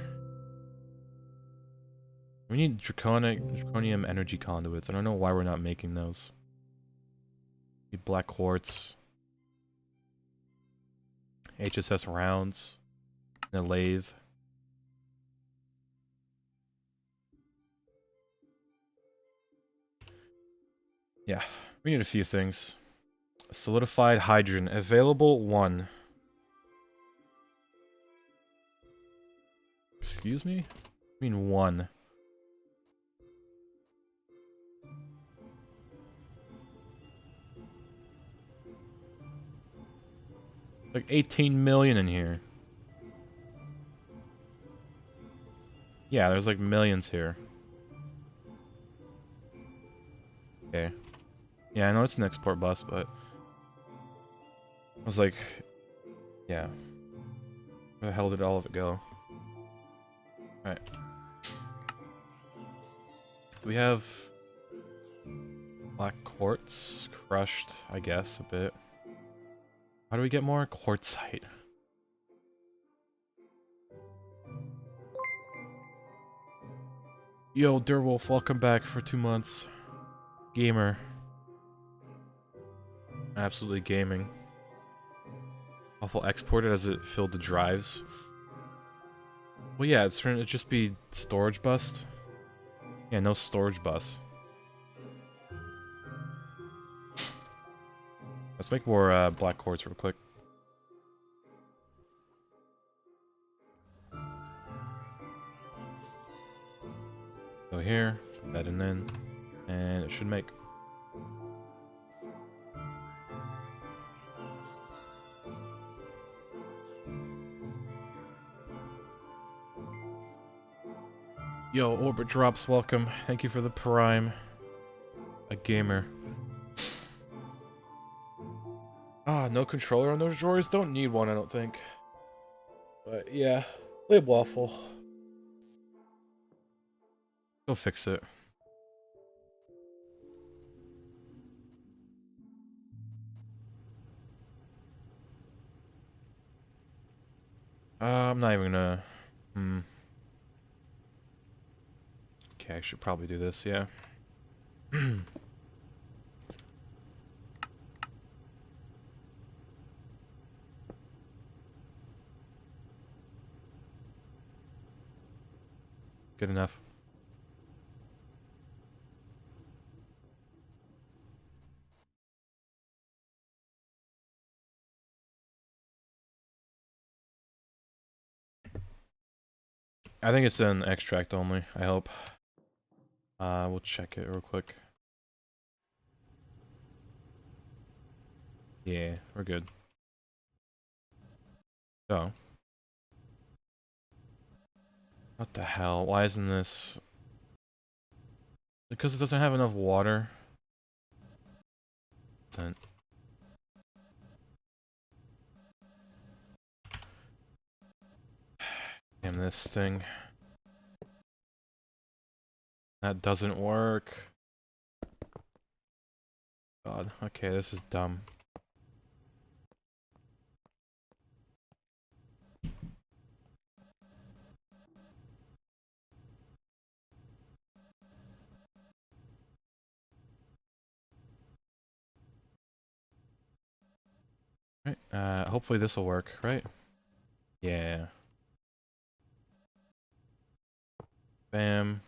We need draconium energy conduits. I don't know why we're not making those. We need black quartz. HSS rounds. And a lathe. Yeah, we need a few things. Solidified hydrogen. Available 1. Excuse me? I mean 1. Like 18 million in here. Yeah, there's like millions here. Okay. Yeah, I know it's an export bus, but... I was like... Yeah. Where the hell did all of it go? Alright. Do we have... black quartz? Crushed, I guess, a bit. How do we get more? Quartzite. Yo, Dirwolf, welcome back for 2 months. Gamer. Absolutely gaming. Waffle exported as it filled the drives. Well, yeah, it's trying to just be storage bus. Yeah, no storage bus. Let's make more black quartz real quick. Go here, put that in, and it should make. Yo, Orbit Drops, welcome. Thank you for the Prime. A gamer. Ah, no controller on those drawers? Don't need one, I don't think. But yeah, play Waffle. Go fix it. I'm not even gonna... Okay, I should probably do this, yeah. Good enough. I think it's an extract only, I hope. We'll check it real quick. Yeah, we're good. So. What the hell? Why isn't this... Because it doesn't have enough water? Doesn't... Damn this thing. That doesn't work. God, okay, this is dumb. Right, hopefully this will work, right? Yeah. Bam.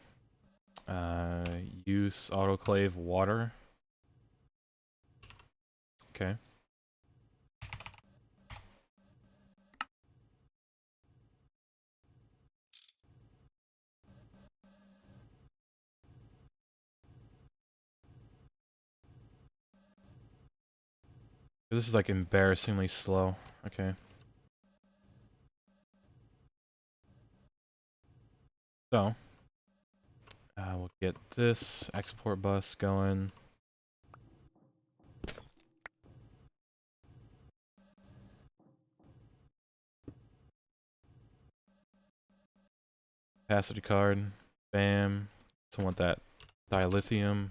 Use autoclave water. Okay. This is like embarrassingly slow. Okay. So, we'll get this export bus going. Capacity card. Bam. So I want that dilithium.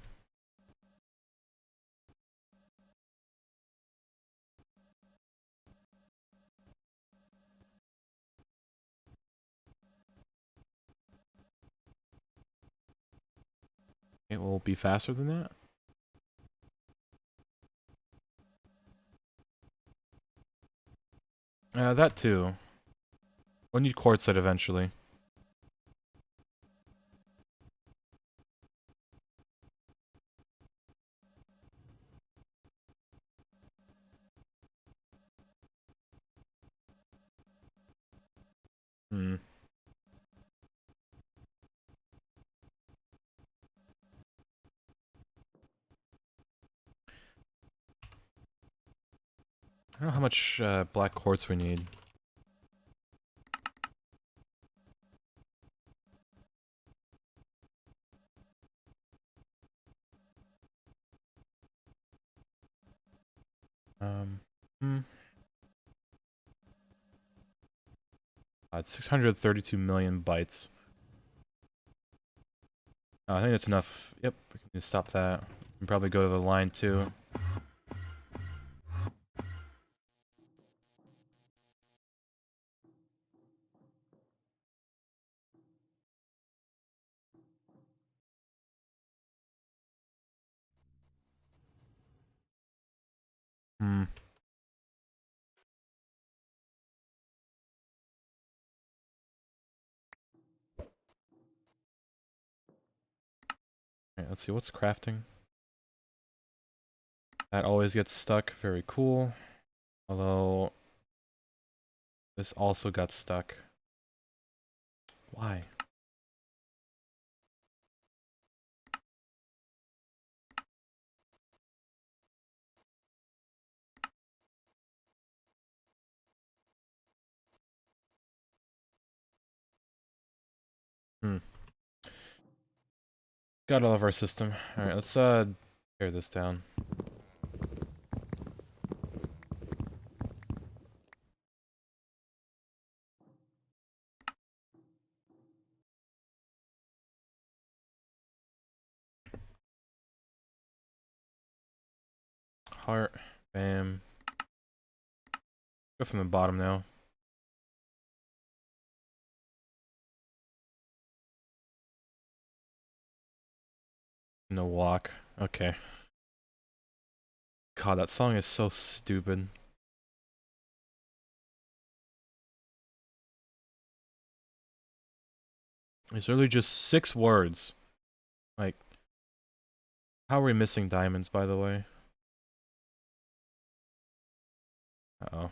It will be faster than that. That too. We'll need quartzite eventually. Hmm. I don't know how much black quartz we need. Hmm. It's 632 million bytes. I think that's enough. Yep, we can just stop that. We can probably go to the line too. Hmm. Alright, let's see, what's crafting? That always gets stuck, very cool. Although, this also got stuck. Why? Hmm. Got all of our system. Alright, let's tear this down. heart. Bam. Go from the bottom now. No walk. Okay. God, that song is so stupid. It's literally just 6 words. Like, how are we missing diamonds, by the way? Uh-oh.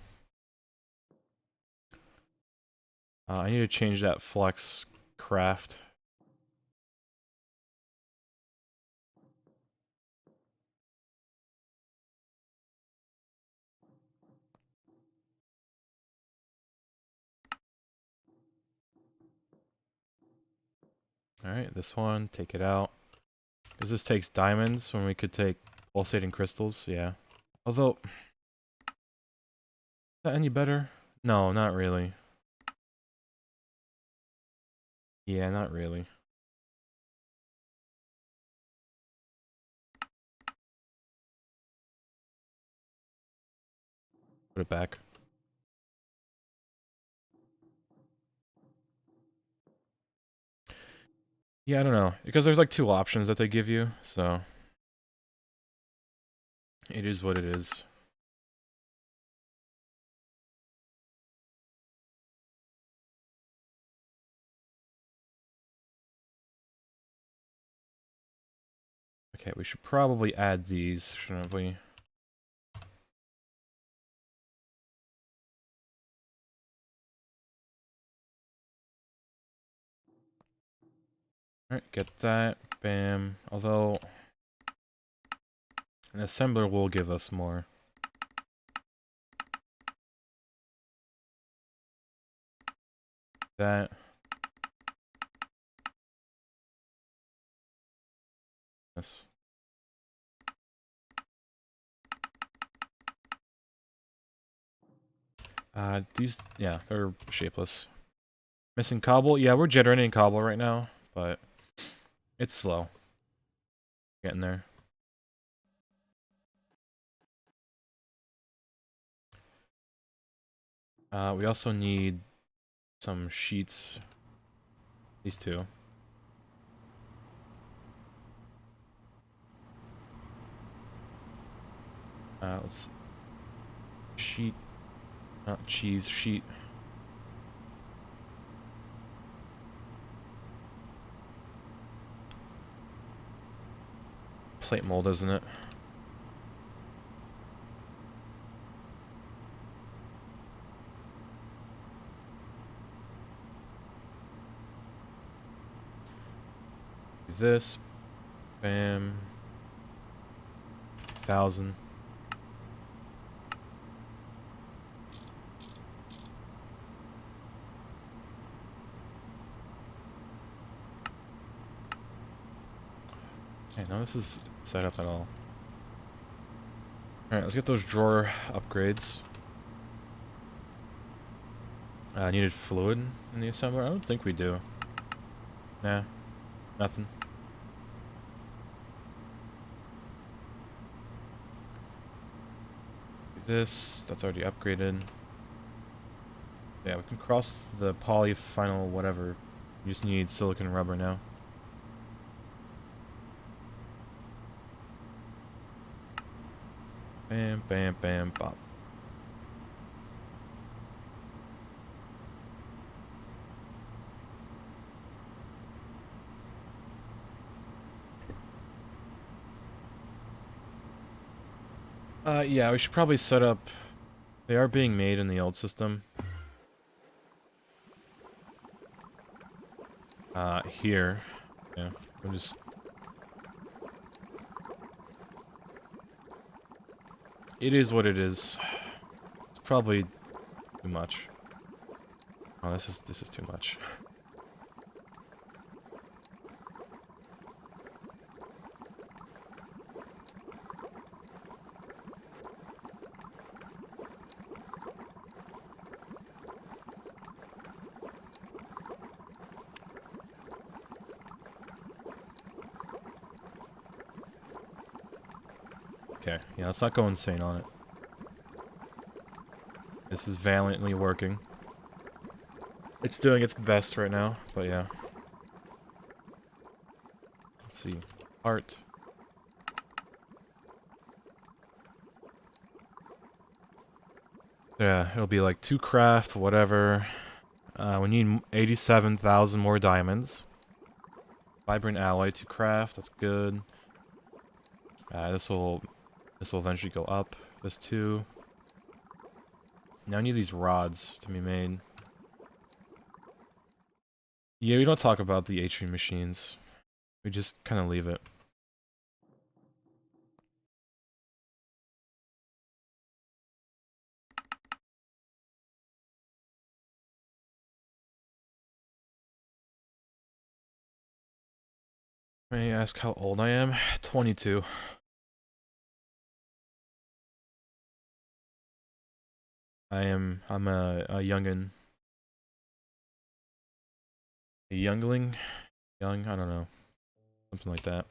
I need to change that flex craft. Alright, this one, take it out. Because this takes diamonds when we could take pulsating crystals, yeah. Although, is that any better? No, not really. Yeah, not really. Put it back. Yeah, I don't know. Because there's like 2 options that they give you, so... It is what it is. Okay, we should probably add these, shouldn't we? Alright, get that. Bam. Although... An assembler will give us more. That. This. These, yeah, they're shapeless. Missing cobble? Yeah, we're generating cobble right now, but it's slow. Getting there. We also need some sheets. These 2. Let's... Sheet. Not cheese, sheet. Plate mold, isn't it? This. Bam. 1,000. Okay, none of this is set up at all. Alright, let's get those drawer upgrades. Needed fluid in the assembler? I don't think we do. Nah, nothing. This, that's already upgraded. Yeah, we can cross the poly final whatever. We just need silicon rubber now. Bam, bam, bam, bop. Yeah, we should probably set up... They are being made in the old system. Here. Yeah, we'll just... It is what it is. It's probably too much. Oh, this is too much. Okay, yeah, let's not go insane on it. This is valiantly working. It's doing its best right now, but yeah. Let's see. Heart. Yeah, it'll be like 2 craft, whatever. We need 87,000 more diamonds. Vibrant alloy to craft, that's good. This will eventually go up. This too. Now I need these rods to be made. Yeah, we don't talk about the HV machines. We just kind of leave it. May I ask how old I am? 22. I'm a youngin. A youngling? Young? I don't know. Something like that.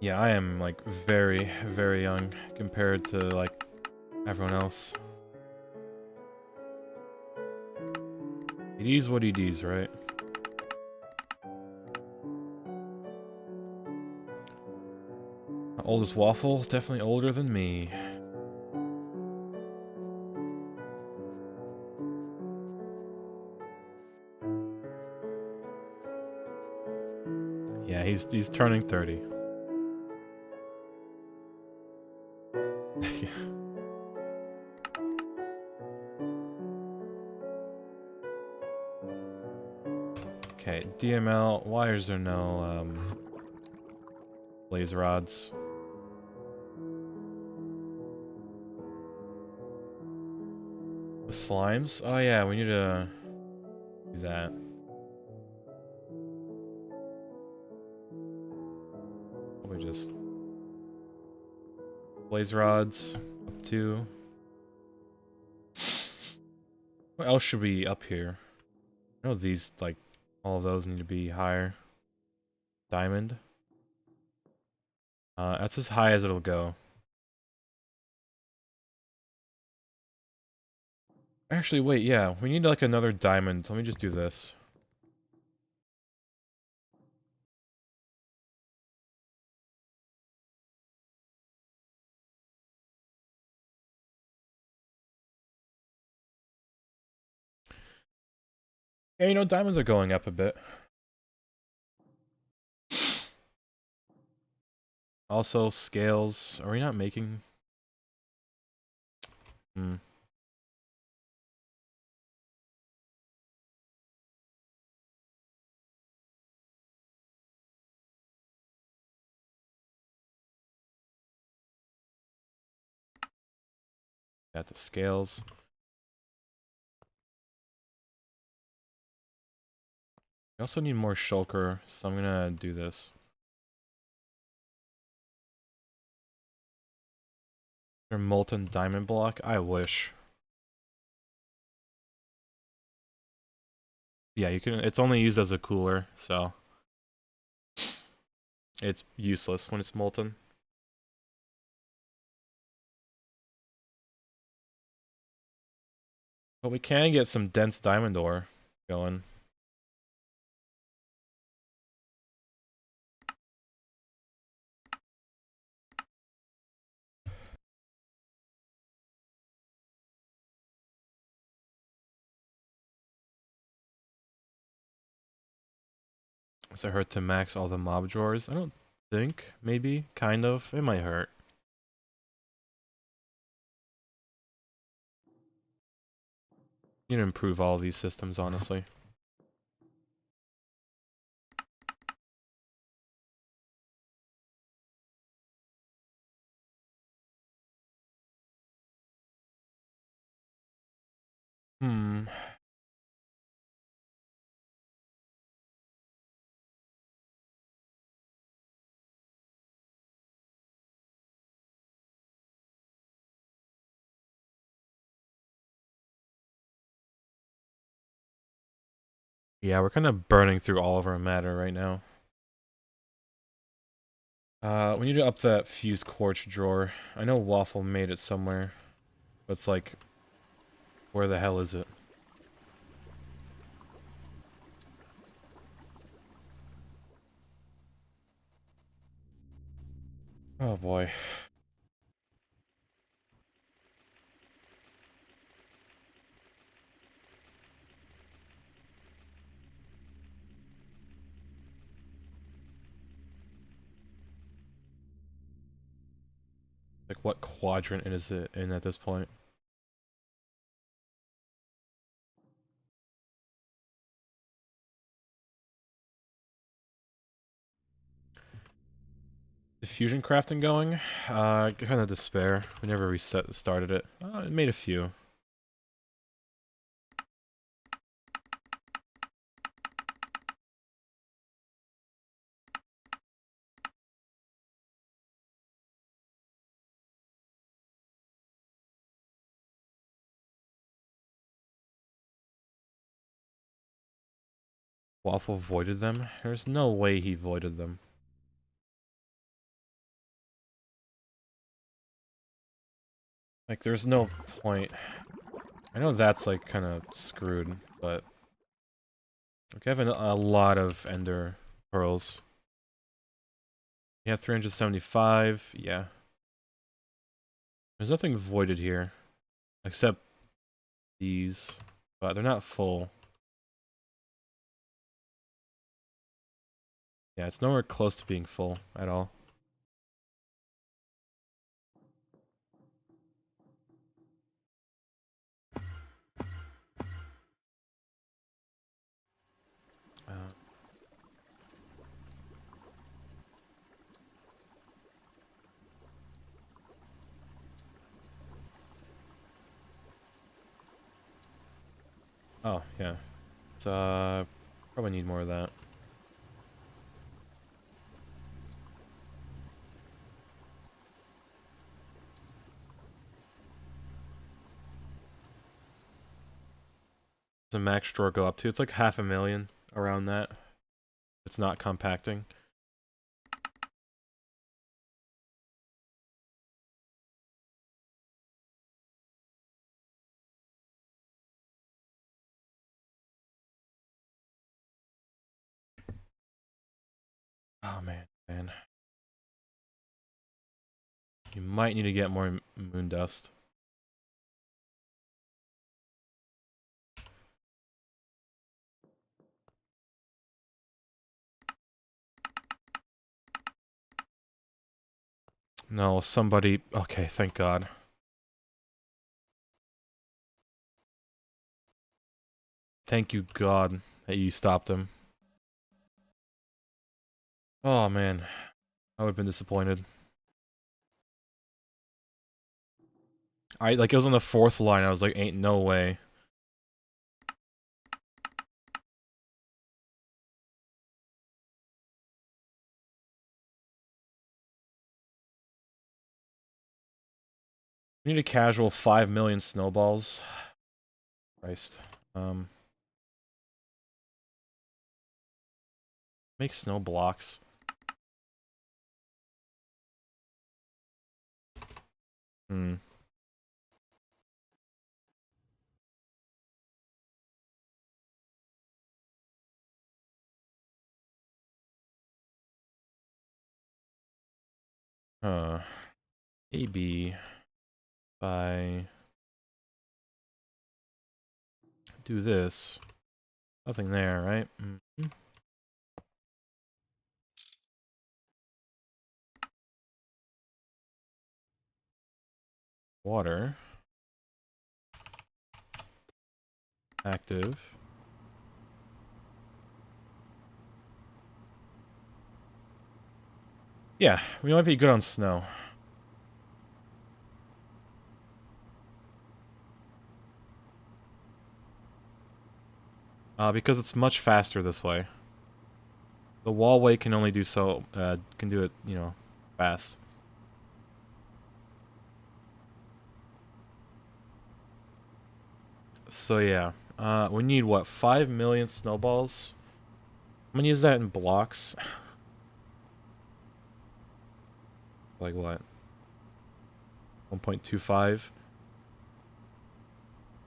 Yeah, I am, like, very, very young compared to, like, everyone else. It is what it is, right? Oldest Waffle? Definitely older than me. Yeah, he's turning 30. Okay, DML. Why is there no blaze rods? The slimes? Oh yeah, we need to do that. Probably just blaze rods up to. What else should be up here? I know these, like, all of those need to be higher. Diamond. That's as high as it'll go. Actually, wait, yeah, we need like another diamond. Let me just do this. Yeah, you know, diamonds are going up a bit. Also, scales. Are we not making... Hmm. Got the scales. I also need more shulker, so I'm gonna do this. Or molten diamond block? I wish. Yeah, you can. It's only used as a cooler, so it's useless when it's molten. But we can get some dense diamond ore going. Does it hurt to max all the mob drawers? I don't think. Maybe. Kind of. It might hurt. You need to improve all of these systems, honestly. Hmm. Yeah, we're kind of burning through all of our matter right now. We need to up that fused quartz drawer. I know Waffle made it somewhere. But it's like, where the hell is it? Oh boy. Like, what quadrant is it in at this point? Diffusion crafting going? Kind of despair. We never started it. It made a few. Waffle voided them? There's no way he voided them. Like, there's no point. I know that's, like, kind of screwed, but... Okay, I have a lot of ender pearls. Yeah, 375, yeah. There's nothing voided here. Except these. But they're not full. Yeah, it's nowhere close to being full at all. Uh, oh, yeah. It's, probably need more of that. The max drawer go up to? It's like 500,000 around that. It's not compacting. Oh man. You might need to get more moon dust. No, somebody... Okay, thank God. Thank you, God, that you stopped him. Oh, man. I would have been disappointed. Like, it was on the 4th line, I was like, ain't no way. We need a casual 5 million snowballs. Christ. Make snow blocks. Hmm. Maybe if I do this. Nothing there, right? Mm-hmm. Water. Active. Yeah, we might be good on snow. Because it's much faster this way. The wallway can only do so, can do it, you know, fast. So yeah, We need what? 5 million snowballs? I'm gonna use that in blocks. Like what? 1.25?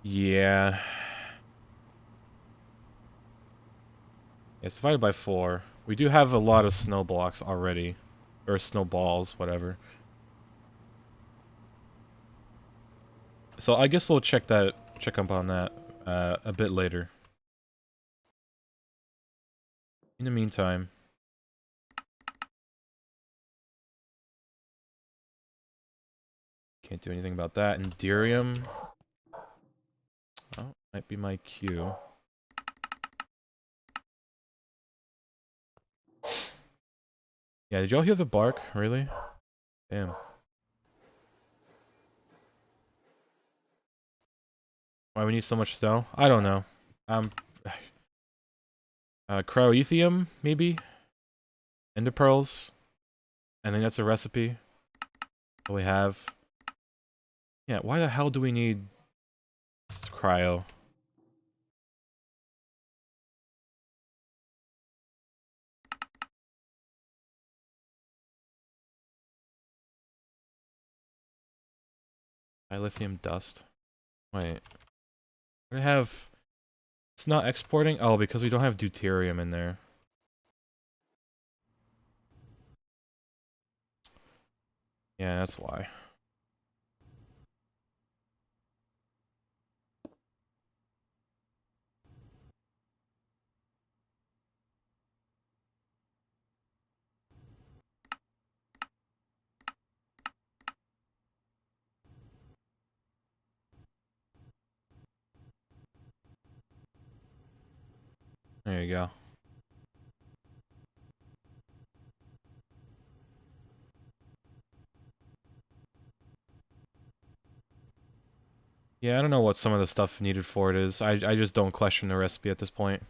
Yeah. It's divided by 4. We do have a lot of snow blocks already. Or snowballs, whatever. So I guess we'll check up on that a bit later. In the meantime, can't do anything about that. Enderium. Oh, might be my cue. Yeah, did y'all hear the bark? Really? Damn. Why we need so much snow? I don't know. Cryoethium, maybe? Ender pearls? I think that's a recipe that we have. Yeah, why the hell do we need cryo? Lithium dust. Wait. We have... It's not exporting? Oh, because we don't have deuterium in there. Yeah, that's why. There you go. Yeah, I don't know what some of the stuff needed for it is. I just don't question the recipe at this point.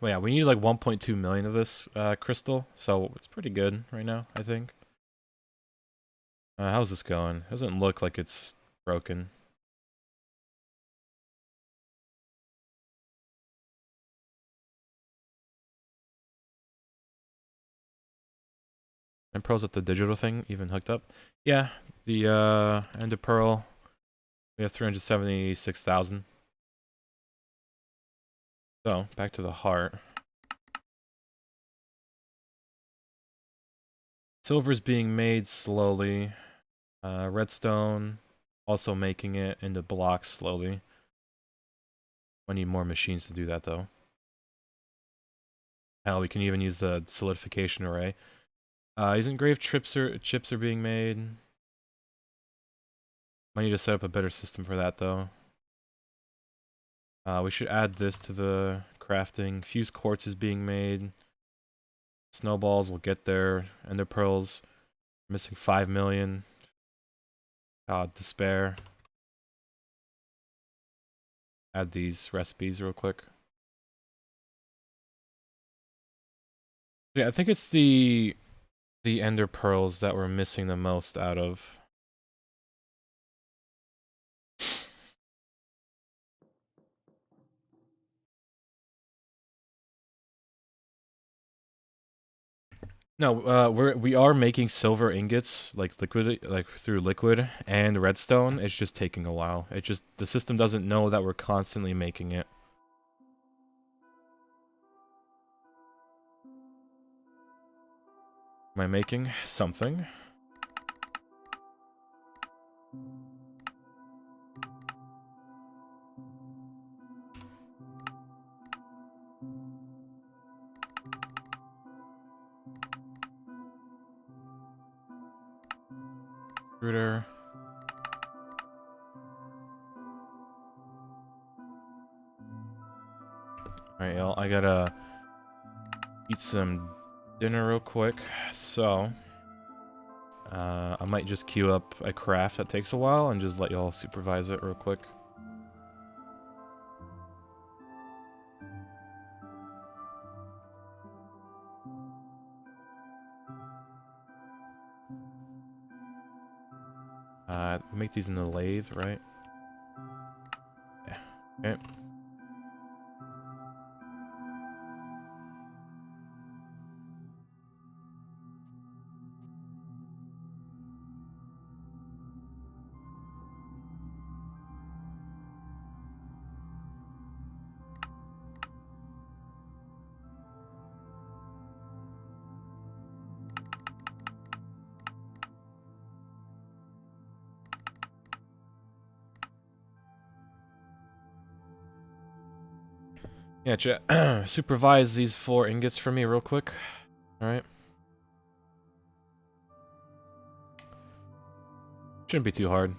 Well, yeah, we need like 1.2 million of this crystal, so it's pretty good right now, I think. How's this going? Doesn't look like it's broken. And pros at the digital thing even hooked up. Yeah, the Ender Pearl. We have 376,000. So, back to the heart. Silver's being made slowly. Redstone also making it into blocks slowly. I need more machines to do that though. Hell, we can even use the solidification array. These engraved chips are being made. Might need to set up a better system for that though. We should add this to the crafting. Fused quartz is being made. Snowballs will get there. Ender pearls. Missing 5 million. Despair. Add these recipes real quick. Yeah, I think it's the ender pearls that we're missing the most out of. No, we are making silver ingots like through liquid and redstone. It's just taking a while. The system doesn't know that we're constantly making it. Am I making something? Router. Alright, y'all. I gotta eat some dinner real quick. So, I might just queue up a craft that takes a while and just let y'all supervise it real quick. Make these in the lathe, right? Yeah. Okay. Yeah, chat. Supervise these 4 ingots for me real quick. Alright. Shouldn't be too hard.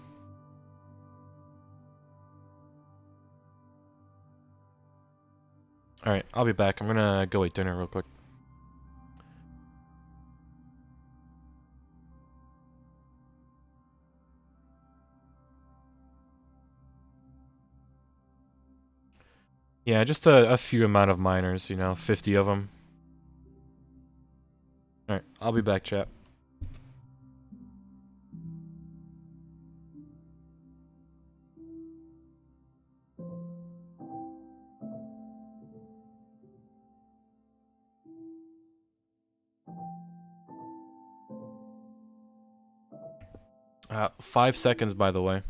Alright, I'll be back. I'm gonna go eat dinner real quick. Yeah, just a few amount of miners, you know, 50 of them. Alright, I'll be back, chat. 5 seconds, by the way.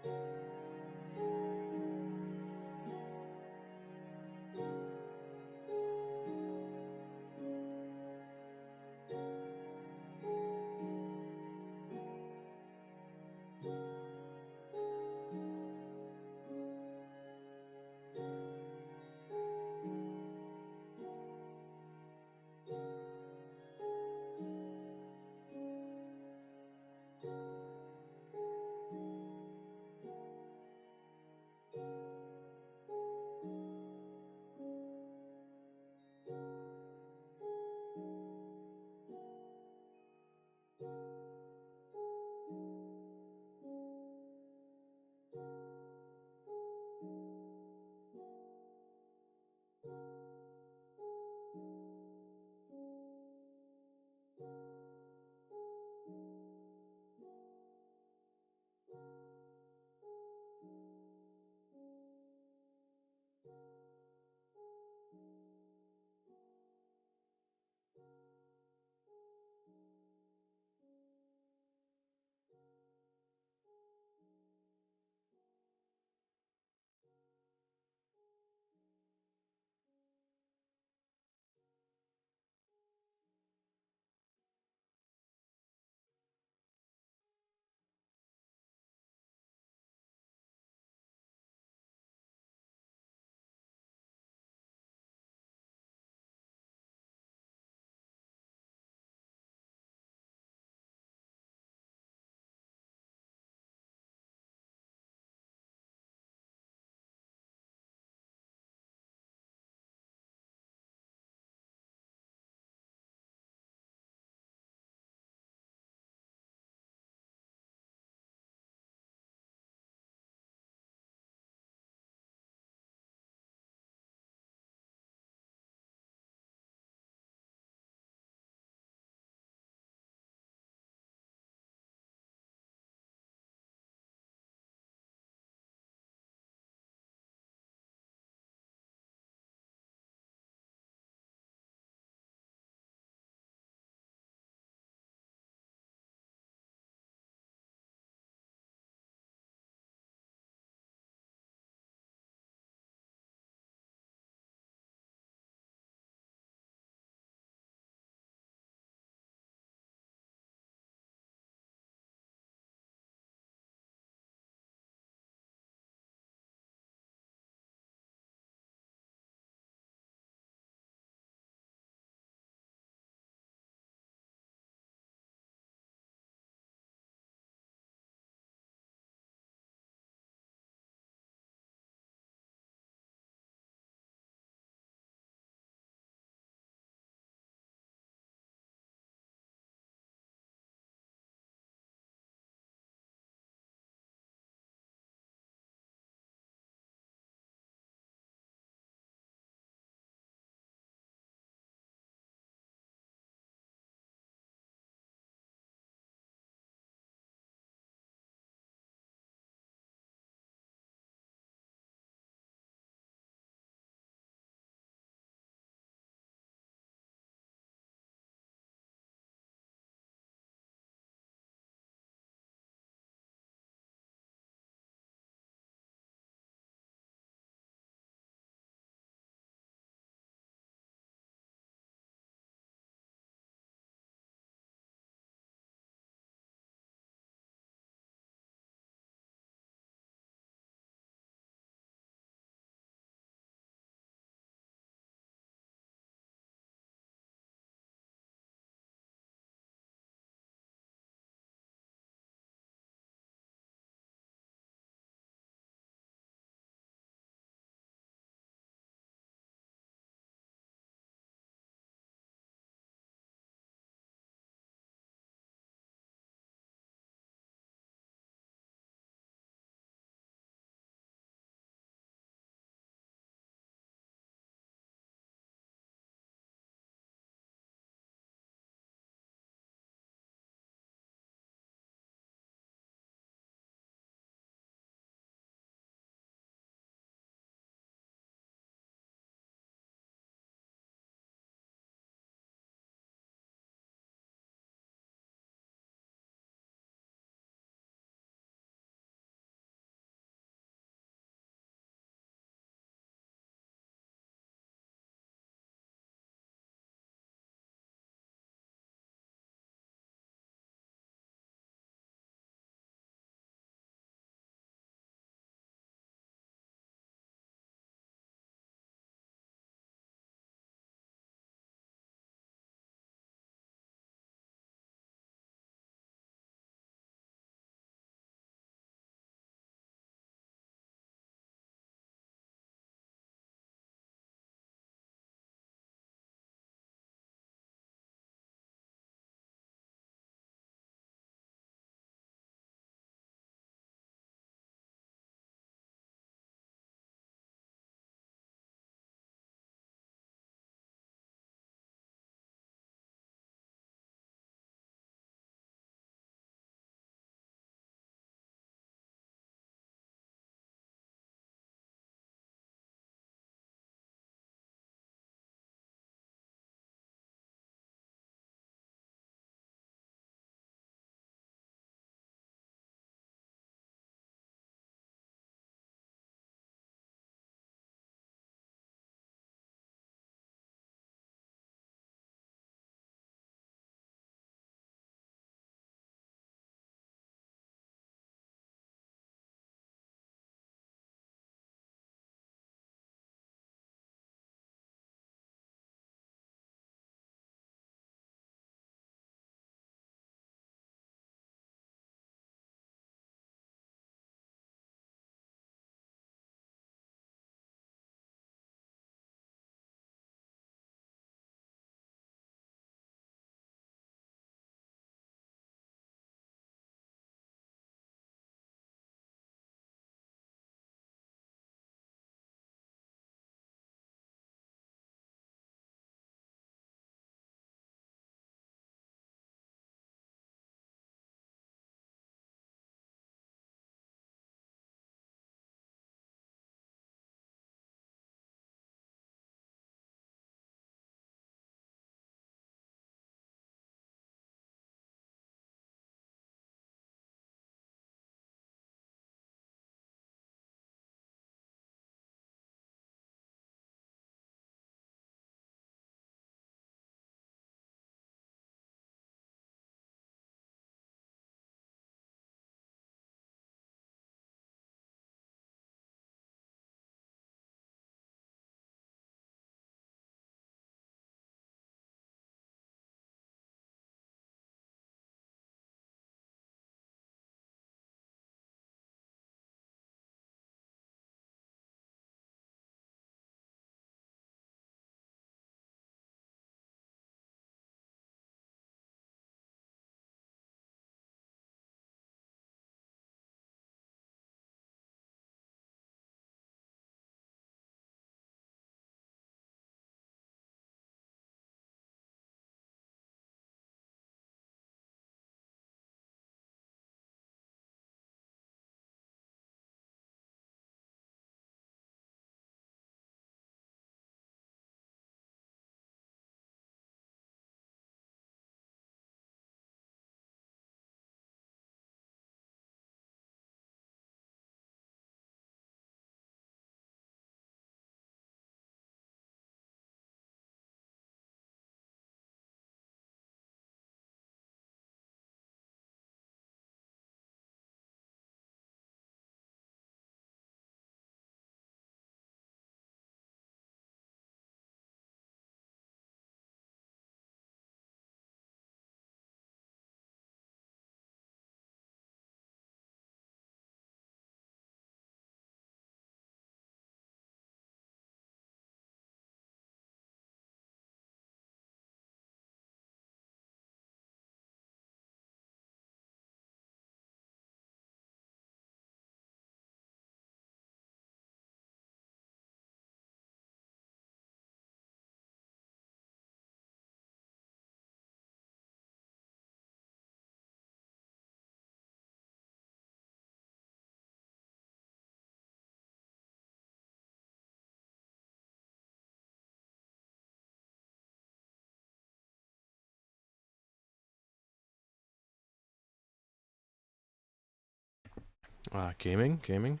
Gaming? Gaming?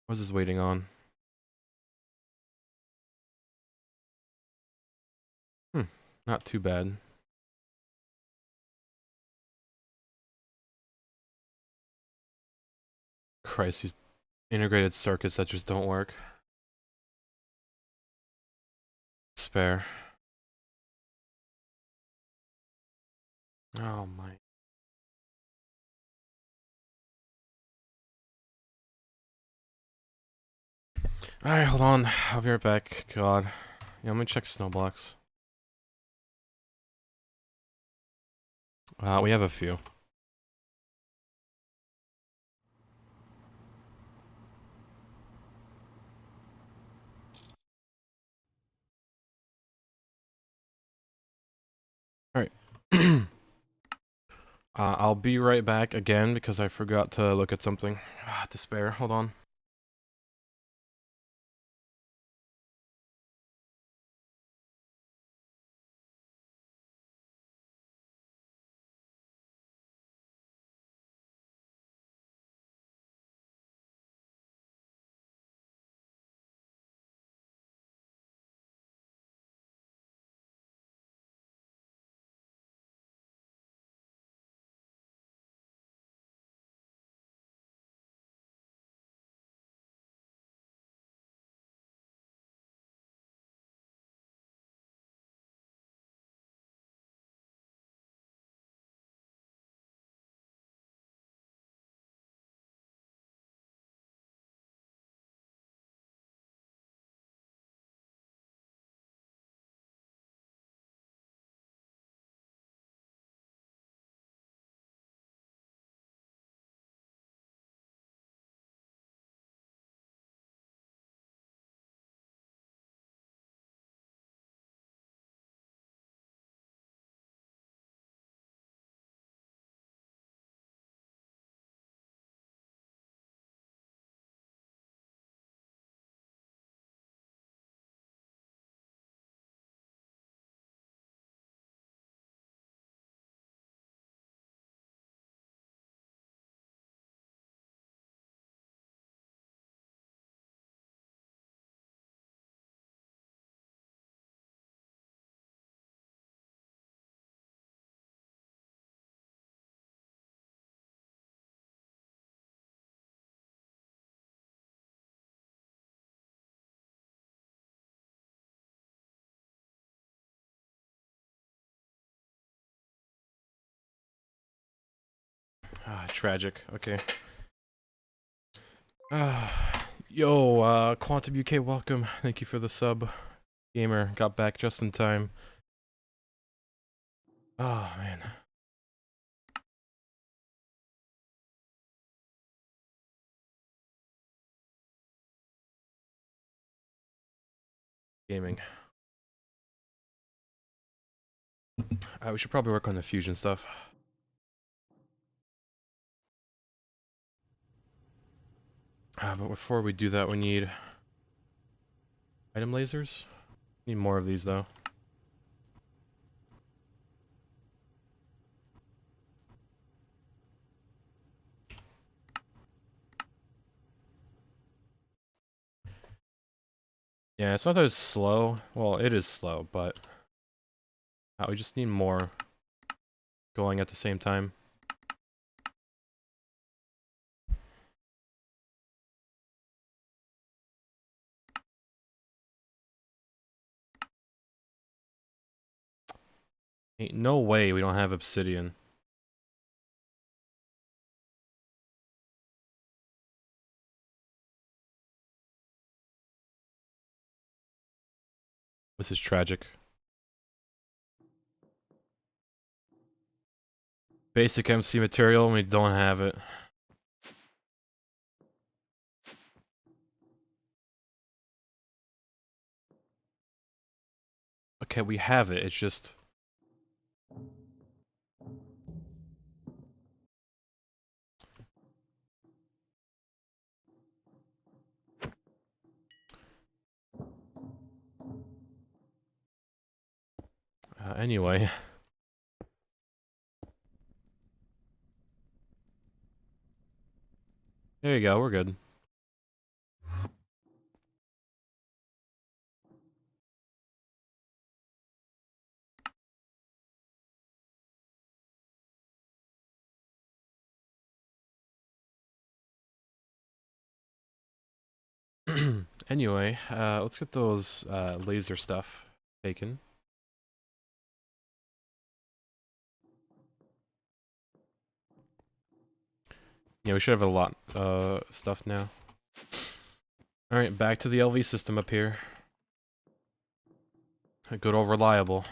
What's this waiting on? Not too bad. Christ, these integrated circuits that just don't work. Spare. Oh my. Alright, hold on. I'll be right back. God. Yeah, I'm gonna check snow blocks. We have a few. Alright. I'll be right back again because I forgot to look at something. Despair. Hold on. Tragic. Okay. Yo, Quantum UK, welcome. Thank you for the sub. Gamer got back just in time. Oh, man. Gaming. We should probably work on the fusion stuff. But before we do that, we need item lasers. Need more of these, though. Yeah, it's not that it's slow. Well, it is slow, but we just need more going at the same time. Ain't no way we don't have obsidian. This is tragic. Basic MC material, and we don't have it. Okay, we have it, it's just... Anyway. There you go, we're good. Anyway, let's get those laser stuff taken. Yeah, we should have a lot stuff now. Alright, back to the LV system up here. A good old reliable.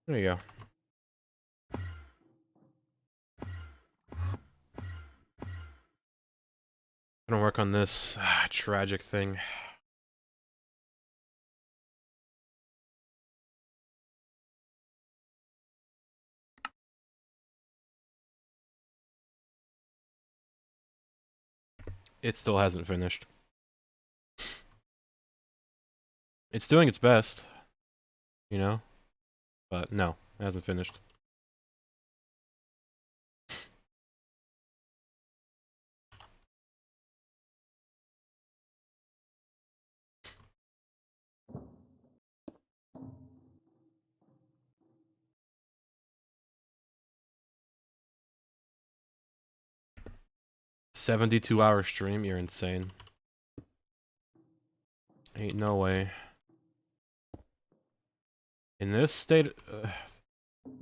There you go. Gonna work on this tragic thing. It still hasn't finished. It's doing its best, you know? But no, it hasn't finished. $72-hour stream, you're insane. Ain't no way. In this state, if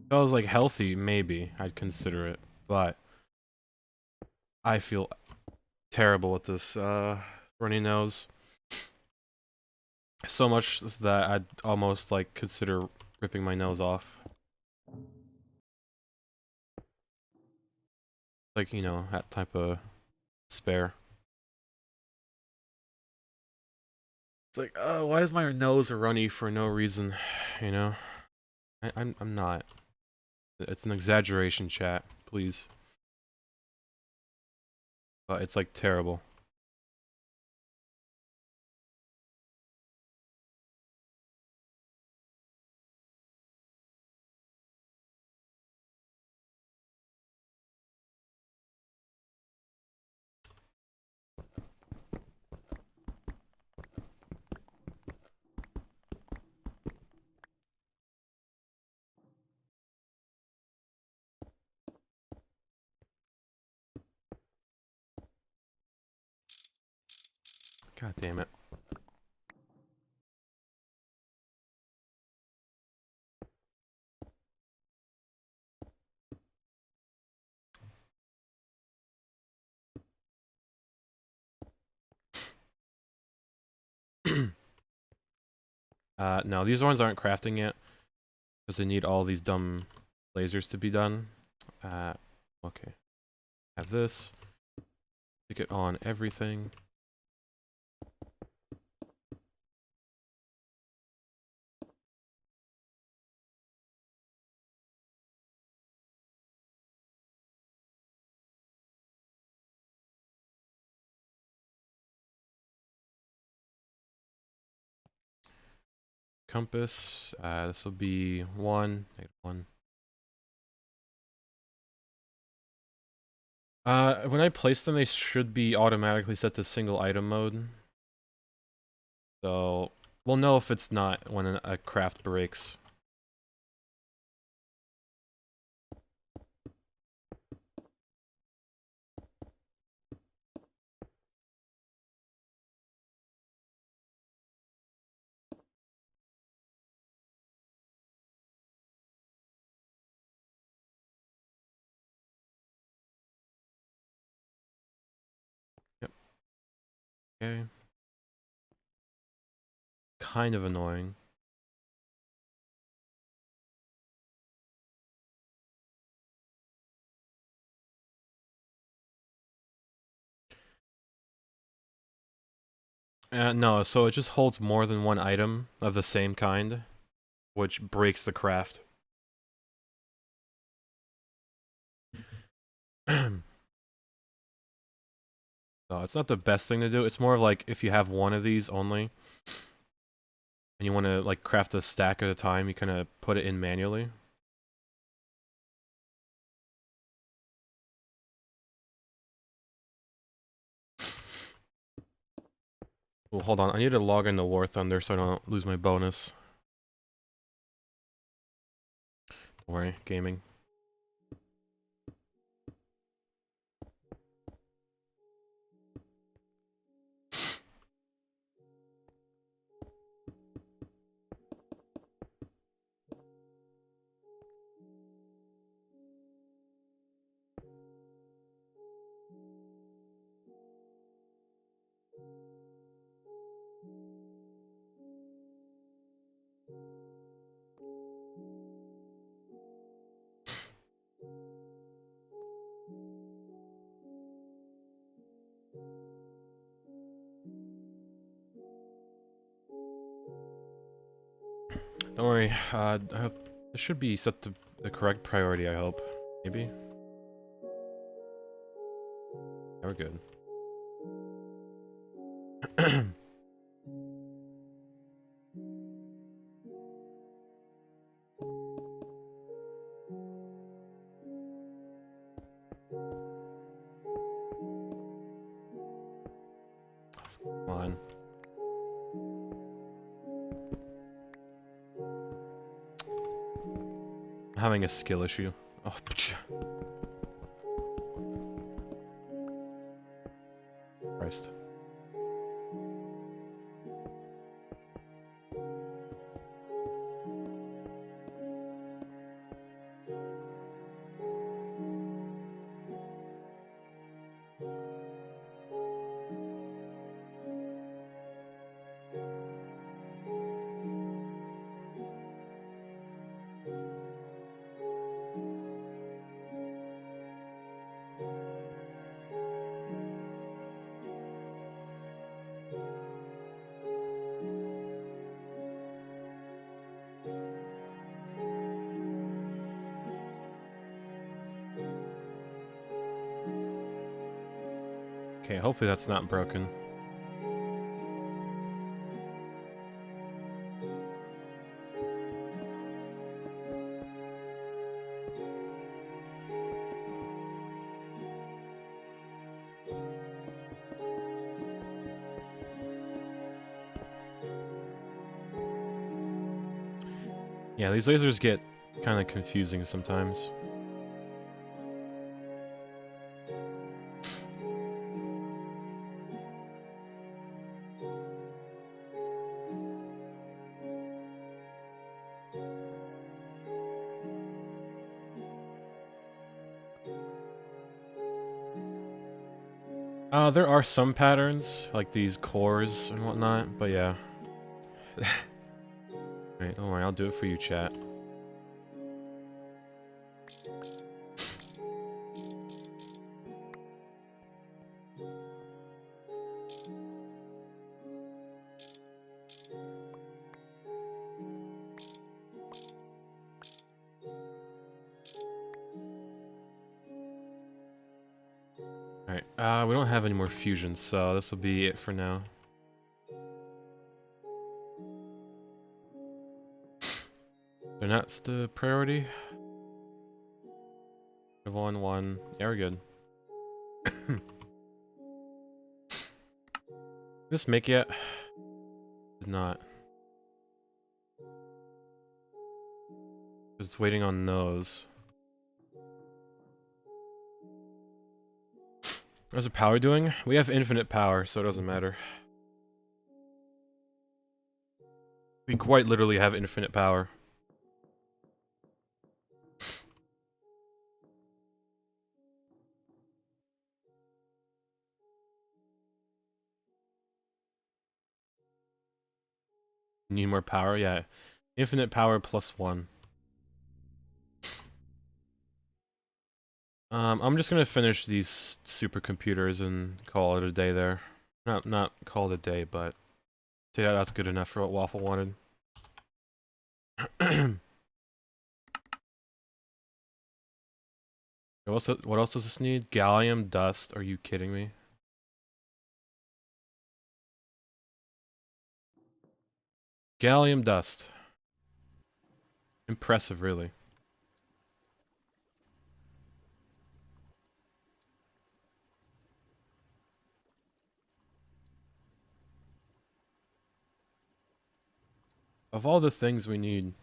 I was like healthy, maybe I'd consider it, but I feel terrible with this runny nose. So much that I'd almost like consider ripping my nose off. Like, you know, that type of despair. It's like, oh, why is my nose runny for no reason? You know? I'm not. It's an exaggeration, chat, please. But it's like terrible. God damn it. No, these ones aren't crafting yet. Because they need all these dumb lasers to be done. Okay. Have this. Stick it on everything. Compass. This will be 1, -1. When I place them, they should be automatically set to single item mode. So, we'll know if it's not when a craft breaks. Yep. Okay. Kind of annoying. No, so it just holds more than one item of the same kind, which breaks the craft. So it's not the best thing to do. It's more of like if you have one of these only, and you want to like craft a stack at a time, you kind of put it in manually. Well, hold on. I need to log into War Thunder so I don't lose my bonus. Don't worry, gaming. Don't worry. I hope this should be set to the correct priority. I hope. Maybe. Yeah, we're good. Come on. I'm having a skill issue. Oh, Christ. Okay, hopefully that's not broken. Yeah, these lasers get kind of confusing sometimes. There are some patterns, like these cores and whatnot, but yeah. Alright, don't worry, I'll do it for you, chat. Alright, we don't have any more fusions, so this will be it for now. And that's the priority. 1-1. Yeah, we're good. This make yet? Did not. It's waiting on those. How's the power doing? We have infinite power, so it doesn't matter. We quite literally have infinite power. Need more power? Yeah. Infinite power +1. I'm just gonna finish these supercomputers and call it a day there. Not call it a day, but yeah, that's good enough for what Waffle wanted. What else does this need? Gallium dust. Are you kidding me? Gallium dust. Impressive, really. Of all the things we need.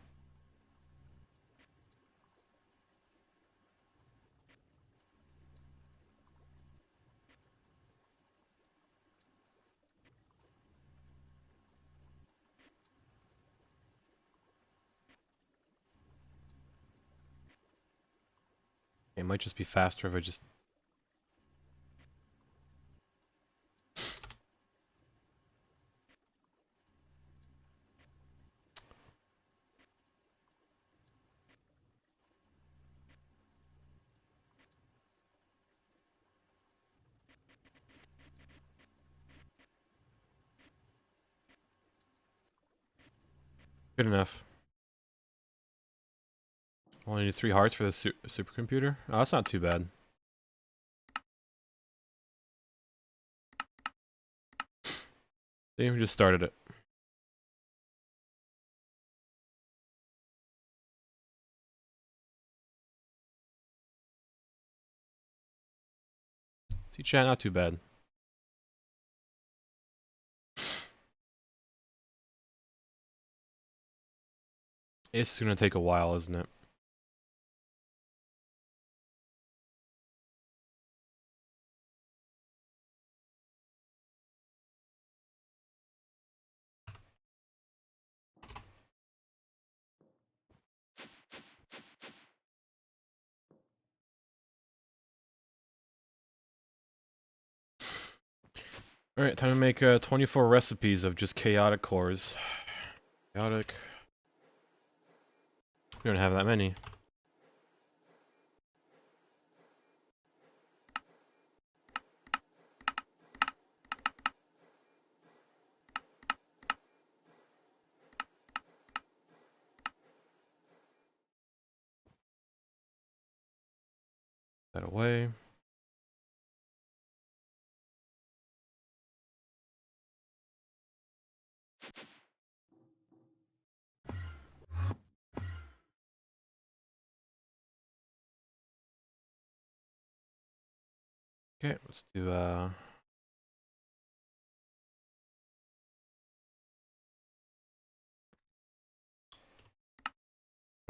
It might just be faster if I just... Good enough. Only need 3 hearts for the supercomputer? Oh, that's not too bad. See, we just started it. See, chat, not too bad. It's gonna take a while, isn't it? Alright, time to make 24 recipes of just chaotic cores. Chaotic. We don't have that many. That away. Okay, let's do there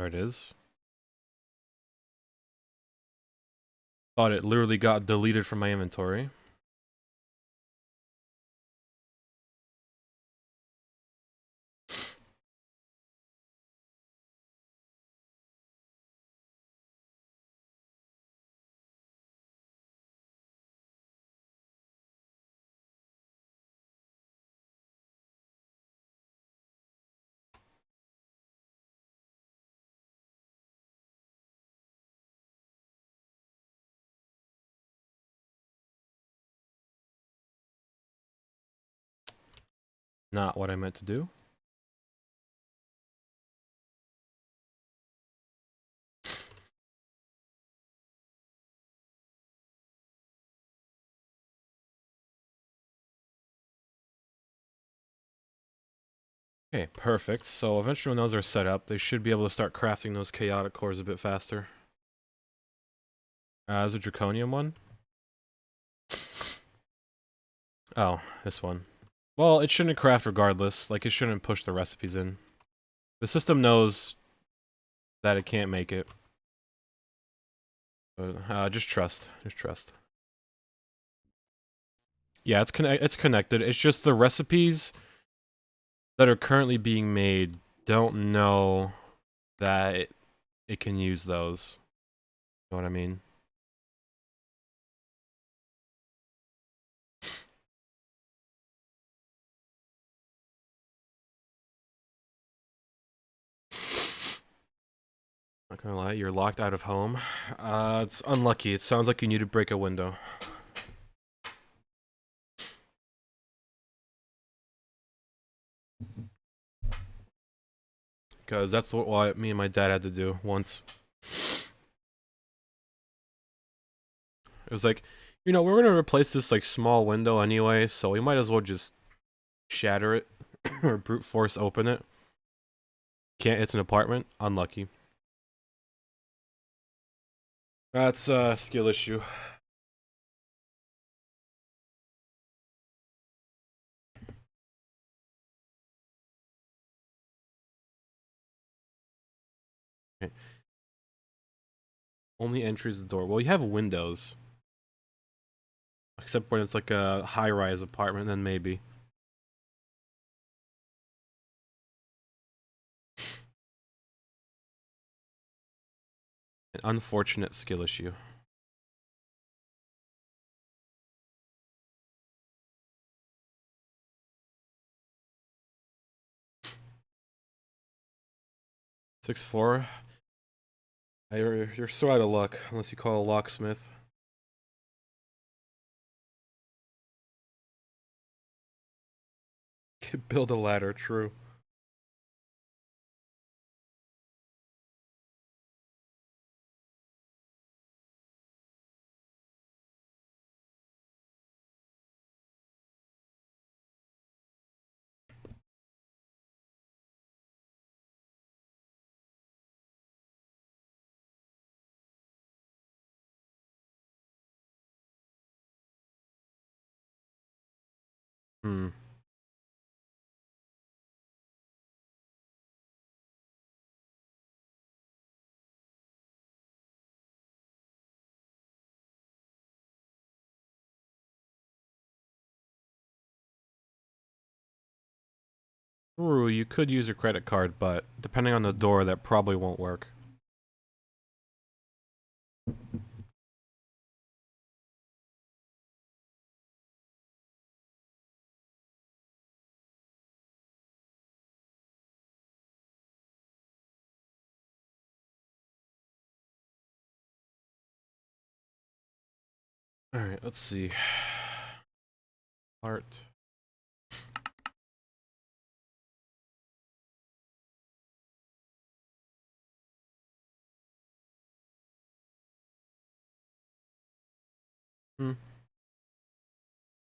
it is. Thought it literally got deleted from my inventory. Not what I meant to do. Okay, perfect. So eventually when those are set up, they should be able to start crafting those chaotic cores a bit faster. There's a draconium one. Oh, this one. Well, it shouldn't craft regardless. Like, it shouldn't push the recipes in. The system knows that it can't make it. But, just trust. Just trust. Yeah, it's connected. It's just the recipes that are currently being made don't know that it can use those. You know what I mean? Not gonna lie, you're locked out of home. It's unlucky. It sounds like you need to break a window. because that's what me and my dad had to do once. It was like, you know, we're gonna replace this like small window anyway, so we might as well just shatter it or brute force open it. Can't. It's an apartment. Unlucky. That's a skill issue. Okay. Only entries the door. Well, you have windows. Except when it's like a high-rise apartment, then maybe. An unfortunate skill issue. Sixth floor. You're so out of luck, unless you call a locksmith. Build a ladder, true. Hmm. True, you could use your credit card, but depending on the door, that probably won't work. Alright, let's see. Art. Hmm.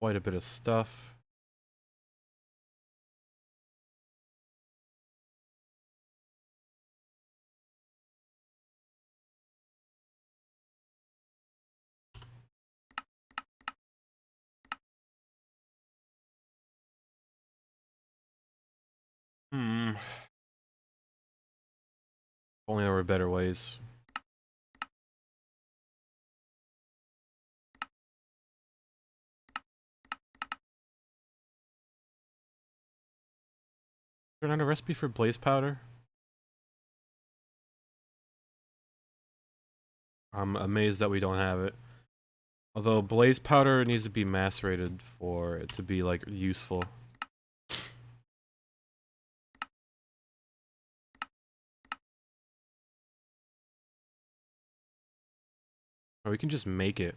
Quite a bit of stuff. Hmm. Only there were better ways. Is there not a recipe for blaze powder? I'm amazed that we don't have it. Although blaze powder needs to be macerated for it to be like useful. Or we can just make it.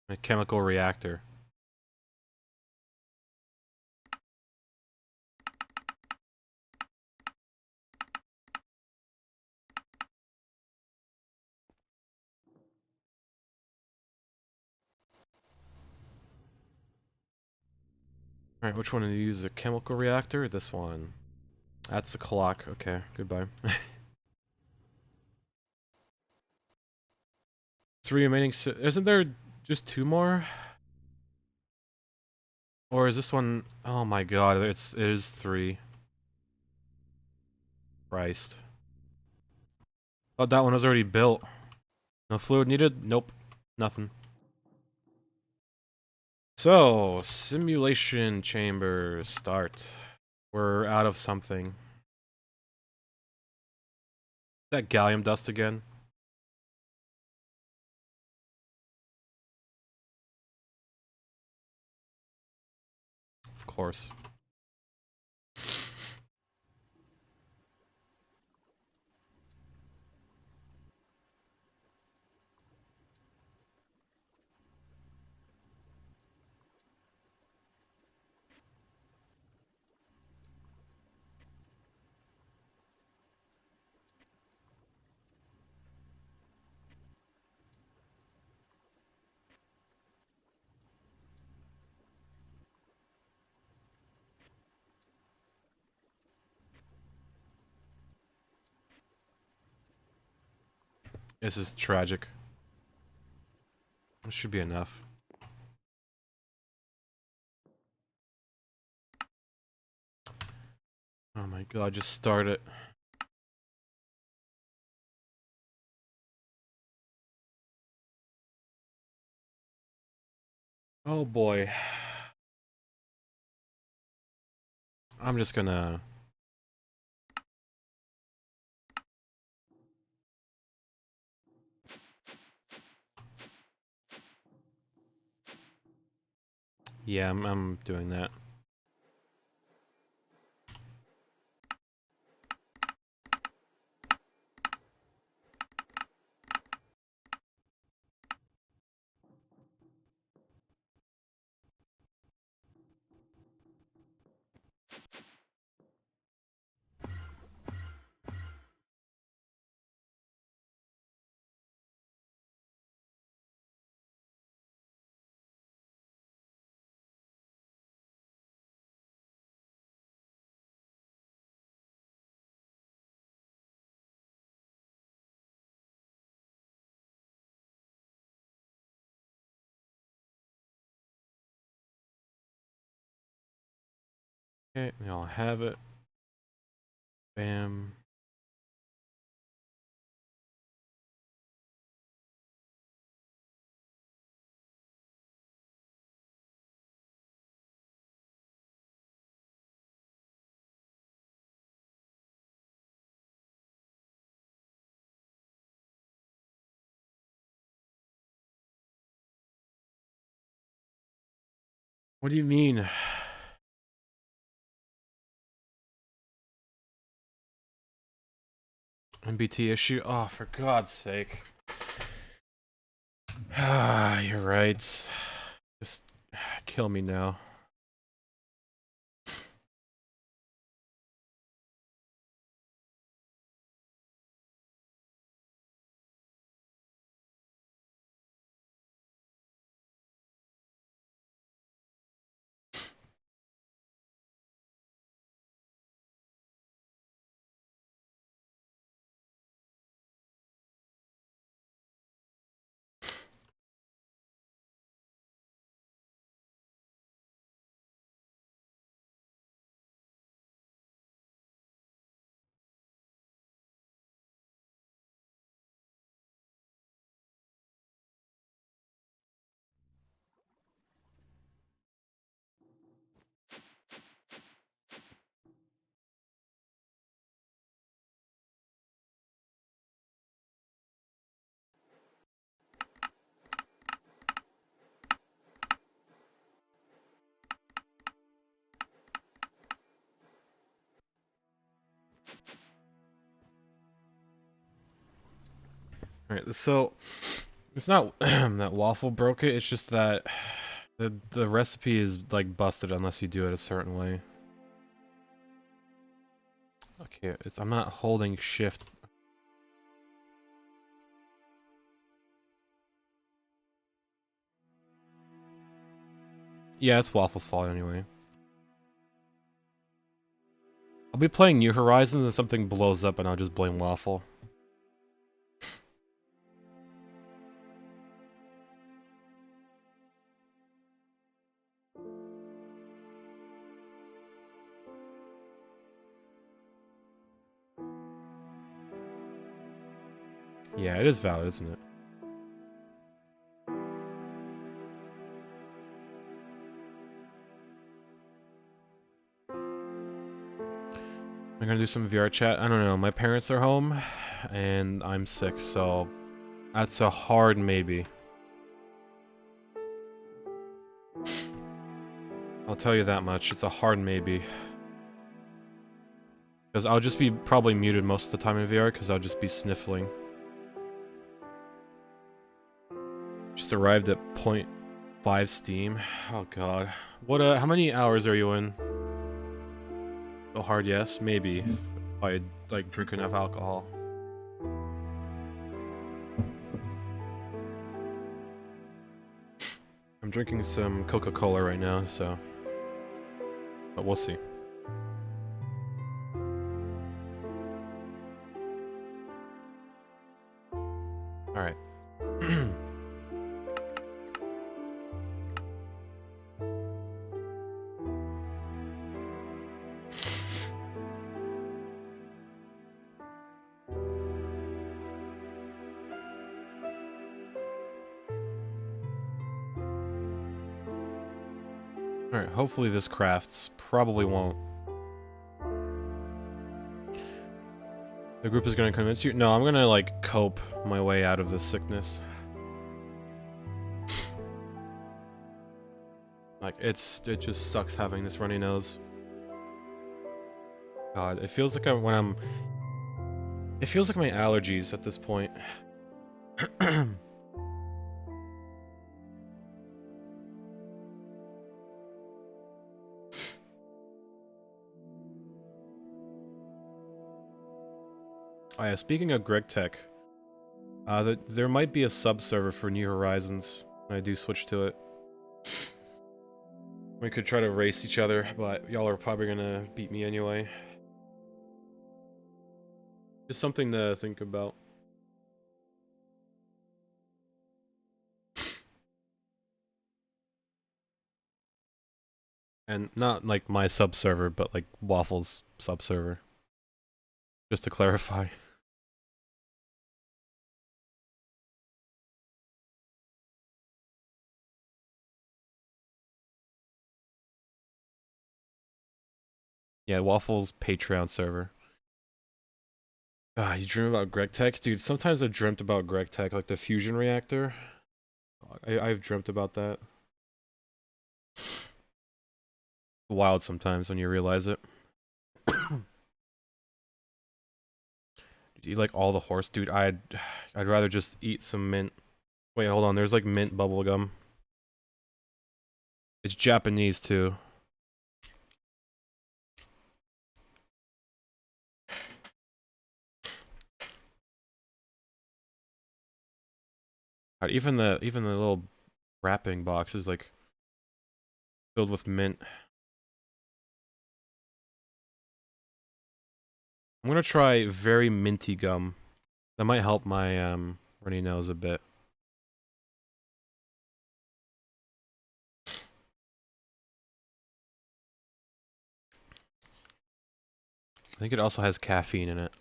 A chemical reactor. Alright, which one do you use? A chemical reactor? This one. That's the clock. Okay, goodbye. Three remaining. Isn't there just two more? Or is this one? Oh my god, it is three. Christ. Oh, that one was already built. No fluid needed? Nope. Nothing. So, simulation chamber start. We're out of something. That gallium dust again? Of course. This is tragic. This should be enough. Oh my god, just start it. Oh boy. I'm just gonna... Yeah, I'm doing that. Okay, we all have it. Bam. What do you mean? MBT issue? Oh, for God's sake. Ah, you're right. Just kill me now. Alright, so it's not that Waffle broke it, it's just that the recipe is like busted unless you do it a certain way. Okay, I'm not holding shift. Yeah, it's Waffle's fault anyway. I'll be playing New Horizons and something blows up and I'll just blame Waffle. Yeah, it is valid, isn't it? I'm gonna do some VR chat. I don't know, my parents are home and I'm sick, so that's a hard maybe. I'll tell you that much, it's a hard maybe. Because I'll just be probably muted most of the time in VR because I'll just be sniffling. Just arrived at 0.5 Steam. Oh god. What how many hours are you in? So hard yes, maybe. If I like drink enough alcohol. I'm drinking some Coca-Cola right now, so but we'll see. Alright, hopefully this crafts. Probably won't. The group is gonna convince you? No, I'm gonna, like, cope my way out of this sickness. Like, it just sucks having this runny nose. God, it feels like it feels like my allergies at this point. Oh yeah, speaking of Greg Tech, there might be a sub-server for New Horizons when I do switch to it. We could try to race each other, but y'all are probably gonna beat me anyway. Just something to think about. And not like my sub-server, but like Waffle's sub-server. Just to clarify. Yeah, Waffle's Patreon server. Ah, you dream about Greg Tech? Dude, sometimes I've dreamt about Greg Tech, like the fusion reactor. I've dreamt about that. Wild sometimes when you realize it. Do you like all the horse? Dude, I'd rather just eat some mint. Wait, hold on, there's like mint bubblegum. It's Japanese too. God, even the little wrapping box is like filled with mint. I'm gonna try very minty gum. That might help my runny nose a bit. I think it also has caffeine in it.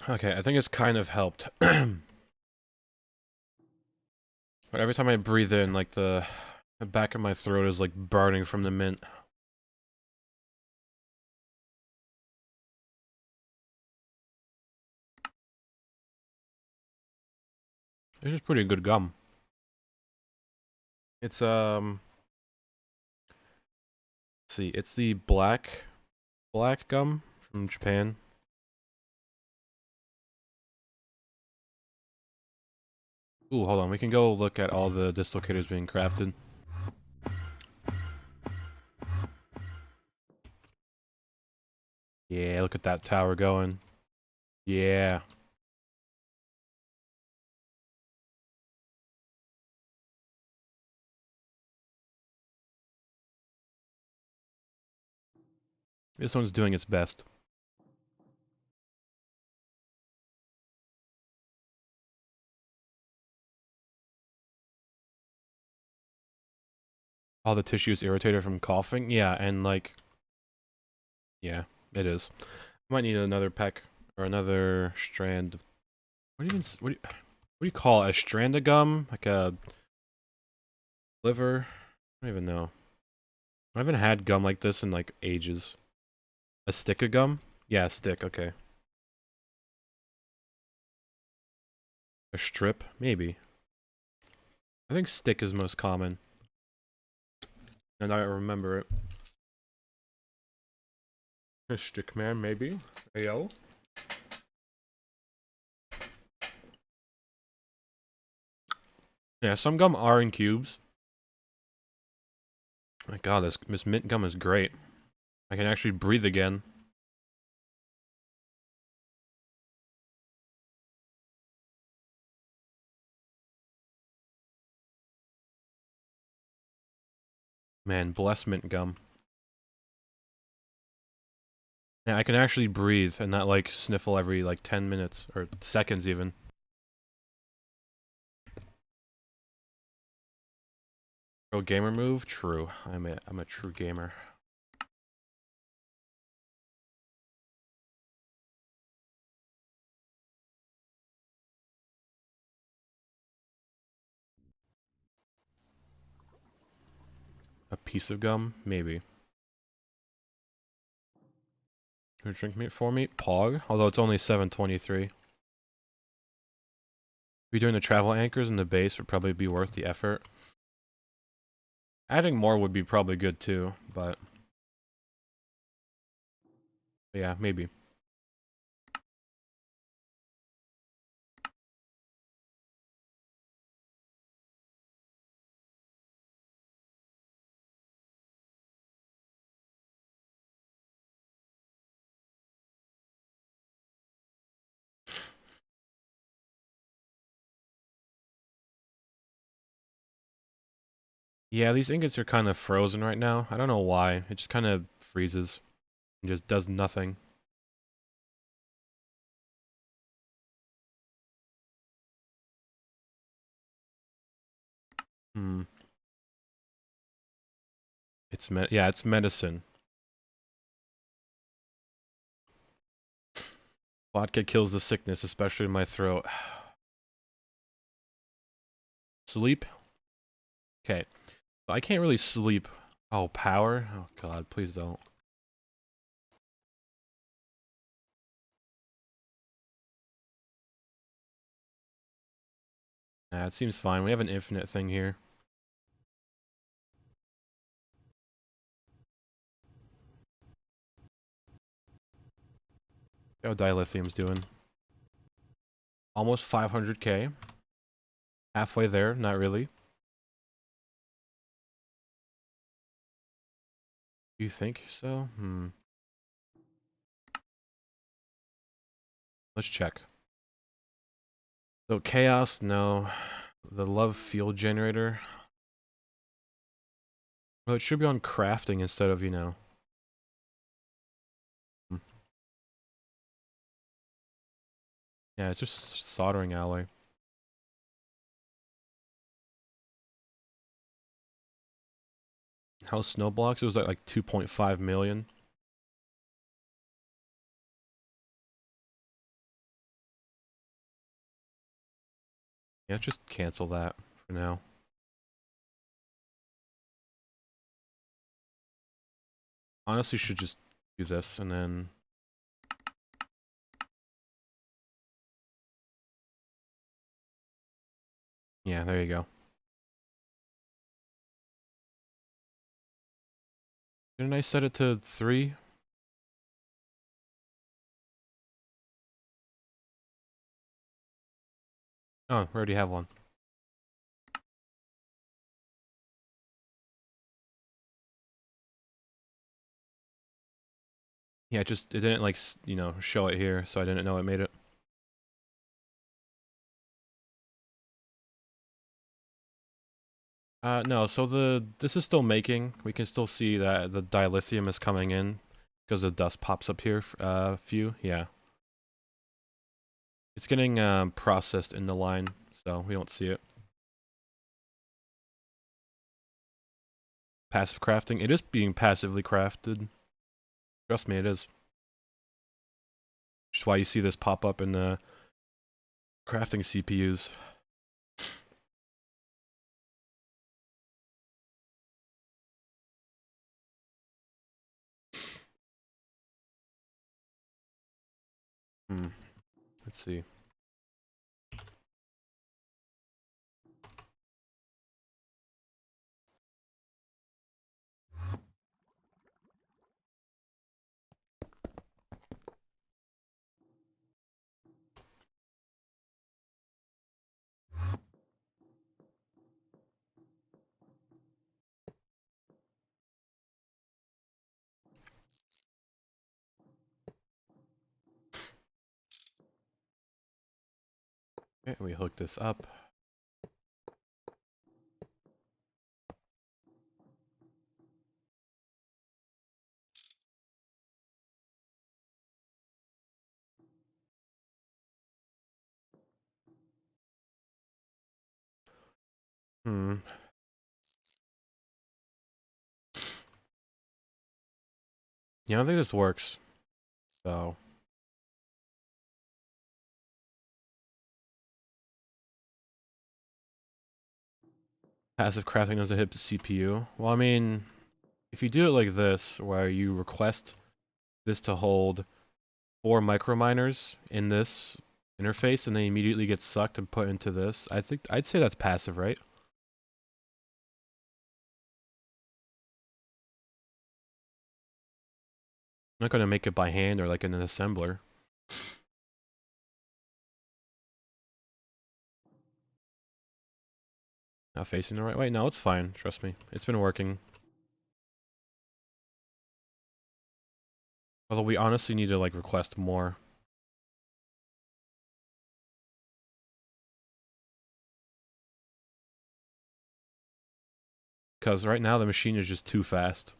Okay, I think it's kind of helped. But every time I breathe in, like the back of my throat is like burning from the mint. This is pretty good gum. It's let's see, it's the black gum from Japan. Ooh, hold on, we can go look at all the dislocators being crafted. Yeah, look at that tower going. Yeah. This one's doing its best. All the tissues irritated from coughing? Yeah, and like... Yeah, it is. Might need another peck, or another strand. What do you even... what do you call it? A strand of gum? Like a... liver? I don't even know. I haven't had gum like this in like ages. A stick of gum? Yeah, a stick, okay. A strip? Maybe. I think stick is most common. And I remember it. A stick man, maybe. Ayo. Yeah, some gum are in cubes. My god, this mint gum is great. I can actually breathe again. Man, bless mint gum. Yeah, I can actually breathe and not like sniffle every like 10 minutes or seconds even. Pro gamer move? True. I'm a true gamer. A piece of gum? Maybe. Who drink meat for me? Pog? Although it's only 7:23. Redoing the travel anchors in the base would probably be worth the effort. Adding more would be probably good too, but yeah, maybe. Yeah, these ingots are kind of frozen right now. I don't know why. It just kind of freezes and just does nothing. Hmm. Yeah, it's medicine. Vodka kills the sickness, especially in my throat. Sleep? Okay. I can't really sleep. Oh, power? Oh god, please don't. Nah, it seems fine. We have an infinite thing here. How dilithium's doing. Almost 500k. Halfway there, not really. You think so? Hmm. Let's check. So chaos, no. The love field generator. Well, it should be on crafting instead of, you know. Hmm. Yeah, it's just soldering alloy. House snow blocks, it was like 2.5 million. Yeah, just cancel that for now. Honestly, should just do this and then... Yeah, there you go. Didn't I set it to 3? Oh, we already have one. Yeah, it didn't like, you know, show it here, so I didn't know it made it. No, so this is still making. We can still see that the dilithium is coming in because the dust pops up here, few, yeah. It's getting processed in the line, so we don't see it. Passive crafting, it is being passively crafted. Trust me, it is. Which is why you see this pop up in the crafting CPUs. Hmm. Let's see. Okay, we hook this up. Hmm. Yeah, I don't think this works. So. Passive crafting doesn't hit the CPU. Well, I mean, if you do it like this, where you request this to hold 4 microminers in this interface, and they immediately get sucked and put into this, I'd say that's passive, right? I'm not gonna make it by hand or like in an assembler. Not facing the right way? No, it's fine. Trust me. It's been working. Although we honestly need to like request more. Because right now the machine is just too fast.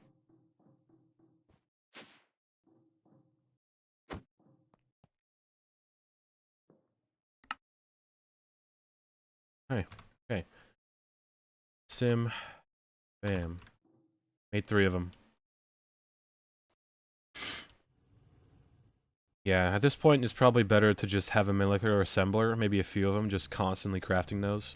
Hey, okay. Sim, bam. Made 3 of them. Yeah, at this point it's probably better to just have a molecular assembler, maybe a few of them, just constantly crafting those.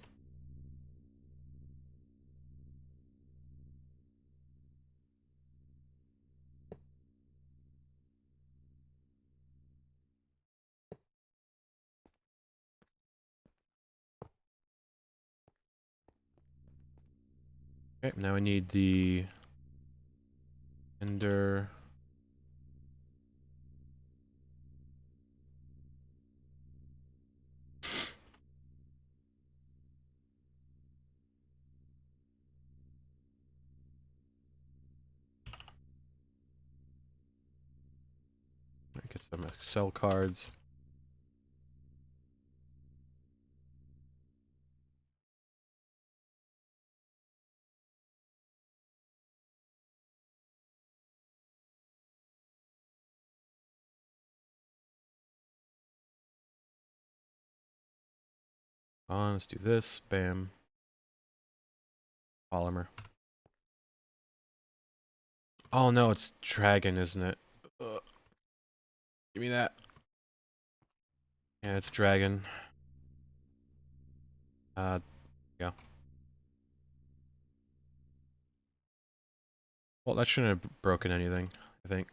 Okay, now we need the ender. Get some Excel cards. Let's do this. Bam. Polymer. Oh no, it's dragon, isn't it? Give me that. Yeah, it's dragon. Yeah. Well, that shouldn't have broken anything, I think.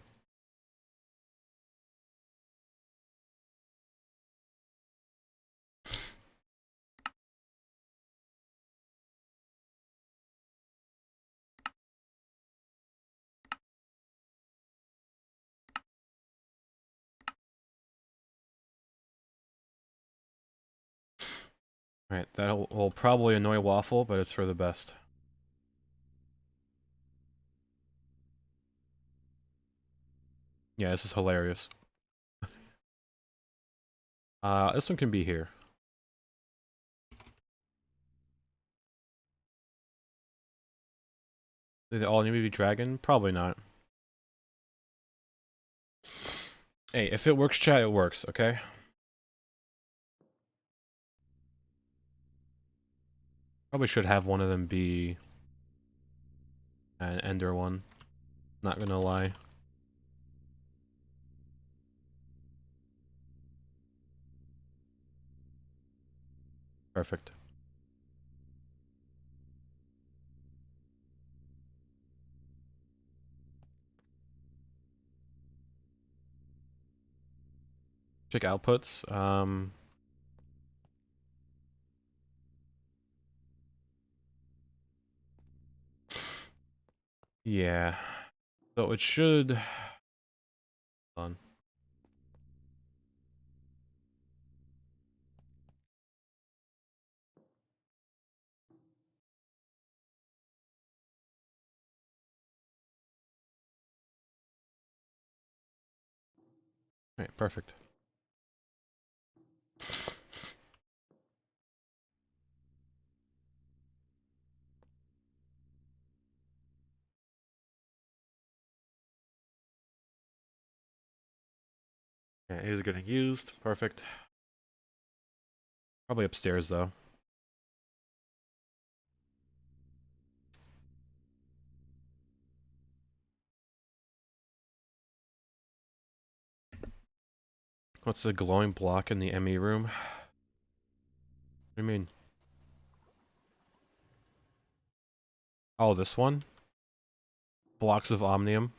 Alright, that will probably annoy Waffle, but it's for the best. Yeah, this is hilarious. This one can be here. Do they all need to be dragon? Probably not. Hey, if it works, chat, it works, okay? Probably should have one of them be an ender one. Not gonna lie. Perfect. Check outputs. Yeah. So it should... Hold on. Alright, perfect. Yeah, it is getting used. Perfect. Probably upstairs though. What's the glowing block in the ME room? What do you mean? Oh, this one? Blocks of omnium.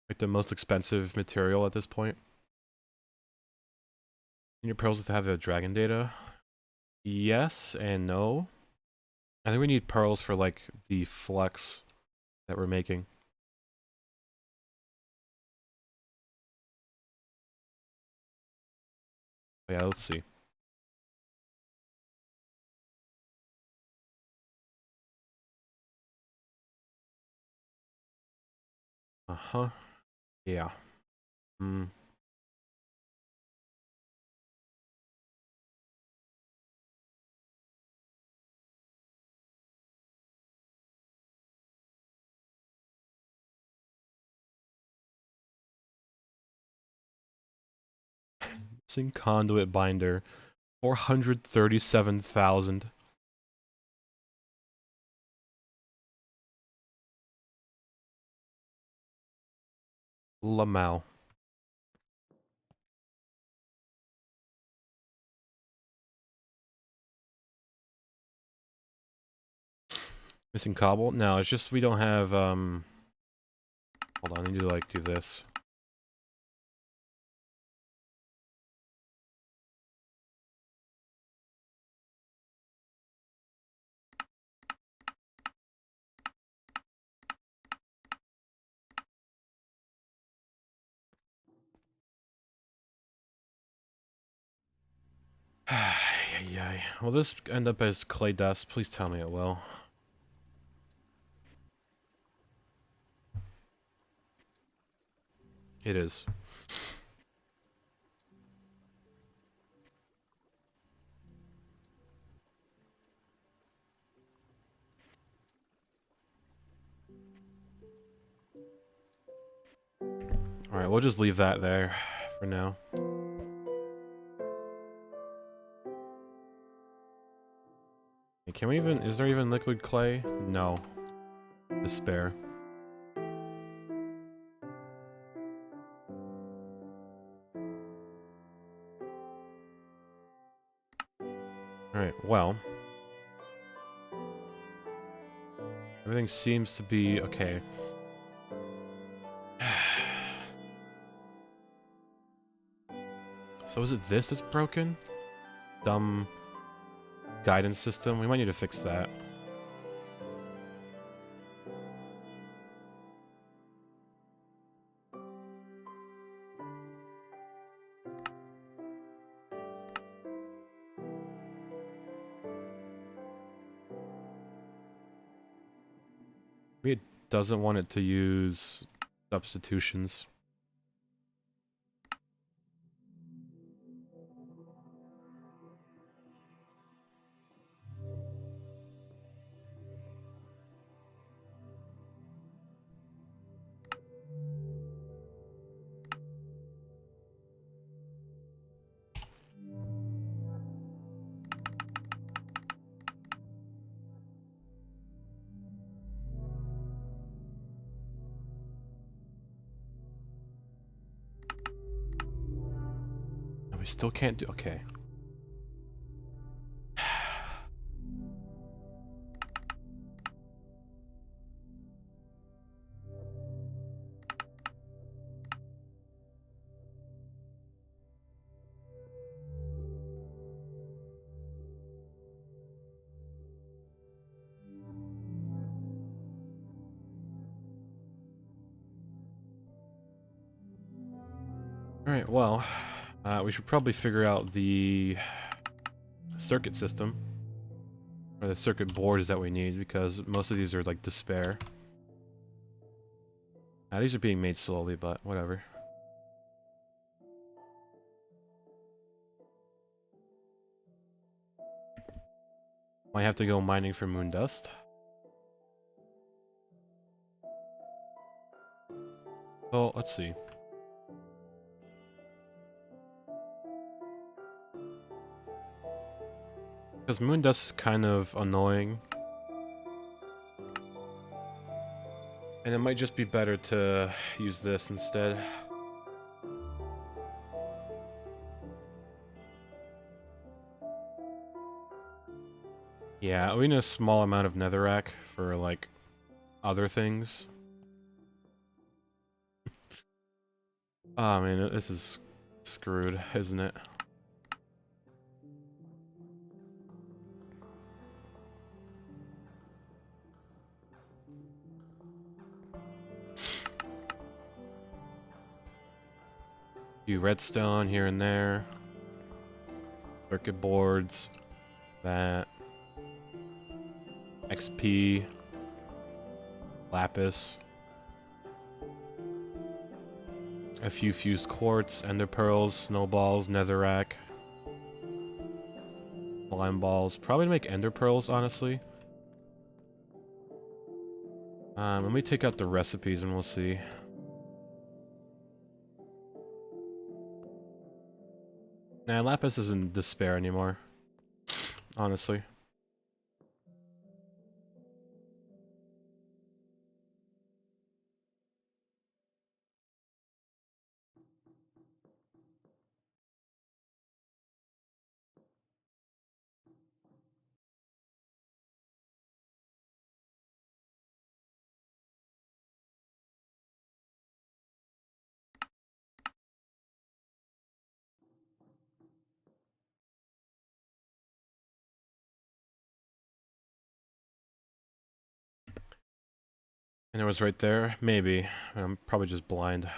Like the most expensive material at this point. You need pearls to have the dragon data? Yes and no. I think we need pearls for like the flex that we're making. Yeah, let's see. Uh-huh. Yeah. Hmm. Missing conduit binder. 437,000. Lamau. Missing cobble? No, it's just we don't have, hold on, I need to, like, do this. Ay. Will this end up as clay dust? Please tell me it will. It is. Alright, we'll just leave that there for now. Can we even... Is there even liquid clay? No. Despair. Alright, well. Everything seems to be okay. So is it this that's broken? Dumb guidance system? We might need to fix that. Maybe it doesn't want it to use substitutions. And we still can't do... Okay. Alright, well, we should probably figure out the circuit system, or the circuit boards that we need, because most of these are like despair. These are being made slowly, but whatever. Might have to go mining for moon dust. Well, let's see. Because moon dust is kind of annoying. And it might just be better to use this instead. Yeah, we need a small amount of netherrack for, like, other things. Oh man, this is screwed, isn't it? Few redstone here and there. Circuit boards. That. XP. Lapis. A few fused quartz, ender pearls, snowballs, netherrack. Slime balls. Probably to make ender pearls, honestly. Let me take out the recipes and we'll see. Nah, lapis isn't despair anymore. Honestly. And it was right there? Maybe. I'm probably just blind.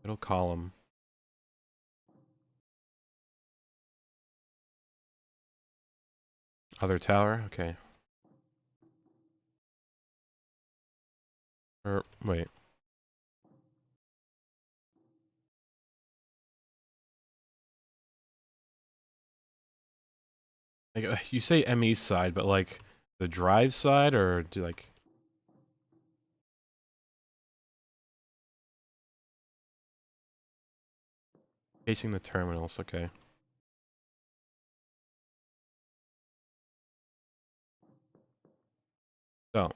Middle column. Other tower? Okay. Or, wait. Like, you say ME side, but like, the drive side, or do like... Facing the terminals, okay. So.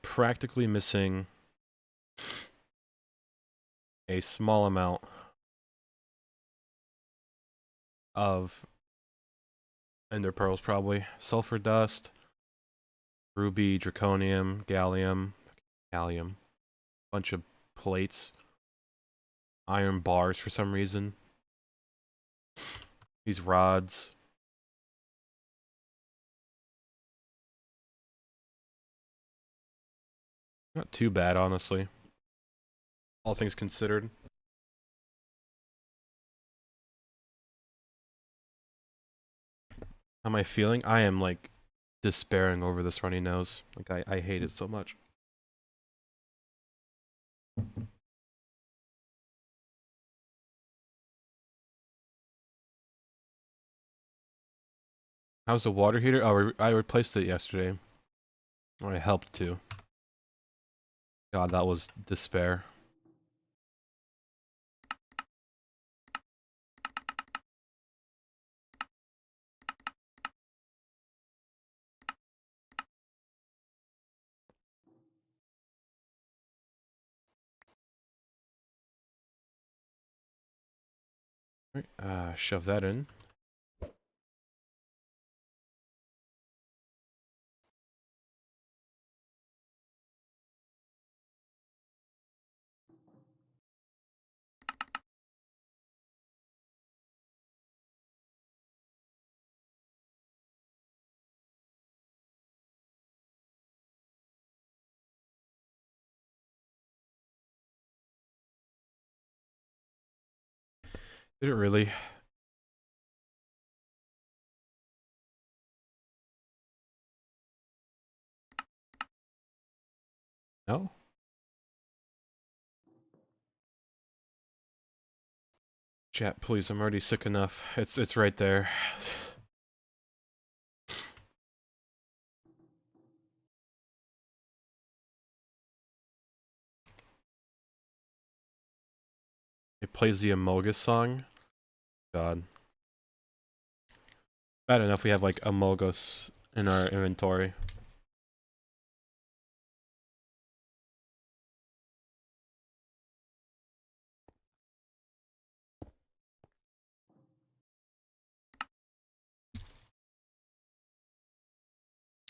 Practically missing a small amount of ender pearls, probably. Sulfur dust, ruby, draconium, gallium, bunch of plates, iron bars for some reason. These rods. Not too bad, honestly. All things considered. How am I feeling? I am, like, despairing over this runny nose. Like, I hate it so much. How's the water heater? Oh, I replaced it yesterday. Or I helped to. God, that was despair. Alright, shove that in. Did it really? No? Chat, please, I'm already sick enough. It's right there. It plays the Amogus song. God. Bad enough we have like Amogus in our inventory.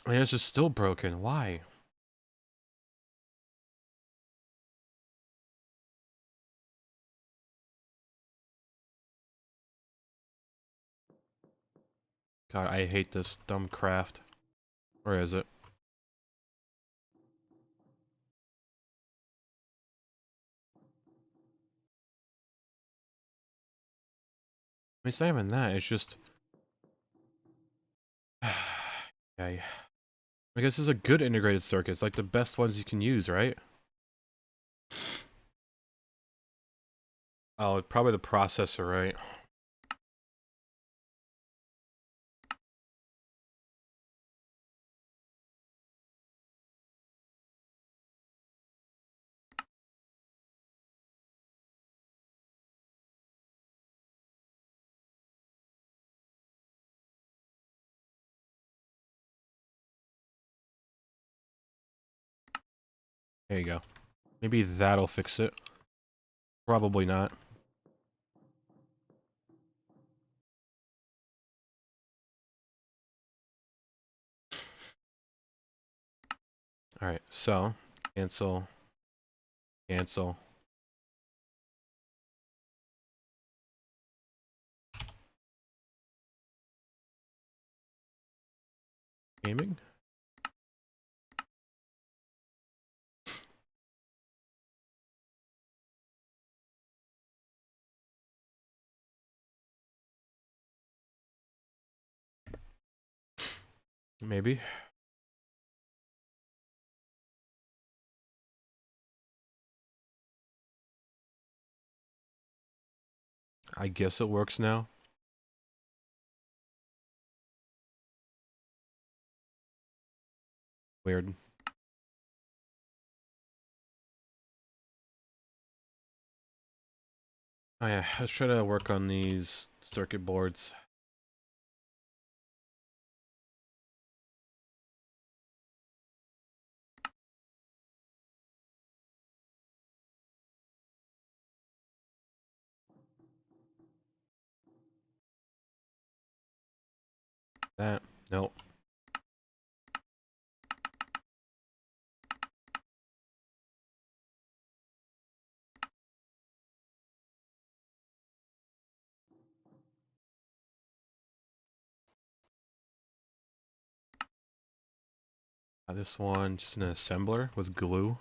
And it's just still broken. Why? God, I hate this dumb craft. Where is it? I mean, it's not even that. It's just... Okay. I guess this is a good integrated circuit. It's like the best ones you can use, right? Oh, probably the processor, right? There you go. Maybe that'll fix it. Probably not. Alright, so... Cancel. Cancel. Gaming? Maybe. I guess it works now. Weird. Oh yeah, let's try to work on these circuit boards. That. Nope. This one, just an assembler with glue.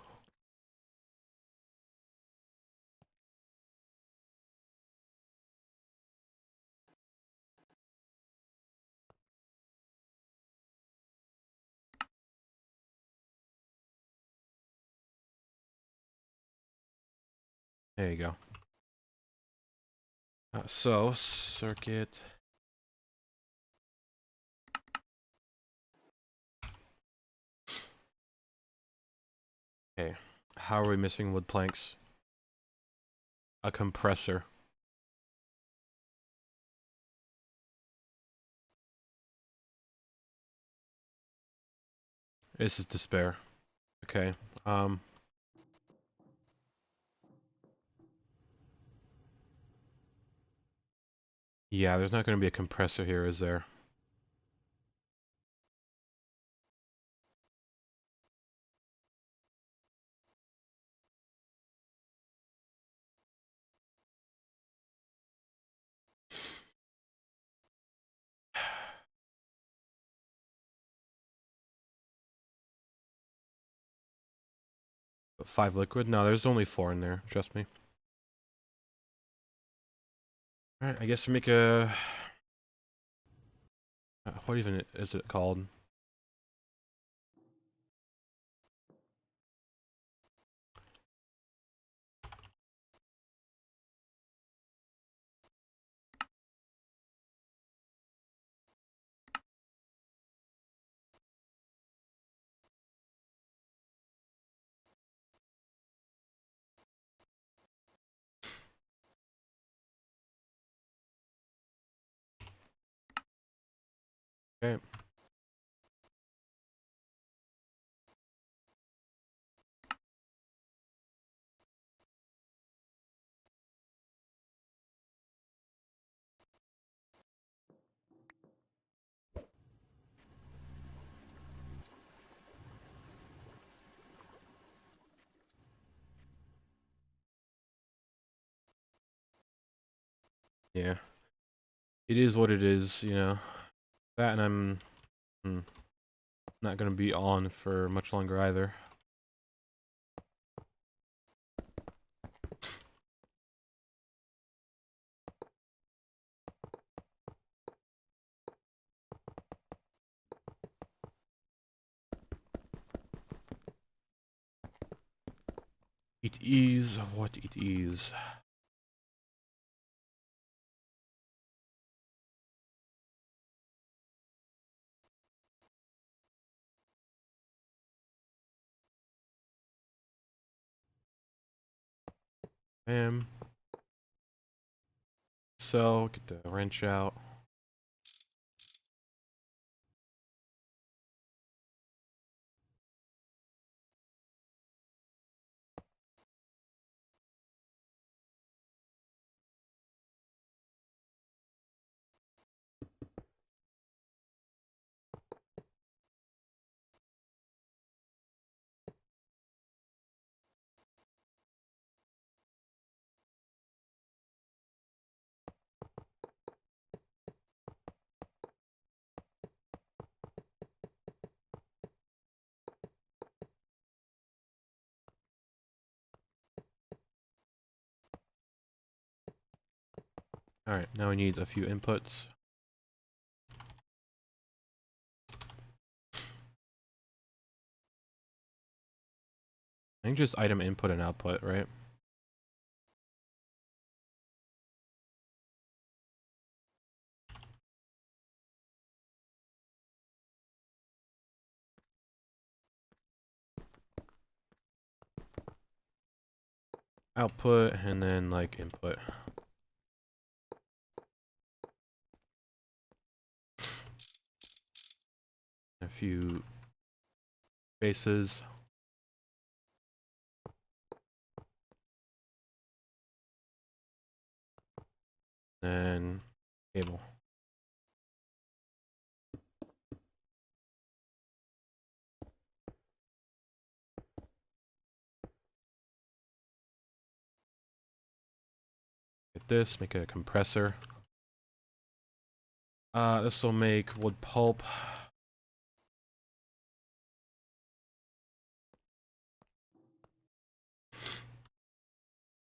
There you go. So, circuit. Okay. How are we missing wood planks? A compressor. This is despair. Okay. Yeah, there's not going to be a compressor here, is there? Five liquid? No, there's only four in there. Trust me. Alright, I guess make a... what even is it called? Okay. Yeah. It is what it is, you know. That and I'm not gonna be on for much longer either. Eat ease. What eat ease? Bam. So get the wrench out. Alright, now we need a few inputs. I think just item input and output, right? Output and then like input. A few faces. And cable. Get this, make it a compressor. This will make wood pulp.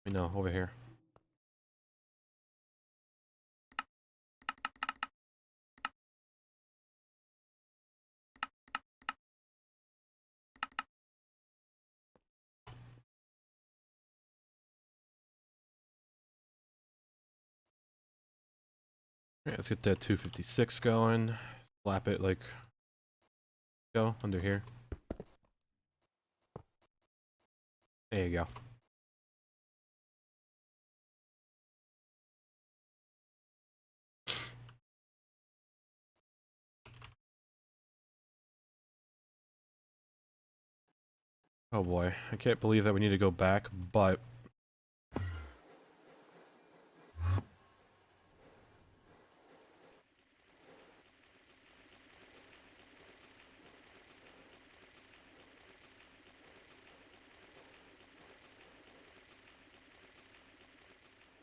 No, over here. Alright, let's get that 256 going. Slap it like go under here. There you go. Oh boy, I can't believe that we need to go back, but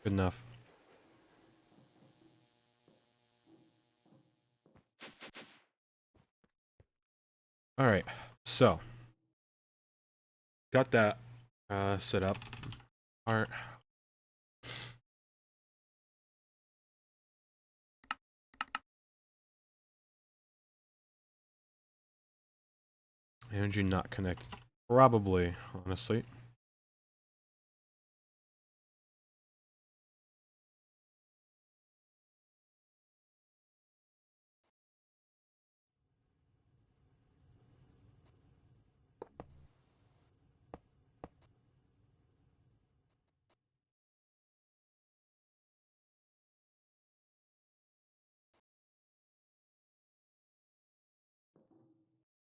good enough. Alright, so got that set up. Alright. Energy not connected. Probably, honestly.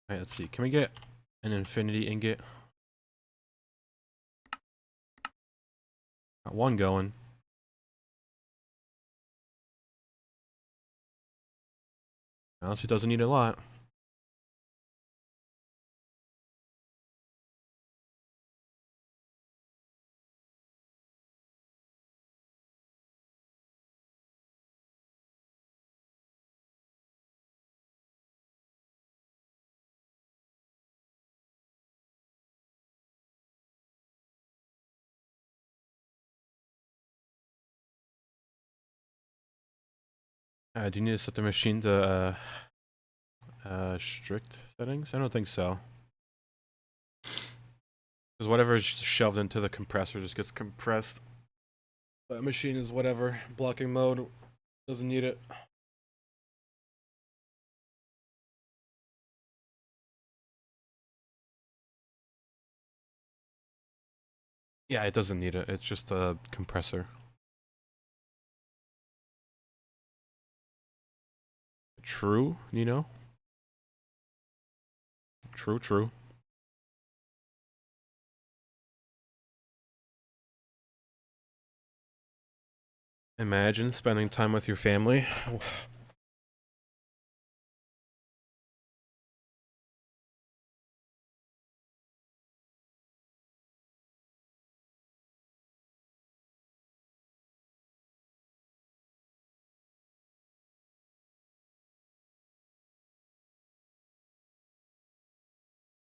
Alright, let's see. Can we get an infinity ingot? Got one going. Honestly, doesn't need a lot. Do you need to set the machine to strict settings? I don't think so. Because whatever is shoved into the compressor just gets compressed. That machine is whatever. Blocking mode. Doesn't need it. Yeah, it doesn't need it. It's just a compressor. True, you know? True, true. Imagine spending time with your family.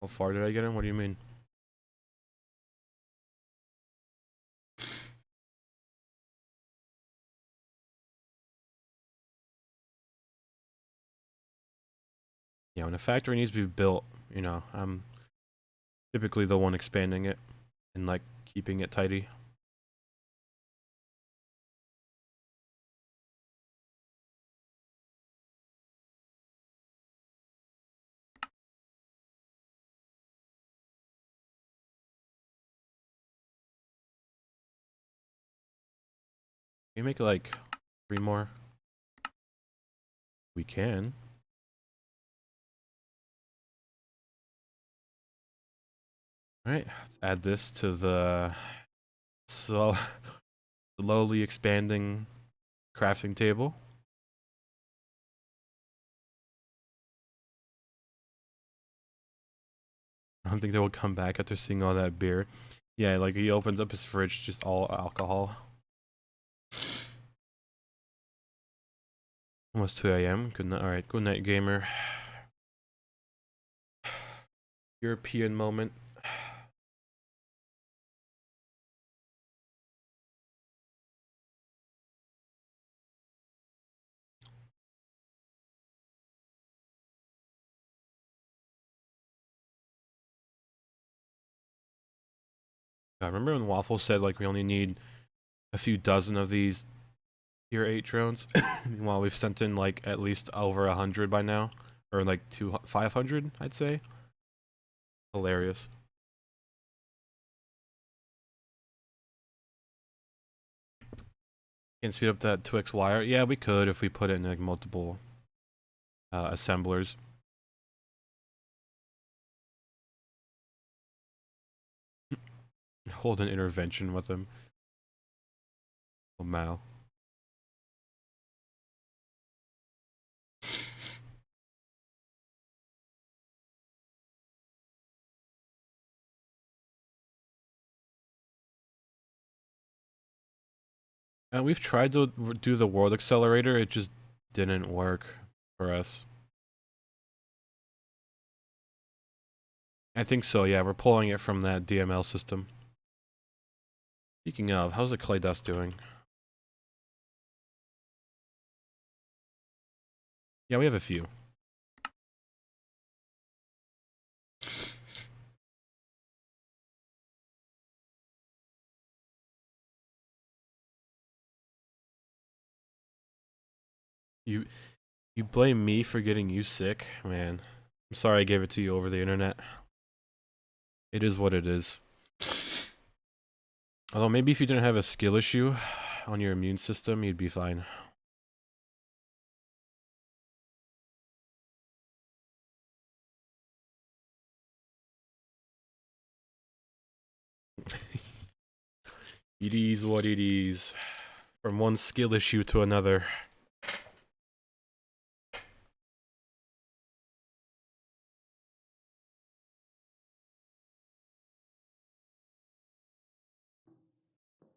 How far did I get in? What do you mean? Yeah, when a factory needs to be built, you know, I'm typically the one expanding it and like keeping it tidy. Can you make like 3 more? We can. Alright, let's add this to the slowly expanding crafting table. I don't think they will come back after seeing all that beer. Yeah, like he opens up his fridge, just all alcohol. Almost 2 a.m. Good night. Alright, good night, gamer. European moment. I remember when Waffle said like we only need a few dozen of these tier 8 drones. Meanwhile, we've sent in like at least over 100 by now, or like 500, I'd say. Hilarious. Can speed up that Twix wire? Yeah, we could if we put it in like multiple assemblers. Hold an intervention with him. Oh, Mal. And we've tried to do the world accelerator, it just didn't work for us. I think so, yeah, we're pulling it from that DML system. Speaking of, how's the clay dust doing? Yeah, we have a few. You blame me for getting you sick? Man, I'm sorry I gave it to you over the internet. It is what it is. Although maybe if you didn't have a skill issue on your immune system, you'd be fine. It is what it is. From one skill issue to another.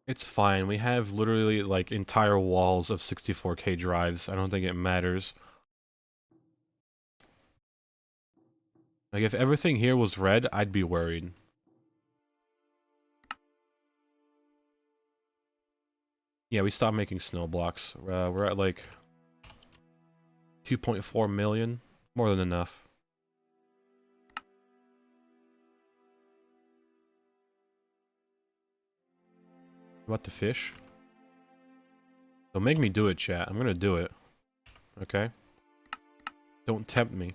It's fine. We have literally like entire walls of 64K drives. I don't think it matters. Like if everything here was red, I'd be worried. Yeah, we stopped making snow blocks. We're at like 2.4 million. More than enough. What the fish? Don't make me do it, chat. I'm gonna do it. Okay? Don't tempt me.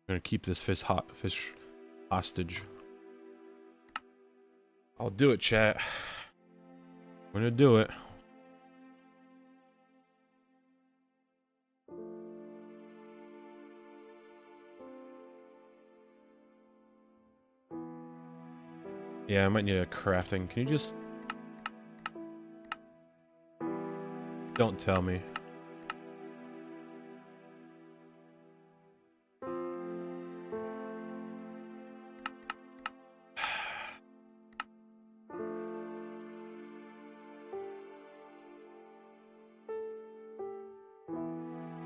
I'm gonna keep this fish hostage. I'll do it, chat. I'm gonna do it. Yeah, I might need a crafting. Can you just... Don't tell me.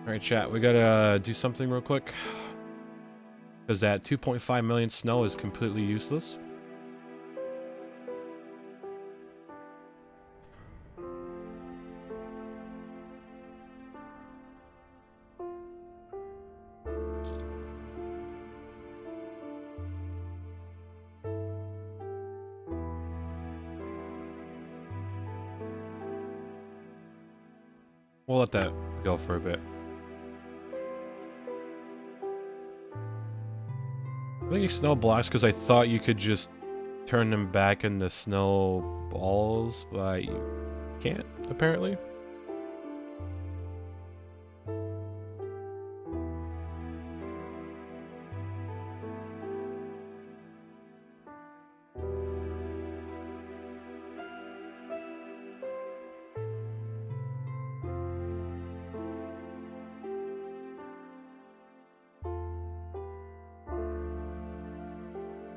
Alright, chat, we gotta do something real quick. Because that 2.5 million snow is completely useless. We'll let that go for a bit. I'm making snow blocks because I thought you could just turn them back into snow balls, but you can't, apparently.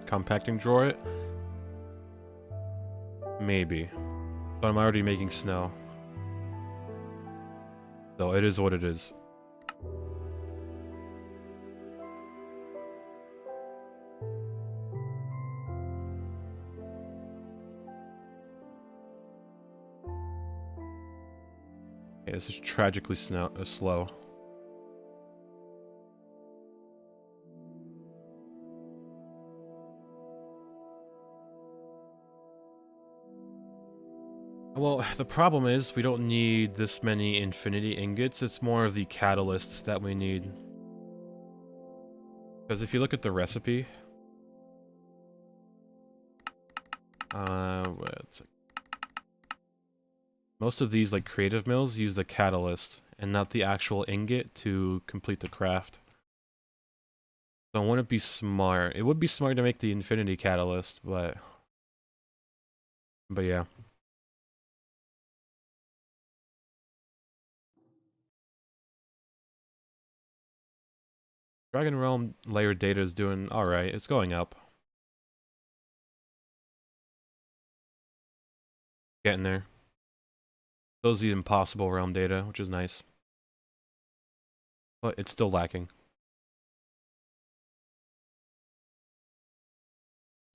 Compacting drawer it? Maybe. But I'm already making snow. So it is what it is. Okay, this is tragically slow. Well, the problem is we don't need this many infinity ingots. It's more of the catalysts that we need. Because if you look at the recipe... most of these, like, creative mills use the catalyst and not the actual ingot to complete the craft. So wouldn't it be smart? It would be smart to make the infinity catalyst, but yeah. Dragon Realm layer data is doing alright. It's going up. Getting there. Those are the impossible realm data, which is nice. But it's still lacking.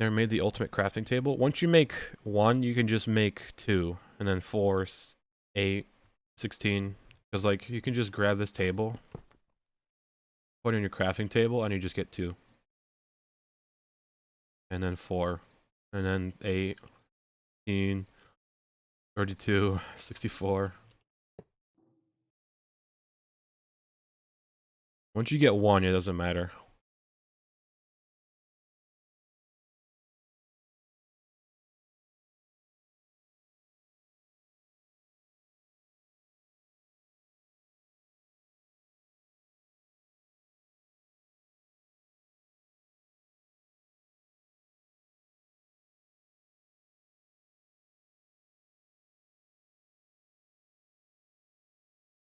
Never made the ultimate crafting table. Once you make one, you can just make two. And then 4, 8, 16. Because, like, you can just grab this table, put it in your crafting table, and you just get 2. And then 4. And then 8, 18, 32, 64. Once you get one, it doesn't matter.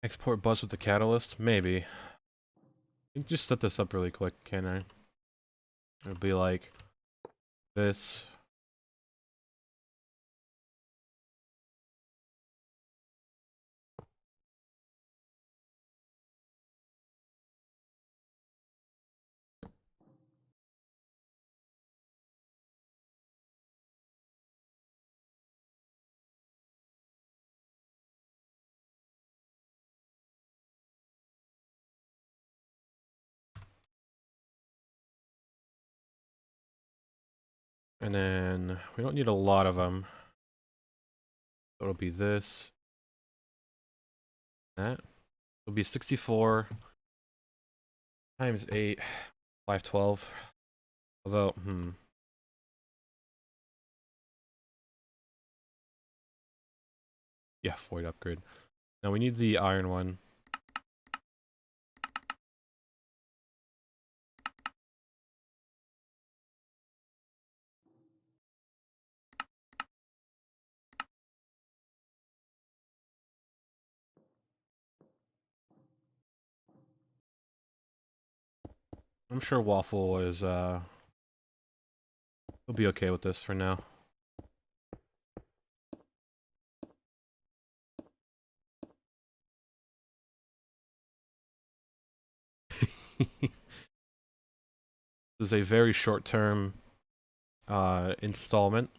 Export bus with the catalyst? Maybe. I can just set this up really quick, can I? It'll be like this. And then we don't need a lot of them. So it'll be this. That. It'll be 64 times 8, 512. Although, yeah, void upgrade. Now we need the iron one. I'm sure Waffle is, he'll be okay with this for now. This is a very short-term installment.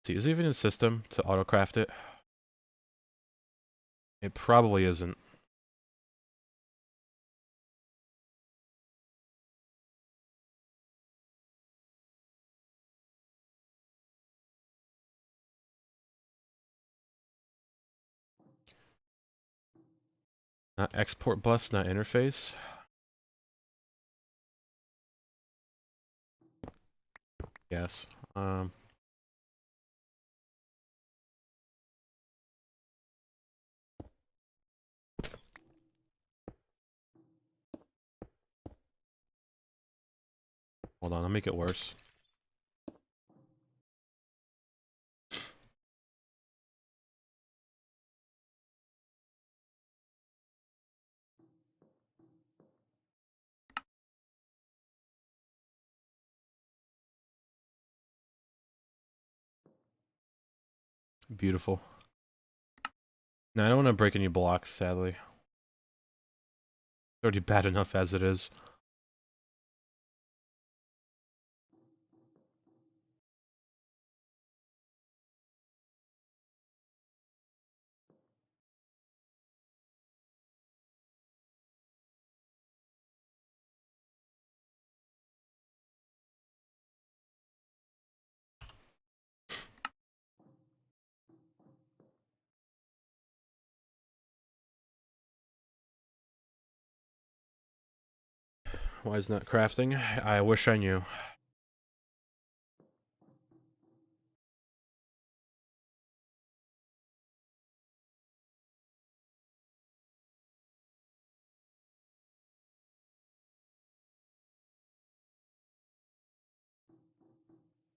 See, is it even in system to auto-craft it? It probably isn't. Not export bus, not interface. Yes. Hold on, I'll make it worse. Beautiful. Now, I don't want to break any blocks, sadly. It's already bad enough as it is. Why is not crafting? I wish I knew.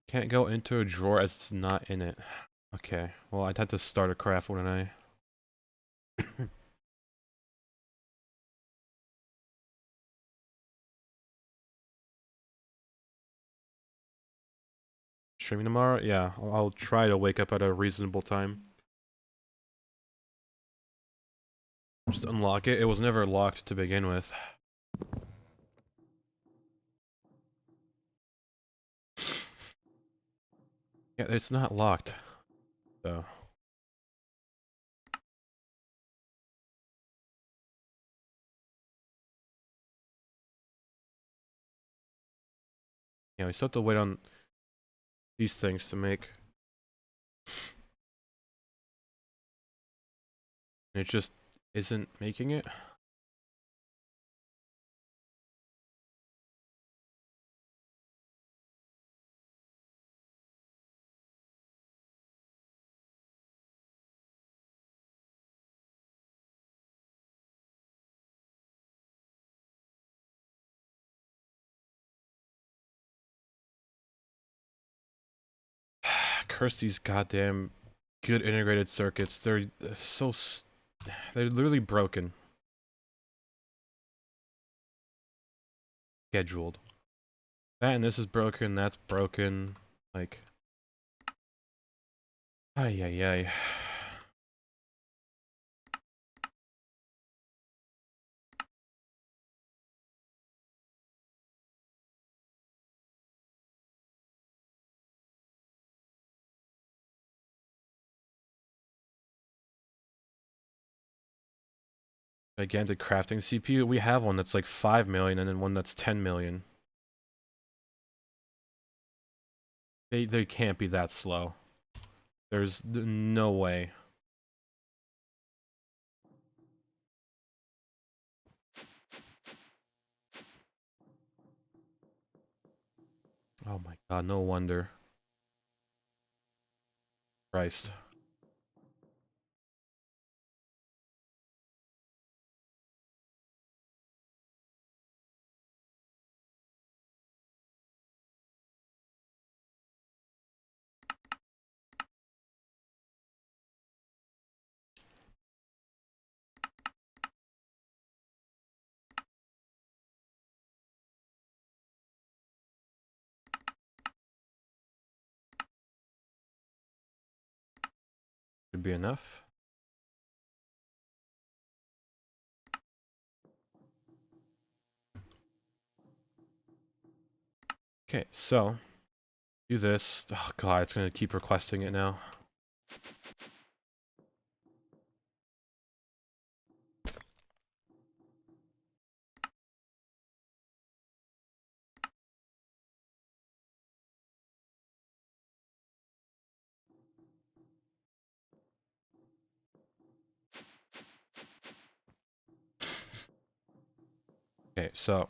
Can't go into a drawer as it's not in it. Okay, well, I'd have to start a craft, wouldn't I? Streaming tomorrow? Yeah, I'll try to wake up at a reasonable time. Just unlock it. It was never locked to begin with. Yeah, it's not locked. So. Yeah, we still have to wait on these things to make. And it just isn't making it. Curse these goddamn good integrated circuits. They're they're literally broken. Scheduled. That and this is broken, that's broken. Like, ay ay ay. Gigantic crafting CPU. We have one that's like 5 million and then one that's 10 million. They can't be that slow. There's no way. Oh my god, no wonder. Christ. Should be enough. Okay, so do this. Oh god, it's gonna keep requesting it now. Okay, so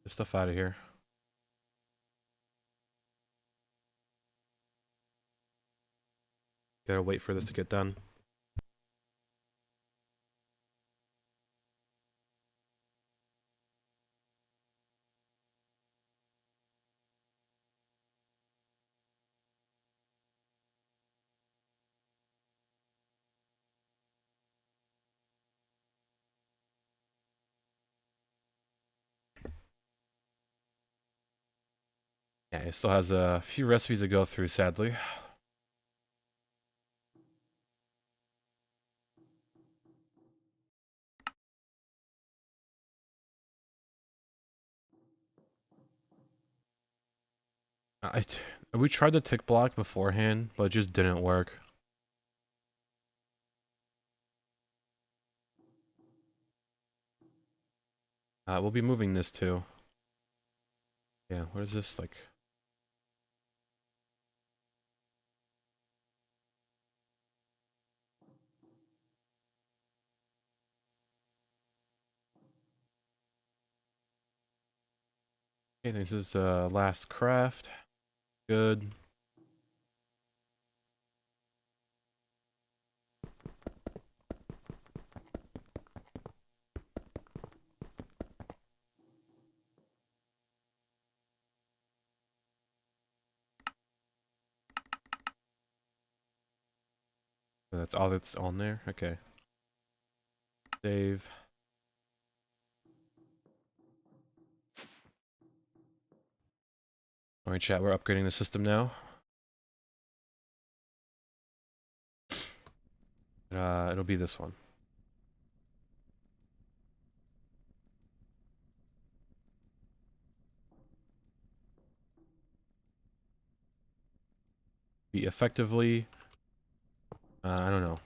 get stuff out of here. Gotta wait for this to get done. Yeah, it still has a few recipes to go through, sadly. I, we tried the tick block beforehand, but it just didn't work. We'll be moving this too. Yeah, what is this, like? Okay, this is last craft. Good. That's all that's on there? Okay. Save. Alright, chat, we're upgrading the system now. It'll be this one. Be effectively, I don't know,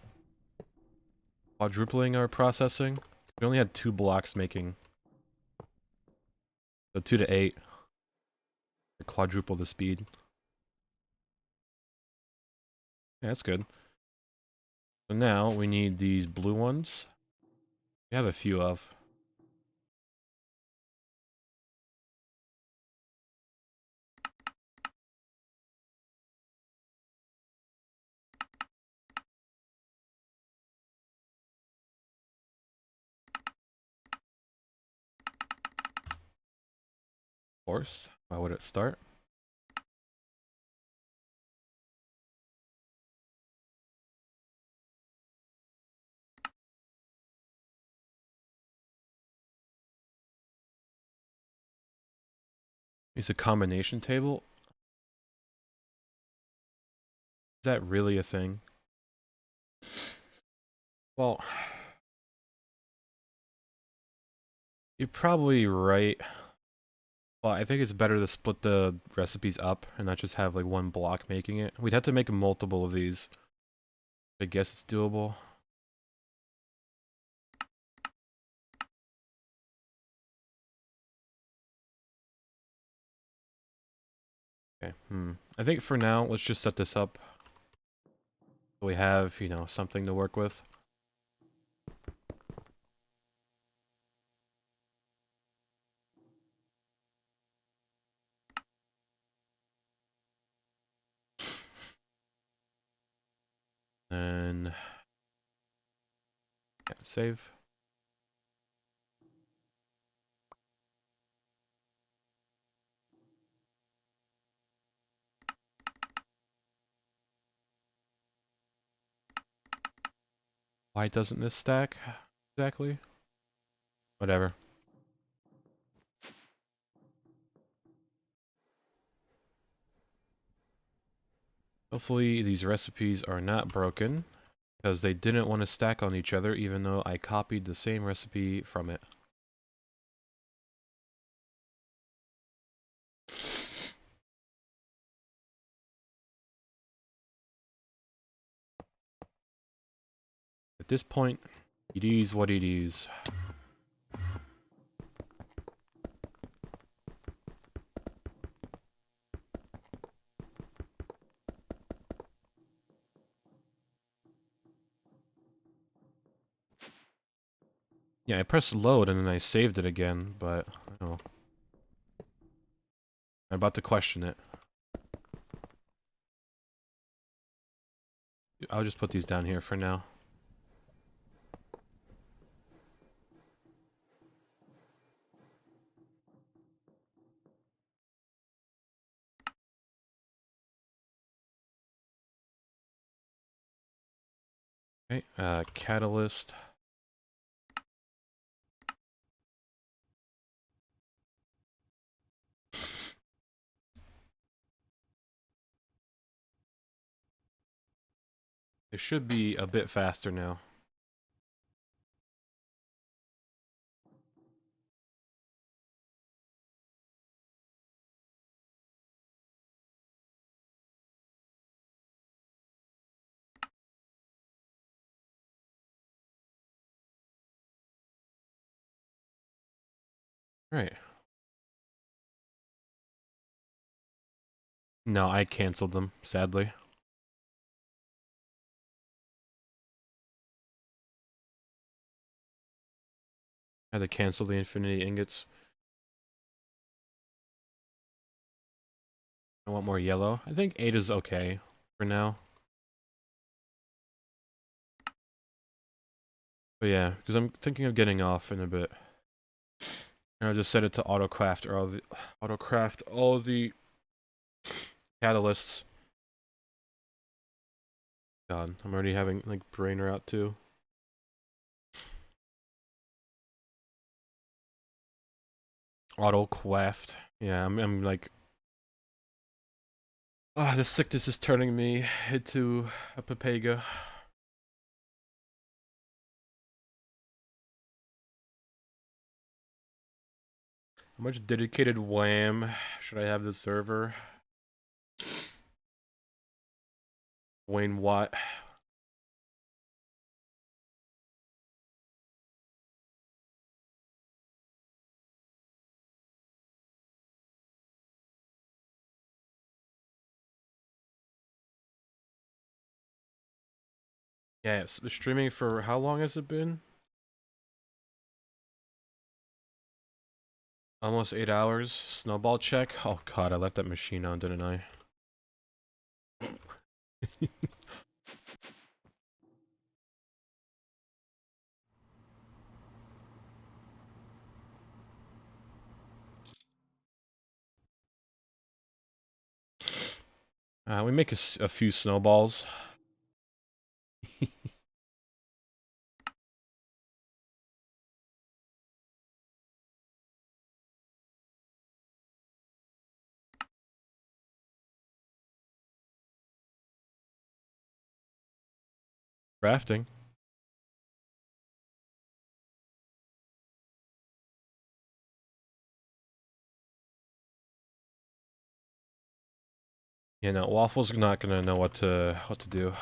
quadrupling our processing. We only had 2 blocks making. So 2 to 8. Quadruple the speed. Yeah, that's good. So now we need these blue ones. We have a few of. Of course. Why would it start? Use a combination table? Is that really a thing? Well, you're probably right. Well, I think it's better to split the recipes up and not just have like one block making it. We'd have to make multiple of these. I guess it's doable. Okay, I think for now, let's just set this up. So we have, you know, something to work with. And yeah, save. Why doesn't this stack exactly? Whatever. Hopefully these recipes are not broken, because they didn't want to stack on each other even though I copied the same recipe from it. At this point, it is what it is. Yeah, I pressed load and then I saved it again, but I don't know. I'm about to question it. I'll just put these down here for now. Okay, catalyst. It should be a bit faster now. Right. No, I canceled them, sadly. I had to cancel the infinity ingots. I want more yellow. I think 8 is okay for now. But yeah, because I'm thinking of getting off in a bit. And I'll just set it to autocraft all the catalysts. God, I'm already having like brain rot too. Autocraft. Yeah, I'm like, the sickness is turning me into a Pepega. How much dedicated wham should I have this server? Wayne Watt. Yeah, it's streaming for how long has it been? Almost 8 hours. Snowball check. Oh god, I left that machine on, didn't I? We make a few snowballs. Crafting. You know, Waffle's not gonna know what to do.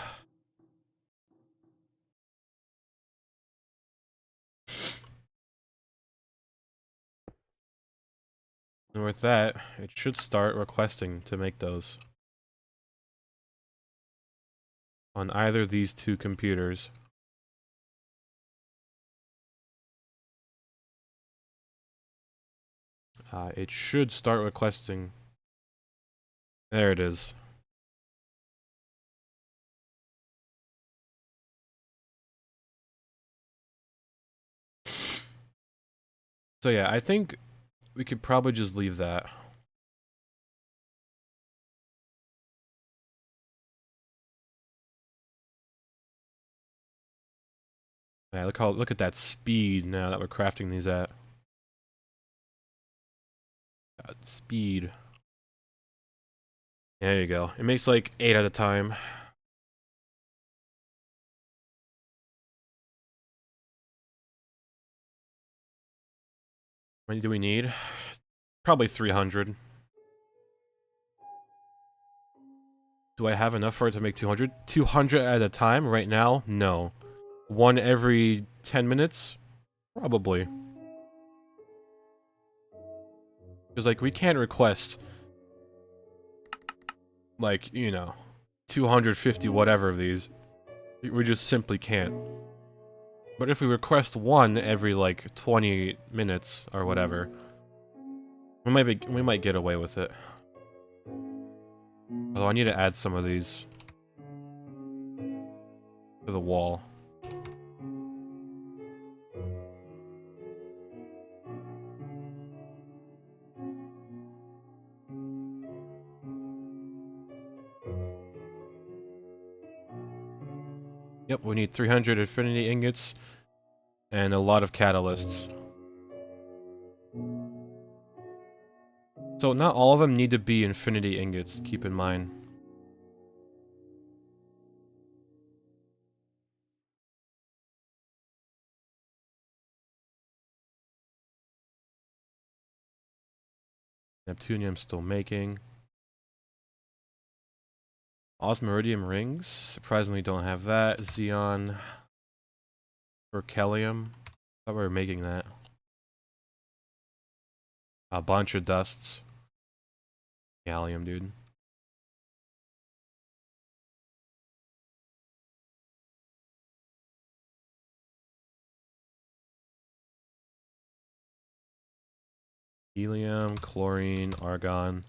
And with that, it should start requesting to make those. On either of these two computers. It should start requesting. There it is. So yeah, I think we could probably just leave that. Yeah, look at that speed now that we're crafting these at. God, speed. There you go. It makes like 8 at a time. How many do we need? Probably 300. Do I have enough for it to make 200? 200 at a time right now? No. One every 10 minutes? Probably. Because, like, we can't request, like, you know, 250 whatever of these. We just simply can't. But if we request one every, like, 20 minutes or whatever, we might get away with it. Although I need to add some of these to the wall. Yep, we need 300 infinity ingots and a lot of catalysts. So not all of them need to be infinity ingots, keep in mind. Neptunium still making. Osmiridium rings. Surprisingly don't have that. Xeon. Berkelium. Thought we were making that. A bunch of dusts. Gallium, dude. Helium, chlorine, argon.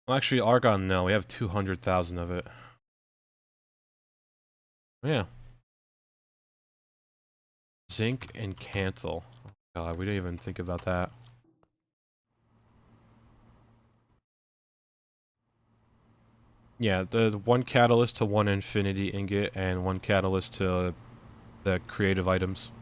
Well, actually, argon, no. We have 200,000 of it. Yeah. Zinc and Canthal. Oh, God, we didn't even think about that. Yeah, the one catalyst to one infinity ingot and one catalyst to the creative items.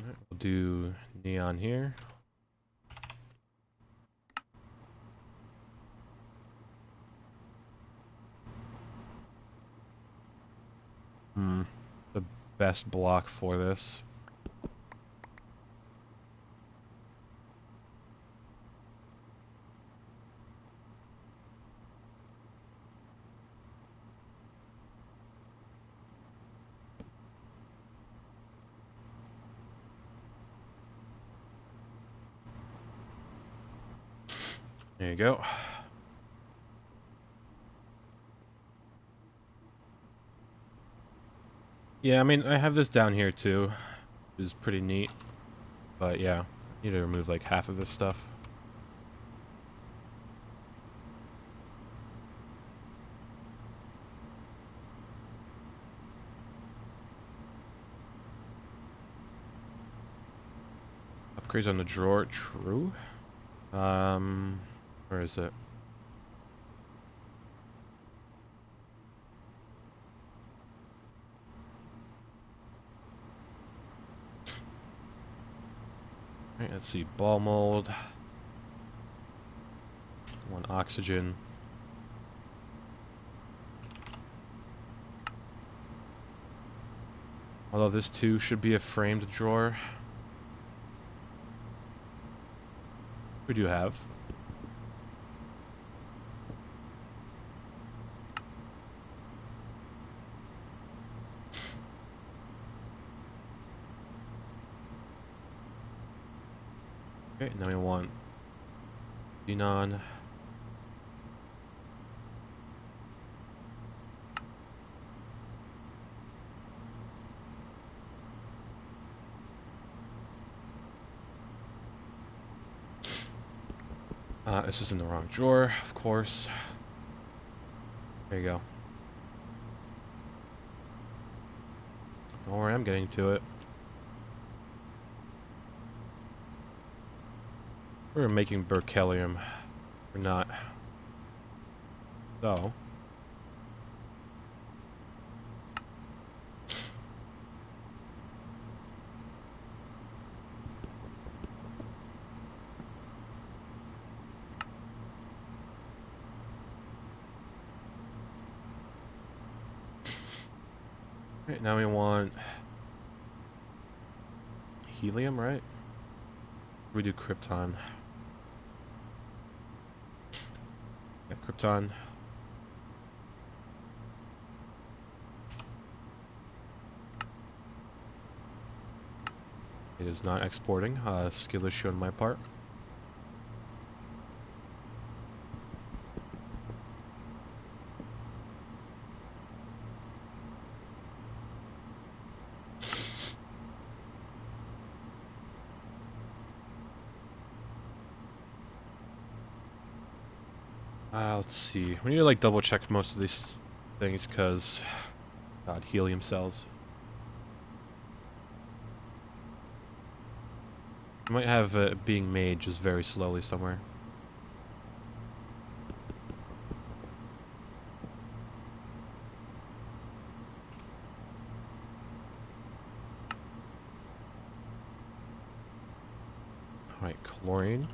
Alright, we'll do neon here. The best block for this. There you go. Yeah, I mean, I have this down here too, which is pretty neat. But yeah, need to remove like half of this stuff. Upgrades on the drawer, true. Where is it? Alright, let's see. Ball mold. 1 oxygen. Although this too should be a framed drawer. We do have. Okay, now we want xenon. This is in the wrong drawer, of course. There you go. Don't worry, I'm getting to it. We're making berkelium. We're not. So. Right, now we want helium, right? We do krypton. Yeah, krypton. It is not exporting. Skill issue on my part. Let's see. We need to like double check most of these things because, God, helium cells. I might have it being made just very slowly somewhere. Alright, chlorine.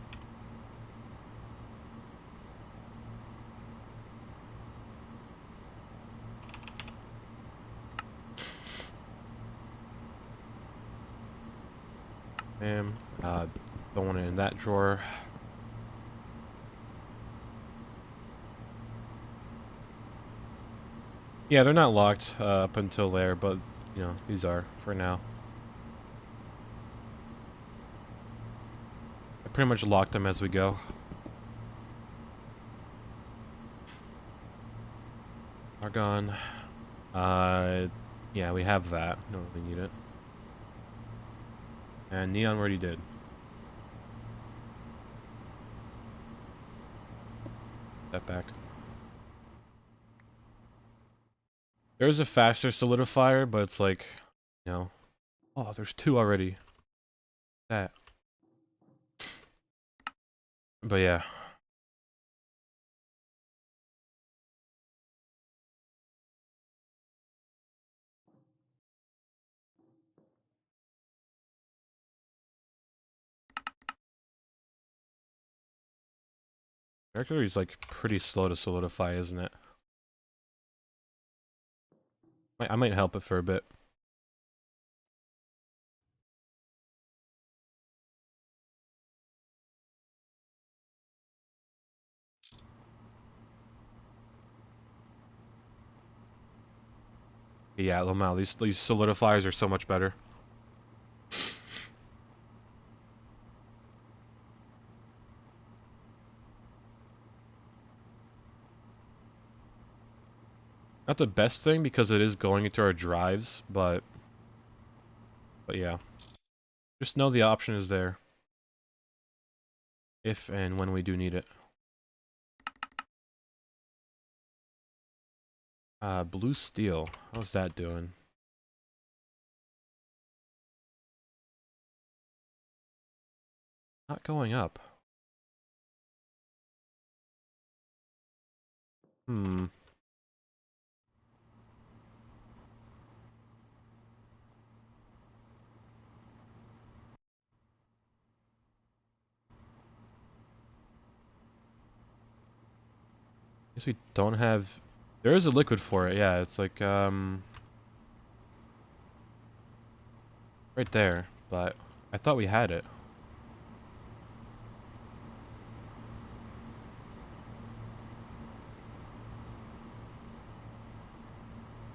Bam. Don't want it in that drawer. Yeah, they're not locked up until there, but, you know, these are for now. I pretty much locked them as we go. Argon. Yeah, we have that. Don't really need it. And neon we already did. That back. There's a faster solidifier, but it's like, you know. Oh, there's 2 already. That. But yeah. Mercury is like pretty slow to solidify, isn't it? I might help it for a bit. Yeah, Lamau, these solidifiers are so much better. Not the best thing because it is going into our drives, but yeah. Just know the option is there. If and when we do need it. Blue steel. How's that doing? Not going up. Hmm. Guess we don't have... There is a liquid for it, yeah. It's like, right there. But I thought we had it.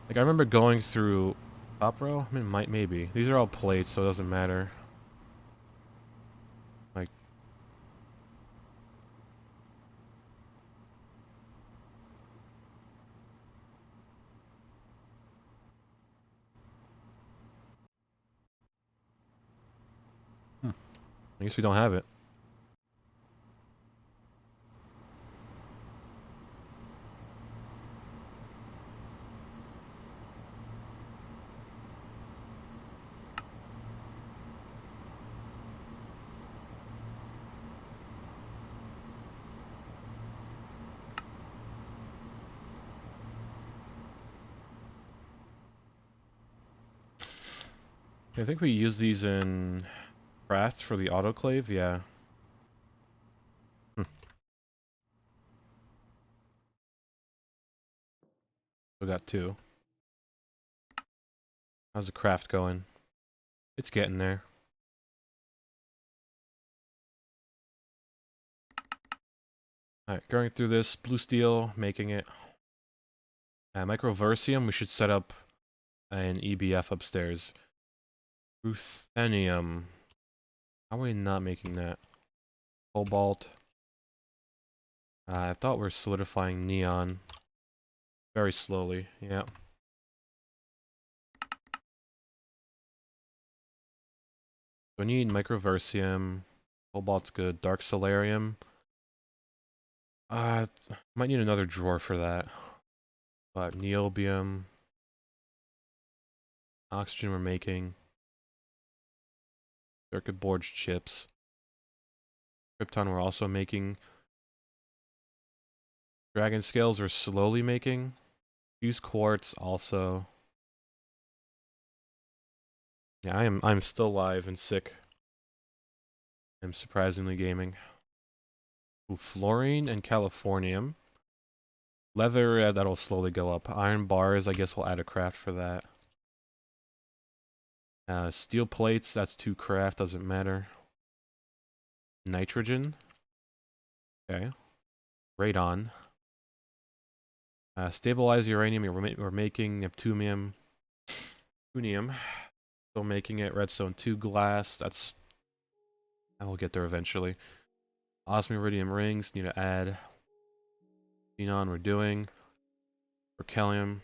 Like, I remember going through top row. I mean, maybe. These are all plates, so it doesn't matter. Like, I guess we don't have it. I think we use these in crafts for the autoclave, yeah. We got 2. How's the craft going? It's getting there. Alright, going through this. Blue steel, making it. Microversium, we should set up an EBF upstairs. Ruthenium. How are we not making that? Cobalt. I thought we were solidifying neon. Very slowly, yeah. We need microversium. Cobalt's good. Dark solarium. Might need another drawer for that. But niobium. Oxygen we're making. Circuit boards, chips. Krypton we're also making. Dragon scales we're slowly making. Fused quartz also. Yeah, I'm still live and sick. I'm surprisingly gaming. Ooh, fluorine and californium. Leather, that'll slowly go up. Iron bars, I guess we'll add a craft for that. Steel plates, that's 2 craft, doesn't matter. Nitrogen. Okay. Radon. Stabilized uranium, we're making neptunium. Neptunium. Still making it. Redstone 2 glass, that's... I will get there eventually. Osmiridium rings, need to add. Xenon we're doing. Berkelium.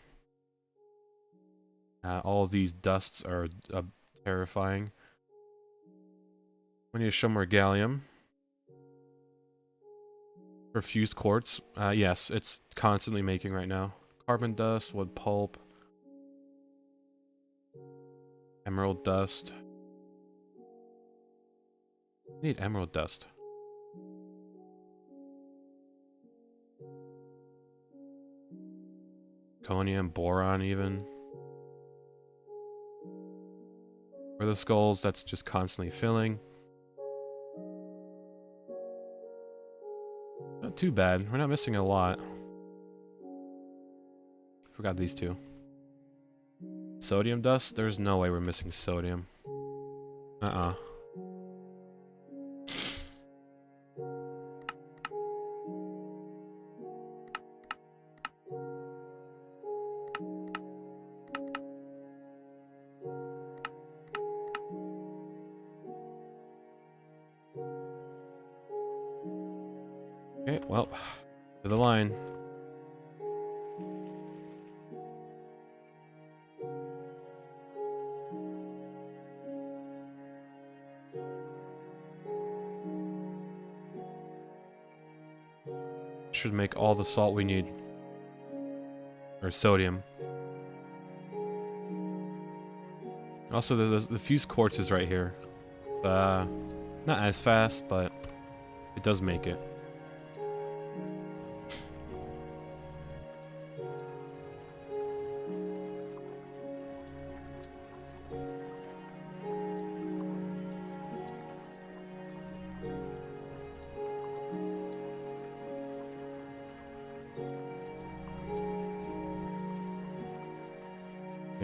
All of these dusts are terrifying. We need to show more gallium. Fused quartz. Yes, it's constantly making right now. Carbon dust, wood pulp. Emerald dust. I need emerald dust. Conium, boron even. For the skulls, that's just constantly filling. Not too bad. We're not missing a lot. Forgot these 2. Sodium dust? There's no way we're missing sodium. Okay, well, to the line. Should make all the salt we need. Or sodium. Also, the fused quartz is right here. Not as fast, but it does make it.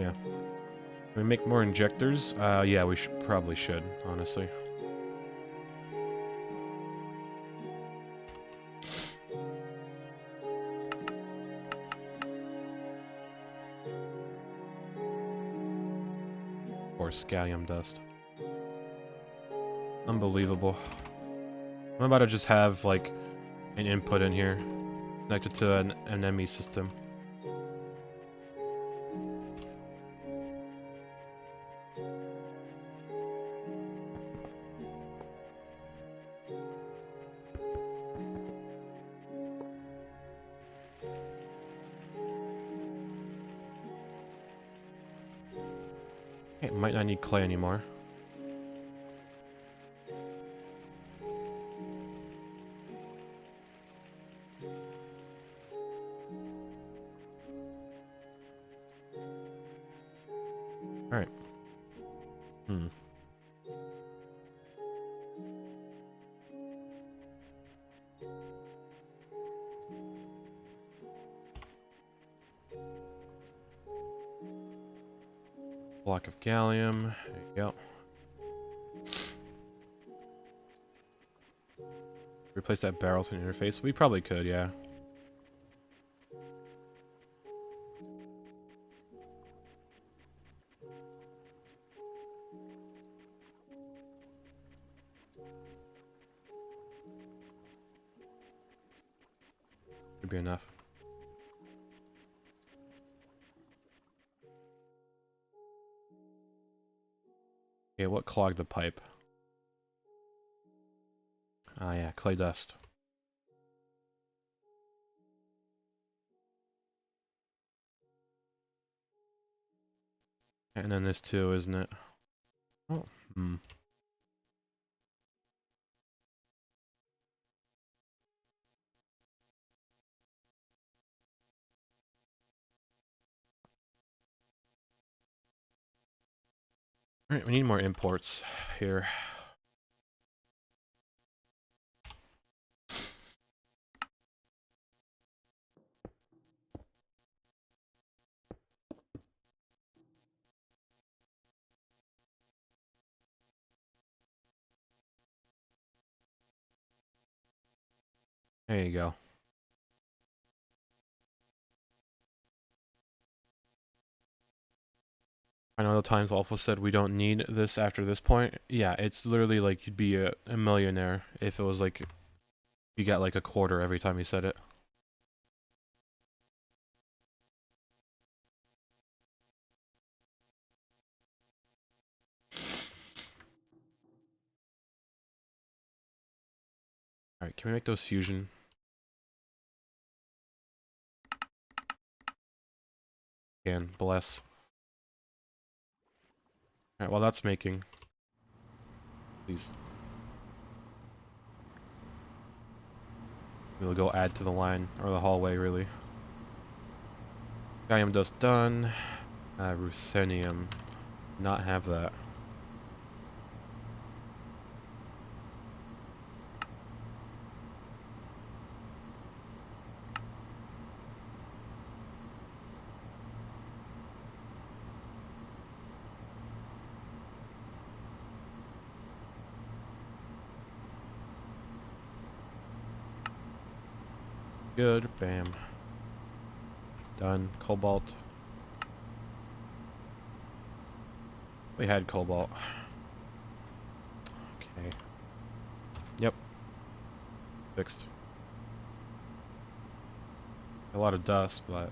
Yeah. Can we make more injectors? Yeah, we probably should, honestly. Or scallium dust. Unbelievable. I'm about to just have, like, an input in here connected to an ME system. Okay, might not need clay anymore. Alright. Block of gallium. There you go. Replace that barrel to an interface. We probably could, yeah. Should be enough. Okay, what clogged the pipe? Ah, yeah, clay dust. And then this too, isn't it? Oh, Alright, we need more imports here. There you go. I know the times Waffle said we don't need this after this point. Yeah, it's literally like you'd be a millionaire if it was like you got like a quarter every time you said it. Alright, can we make those fusion? Can, bless. Alright, while that's making. Please. We'll go add to the line, or the hallway, really. Gallium dust done. Ruthenium. Not have that. Good, bam. Done. Cobalt. We had cobalt. Okay. Yep. Fixed. A lot of dust, but...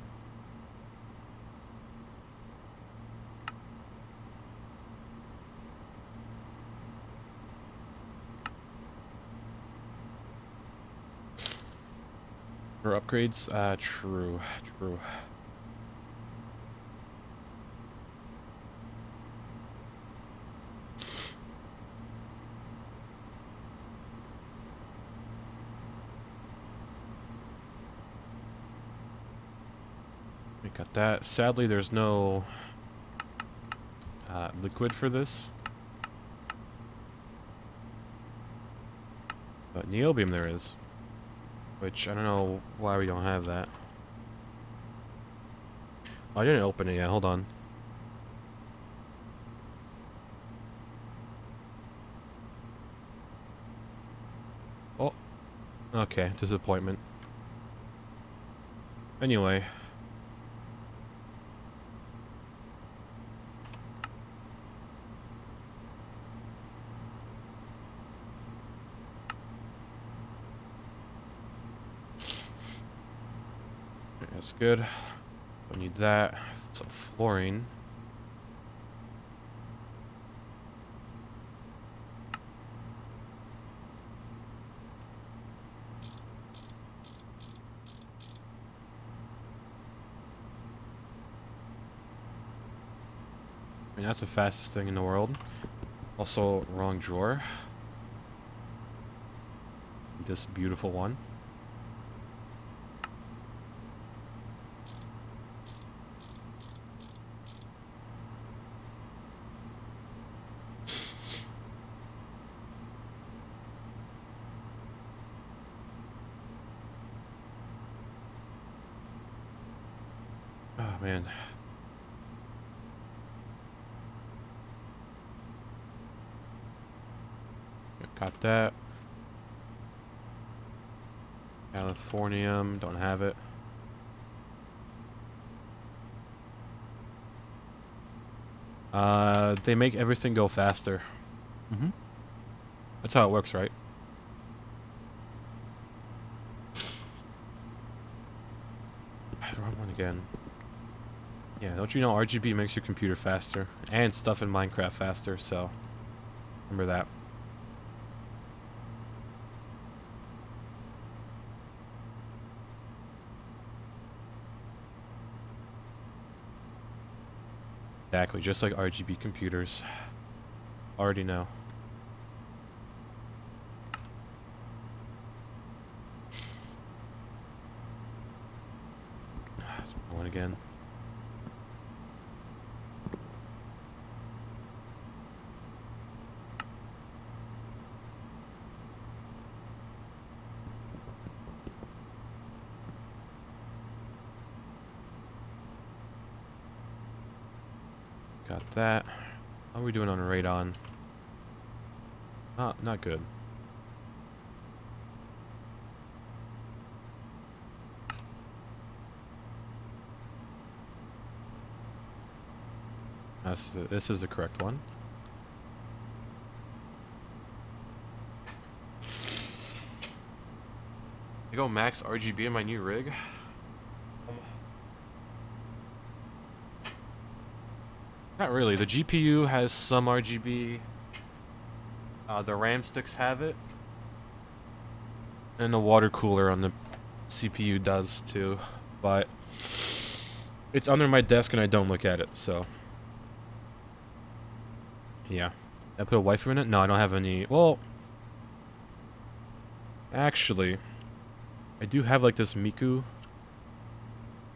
For upgrades? True. True. We got that. Sadly, there's no liquid for this. But neobium there is. Which, I don't know why we don't have that. Oh, I didn't open it yet, hold on. Okay, disappointment. Anyway. That's good. Don't need that. Some flooring. I mean, that's the fastest thing in the world. Also, wrong drawer. This beautiful one. Oh, man. Got that. Californium, don't have it. They make everything go faster. That's how it works, right? Wrong one again. Yeah, don't you know RGB makes your computer faster? And stuff in Minecraft faster, so... remember that. Exactly, just like RGB computers. Already know. One again. Got that. How are we doing on radon? Not good. This is the correct one. I go max RGB in my new rig. Not really. The GPU has some RGB. The RAM sticks have it. And the water cooler on the CPU does too. But it's under my desk and I don't look at it, so. Yeah. I put a waifu in it? No, I don't have any. Well, actually, I do have like this Miku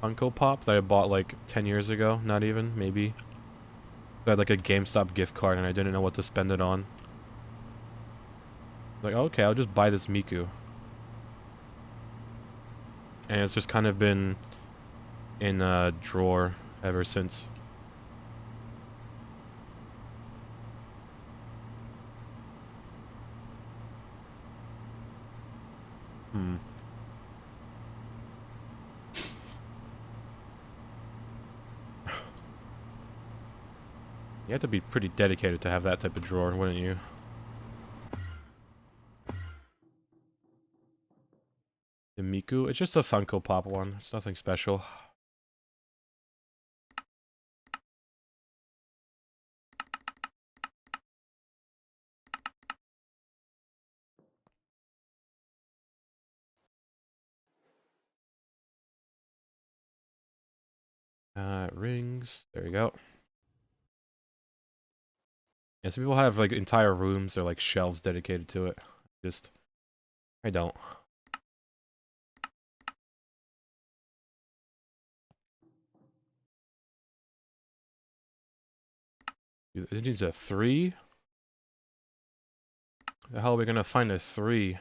Funko Pop that I bought like 10 years ago. Not even, maybe. I had like a GameStop gift card and I didn't know what to spend it on. Like, okay, I'll just buy this Miku. And it's just kind of been in a drawer ever since. You have to be pretty dedicated to have that type of drawer, wouldn't you? The Miku? It's just a Funko Pop one. It's nothing special. Rings. There you go. Yeah, some people have like entire rooms or like shelves dedicated to it. Just, I don't. It needs a 3? The hell are we gonna find a 3?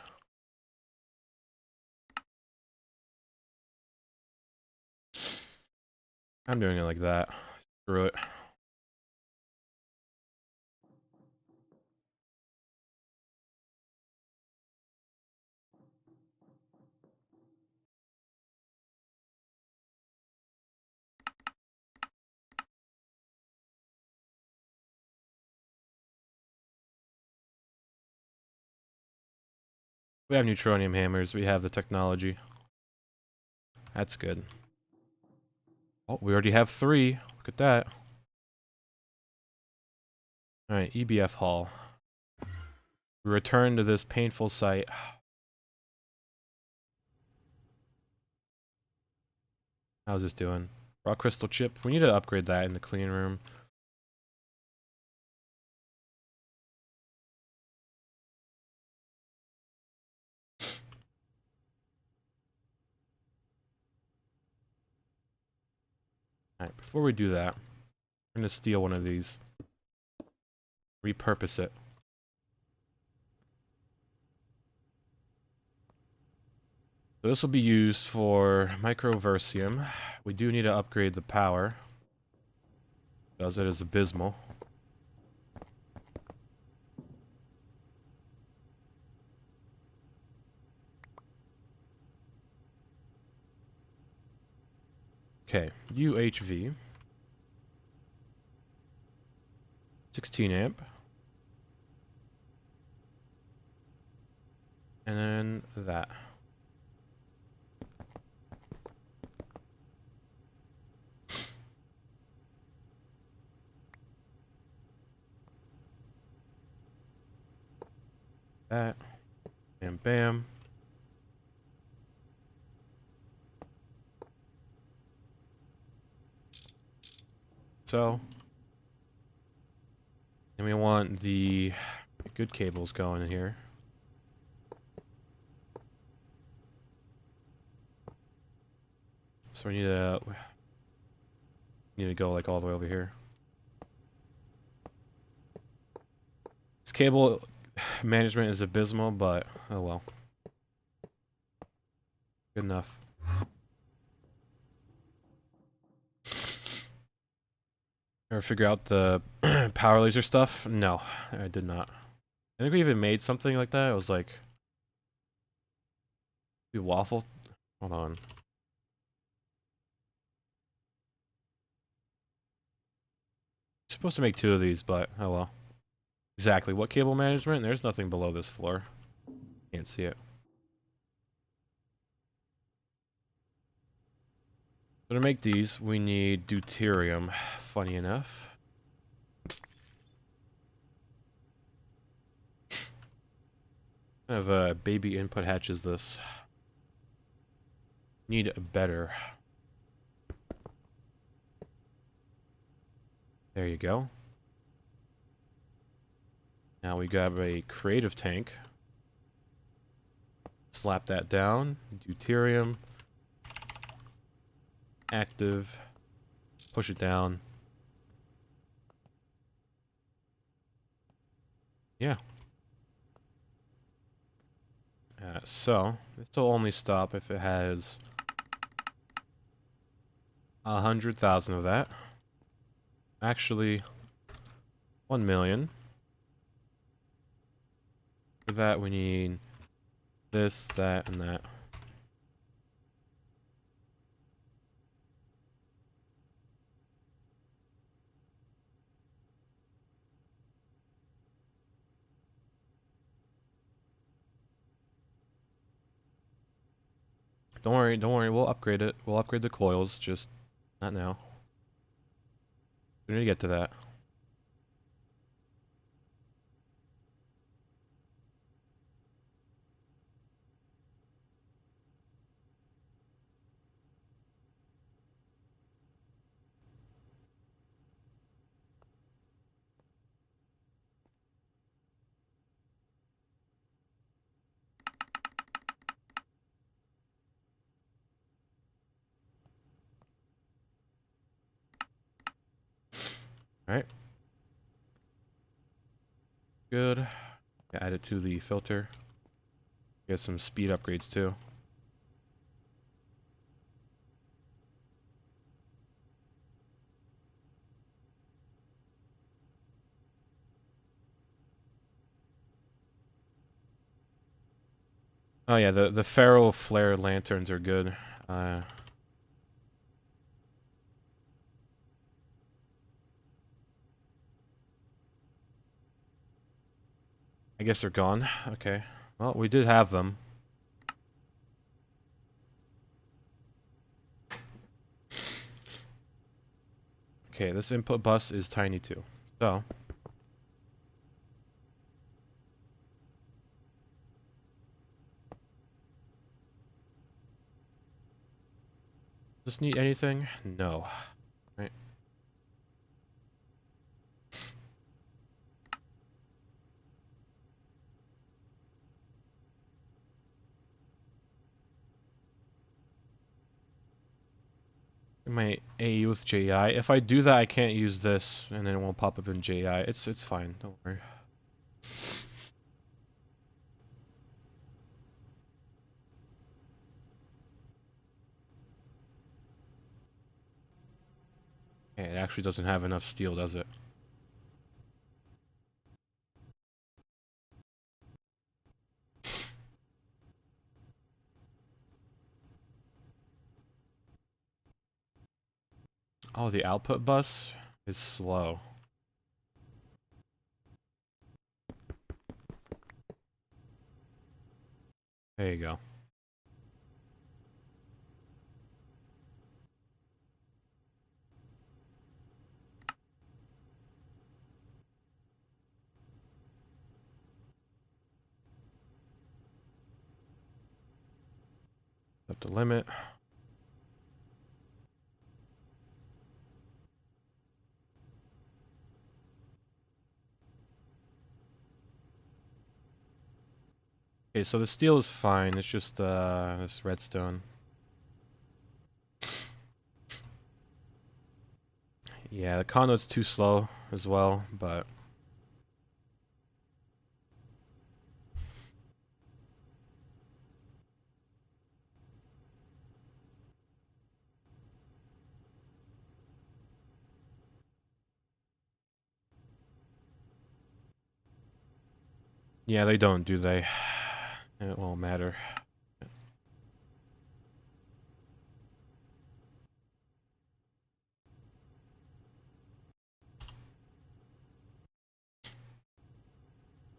I'm doing it like that. Screw it. We have neutronium hammers. We have the technology. That's good. Oh, we already have 3. Look at that. Alright, EBF Hall. We return to this painful site. How's this doing? Raw crystal chip. We need to upgrade that in the clean room. Alright, before we do that, I'm gonna steal one of these. Repurpose it. So this will be used for microversium. We do need to upgrade the power, because it is abysmal. Okay, UHV. 16 amp. And then that. That. Bam, bam. So. And we want the good cables going in here. So we need to go like all the way over here. This cable management is abysmal, but oh well. Good enough. Ever figure out the power laser stuff? No, I did not. I think we even made something like that. It was like Waffle. Hold on. You're supposed to make 2 of these, but oh well. Exactly. What cable management? There's nothing below this floor. Can't see it. So to make these, we need deuterium. Funny enough. Kind of a baby input hatch is this? Need better. There you go. Now we grab a creative tank. Slap that down. Deuterium. Active. Push it down. Yeah. So, this will only stop if it has 100,000 of that. Actually, 1 million. For that, we need this, that, and that. Don't worry, we'll upgrade it. We'll upgrade the coils, just not now. We need to get to that. Alright. Good. Add it to the filter. Get some speed upgrades too. Oh yeah, the ferro flare lanterns are good. I guess they're gone. Okay. Well, we did have them. Okay, this input bus is tiny too. So does this need anything? No. Right. My AE with JI. If I do that, I can't use this, and then it won't pop up in JI. It's fine. Don't worry. Okay, it actually doesn't have enough steel, does it? Oh, the output bus is slow. There you go. Set the limit. Okay, so the steel is fine. It's just this redstone. Yeah, the conduit's too slow as well, but yeah, they don't, do they? It won't matter.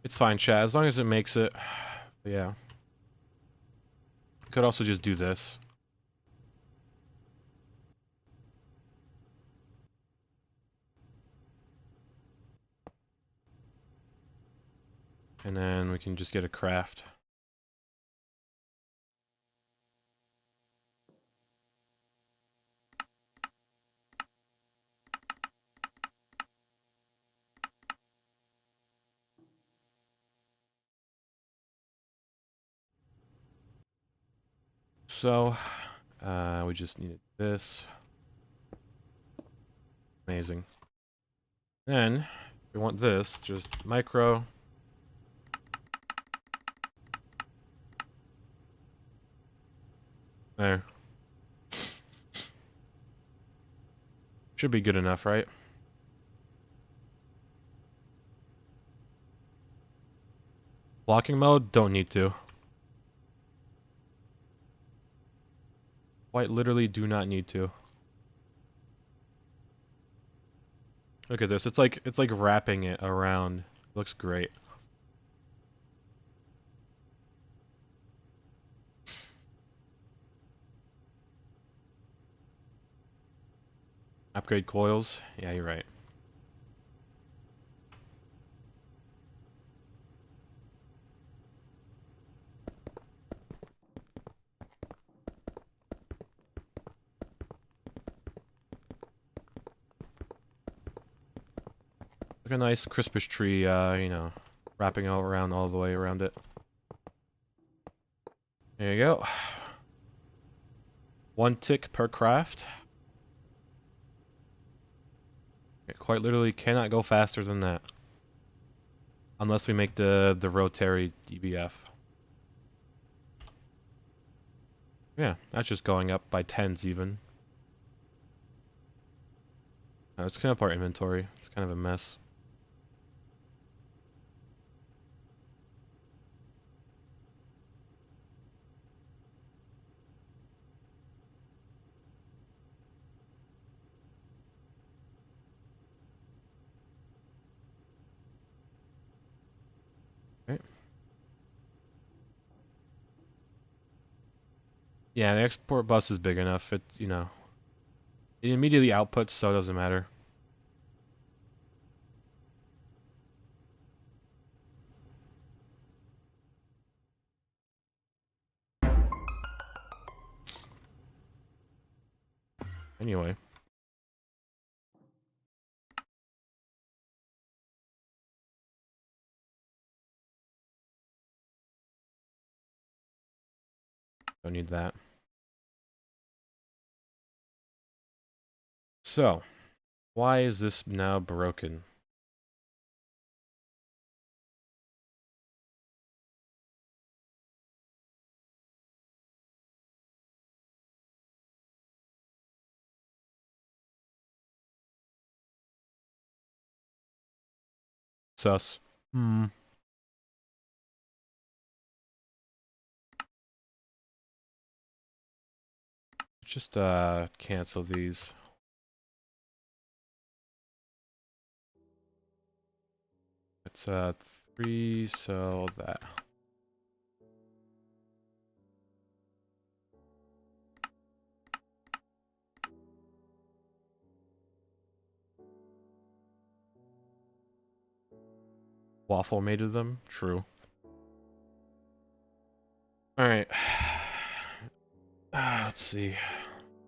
It's fine, chat, as long as it makes it. Yeah. Could also just do this. And then we can just get a craft. So, we just needed this. Amazing. Then, if we want this, just micro. There. Should be good enough, right? Blocking mode? Don't need to. Quite literally do not need to. Look at this. It's like wrapping it around. Looks great. Upgrade coils. Yeah, you're right. Like a nice Christmas tree, you know, wrapping all around all the way around it. There you go. 1 tick per craft. It quite literally cannot go faster than that. Unless we make the rotary DBF. Yeah, that's just going up by tens even. Let's clean up our inventory. It's kind of a mess. Okay. Yeah, the export bus is big enough. It, you know, it immediately outputs, so it doesn't matter. Anyway. Don't need that. So, why is this now broken? Sus. Hmm. Just cancel these. It's 3, so that. Waffle made of them? True. Alright. Let's see.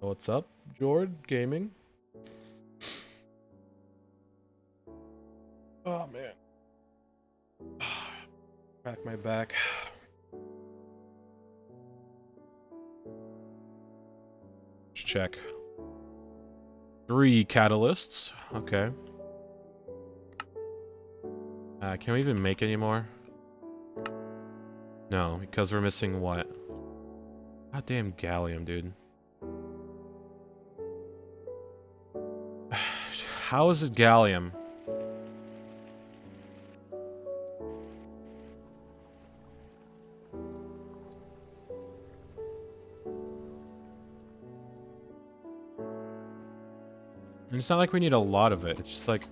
What's up, Jord Gaming? Oh man. Back my back. Let's check. 3 catalysts. Okay. Can we even make any more? No, because we're missing what? Goddamn gallium, dude. How is it gallium? And it's not like we need a lot of it. It's just like...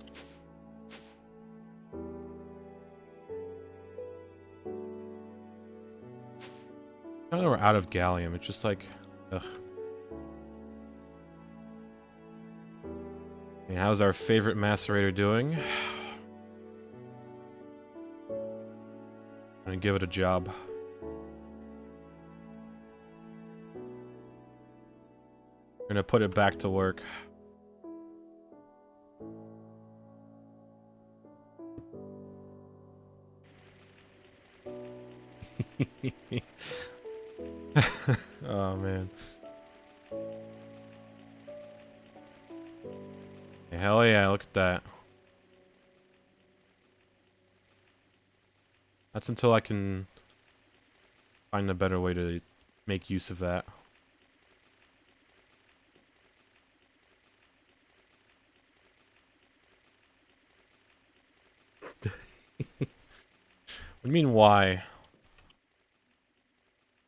Now that we're out of gallium, it's just like... Ugh. And how's our favorite macerator doing? I'm gonna give it a job. Gonna put it back to work. Oh man. Hell yeah, look at that. That's until I can find a better way to make use of that. What do you mean why?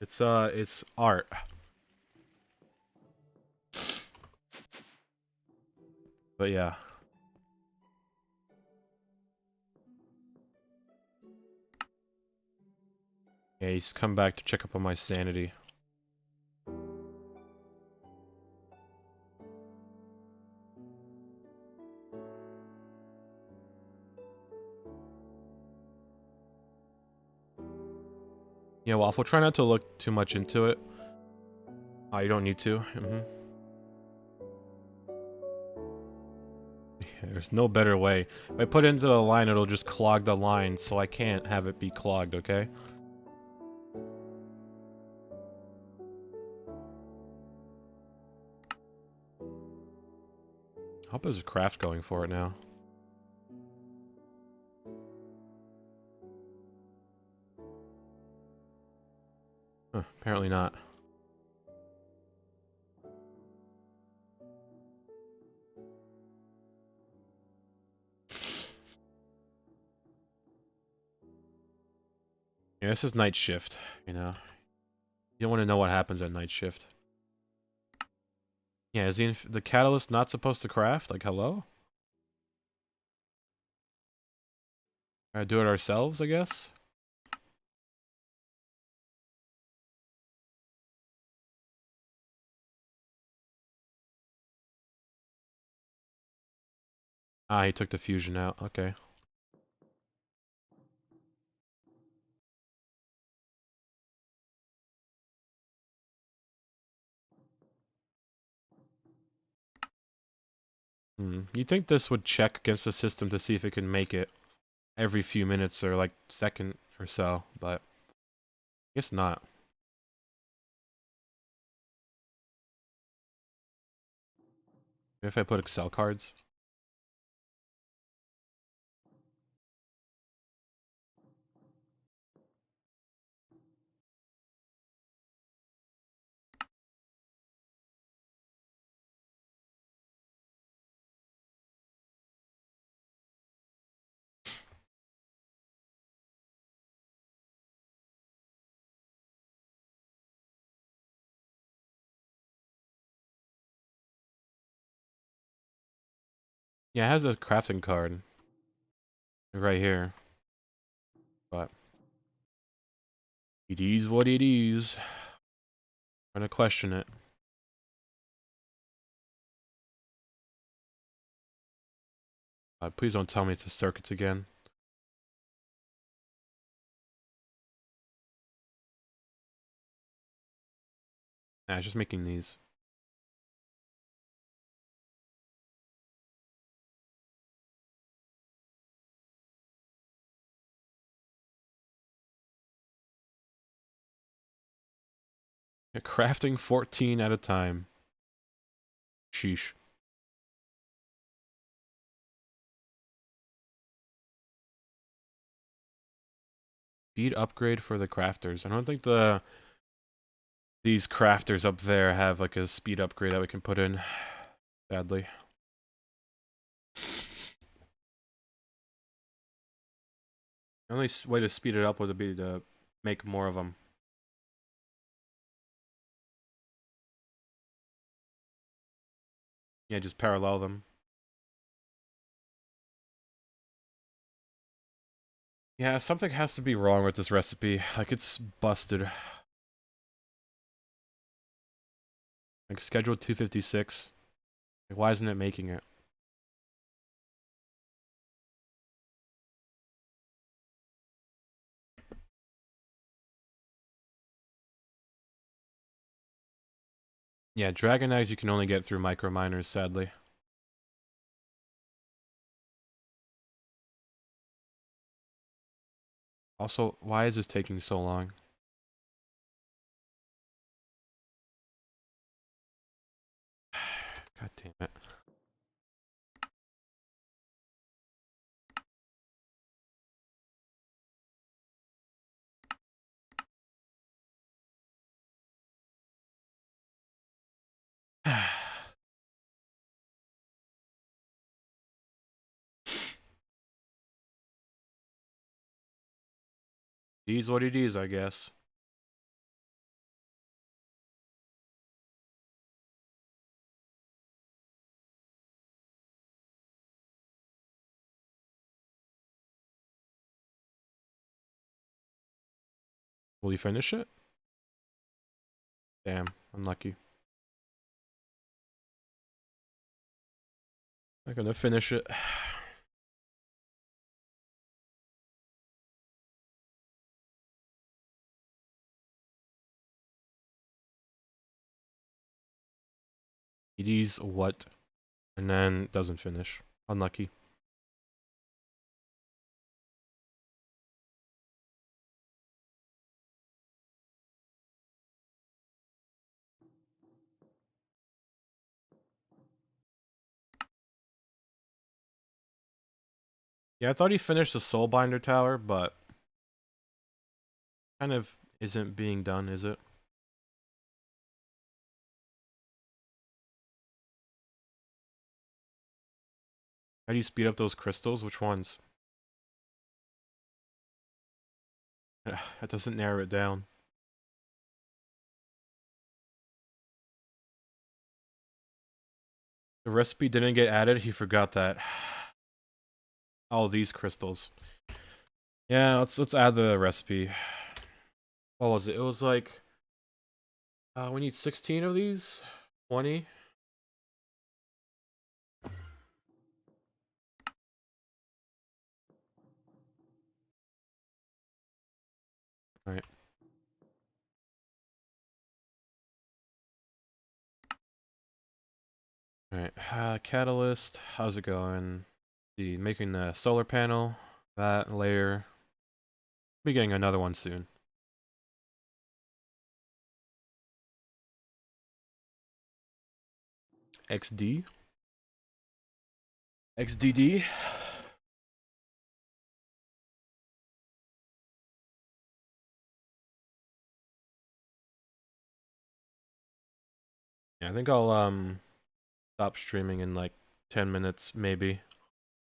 It's art. But yeah. Yeah, he's come back to check up on my sanity. Yeah, Waffle, try not to look too much into it. Oh, you don't need to. Yeah, there's no better way. If I put it into the line, it'll just clog the line, so I can't have it be clogged, okay? I hope there's a craft going for it now. Huh, apparently not. Yeah, this is night shift, you know? You don't want to know what happens at night shift. Yeah, is the catalyst not supposed to craft? Like, hello? Gotta do it ourselves, I guess? Ah, he took the fusion out. Okay. You'd think this would check against the system to see if it can make it every few minutes or like second or so, but I guess not. Maybe if I put Excel cards. Yeah, it has a crafting card right here, but it is what it is. I'm gonna question it. Please don't tell me it's the circuits again. Nah, it's just making these. Yeah, crafting 14 at a time. Sheesh. Speed upgrade for the crafters. I don't think these crafters up there have like a speed upgrade that we can put in. Sadly. The only way to speed it up would be to make more of them. Yeah, just parallel them. Yeah, something has to be wrong with this recipe. Like, it's busted. Like, scheduled 256. Like, why isn't it making it? Yeah, dragon eggs you can only get through micro miners, sadly. Also, why is this taking so long? God damn it. It is what it is, I guess. Will you finish it? Damn, unlucky. Not gonna finish it. It is what? And then doesn't finish. Unlucky. Yeah, I thought he finished the Soulbinder Tower, but kind of isn't being done, is it? How do you speed up those crystals? Which ones? That doesn't narrow it down. The recipe didn't get added. He forgot that. All these crystals. Yeah, let's add the recipe. What was it? It was like we need 16 of these. 20. All right. Alright, catalyst, how's it going? Making the solar panel, that layer. Be getting another one soon. XD? XDD? Yeah, I think I'll stop streaming in like 10 minutes maybe.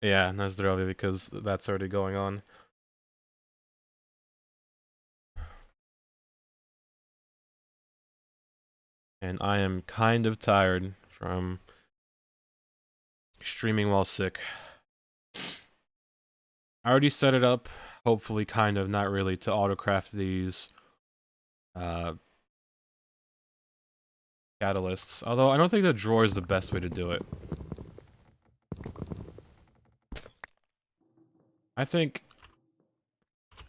Yeah, that's zdrowie because that's already going on. And I am kind of tired from streaming while sick. I already set it up, hopefully kind of, not really, to autocraft these catalysts. Although I don't think the drawer is the best way to do it. I think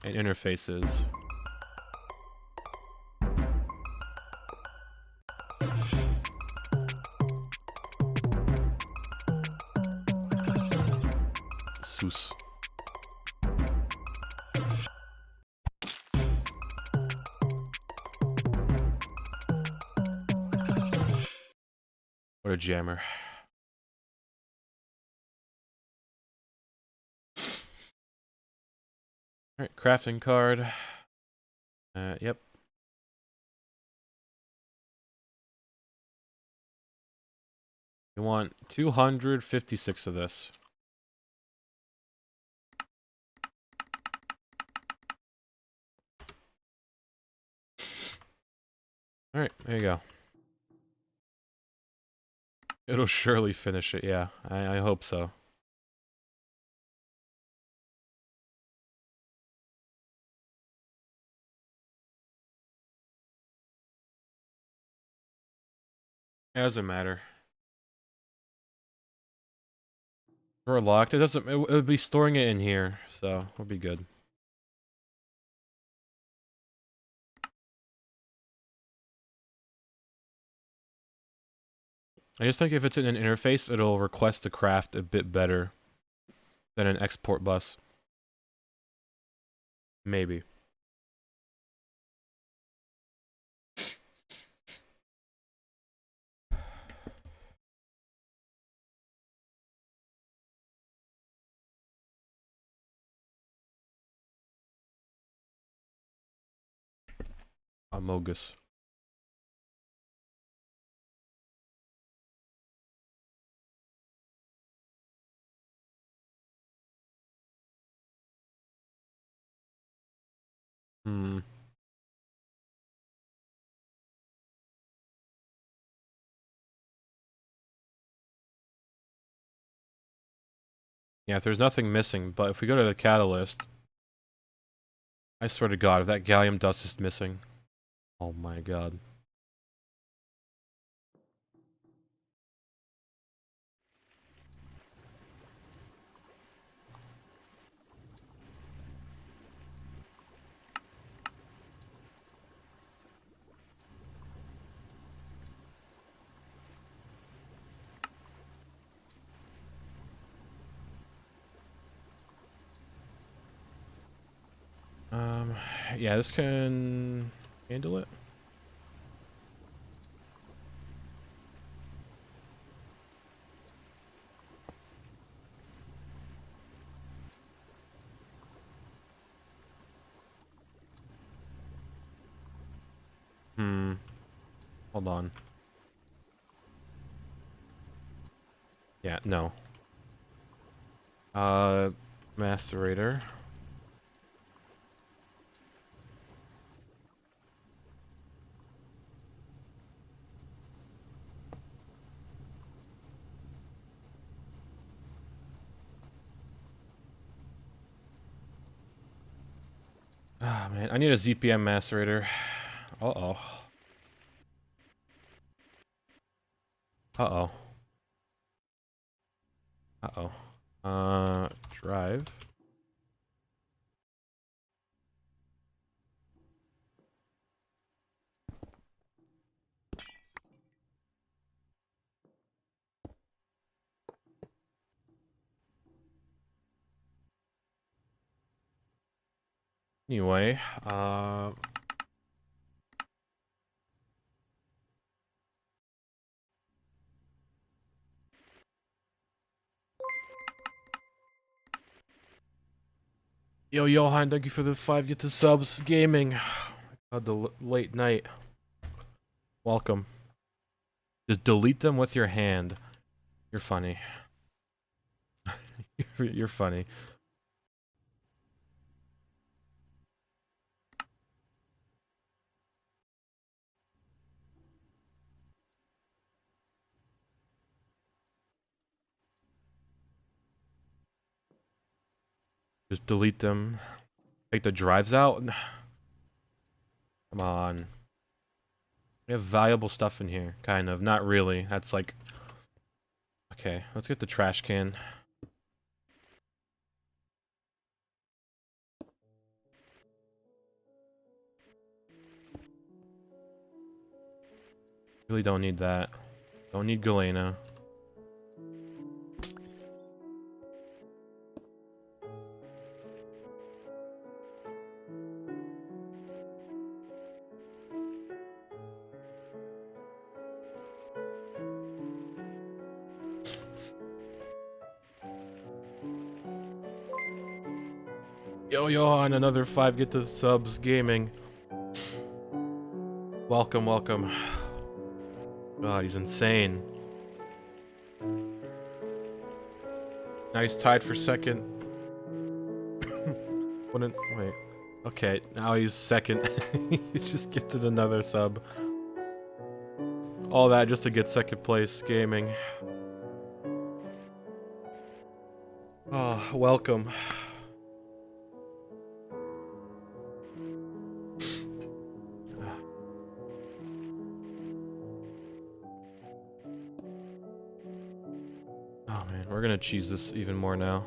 an interface is. Sus. What a jammer. Alright, crafting card. Yep. You want 256 of this. Alright, there you go. It'll surely finish it, yeah. I hope so. It doesn't matter. We're locked. It doesn't. It would be storing it in here, so we'll be good. I just think if it's in an interface, it'll request the craft a bit better than an export bus. Maybe. Amogus. Hmm. Yeah, if there's nothing missing, but if we go to the catalyst, I swear to God, if that gallium dust is missing, oh my God. Yeah, this can handle it. Hmm. Hold on. Yeah, no. Macerator. Ah, man, I need a ZPM macerator. Uh-oh. Uh-oh. Uh-oh. Drive. Anyway, yo, Johan, thank you for the 5 get to subs gaming. God, the late night. Welcome. Just delete them with your hand. You're funny. You're funny. Just delete them. Take the drives out. Come on. We have valuable stuff in here. Kind of. Not really. That's like... Okay, let's get the trash can. Really don't need that. Don't need Galena. Yo, Johan, another 5 get to subs gaming. Welcome, welcome. God, he's insane. Now he's tied for second. Wouldn't wait. Okay, now he's second. He just gifted another sub. All that just to get second place gaming. Oh, welcome. Oh man, we're gonna cheese this even more now.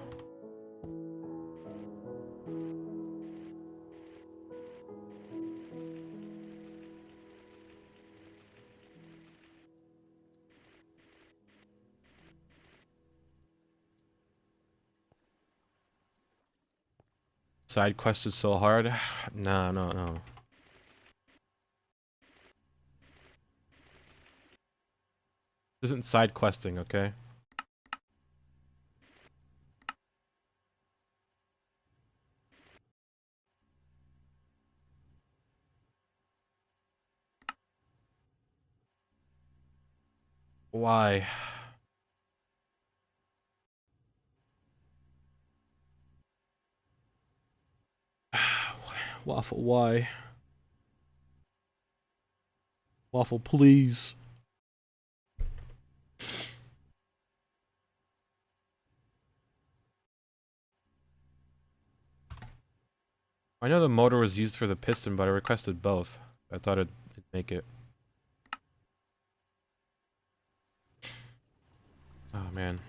Side quest is so hard. No, no, no. This isn't side questing, okay? Why? Waffle, why? Waffle, please. I know the motor was used for the piston, but I requested both. I thought it'd make it. Oh man.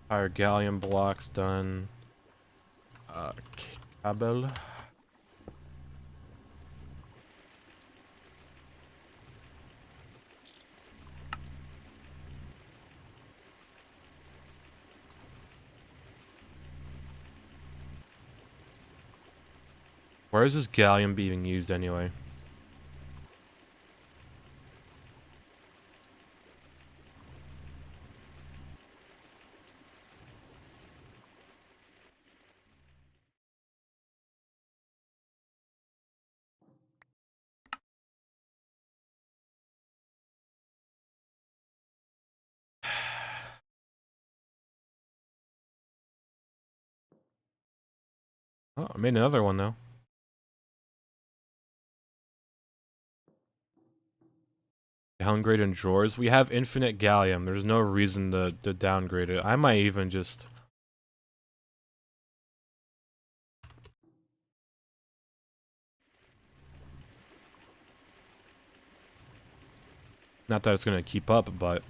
Fire gallium blocks done. Cable. Where is this gallium being used anyway? Oh, I made another one though. Downgrade in drawers. We have infinite gallium. There's no reason to downgrade it. I might even just... Not that it's gonna keep up, but...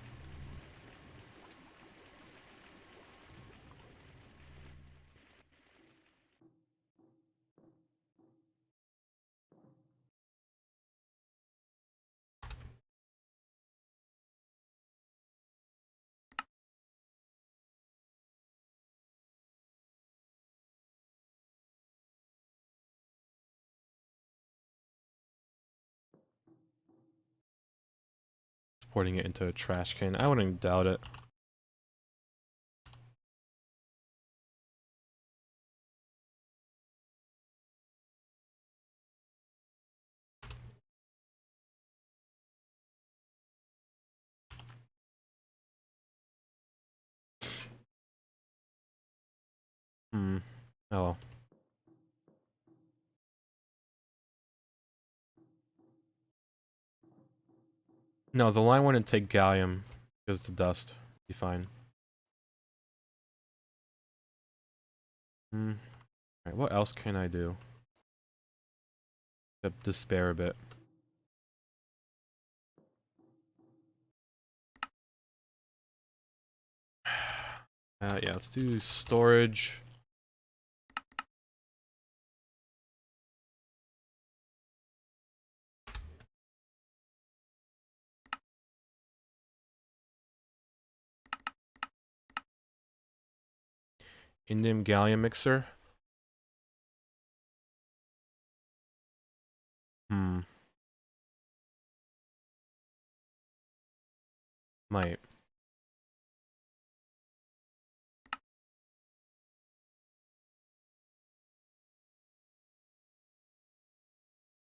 transporting it into a trash can. I wouldn't doubt it. Hmm. Oh well. No, the line wouldn't take gallium because the dust. Be fine. Hmm. Alright, what else can I do? Except despair a bit. Yeah, let's do storage. Indium gallium mixer. Hmm. Might.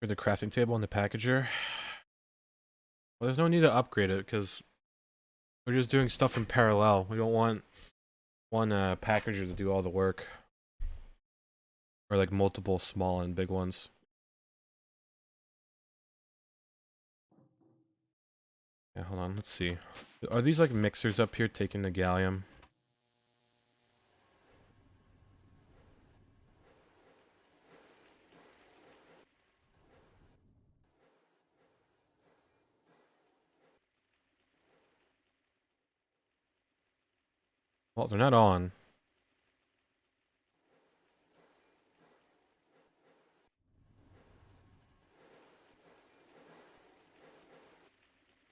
For the crafting table and the packager. Well, there's no need to upgrade it because we're just doing stuff in parallel. We don't want one packager to do all the work. Or like multiple small and big ones. Yeah, hold on, let's see. Are these like mixers up here taking the gallium? Well, they're not on.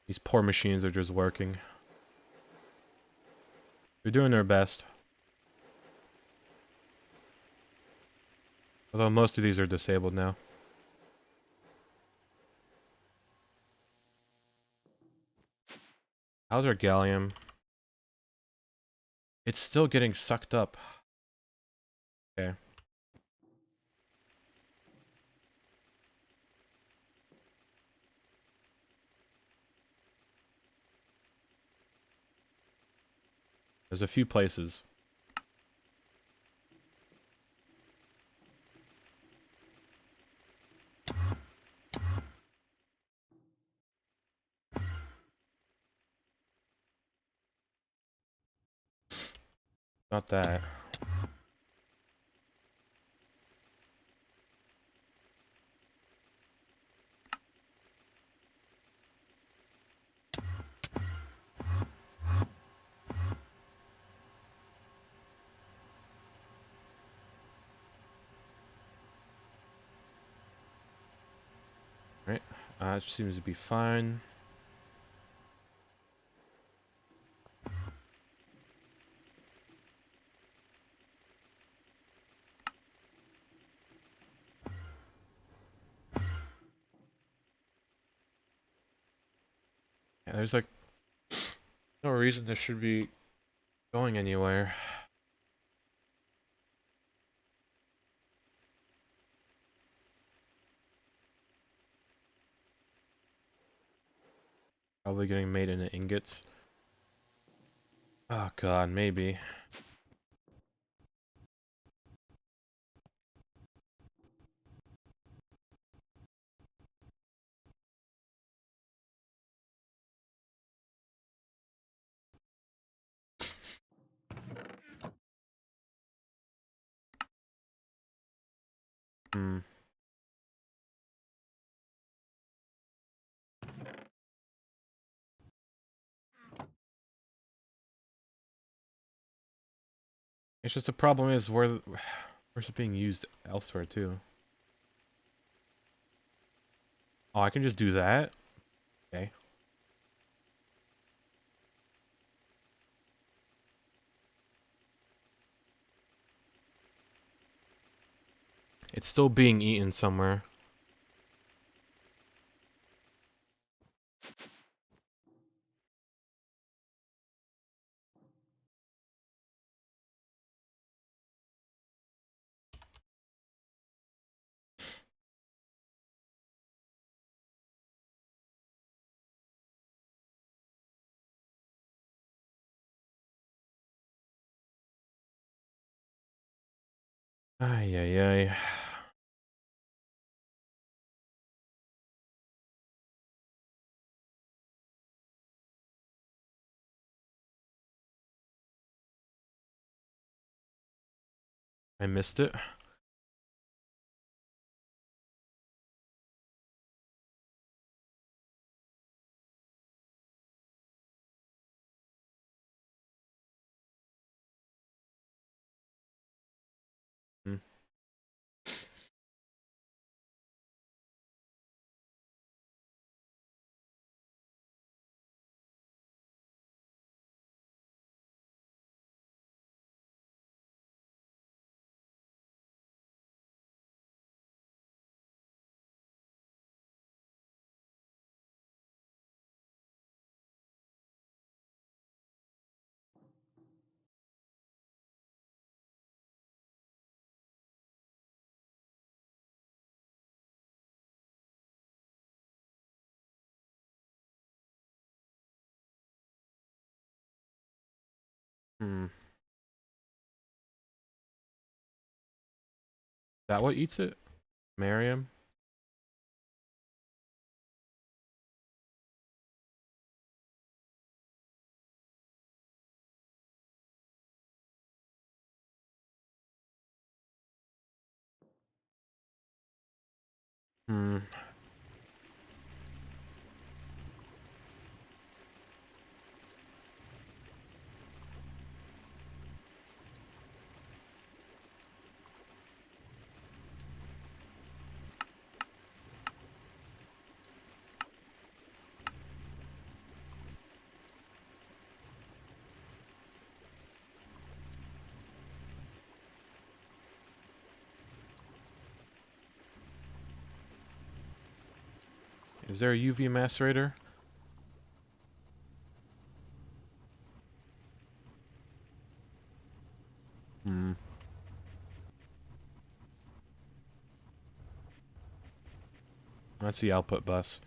These poor machines are just working. They're doing their best. Although most of these are disabled now. How's our gallium? It's still getting sucked up. Okay. There's a few places. Not that. Right. It seems to be fine. Yeah, there's like no reason this should be going anywhere. Probably getting made into ingots. Oh god, maybe. Hmm. It's just the problem is where's it being used elsewhere too? Oh, I can just do that? Okay. It's still being eaten somewhere. Ay, ay, ay. I missed it. Hmm. Hmm. That what eats it? Miriam? Hmm. Is there a UV macerator? Hmm. That's the output bus.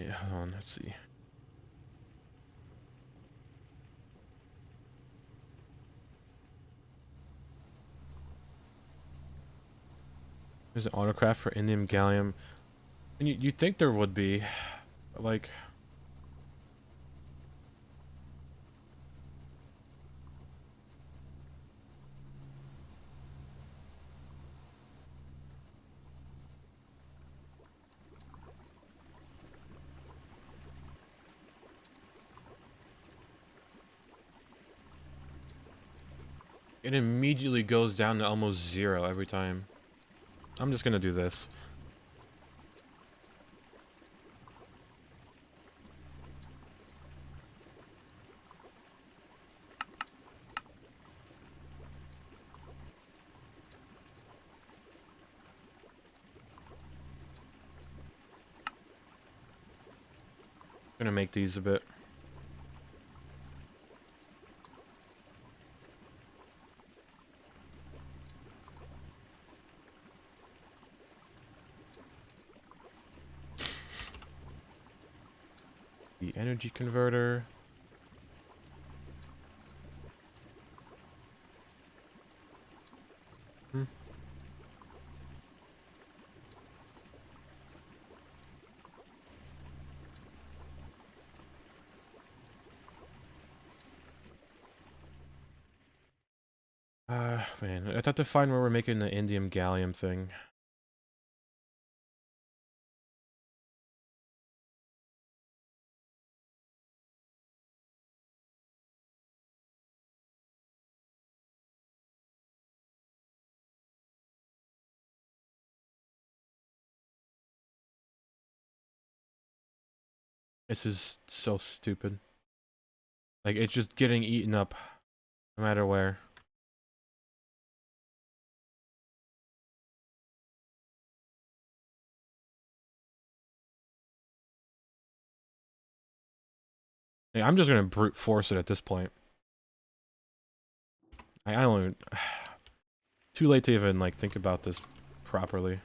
Yeah, hold on, let's see. There's an autocraft for indium gallium. And you'd think there would be. But like... It immediately goes down to almost 0 every time. I'm just gonna do this. Gonna make these a bit. The energy converter. Hmm. Man, I have to find where we're making the indium gallium thing. This is so stupid. Like, it's just getting eaten up, no matter where. I'm just gonna brute force it at this point. I don't. Too late to even like think about this properly.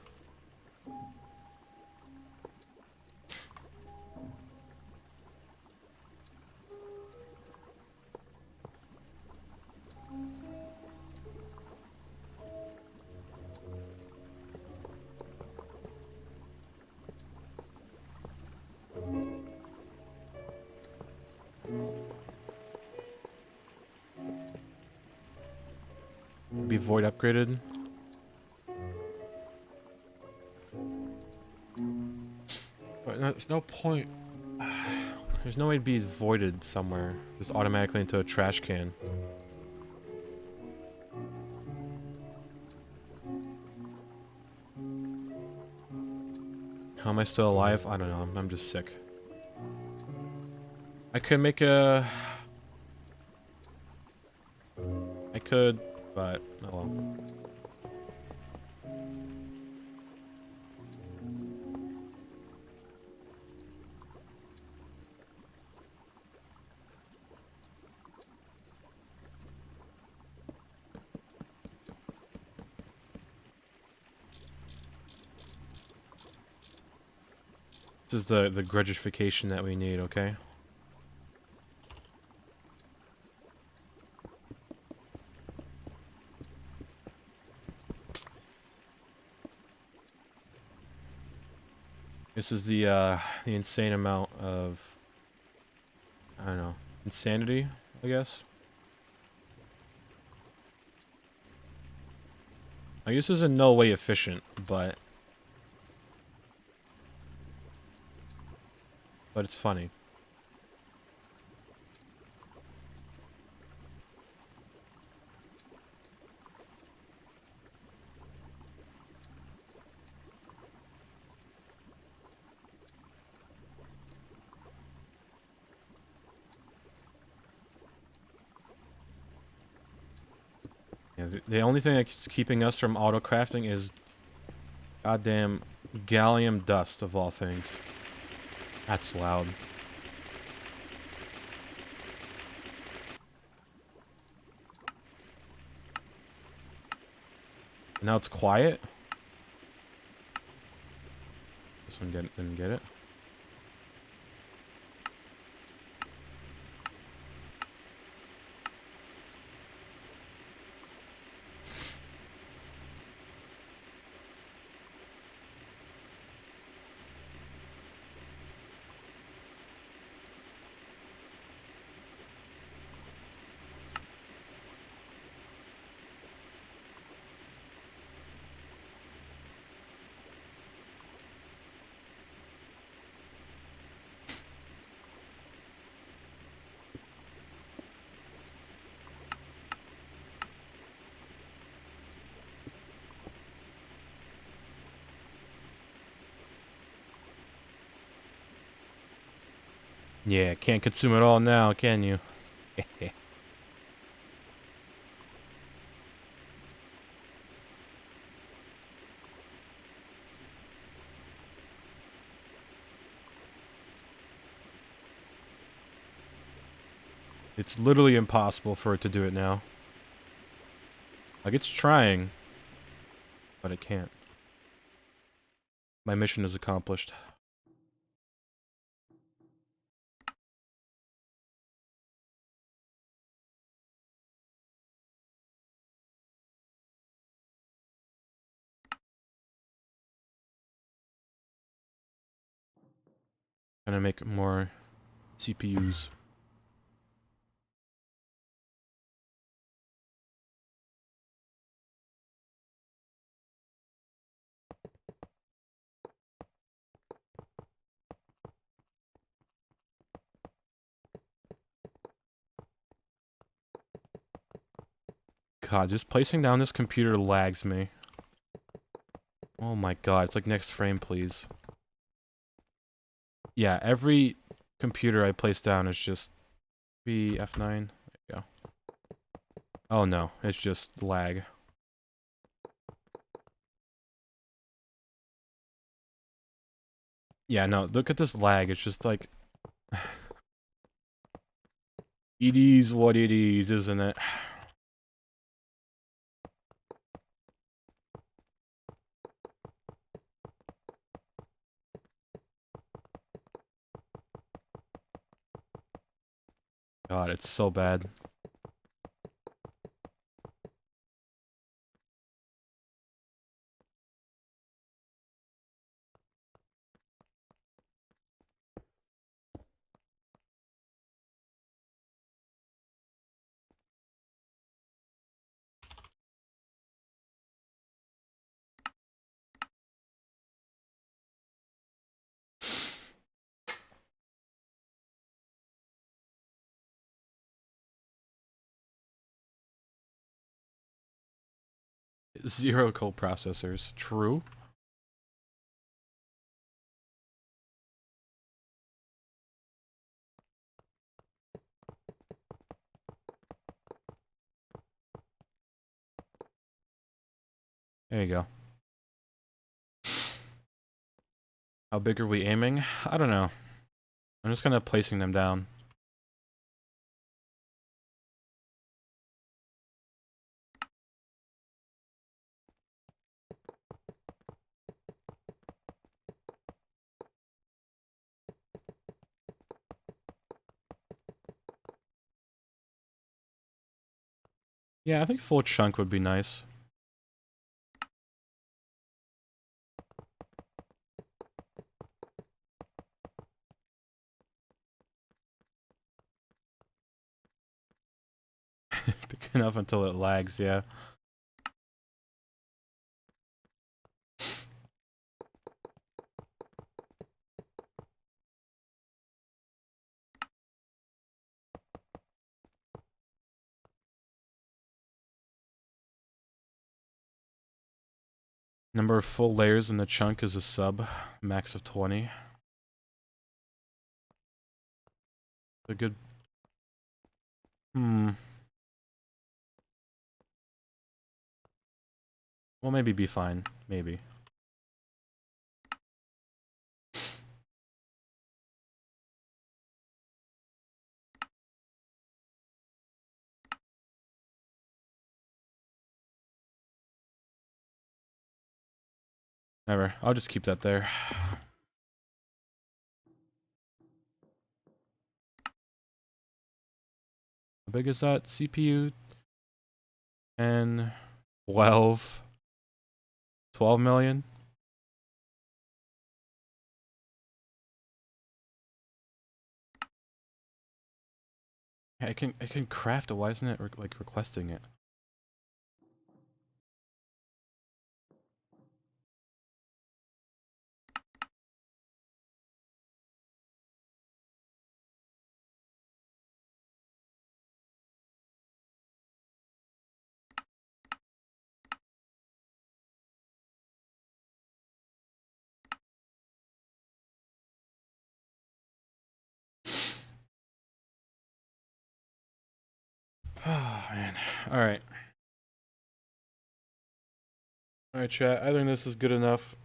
Be void upgraded. But there's no point. There's no way to be voided somewhere. Just automatically into a trash can. How am I still alive? I don't know. I'm just sick. I could make a... I could, but... oh well. This is the grudgification that we need, okay? This is the insane amount of... I don't know. Insanity, I guess? I guess this is in no way efficient, but... but it's funny. Yeah, the only thing that's keeping us from auto-crafting is goddamn gallium dust, of all things. That's loud. Now it's quiet. This one didn't get it. Yeah, can't consume it all now, can you? It's literally impossible for it to do it now. Like, it's trying, but it can't. My mission is accomplished. Gonna make more CPUs. God, just placing down this computer lags me. Oh my god, it's like next frame, please. Yeah, every computer I place down is just... F9. There you go. Oh no, it's just lag. Yeah, no, look at this lag. It's just like... It is what it is, isn't it? God, it's so bad. Zero co-processors. True. There you go. How big are we aiming? I don't know. I'm just kind of placing them down. Yeah, I think full chunk would be nice. Big enough until it lags, yeah. Number of full layers in the chunk is a sub, max of 20. A good... Well, maybe be fine. Maybe. Never. I'll just keep that there. How big is that? CPU? 10, 12, 12 million? Yeah, I can craft it. Why isn't it like requesting it? Oh, man. Alright. Alright, chat. I think this is good enough.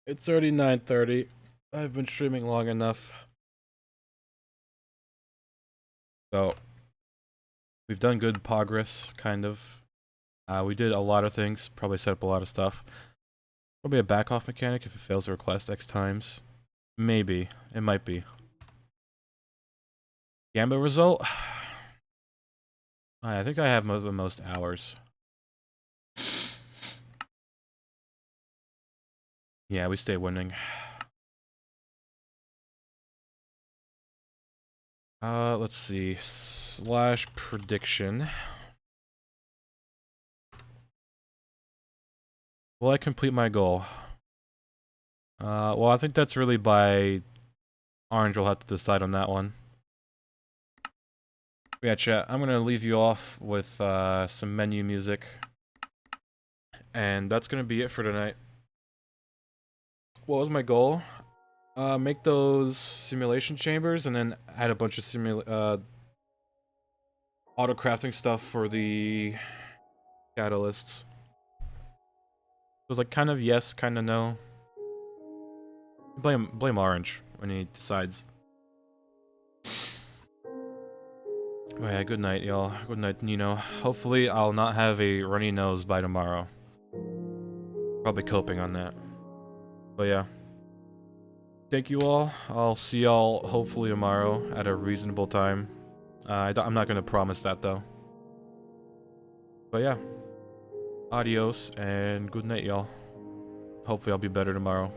It's already 9:30. I've been streaming long enough. So, we've done good progress, kind of. We did a lot of things. Probably set up a lot of stuff. Probably a back-off mechanic if it fails to request X times. Maybe. It might be. Gambit result? I think I have the most hours. Yeah, we stay winning. Let's see. Slash prediction. Will I complete my goal? Well, I think that's really by... Orange will have to decide on that one. Yeah, chat, I'm gonna leave you off with some menu music. And that's gonna be it for tonight. What was my goal? Make those simulation chambers and then add a bunch of auto crafting stuff for the catalysts. It was like kind of yes, kind of no. Blame Orange when he decides. Oh yeah, good night, y'all. Good night, Nino. Hopefully I'll not have a runny nose by tomorrow. Probably coping on that. But yeah. Thank you all. I'll see y'all hopefully tomorrow at a reasonable time. I'm not gonna promise that though. But yeah. Adios and good night, y'all. Hopefully I'll be better tomorrow.